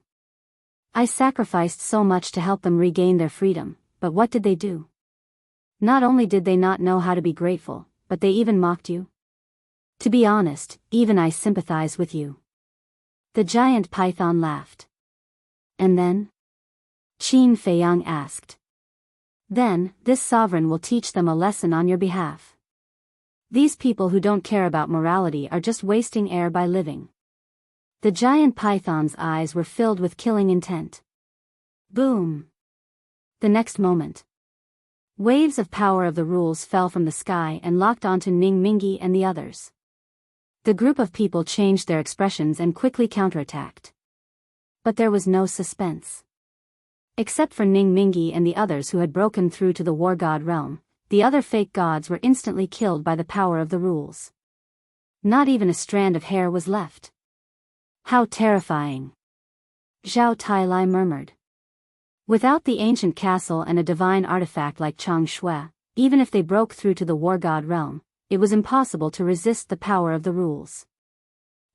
I sacrificed so much to help them regain their freedom, but what did they do? Not only did they not know how to be grateful, but they even mocked you. To be honest, even I sympathize with you. The giant python laughed. And then? Qin Feiyang asked. Then, this sovereign will teach them a lesson on your behalf. These people who don't care about morality are just wasting air by living. The giant python's eyes were filled with killing intent. Boom! The next moment, waves of power of the rules fell from the sky and locked onto Ning Mingi and the others. The group of people changed their expressions and quickly counterattacked. But there was no suspense. Except for Ning Mingi and the others who had broken through to the War God realm, the other fake gods were instantly killed by the power of the rules. Not even a strand of hair was left. How terrifying! Zhao Tailai murmured. Without the ancient castle and a divine artifact like Chang Shui, even if they broke through to the War God realm, it was impossible to resist the power of the rules.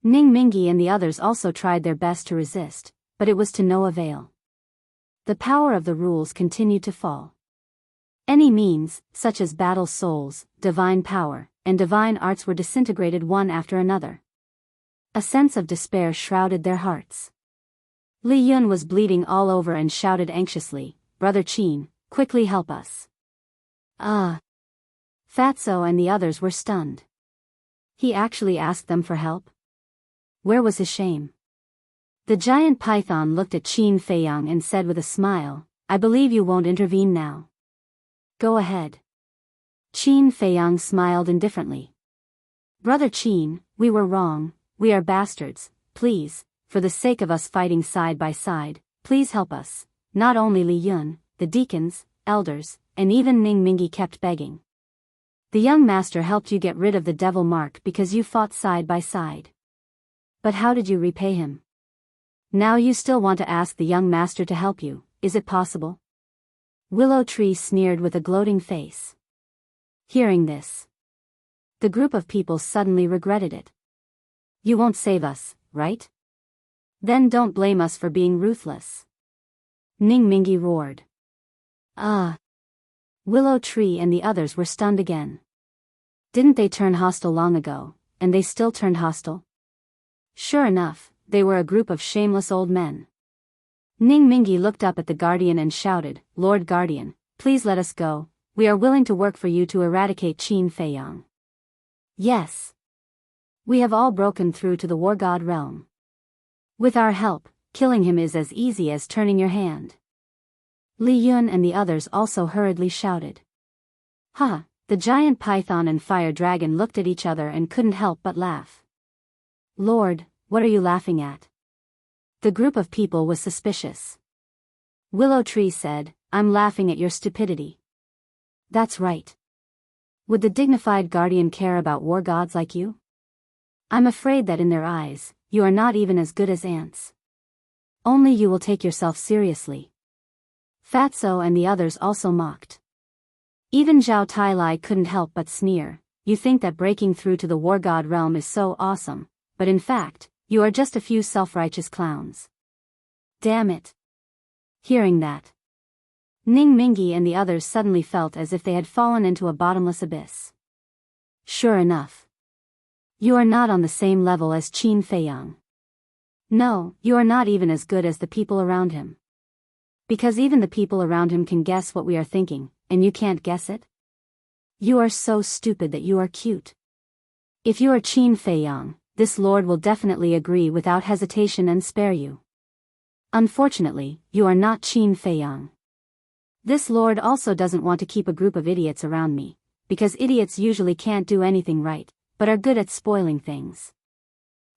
Ning Mingi and the others also tried their best to resist, but it was to no avail. The power of the rules continued to fall. Any means, such as battle souls, divine power, and divine arts were disintegrated one after another. A sense of despair shrouded their hearts. Li Yun was bleeding all over and shouted anxiously, "Brother Qin, quickly help us." Fatso and the others were stunned. He actually asked them for help? Where was his shame? The giant python looked at Qin Feiyang and said with a smile, "I believe you won't intervene now. Go ahead." Qin Feiyang smiled indifferently. "Brother Qin, we were wrong, we are bastards, please, for the sake of us fighting side by side, please help us." Not only Li Yun, the deacons, elders, and even Ning Mingi kept begging. The young master helped you get rid of the devil mark because you fought side by side. But how did you repay him? Now you still want to ask the young master to help you, is it possible? Willow Tree sneered with a gloating face. Hearing this, the group of people suddenly regretted it. You won't save us, right? Then don't blame us for being ruthless. Ning Mingi roared. Willow Tree and the others were stunned again. Didn't they turn hostile long ago, and they still turned hostile? Sure enough, they were a group of shameless old men. Ning Mingi looked up at the Guardian and shouted, "Lord Guardian, please let us go, we are willing to work for you to eradicate Qin Feiyang." Yes. We have all broken through to the War God realm. With our help, killing him is as easy as turning your hand. Li Yun and the others also hurriedly shouted. The giant python and fire dragon looked at each other and couldn't help but laugh. Lord, what are you laughing at? The group of people was suspicious. Willow Tree said, "I'm laughing at your stupidity." That's right. Would the dignified guardian care about war gods like you? I'm afraid that in their eyes, you are not even as good as ants. Only you will take yourself seriously. Fatso and the others also mocked. Even Zhao Tailai couldn't help but sneer. You think that breaking through to the war god realm is so awesome, but in fact, you are just a few self-righteous clowns. Damn it. Hearing that, Ning Mingi and the others suddenly felt as if they had fallen into a bottomless abyss. Sure enough. You are not on the same level as Qin Feiyang. No, you are not even as good as the people around him. Because even the people around him can guess what we are thinking, and you can't guess it? You are so stupid that you are cute. If you are Qin Feiyang, this lord will definitely agree without hesitation and spare you. Unfortunately, you are not Qin Feiyang. This lord also doesn't want to keep a group of idiots around me, because idiots usually can't do anything right, but are good at spoiling things.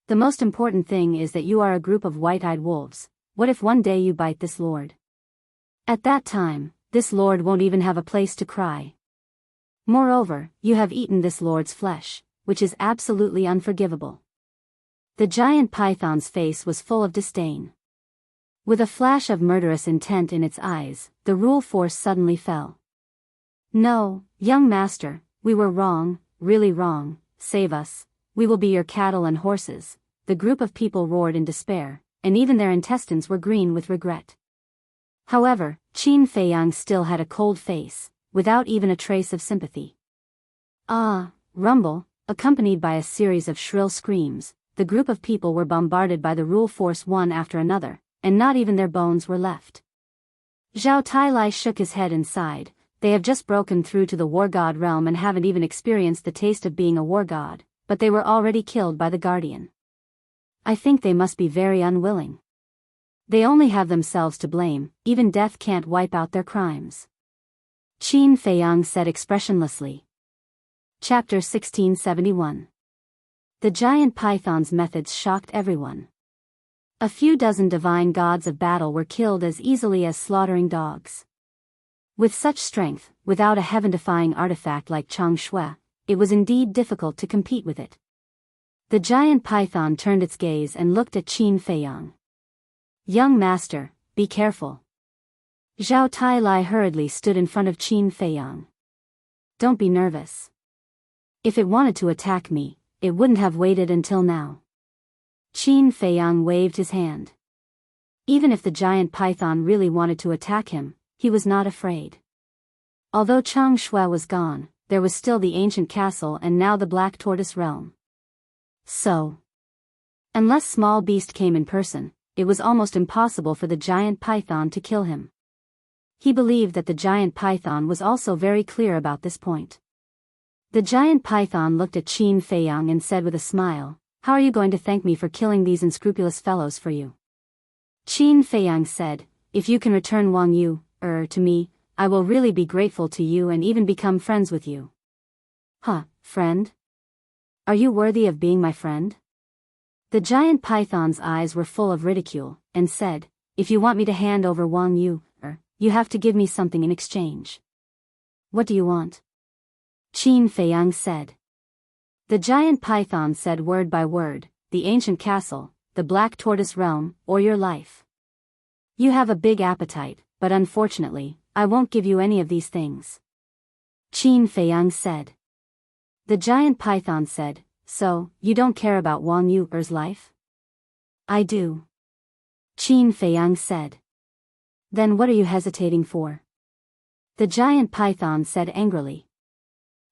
The most important thing is that you are a group of white-eyed wolves. What if one day you bite this lord? At that time, this lord won't even have a place to cry. Moreover, you have eaten this lord's flesh, which is absolutely unforgivable. The giant python's face was full of disdain. With a flash of murderous intent in its eyes, the rule force suddenly fell. No, young master, we were wrong, really wrong, save us, we will be your cattle and horses, the group of people roared in despair, and even their intestines were green with regret. However, Qin Feiyang still had a cold face, without even a trace of sympathy. Ah, rumble, accompanied by a series of shrill screams, the group of people were bombarded by the rule force one after another, and not even their bones were left. Zhao Tailai shook his head and sighed. They have just broken through to the war god realm and haven't even experienced the taste of being a war god, but they were already killed by the guardian. I think they must be very unwilling. They only have themselves to blame, even death can't wipe out their crimes. Qin Feiyang said expressionlessly. Chapter 1671. The giant python's methods shocked everyone. A few dozen divine gods of battle were killed as easily as slaughtering dogs. With such strength, without a heaven-defying artifact like Chang Shui, it was indeed difficult to compete with it. The giant python turned its gaze and looked at Qin Feiyang. Young master, be careful. Zhao Tailai hurriedly stood in front of Qin Feiyang. Don't be nervous. If it wanted to attack me, it wouldn't have waited until now. Qin Feiyang waved his hand. Even if the giant python really wanted to attack him, he was not afraid. Although Chang Shui was gone, there was still the ancient castle and now the Black Tortoise realm. So, unless Small Beast came in person, it was almost impossible for the giant python to kill him. He believed that the giant python was also very clear about this point. The giant python looked at Qin Feiyang and said with a smile, "How are you going to thank me for killing these unscrupulous fellows for you?" Qin Feiyang said, "If you can return Wang Yu, to me, I will really be grateful to you and even become friends with you." Huh, friend? Are you worthy of being my friend? The giant python's eyes were full of ridicule, and said, "If you want me to hand over Wang Yu, you have to give me something in exchange." "What do you want?" Qin Feiyang said. The giant python said word by word, "The ancient castle, the Black Tortoise realm, or your life. You have a big appetite, but unfortunately, I won't give you any of these things." Qin Feiyang said. The giant python said, "So, you don't care about Wang Yu's life?" "I do." Qin Feiyang said. "Then what are you hesitating for?" The giant python said angrily.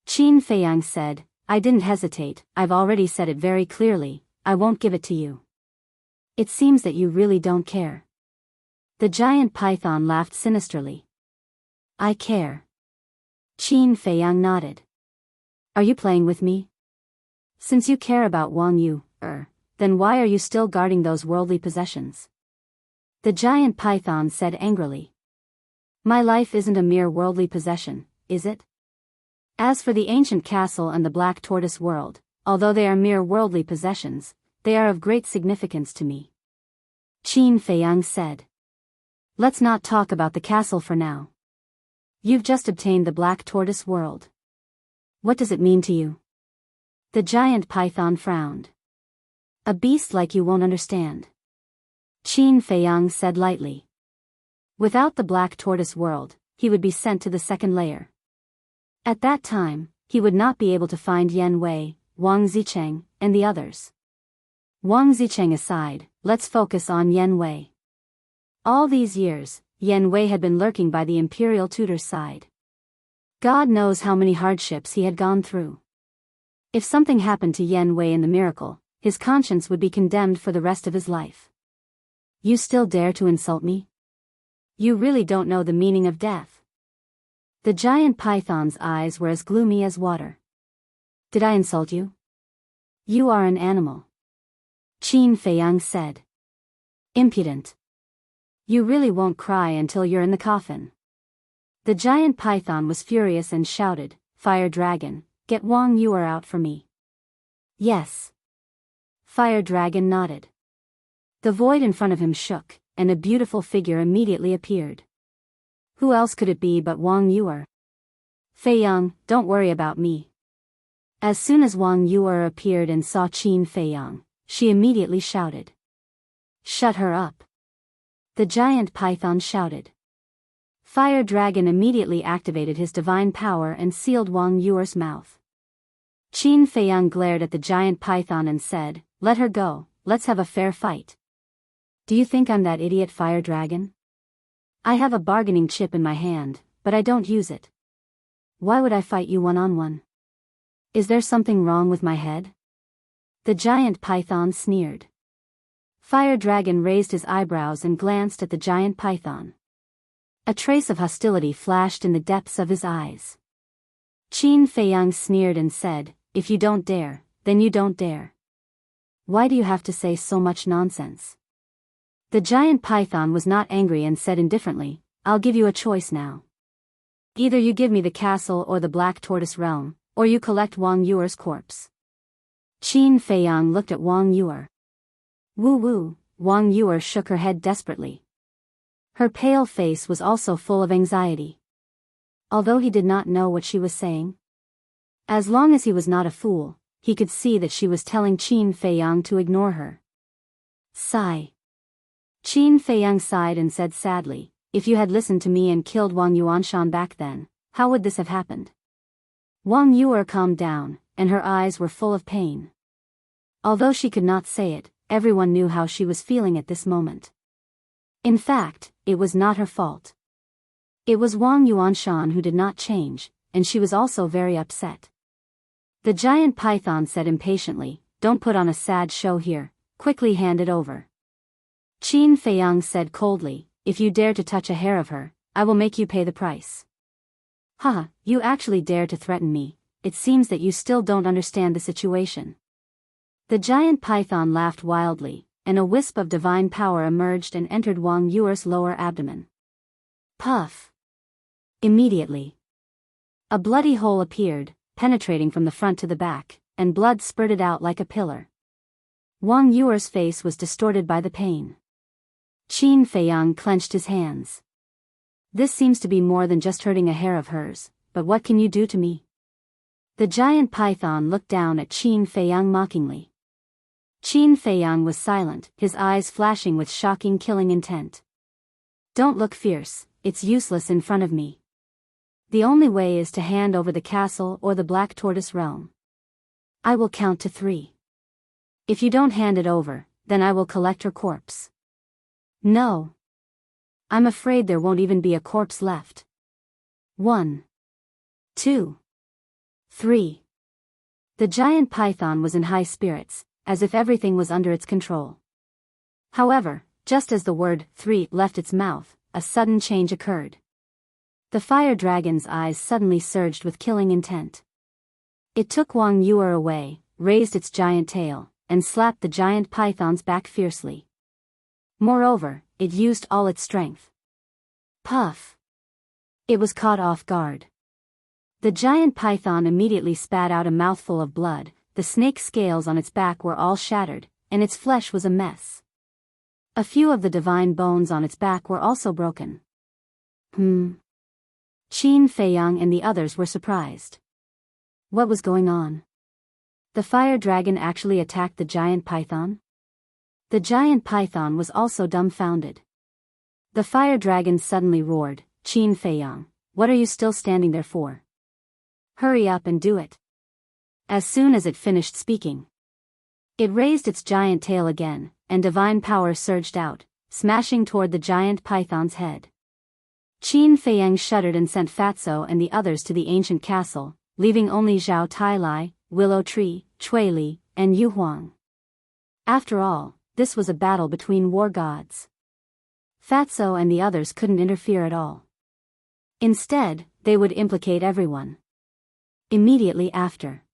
Qin Feiyang said, "I didn't hesitate, I've already said it very clearly, I won't give it to you." "It seems that you really don't care." The giant python laughed sinisterly. "I care." Qin Feiyang nodded. "Are you playing with me? Since you care about Wang Yu, then why are you still guarding those worldly possessions?" The giant python said angrily. "My life isn't a mere worldly possession, is it? As for the ancient castle and the Black Tortoise world, although they are mere worldly possessions, they are of great significance to me." Qin Feiyang said. "Let's not talk about the castle for now. You've just obtained the Black Tortoise world. What does it mean to you?" The giant python frowned. "A beast like you won't understand." Qin Feiyang said lightly. Without the Black Tortoise world, he would be sent to the second layer. At that time, he would not be able to find Yan Wei, Wang Zicheng, and the others. Wang Zicheng aside, let's focus on Yan Wei. All these years, Yan Wei had been lurking by the imperial tutor's side. God knows how many hardships he had gone through. If something happened to Yen Wei in the miracle, his conscience would be condemned for the rest of his life. You still dare to insult me? You really don't know the meaning of death. The giant python's eyes were as gloomy as water. Did I insult you? You are an animal. Qin Feiyang said. Impudent. You really won't cry until you're in the coffin. The giant python was furious and shouted, Fire Dragon, get Wang Yuer out for me. Yes. Fire Dragon nodded. The void in front of him shook, and a beautiful figure immediately appeared. Who else could it be but Wang Yuer? Feiyang, don't worry about me. As soon as Wang Yuer appeared and saw Qin Feiyang, she immediately shouted. Shut her up. The giant python shouted. Fire Dragon immediately activated his divine power and sealed Wang Yuer's mouth. Qin Feiyang glared at the giant python and said, Let her go, let's have a fair fight. Do you think I'm that idiot, Fire Dragon? I have a bargaining chip in my hand, but I don't use it. Why would I fight you one-on-one? Is there something wrong with my head? The giant python sneered. Fire Dragon raised his eyebrows and glanced at the giant python. A trace of hostility flashed in the depths of his eyes. Qin Feiyang sneered and said, If you don't dare, then you don't dare. Why do you have to say so much nonsense? The giant python was not angry and said indifferently, I'll give you a choice now. Either you give me the castle or the Black Tortoise Realm, or you collect Wang Yuer's corpse. Qin Feiyang looked at Wang Yuer. Woo-woo, Wang Yuer shook her head desperately. Her pale face was also full of anxiety. Although he did not know what she was saying. As long as he was not a fool, he could see that she was telling Qin Feiyang to ignore her. Sigh. Qin Feiyang sighed and said sadly, If you had listened to me and killed Wang Yuanshan back then, how would this have happened? Wang Yuer calmed down, and her eyes were full of pain. Although she could not say it, everyone knew how she was feeling at this moment. In fact, it was not her fault. It was Wang Yuanshan who did not change, and she was also very upset. The giant python said impatiently, Don't put on a sad show here, quickly hand it over. Qin Feiyang said coldly, If you dare to touch a hair of her, I will make you pay the price. Haha, you actually dare to threaten me, it seems that you still don't understand the situation. The giant python laughed wildly, and a wisp of divine power emerged and entered Wang Yuer's lower abdomen. Puff! Immediately, a bloody hole appeared, penetrating from the front to the back, and blood spurted out like a pillar. Wang Yuer's face was distorted by the pain. Qin Feiyang clenched his hands. This seems to be more than just hurting a hair of hers, but what can you do to me? The giant python looked down at Qin Feiyang mockingly. Qin Feiyang was silent, his eyes flashing with shocking killing intent. Don't look fierce, it's useless in front of me. The only way is to hand over the castle or the Black Tortoise Realm. I will count to 3. If you don't hand it over, then I will collect her corpse. No. I'm afraid there won't even be a corpse left. 1. 2. 3. The giant python was in high spirits, as if everything was under its control. However, just as the word 3 left its mouth, a sudden change occurred. The fire dragon's eyes suddenly surged with killing intent. It took Wang Yuer away, raised its giant tail, and slapped the giant python's back fiercely. Moreover, it used all its strength. Puff! It was caught off guard. The giant python immediately spat out a mouthful of blood, the snake scales on its back were all shattered, and its flesh was a mess. A few of the divine bones on its back were also broken. Qin Feiyang and the others were surprised. What was going on? The fire dragon actually attacked the giant python? The giant python was also dumbfounded. The fire dragon suddenly roared, Qin Feiyang, what are you still standing there for? Hurry up and do it. As soon as it finished speaking, it raised its giant tail again, and divine power surged out, smashing toward the giant python's head. Qin Feiyang shuddered and sent Fatso and the others to the ancient castle, leaving only Zhao Tailai, Willow Tree, Chui Li, and Yu Huang. After all, this was a battle between war gods. Fatso and the others couldn't interfere at all. Instead, they would implicate everyone. Immediately after,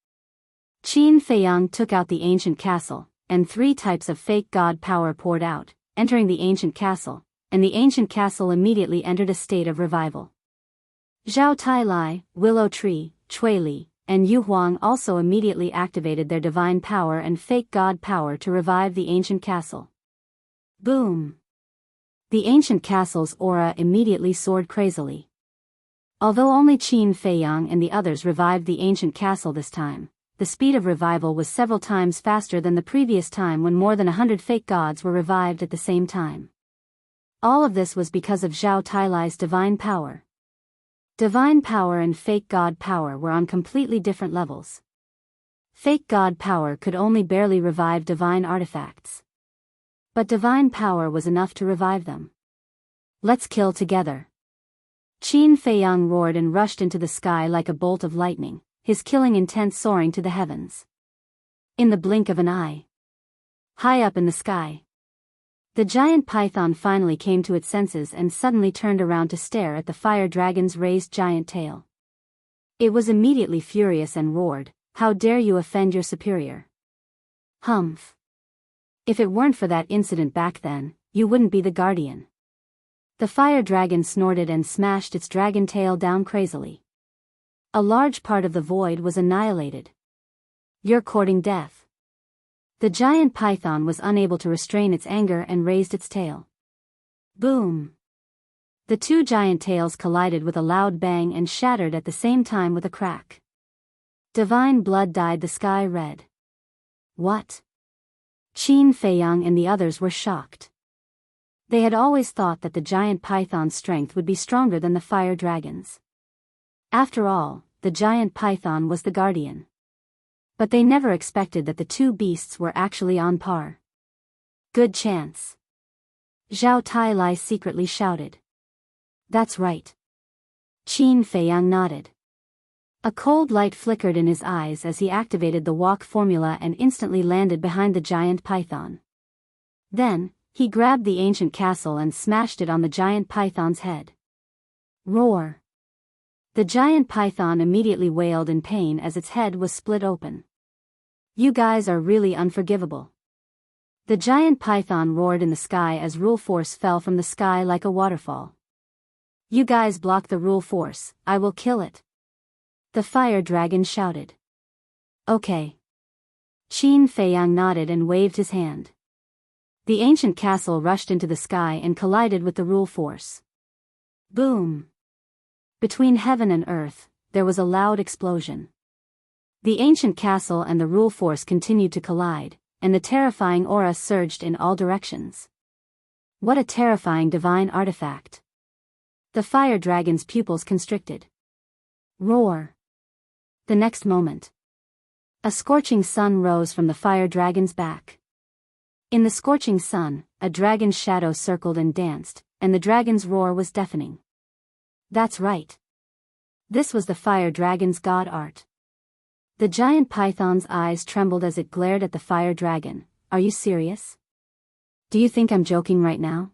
Qin Feiyang took out the ancient castle, and 3 types of fake god power poured out, entering the ancient castle, and the ancient castle immediately entered a state of revival. Zhao Tailai, Willow Tree, Chui Li, and Yu Huang also immediately activated their divine power and fake god power to revive the ancient castle. Boom! The ancient castle's aura immediately soared crazily. Although only Qin Feiyang and the others revived the ancient castle this time, the speed of revival was several times faster than the previous time when more than 100 fake gods were revived at the same time. All of this was because of Zhao Tailai's divine power. Divine power and fake god power were on completely different levels. Fake god power could only barely revive divine artifacts. But divine power was enough to revive them. Let's kill together. Qin Feiyang roared and rushed into the sky like a bolt of lightning, his killing intent soaring to the heavens. In the blink of an eye, high up in the sky, the giant python finally came to its senses and suddenly turned around to stare at the fire dragon's raised giant tail. It was immediately furious and roared, "How dare you offend your superior? Humph. If it weren't for that incident back then, you wouldn't be the guardian." The fire dragon snorted and smashed its dragon tail down crazily. A large part of the void was annihilated. "You're courting death." The giant python was unable to restrain its anger and raised its tail. Boom! The 2 giant tails collided with a loud bang and shattered at the same time with a crack. Divine blood dyed the sky red. What? Qin Feiyang and the others were shocked. They had always thought that the giant python's strength would be stronger than the fire dragon's. After all, the giant python was the guardian. But they never expected that the 2 beasts were actually on par. Good chance. Zhao Tailai secretly shouted. That's right. Qin Feiyang nodded. A cold light flickered in his eyes as he activated the walk formula and instantly landed behind the giant python. Then, he grabbed the ancient castle and smashed it on the giant python's head. Roar! The giant python immediately wailed in pain as its head was split open. You guys are really unforgivable. The giant python roared in the sky as rule force fell from the sky like a waterfall. You guys block the rule force, I will kill it. The fire dragon shouted. Okay. Qin Feiyang nodded and waved his hand. The ancient castle rushed into the sky and collided with the rule force. Boom! Between heaven and earth, there was a loud explosion. The ancient castle and the rule force continued to collide, and the terrifying aura surged in all directions. What a terrifying divine artifact! The fire dragon's pupils constricted. Roar! The next moment, a scorching sun rose from the fire dragon's back. In the scorching sun, a dragon's shadow circled and danced, and the dragon's roar was deafening. That's right. This was the fire dragon's god art. The giant python's eyes trembled as it glared at the fire dragon. Are you serious? Do you think I'm joking right now?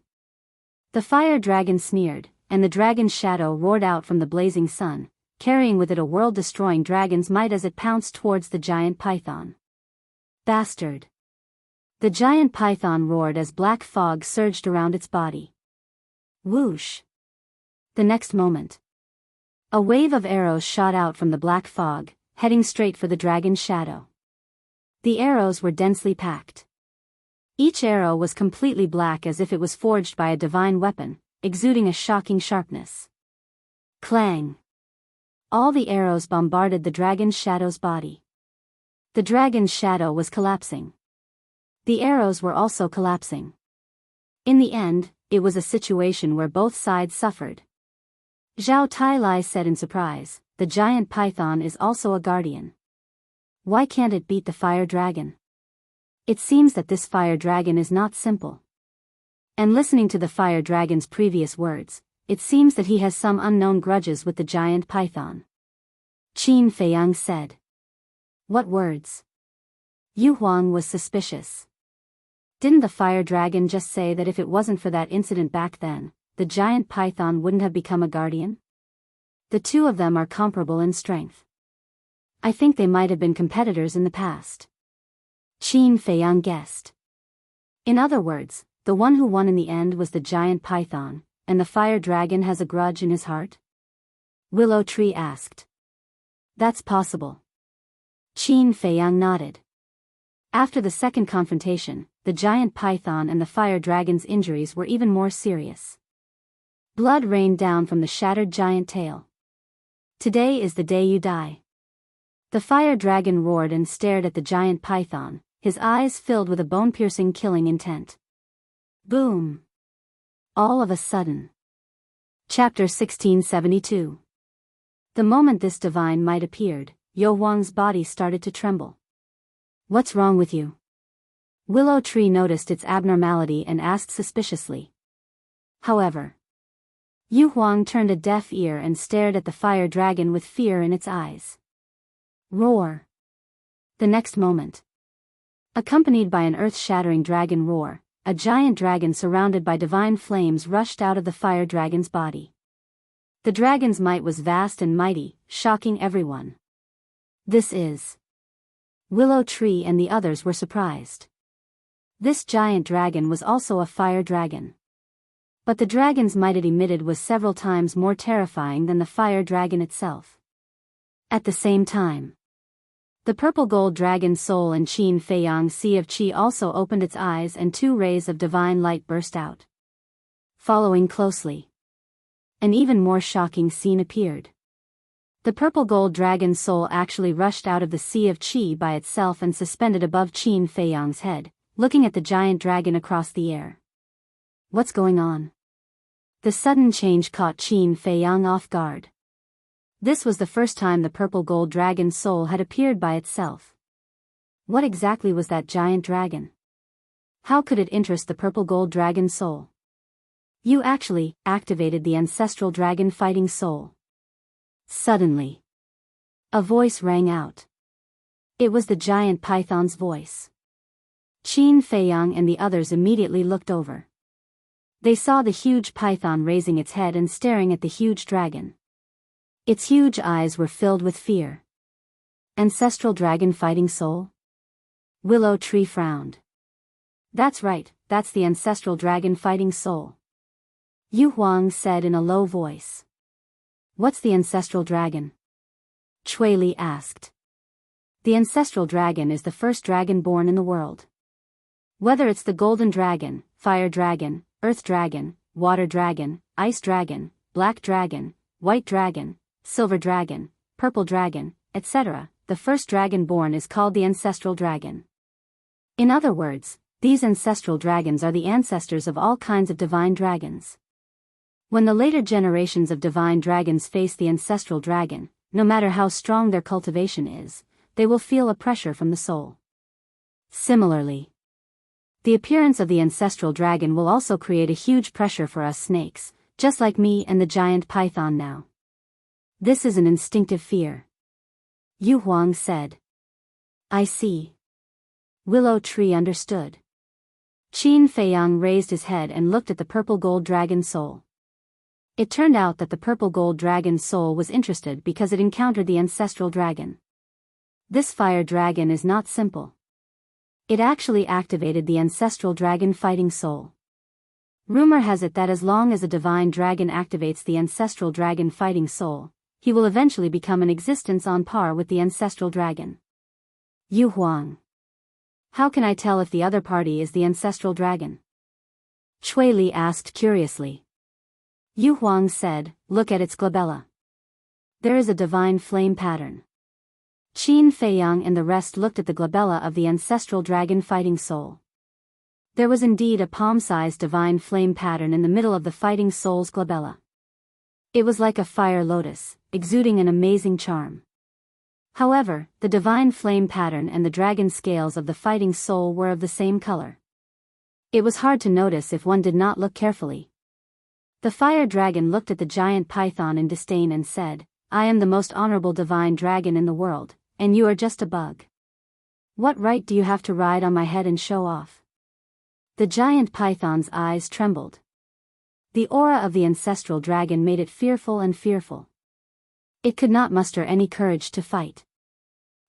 The fire dragon sneered, and the dragon's shadow roared out from the blazing sun, carrying with it a world-destroying dragon's might as it pounced towards the giant python. Bastard! The giant python roared as black fog surged around its body. Whoosh! The next moment, a wave of arrows shot out from the black fog, heading straight for the dragon's shadow. The arrows were densely packed. Each arrow was completely black as if it was forged by a divine weapon, exuding a shocking sharpness. Clang! All the arrows bombarded the dragon's shadow's body. The dragon's shadow was collapsing. The arrows were also collapsing. In the end, it was a situation where both sides suffered. Zhao Tailai said in surprise, the giant python is also a guardian. Why can't it beat the fire dragon? It seems that this fire dragon is not simple. And listening to the fire dragon's previous words, it seems that he has some unknown grudges with the giant python. Qin Feiyang said. What words? Yu Huang was suspicious. Didn't the fire dragon just say that if it wasn't for that incident back then, the giant python wouldn't have become a guardian? The two of them are comparable in strength. I think they might have been competitors in the past. Qin Feiyang guessed. In other words, the one who won in the end was the giant python, and the fire dragon has a grudge in his heart? Willow Tree asked. That's possible. Qin Feiyang nodded. After the second confrontation, the giant python and the fire dragon's injuries were even more serious. Blood rained down from the shattered giant tail. Today is the day you die. The fire dragon roared and stared at the giant python, his eyes filled with a bone-piercing killing intent. Boom! All of a sudden. Chapter 1672. The moment this divine might appeared, Yu Huang's body started to tremble. What's wrong with you? Willow Tree noticed its abnormality and asked suspiciously. However, Yu Huang turned a deaf ear and stared at the fire dragon with fear in its eyes. Roar! The next moment, accompanied by an earth-shattering dragon roar, a giant dragon surrounded by divine flames rushed out of the fire dragon's body. The dragon's might was vast and mighty, shocking everyone. This is... Willow Tree and the others were surprised. This giant dragon was also a fire dragon. But the dragon's might it emitted was several times more terrifying than the fire dragon itself. At the same time, the purple gold dragon soul in Qin Feiyang's Sea of Qi also opened its eyes and two rays of divine light burst out. Following closely, an even more shocking scene appeared. The purple gold dragon soul actually rushed out of the Sea of Qi by itself and suspended above Qin Feiyang's head, looking at the giant dragon across the air. What's going on? The sudden change caught Qin Feiyang off guard. This was the first time the purple gold dragon soul had appeared by itself. What exactly was that giant dragon? How could it interest the purple gold dragon soul? You actually activated the ancestral dragon fighting soul. Suddenly, a voice rang out. It was the giant python's voice. Qin Feiyang and the others immediately looked over. They saw the huge python raising its head and staring at the huge dragon. Its huge eyes were filled with fear. Ancestral dragon fighting soul? Willow Tree frowned. That's right, that's the ancestral dragon fighting soul. Yu Huang said in a low voice. What's the ancestral dragon? Chui Li asked. The ancestral dragon is the first dragon born in the world. Whether it's the golden dragon, fire dragon, earth dragon, water dragon, ice dragon, black dragon, white dragon, silver dragon, purple dragon, etc., the first dragon born is called the ancestral dragon. In other words, these ancestral dragons are the ancestors of all kinds of divine dragons. When the later generations of divine dragons face the ancestral dragon, no matter how strong their cultivation is, they will feel a pressure from the soul. Similarly, the appearance of the ancestral dragon will also create a huge pressure for us snakes, just like me and the giant python now. This is an instinctive fear. Yu Huang said. I see. Willow Tree understood. Qin Feiyang raised his head and looked at the purple gold dragon soul. It turned out that the purple gold dragon soul was interested because it encountered the ancestral dragon. This fire dragon is not simple. It actually activated the ancestral dragon fighting soul. Rumor has it that as long as a divine dragon activates the ancestral dragon fighting soul, he will eventually become an existence on par with the ancestral dragon. Yu Huang. How can I tell if the other party is the ancestral dragon? Chui Li asked curiously. Yu Huang said, look at its glabella. There is a divine flame pattern. Qin Feiyang and the rest looked at the glabella of the ancestral dragon fighting soul. There was indeed a palm-sized divine flame pattern in the middle of the fighting soul's glabella. It was like a fire lotus, exuding an amazing charm. However, the divine flame pattern and the dragon scales of the fighting soul were of the same color. It was hard to notice if one did not look carefully. The fire dragon looked at the giant python in disdain and said, I am the most honorable divine dragon in the world, and you are just a bug. What right do you have to ride on my head and show off? The giant python's eyes trembled. The aura of the ancestral dragon made it fearful and fearful. It could not muster any courage to fight.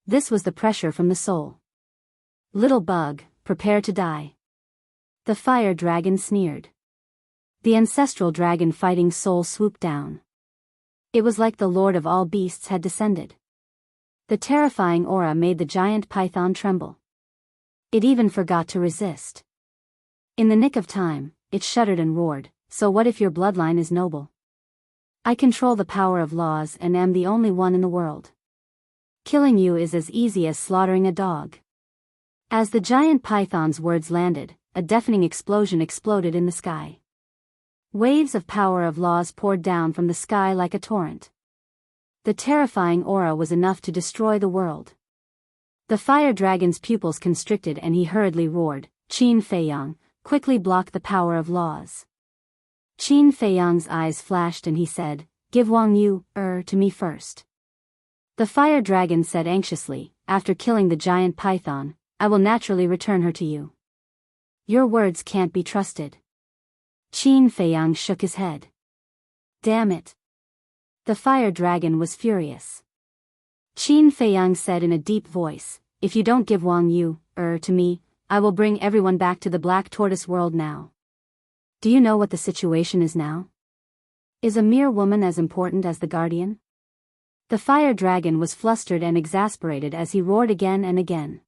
This was the pressure from the soul. Little bug, prepare to die. The fire dragon sneered. The ancestral dragon fighting soul swooped down. It was like the lord of all beasts had descended. The terrifying aura made the giant python tremble. It even forgot to resist. In the nick of time, it shuddered and roared, "So what if your bloodline is noble? I control the power of laws and am the only one in the world. Killing you is as easy as slaughtering a dog." As the giant python's words landed, a deafening explosion exploded in the sky. Waves of power of laws poured down from the sky like a torrent. The terrifying aura was enough to destroy the world. The fire dragon's pupils constricted and he hurriedly roared, "Qin Feiyang, quickly block the power of laws." Qin Feiyang's eyes flashed and he said, "Give Wang Yu, to me first." The fire dragon said anxiously, "After killing the giant python, I will naturally return her to you." "Your words can't be trusted." Qin Feiyang shook his head. "Damn it." The fire dragon was furious. Qin Feiyang said in a deep voice, "If you don't give Wang Yu, to me, I will bring everyone back to the Black Tortoise world now. Do you know what the situation is now? Is a mere woman as important as the guardian?" The fire dragon was flustered and exasperated as he roared again and again.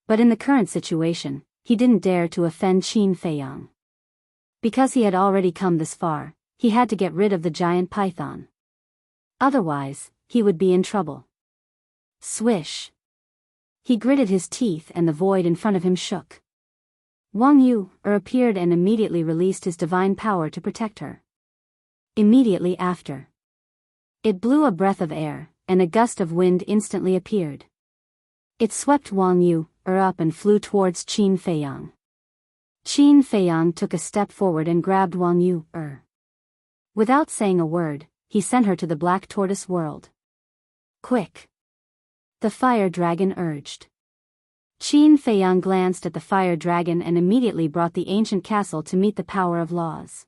But in the current situation, he didn't dare to offend Qin Feiyang. Because he had already come this far, he had to get rid of the giant python. Otherwise, he would be in trouble. Swish. He gritted his teeth and the void in front of him shook. Wang Yu appeared and immediately released his divine power to protect her. Immediately after, it blew a breath of air, and a gust of wind instantly appeared. It swept Wang Yu up and flew towards Qin Feiyang. Qin Feiyang took a step forward and grabbed Wang Yu. Without saying a word, he sent her to the Black Tortoise world. "Quick!" the fire dragon urged. Qin Feiyang glanced at the fire dragon and immediately brought the ancient castle to meet the power of laws.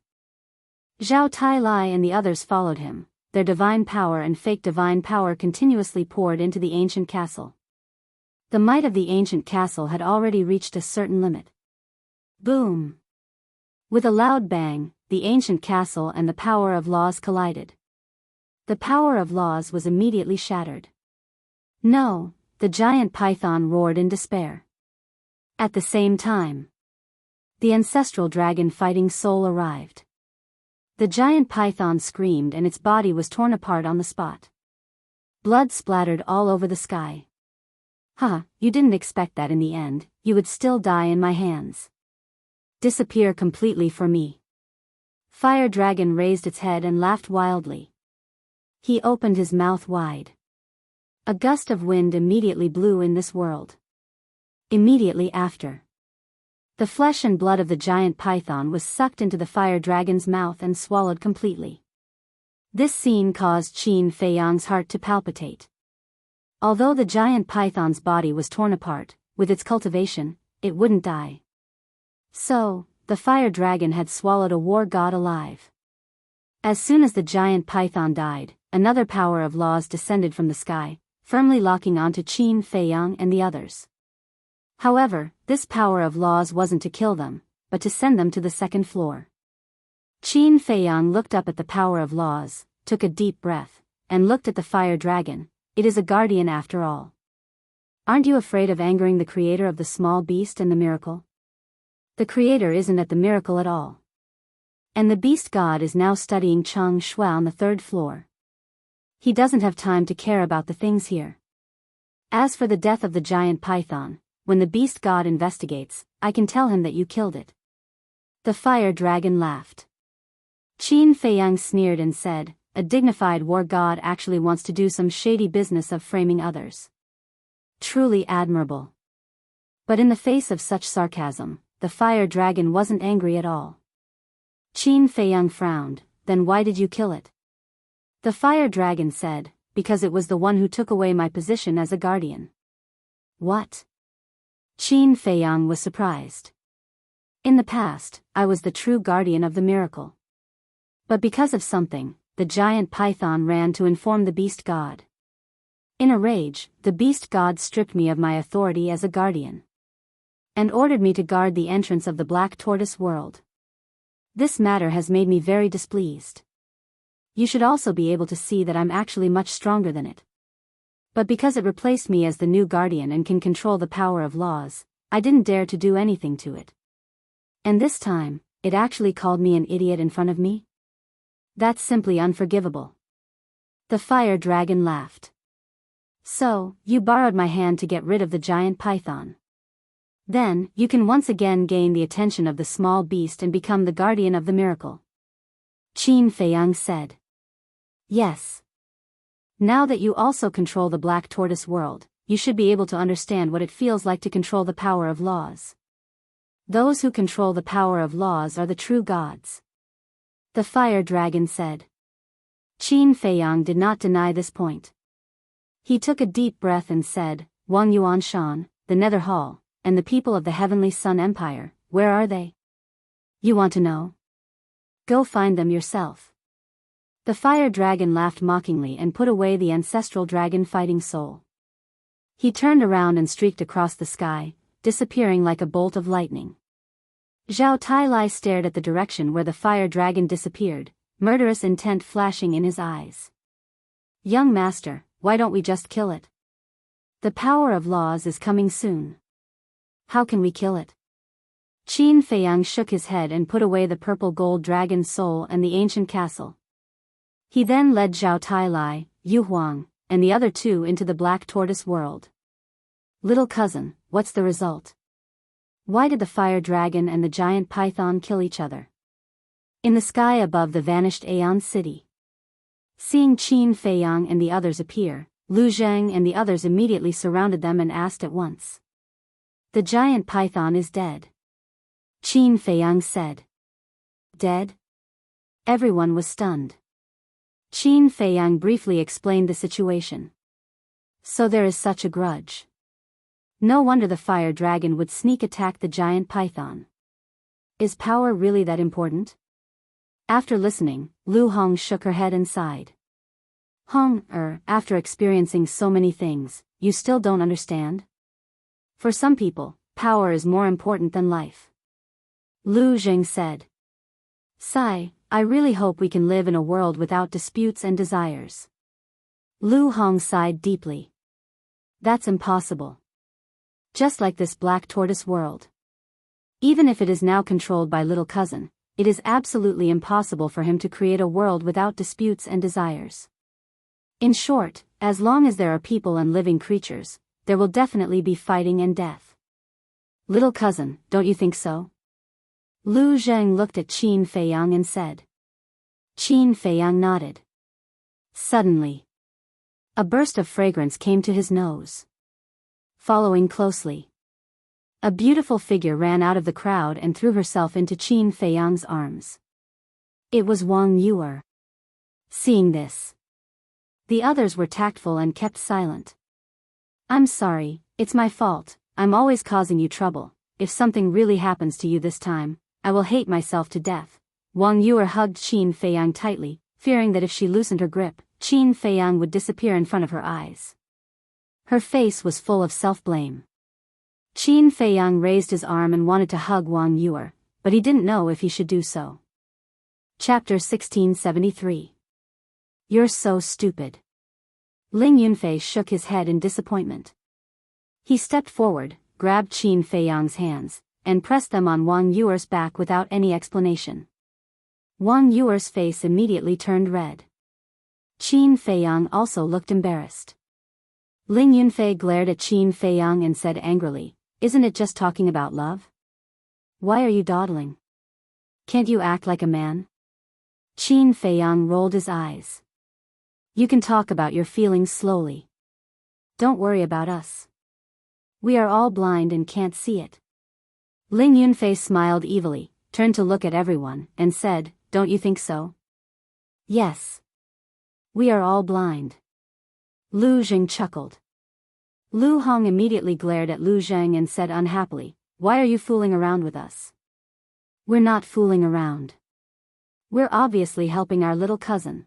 Zhao Tai-Lai and the others followed him, their divine power and fake divine power continuously poured into the ancient castle. The might of the ancient castle had already reached a certain limit. Boom! With a loud bang, the ancient castle and the power of laws collided. The power of laws was immediately shattered. "No!" the giant python roared in despair. At the same time, the ancestral dragon fighting soul arrived. The giant python screamed and its body was torn apart on the spot. Blood splattered all over the sky. You didn't expect that in the end, you would still die in my hands. Disappear completely for me." Fire Dragon raised its head and laughed wildly. He opened his mouth wide. A gust of wind immediately blew in this world. Immediately after, the flesh and blood of the giant python was sucked into the fire dragon's mouth and swallowed completely. This scene caused Qin Feiyang's heart to palpitate. Although the giant python's body was torn apart, with its cultivation, it wouldn't die. So, the fire dragon had swallowed a war god alive. As soon as the giant python died, another power of laws descended from the sky, firmly locking onto Qin Feiyang and the others. However, this power of laws wasn't to kill them, but to send them to the second floor. Qin Feiyang looked up at the power of laws, took a deep breath, and looked at the fire dragon. It is a guardian after all. Aren't you afraid of angering the creator of the small beast and the miracle? The creator isn't at the miracle at all. And the beast god is now studying Cheng Shui on the third floor. He doesn't have time to care about the things here. As for the death of the giant python, when the beast god investigates, I can tell him that you killed it. The fire dragon laughed. Qin Feiyang sneered and said, a dignified war god actually wants to do some shady business of framing others. Truly admirable. But in the face of such sarcasm, the fire dragon wasn't angry at all. Qin Feiyang frowned, then why did you kill it? The fire dragon said, because it was the one who took away my position as a guardian. What? Qin Feiyang was surprised. In the past, I was the true guardian of the miracle. But because of something, the giant python ran to inform the beast god. In a rage, the beast god stripped me of my authority as a guardian and ordered me to guard the entrance of the black tortoise world. This matter has made me very displeased. You should also be able to see that I'm actually much stronger than it. But because it replaced me as the new guardian and can control the power of laws, I didn't dare to do anything to it. And this time, it actually called me an idiot in front of me? That's simply unforgivable. The fire dragon laughed. So, you borrowed my hand to get rid of the giant python. Then, you can once again gain the attention of the small beast and become the guardian of the miracle. Qin Feiyang said. Yes. Now that you also control the black tortoise world, you should be able to understand what it feels like to control the power of laws. Those who control the power of laws are the true gods. The fire dragon said. Qin Feiyang did not deny this point. He took a deep breath and said, Wang Yuanshan, the Nether Hall, and the people of the Heavenly Sun Empire, where are they? You want to know? Go find them yourself. The fire dragon laughed mockingly and put away the ancestral dragon fighting soul. He turned around and streaked across the sky, disappearing like a bolt of lightning. Zhao Tailai stared at the direction where the fire dragon disappeared, murderous intent flashing in his eyes. Young master, why don't we just kill it? The power of laws is coming soon. How can we kill it? Qin Feiyang shook his head and put away the purple gold dragon soul and the ancient castle. He then led Zhao Tailai, Yu Huang, and the other two into the black tortoise world. Little cousin, what's the result? Why did the fire dragon and the giant python kill each other? In the sky above the vanished Aeon city. Seeing Qin Feiyang and the others appear, Lu Zheng and the others immediately surrounded them and asked at once. The giant python is dead. Qin Feiyang said. Dead? Everyone was stunned. Qin Feiyang briefly explained the situation. So there is such a grudge. No wonder the fire dragon would sneak attack the giant python. Is power really that important? After listening, Lu Hong shook her head and sighed. After experiencing so many things, you still don't understand? For some people, power is more important than life. Lu Zheng said. Sigh, I really hope we can live in a world without disputes and desires. Lu Hong sighed deeply. That's impossible. Just like this black tortoise world. Even if it is now controlled by little cousin, it is absolutely impossible for him to create a world without disputes and desires. In short, as long as there are people and living creatures, there will definitely be fighting and death. Little cousin, don't you think so? Lu Zheng looked at Qin Feiyang and said. Qin Feiyang nodded. Suddenly, a burst of fragrance came to his nose. Following closely, a beautiful figure ran out of the crowd and threw herself into Qin Feiyang's arms. It was Wang Yuer. Seeing this, the others were tactful and kept silent. I'm sorry, it's my fault, I'm always causing you trouble. If something really happens to you this time, I will hate myself to death. Wang Yuer hugged Qin Feiyang tightly, fearing that if she loosened her grip, Qin Feiyang would disappear in front of her eyes. Her face was full of self-blame. Qin Feiyang raised his arm and wanted to hug Wang Yuer, but he didn't know if he should do so. Chapter 1673. You're so stupid. Ling Yunfei shook his head in disappointment. He stepped forward, grabbed Qin Feiyang's hands, and pressed them on Wang Yuer's back without any explanation. Wang Yuer's face immediately turned red. Qin Feiyang also looked embarrassed. Ling Yunfei glared at Qin Feiyang and said angrily, Isn't it just talking about love? Why are you dawdling? Can't you act like a man? Qin Feiyang rolled his eyes. You can talk about your feelings slowly. Don't worry about us. We are all blind and can't see it. Ling Yunfei smiled evilly, turned to look at everyone, and said, Don't you think so? Yes. We are all blind. Lu Jing chuckled. Lu Hong immediately glared at Lu Zhang and said unhappily, "Why are you fooling around with us?" "We're not fooling around. We're obviously helping our little cousin."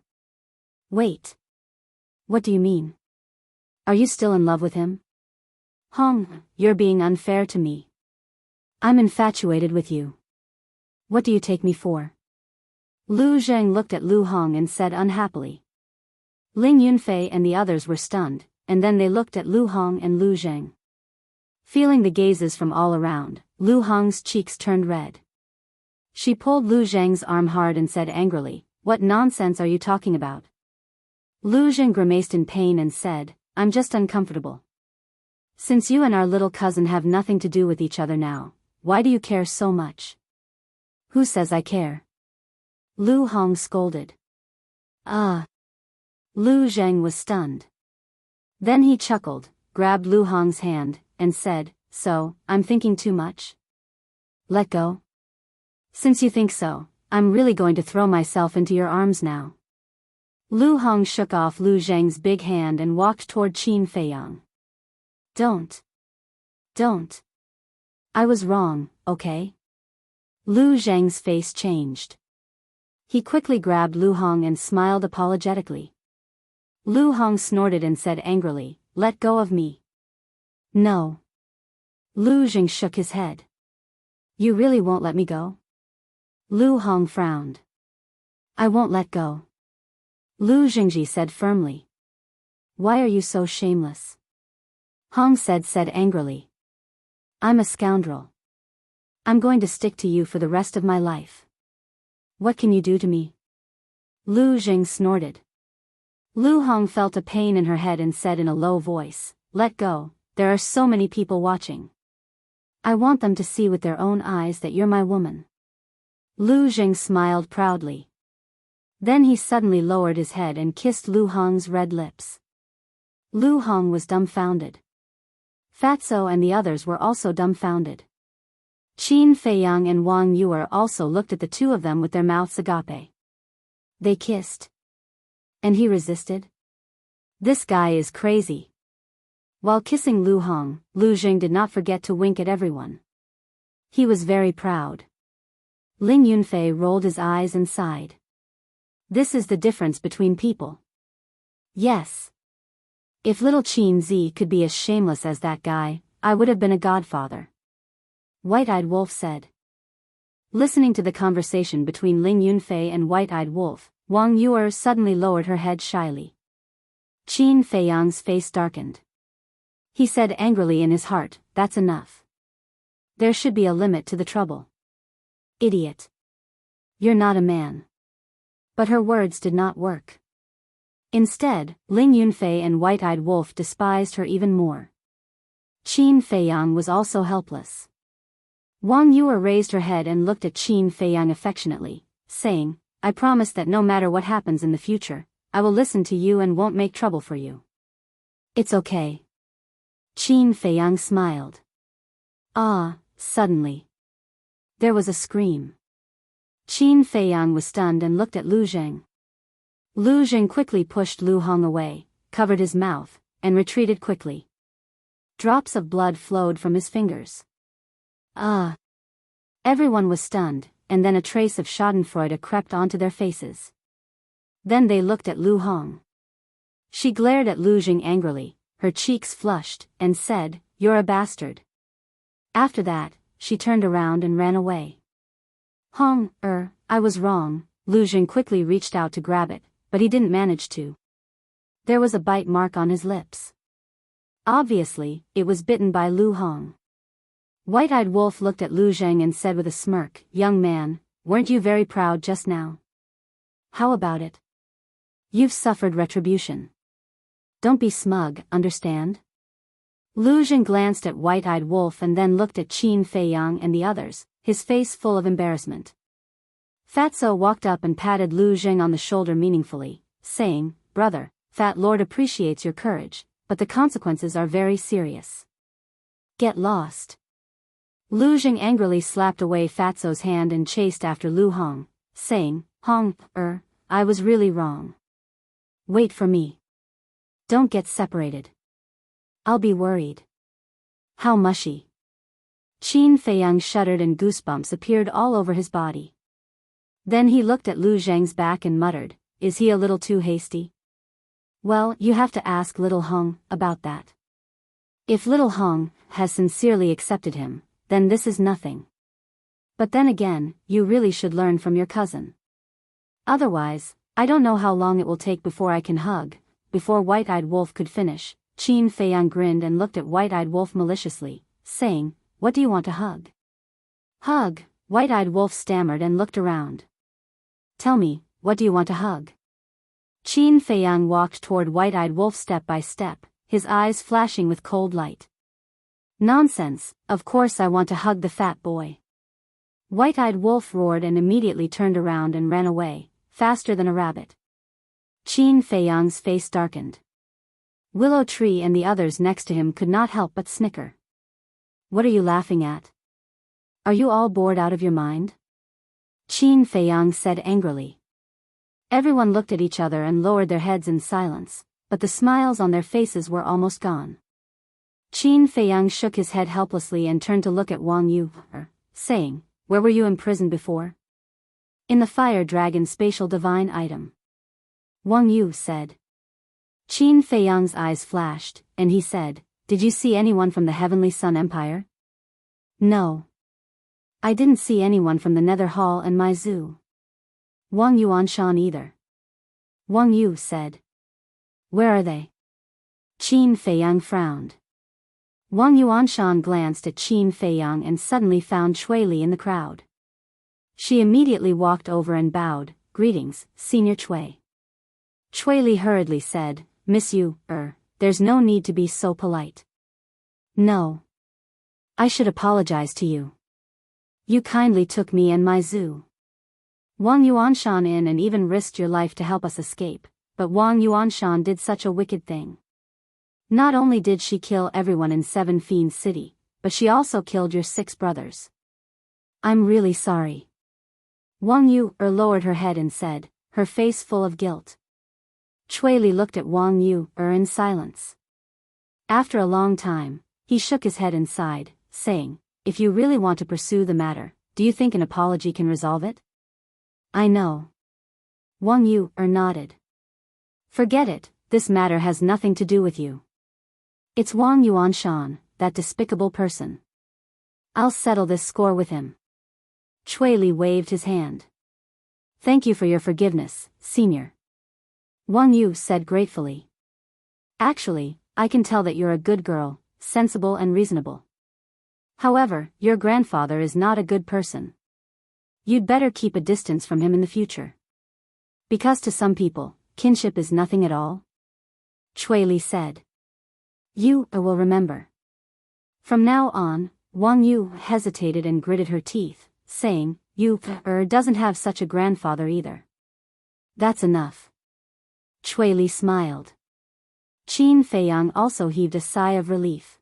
"Wait. What do you mean? Are you still in love with him?" "Hong, you're being unfair to me. I'm infatuated with you. What do you take me for?" Lu Zhang looked at Lu Hong and said unhappily. Ling Yunfei and the others were stunned, and then they looked at Lu Hong and Lu Zhang. Feeling the gazes from all around, Lu Hong's cheeks turned red. She pulled Lu Zhang's arm hard and said angrily, "What nonsense are you talking about?" Lu Zhang grimaced in pain and said, "I'm just uncomfortable. Since you and our little cousin have nothing to do with each other now, why do you care so much?" "Who says I care?" Lu Hong scolded. Lu Zhang was stunned. Then he chuckled, grabbed Lu Hong's hand, and said, "So, I'm thinking too much? Let go? Since you think so, I'm really going to throw myself into your arms now." Lu Hong shook off Lu Zhang's big hand and walked toward Qin Feiyang. Don't. I was wrong, okay?" Lu Zhang's face changed. He quickly grabbed Lu Hong and smiled apologetically. Lu Hong snorted and said angrily, "Let go of me." "No." Lu Zhang shook his head. "You really won't let me go?" Lu Hong frowned. "I won't let go," Lu Jingji said firmly. "Why are you so shameless?" Hong said angrily. "I'm a scoundrel. I'm going to stick to you for the rest of my life. What can you do to me?" Lu Jing snorted. Lu Hong felt a pain in her head and said in a low voice, "Let go, there are so many people watching. I want them to see with their own eyes that you're my woman." Lu Jing smiled proudly. Then he suddenly lowered his head and kissed Lu Hong's red lips. Lu Hong was dumbfounded. Fatso and the others were also dumbfounded. Qin Feiyang and Wang Yuer also looked at the two of them with their mouths agape. They kissed. And he resisted? This guy is crazy. While kissing Lu Hong, Lu Jing did not forget to wink at everyone. He was very proud. Ling Yunfei rolled his eyes and sighed. This is the difference between people. Yes. If little Qin Zi could be as shameless as that guy, I would have been a godfather. White-Eyed Wolf said. Listening to the conversation between Ling Yunfei and White-Eyed Wolf, Wang Yuer suddenly lowered her head shyly. Qin Feiyang's face darkened. He said angrily in his heart, "That's enough. There should be a limit to the trouble." "Idiot. You're not a man." But her words did not work. Instead, Ling Yunfei and White-Eyed Wolf despised her even more. Qin Feiyang was also helpless. Wang Yuer raised her head and looked at Qin Feiyang affectionately, saying, "I promise that no matter what happens in the future, I will listen to you and won't make trouble for you." "It's okay." Qin Feiyang smiled. Suddenly. There was a scream. Qin Feiyang was stunned and looked at Lu Zhang. Lu Zhang quickly pushed Lu Hong away, covered his mouth, and retreated quickly. Drops of blood flowed from his fingers. Everyone was stunned, and then a trace of schadenfreude crept onto their faces. Then they looked at Lu Hong. She glared at Lu Jing angrily, her cheeks flushed, and said, "You're a bastard." After that, she turned around and ran away. "Hong, I was wrong." Lu Jing quickly reached out to grab it, but he didn't manage to. There was a bite mark on his lips. Obviously, it was bitten by Lu Hong. White-Eyed Wolf looked at Lu Zhang and said with a smirk, "Young man, weren't you very proud just now? How about it? You've suffered retribution. Don't be smug, understand?" Lu Zhang glanced at White-Eyed Wolf and then looked at Qin Feiyang and the others, his face full of embarrassment. Fatso walked up and patted Lu Zhang on the shoulder meaningfully, saying, "Brother, Fat Lord appreciates your courage, but the consequences are very serious. Get lost." Lu Jing angrily slapped away Fatso's hand and chased after Lu Hong, saying, "Hong, I was really wrong. Wait for me." Don't get separated. I'll be worried. How mushy. Qin Feiyang shuddered and goosebumps appeared all over his body. Then he looked at Lu Zhang's back and muttered, "Is he a little too hasty?" Well, you have to ask Little Hong about that. If Little Hong has sincerely accepted him, then this is nothing. But then again, you really should learn from your cousin. Otherwise, I don't know how long it will take before I can hug. Before White-Eyed Wolf could finish, Qin Feiyang grinned and looked at White-Eyed Wolf maliciously, saying, "What do you want to hug?" Hug, White-Eyed Wolf stammered and looked around. Tell me, what do you want to hug? Qin Feiyang walked toward White-Eyed Wolf step by step, his eyes flashing with cold light. Nonsense, of course I want to hug the fat boy. White-Eyed Wolf roared and immediately turned around and ran away, faster than a rabbit. Qin Feiyang's face darkened. Willow Tree and the others next to him could not help but snicker. What are you laughing at? Are you all bored out of your mind? Qin Feiyang said angrily. Everyone looked at each other and lowered their heads in silence, but the smiles on their faces were almost gone. Qin Feiyang shook his head helplessly and turned to look at Wang Yu, saying, "Where were you imprisoned before?" "In the Fire Dragon Spatial Divine Item," Wang Yu said. Qin Feiyang's eyes flashed, and he said, "Did you see anyone from the Heavenly Sun Empire?" "No. I didn't see anyone from the Nether Hall and my zoo." "Wang Yuanshan either," Wang Yu said. "Where are they?" Qin Feiyang frowned. Wang Yuanshan glanced at Qin Feiyang and suddenly found Chui Li in the crowd. She immediately walked over and bowed, "Greetings, Senior Chui." Chui Li hurriedly said, "Miss Yu, there's no need to be so polite." "No. I should apologize to you. You kindly took me and my zoo. Wang Yuanshan in and even risked your life to help us escape, but Wang Yuanshan did such a wicked thing. Not only did she kill everyone in Seven Fiends City, but she also killed your 6 brothers. I'm really sorry." Wang Yu lowered her head and said, her face full of guilt. Chui Li looked at Wang Yu in silence. After a long time, he shook his head and sighed, saying, "If you really want to pursue the matter, do you think an apology can resolve it?" "I know." Wang Yu nodded. "Forget it, this matter has nothing to do with you. It's Wang Yuanshan, that despicable person. I'll settle this score with him." Chui Li waved his hand. "Thank you for your forgiveness, Senior," Wang Yu said gratefully. "Actually, I can tell that you're a good girl, sensible and reasonable. However, your grandfather is not a good person. You'd better keep a distance from him in the future. Because to some people, kinship is nothing at all," Chui Li said. "You will remember." From now on, Wang Yu hesitated and gritted her teeth, saying, "You doesn't have such a grandfather either." "That's enough." Chui Li smiled. Qin Feiyang also heaved a sigh of relief.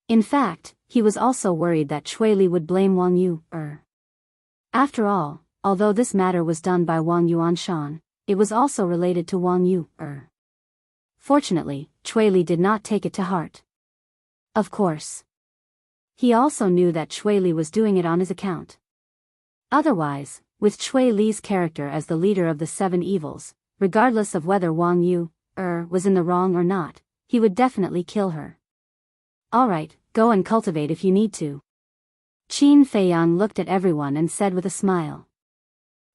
In fact, he was also worried that Chui Li would blame Wang Yu. After all, although this matter was done by Wang Yuanshan, it was also related to Wang Yu. Fortunately, Chui Li did not take it to heart. Of course. He also knew that Chui Li was doing it on his account. Otherwise, with Chui Li's character as the leader of the 7 evils, regardless of whether Wang Yu was in the wrong or not, he would definitely kill her. "Alright, go and cultivate if you need to." Qin Feiyang looked at everyone and said with a smile.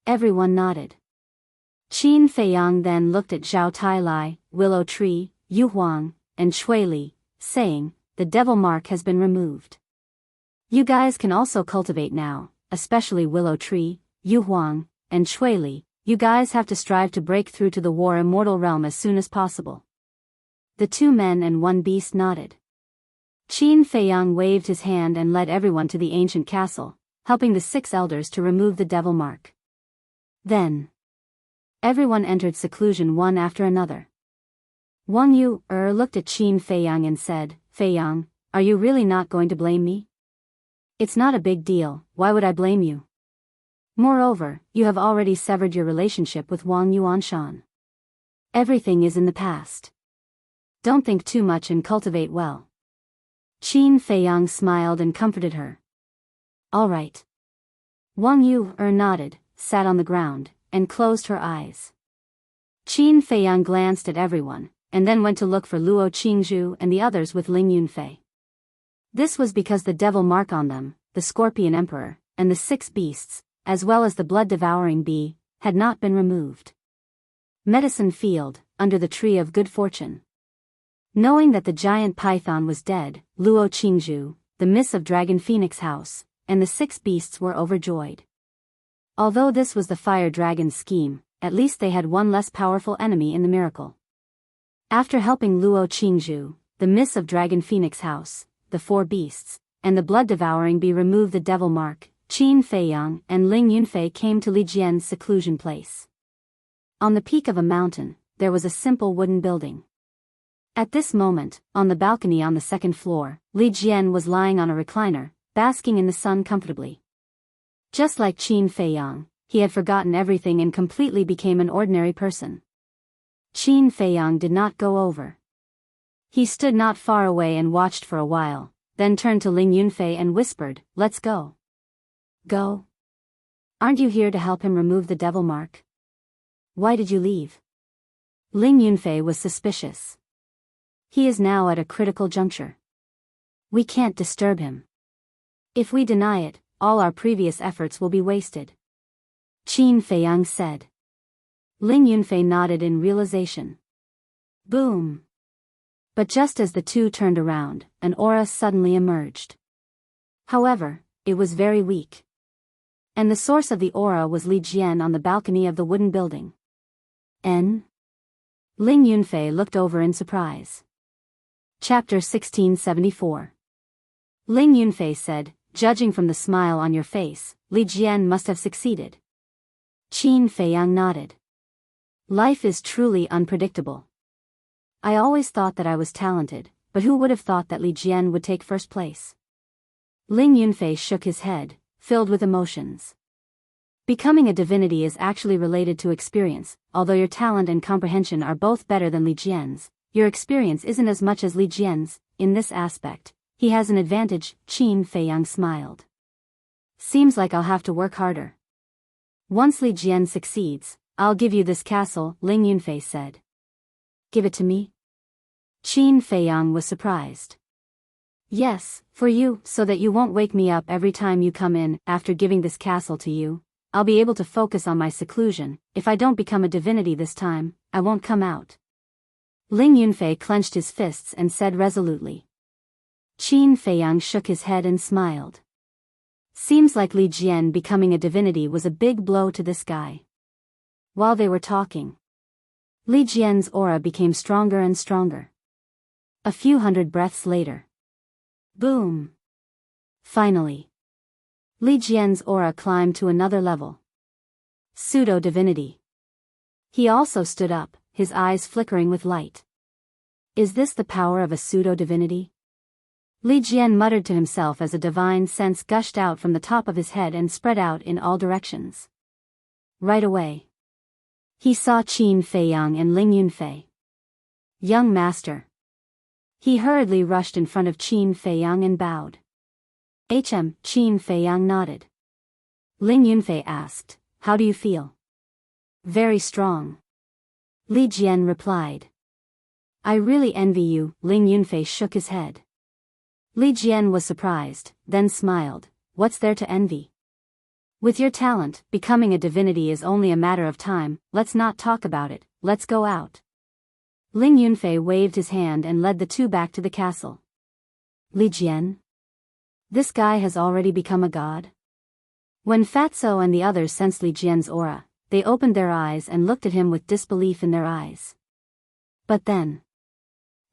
Everyone nodded. Qin Feiyang then looked at Zhao Tailai, Willow Tree, Yu Huang, and Chui Li, saying, "The devil mark has been removed. You guys can also cultivate now, especially Willow Tree, Yu Huang, and Chui Li. You guys have to strive to break through to the War Immortal Realm as soon as possible." The 2 men and 1 beast nodded. Qin Feiyang waved his hand and led everyone to the ancient castle, helping the 6 elders to remove the devil mark. Then, everyone entered seclusion one after another. Wang Yu looked at Qin Feiyang and said, "Feiyang, are you really not going to blame me? It's not a big deal, why would I blame you? Moreover, you have already severed your relationship with Wang Yuanshan. Everything is in the past. Don't think too much and cultivate well. Qin Feiyang smiled and comforted her. All right. Wang Yu nodded, sat on the ground, and closed her eyes. Qin Feiyang glanced at everyone, and then went to look for Luo Qingzhu and the others with Ling Yunfei. This was because the devil mark on them, the Scorpion Emperor, and the 6 beasts, as well as the blood-devouring bee, had not been removed. Medicine Field, under the Tree of Good Fortune. Knowing that the giant python was dead, Luo Qingzhu, the Miss of Dragon Phoenix House, and the 6 beasts were overjoyed. Although this was the fire dragon's scheme, at least they had one less powerful enemy in the miracle. After helping Luo Qingzhu, the Miss of Dragon Phoenix House, the 4 beasts, and the blood-devouring bee remove the devil mark, Qin Feiyang and Ling Yunfei came to Li Jian's seclusion place. On the peak of a mountain, there was a simple wooden building. At this moment, on the balcony on the 2nd floor, Li Jian was lying on a recliner, basking in the sun comfortably. Just like Qin Feiyang, he had forgotten everything and completely became an ordinary person. Qin Feiyang did not go over. He stood not far away and watched for a while, then turned to Ling Yunfei and whispered, "Let's go." "Go? Aren't you here to help him remove the devil mark? Why did you leave?" Ling Yunfei was suspicious. "He is now at a critical juncture. We can't disturb him. If we deny it, all our previous efforts will be wasted," Qin Feiyang said. Ling Yunfei nodded in realization. Boom! But just as the two turned around, an aura suddenly emerged. However, it was very weak. And the source of the aura was Li Jian on the balcony of the wooden building. Ling Yunfei looked over in surprise. Chapter 1674. Ling Yunfei said, "Judging from the smile on your face, Li Jian must have succeeded." Qin Feiyang nodded. "Life is truly unpredictable. I always thought that I was talented, but who would have thought that Li Jian would take first place?" Ling Yunfei shook his head, filled with emotions. Becoming a divinity is actually related to experience. Although your talent and comprehension are both better than Li Jian's, your experience isn't as much as Li Jian's. In this aspect, he has an advantage. Qin Feiyang smiled. "Seems like I'll have to work harder. Once Li Jian succeeds, I'll give you this castle," Ling Yunfei said. "Give it to me?" Qin Feiyang was surprised. "Yes, for you, so that you won't wake me up every time you come in. After giving this castle to you, I'll be able to focus on my seclusion. If I don't become a divinity this time, I won't come out." Ling Yunfei clenched his fists and said resolutely. Qin Feiyang shook his head and smiled. Seems like Li Jian becoming a divinity was a big blow to this guy. While they were talking, Li Jian's aura became stronger and stronger. A few hundred breaths later. Boom! Finally, Li Jian's aura climbed to another level. Pseudo-divinity. He also stood up, his eyes flickering with light. Is this the power of a pseudo-divinity? Li Jian muttered to himself as a divine sense gushed out from the top of his head and spread out in all directions. Right away, he saw Qin Feiyang and Ling Yunfei. "Young master." He hurriedly rushed in front of Qin Feiyang and bowed. Qin Feiyang nodded. Ling Yunfei asked, "How do you feel?" "Very strong," Li Jian replied. "I really envy you." Ling Yunfei shook his head. Li Jian was surprised, then smiled. "What's there to envy? With your talent, becoming a divinity is only a matter of time. Let's not talk about it, let's go out." Ling Yunfei waved his hand and led the two back to the castle. Li Jian? This guy has already become a god? When Fatso and the others sensed Li Jian's aura, they opened their eyes and looked at him with disbelief in their eyes. But then,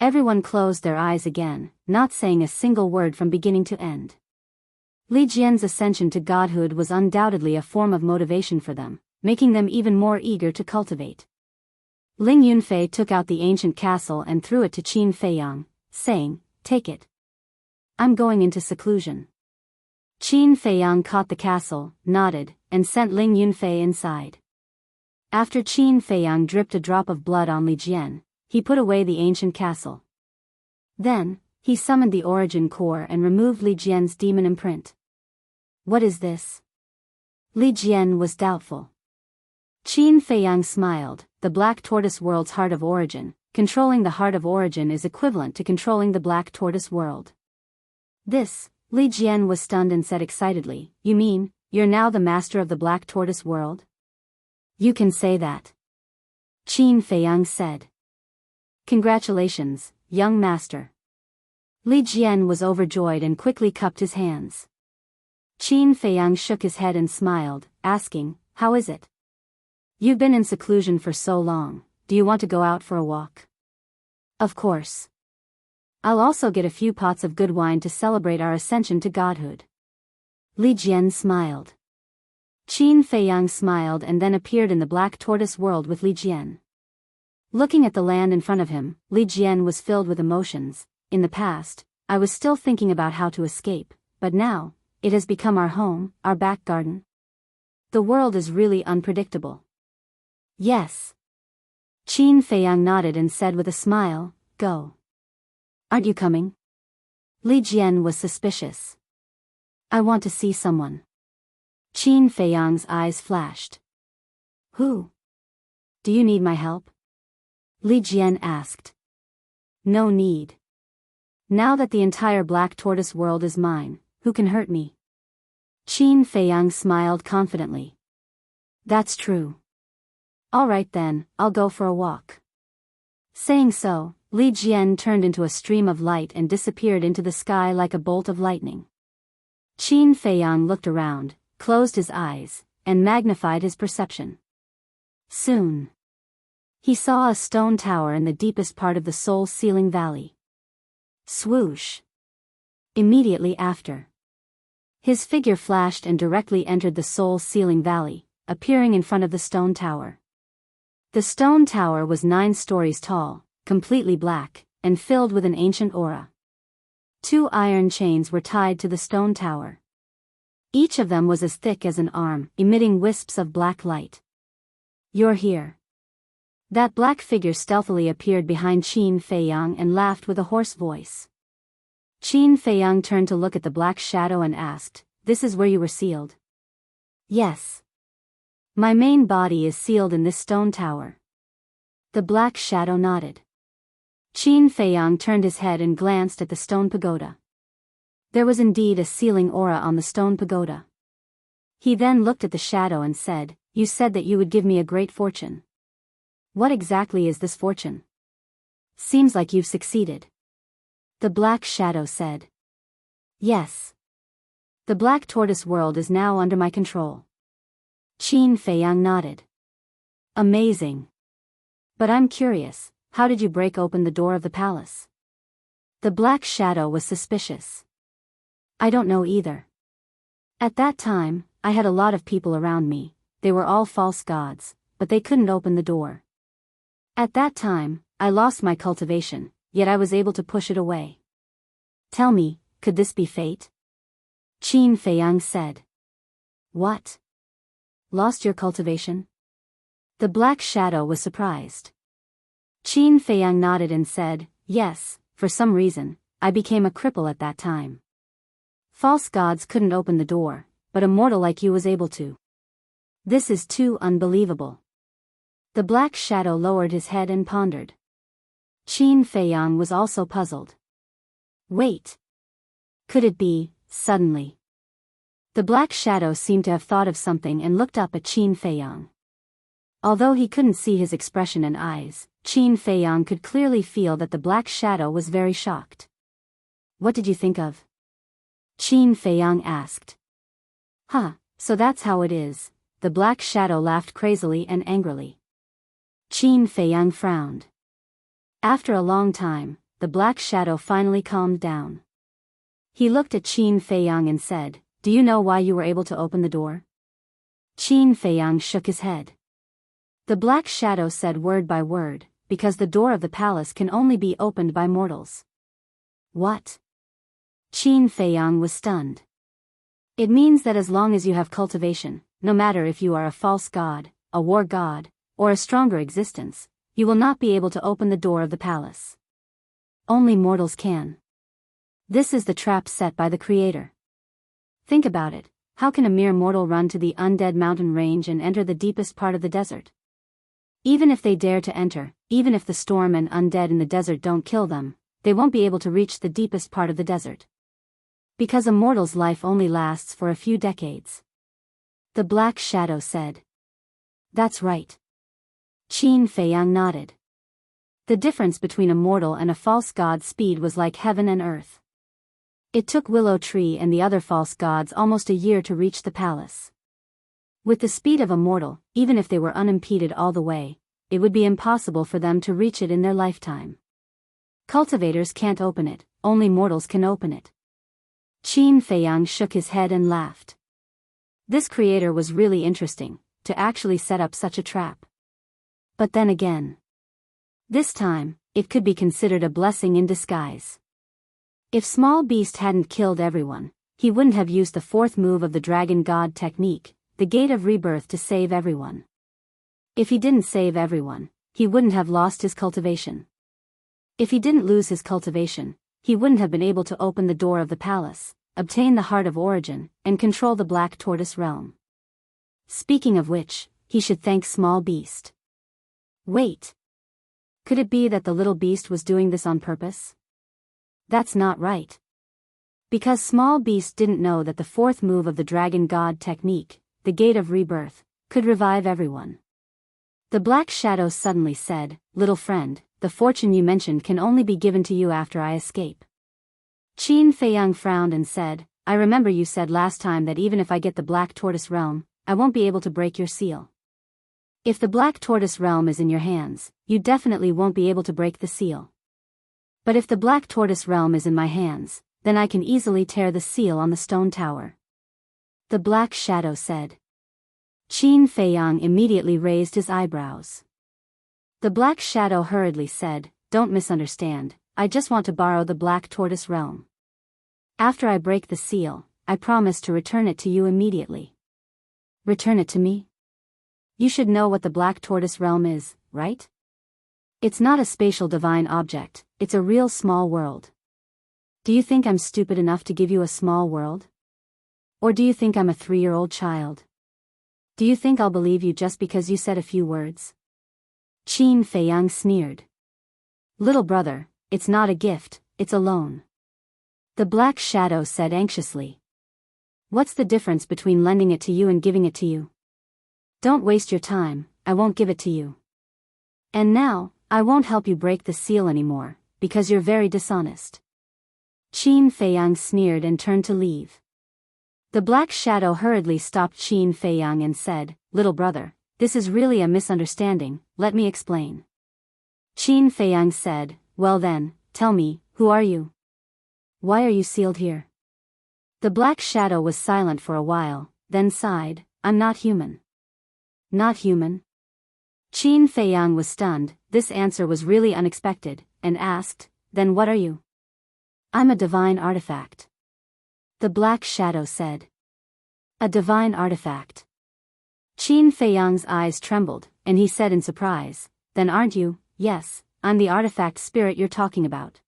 everyone closed their eyes again, not saying a single word from beginning to end. Li Jian's ascension to godhood was undoubtedly a form of motivation for them, making them even more eager to cultivate. Ling Yunfei took out the ancient castle and threw it to Qin Feiyang, saying, "Take it. I'm going into seclusion." Qin Feiyang caught the castle, nodded, and sent Ling Yunfei inside. After Qin Feiyang dripped a drop of blood on Li Jian, he put away the ancient castle. Then, he summoned the origin core and removed Li Jian's demon imprint. What is this? Li Jian was doubtful. Qin Feiyang smiled. The Black Tortoise World's Heart of Origin. Controlling the Heart of Origin is equivalent to controlling the Black Tortoise World. This, Li Jian was stunned and said excitedly, you mean, you're now the master of the Black Tortoise World? You can say that. Qin Feiyang said. Congratulations, young master. Li Jian was overjoyed and quickly cupped his hands. Qin Feiyang shook his head and smiled, asking, how is it? You've been in seclusion for so long, do you want to go out for a walk? Of course. I'll also get a few pots of good wine to celebrate our ascension to godhood. Li Jian smiled. Qin Feiyang smiled and then appeared in the Black Tortoise World with Li Jian. Looking at the land in front of him, Li Jian was filled with emotions. In the past, I was still thinking about how to escape, but now, it has become our home, our back garden. The world is really unpredictable. Yes. Qin Feiyang nodded and said with a smile, go. Aren't you coming? Li Jian was suspicious. I want to see someone. Qin Feiyang's eyes flashed. Who? Do you need my help? Li Jian asked. No need. Now that the entire Black Tortoise World is mine, who can hurt me? Qin Feiyang smiled confidently. That's true. All right then, I'll go for a walk. Saying so, Li Jian turned into a stream of light and disappeared into the sky like a bolt of lightning. Qin Feiyang looked around, closed his eyes, and magnified his perception. Soon, he saw a stone tower in the deepest part of the soul-sealing valley. Swoosh! Immediately after, his figure flashed and directly entered the soul-sealing valley, appearing in front of the stone tower. The stone tower was 9 stories tall, completely black, and filled with an ancient aura. 2 iron chains were tied to the stone tower. Each of them was as thick as an arm, emitting wisps of black light. You're here. That black figure stealthily appeared behind Qin Feiyang and laughed with a hoarse voice. Qin Feiyang turned to look at the black shadow and asked, this is where you were sealed? Yes. My main body is sealed in this stone tower. The black shadow nodded. Qin Feiyang turned his head and glanced at the stone pagoda. There was indeed a sealing aura on the stone pagoda. He then looked at the shadow and said, you said that you would give me a great fortune. What exactly is this fortune? Seems like you've succeeded. The black shadow said. Yes. The Black Tortoise World is now under my control. Qin Feiyang nodded. Amazing. But I'm curious, how did you break open the door of the palace? The black shadow was suspicious. I don't know either. At that time, I had a lot of people around me, they were all false gods, but they couldn't open the door. At that time, I lost my cultivation, yet I was able to push it away. Tell me, could this be fate? Qin Feiyang said. What? Lost your cultivation? The black shadow was surprised. Qin Feiyang nodded and said, yes, for some reason, I became a cripple at that time. False gods couldn't open the door, but a mortal like you was able to. This is too unbelievable. The black shadow lowered his head and pondered. Qin Feiyang was also puzzled. Wait. Could it be, suddenly? The black shadow seemed to have thought of something and looked up at Qin Feiyang. Although he couldn't see his expression and eyes, Qin Feiyang could clearly feel that the black shadow was very shocked. What did you think of? Qin Feiyang asked. Huh, so that's how it is. The black shadow laughed crazily and angrily. Qin Feiyang frowned. After a long time, the black shadow finally calmed down. He looked at Qin Feiyang and said, do you know why you were able to open the door? Qin Feiyang shook his head. The black shadow said word by word, because the door of the palace can only be opened by mortals. What? Qin Feiyang was stunned. It means that as long as you have cultivation, no matter if you are a false god, a war god, or a stronger existence, you will not be able to open the door of the palace. Only mortals can. This is the trap set by the Creator. Think about it. How can a mere mortal run to the undead mountain range and enter the deepest part of the desert? Even if they dare to enter, even if the storm and undead in the desert don't kill them, they won't be able to reach the deepest part of the desert. Because a mortal's life only lasts for a few decades. The Black Shadow said. That's right. Qin Feiyang nodded. The difference between a mortal and a false god's speed was like heaven and earth. It took Willow Tree and the other false gods almost a year to reach the palace. With the speed of a mortal, even if they were unimpeded all the way, it would be impossible for them to reach it in their lifetime. Cultivators can't open it, only mortals can open it. Qin Feiyang shook his head and laughed. This creator was really interesting, to actually set up such a trap. But then again, this time, it could be considered a blessing in disguise. If Small Beast hadn't killed everyone, he wouldn't have used the fourth move of the Dragon God technique, the Gate of Rebirth, to save everyone. If he didn't save everyone, he wouldn't have lost his cultivation. If he didn't lose his cultivation, he wouldn't have been able to open the door of the palace, obtain the Heart of Origin, and control the Black Tortoise realm. Speaking of which, he should thank Small Beast. Wait. Could it be that the little beast was doing this on purpose? That's not right. Because Small Beast didn't know that the fourth move of the Dragon God technique, the Gate of Rebirth, could revive everyone. The Black Shadow suddenly said, "Little friend, the fortune you mentioned can only be given to you after I escape." Qin Feiyang frowned and said, "I remember you said last time that even if I get the Black Tortoise realm, I won't be able to break your seal. If the Black Tortoise realm is in your hands, you definitely won't be able to break the seal. But if the Black Tortoise realm is in my hands, then I can easily tear the seal on the stone tower." The Black Shadow said. Qin Feiyang immediately raised his eyebrows. The Black Shadow hurriedly said, "Don't misunderstand, I just want to borrow the Black Tortoise realm. After I break the seal, I promise to return it to you immediately." Return it to me? You should know what the Black Tortoise realm is, right? It's not a spatial divine object, it's a real small world. Do you think I'm stupid enough to give you a small world? Or do you think I'm a 3-year-old child? Do you think I'll believe you just because you said a few words? Qin Feiyang sneered. Little brother, it's not a gift, it's a loan. The Black Shadow said anxiously. What's the difference between lending it to you and giving it to you? Don't waste your time, I won't give it to you. And now, I won't help you break the seal anymore, because you're very dishonest. Qin Feiyang sneered and turned to leave. The Black Shadow hurriedly stopped Qin Feiyang and said, "Little brother, this is really a misunderstanding, let me explain." Qin Feiyang said, "Well then, tell me, who are you? Why are you sealed here?" The Black Shadow was silent for a while, then sighed, "I'm not human." Not human? Qin Feiyang was stunned, this answer was really unexpected, and asked, "Then what are you?" "I'm a divine artifact." The Black Shadow said. "A divine artifact." Qin Feiyang's eyes trembled, and he said in surprise, "Then aren't you?" "Yes, I'm the artifact spirit you're talking about.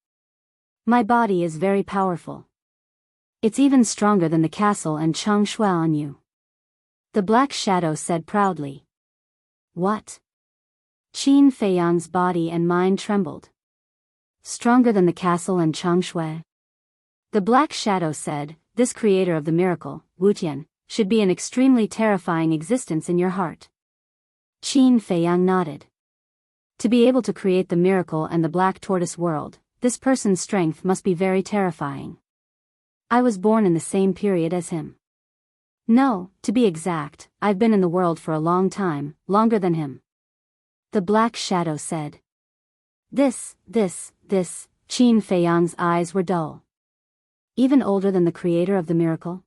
My body is very powerful. It's even stronger than the castle and Chang Shui on you." The Black Shadow said proudly. "What?" Qin Feiyang's body and mind trembled. "Stronger than the castle and Chang Shui?" The Black Shadow said, "This creator of the miracle, Wutian, should be an extremely terrifying existence in your heart." Qin Feiyang nodded. To be able to create the miracle and the Black Tortoise world, this person's strength must be very terrifying. I was born in the same period as him. No, to be exact, I've been in the world for a long time, longer than him. The Black Shadow said. This, Qin Feiyang's eyes were dull. Even older than the creator of the miracle?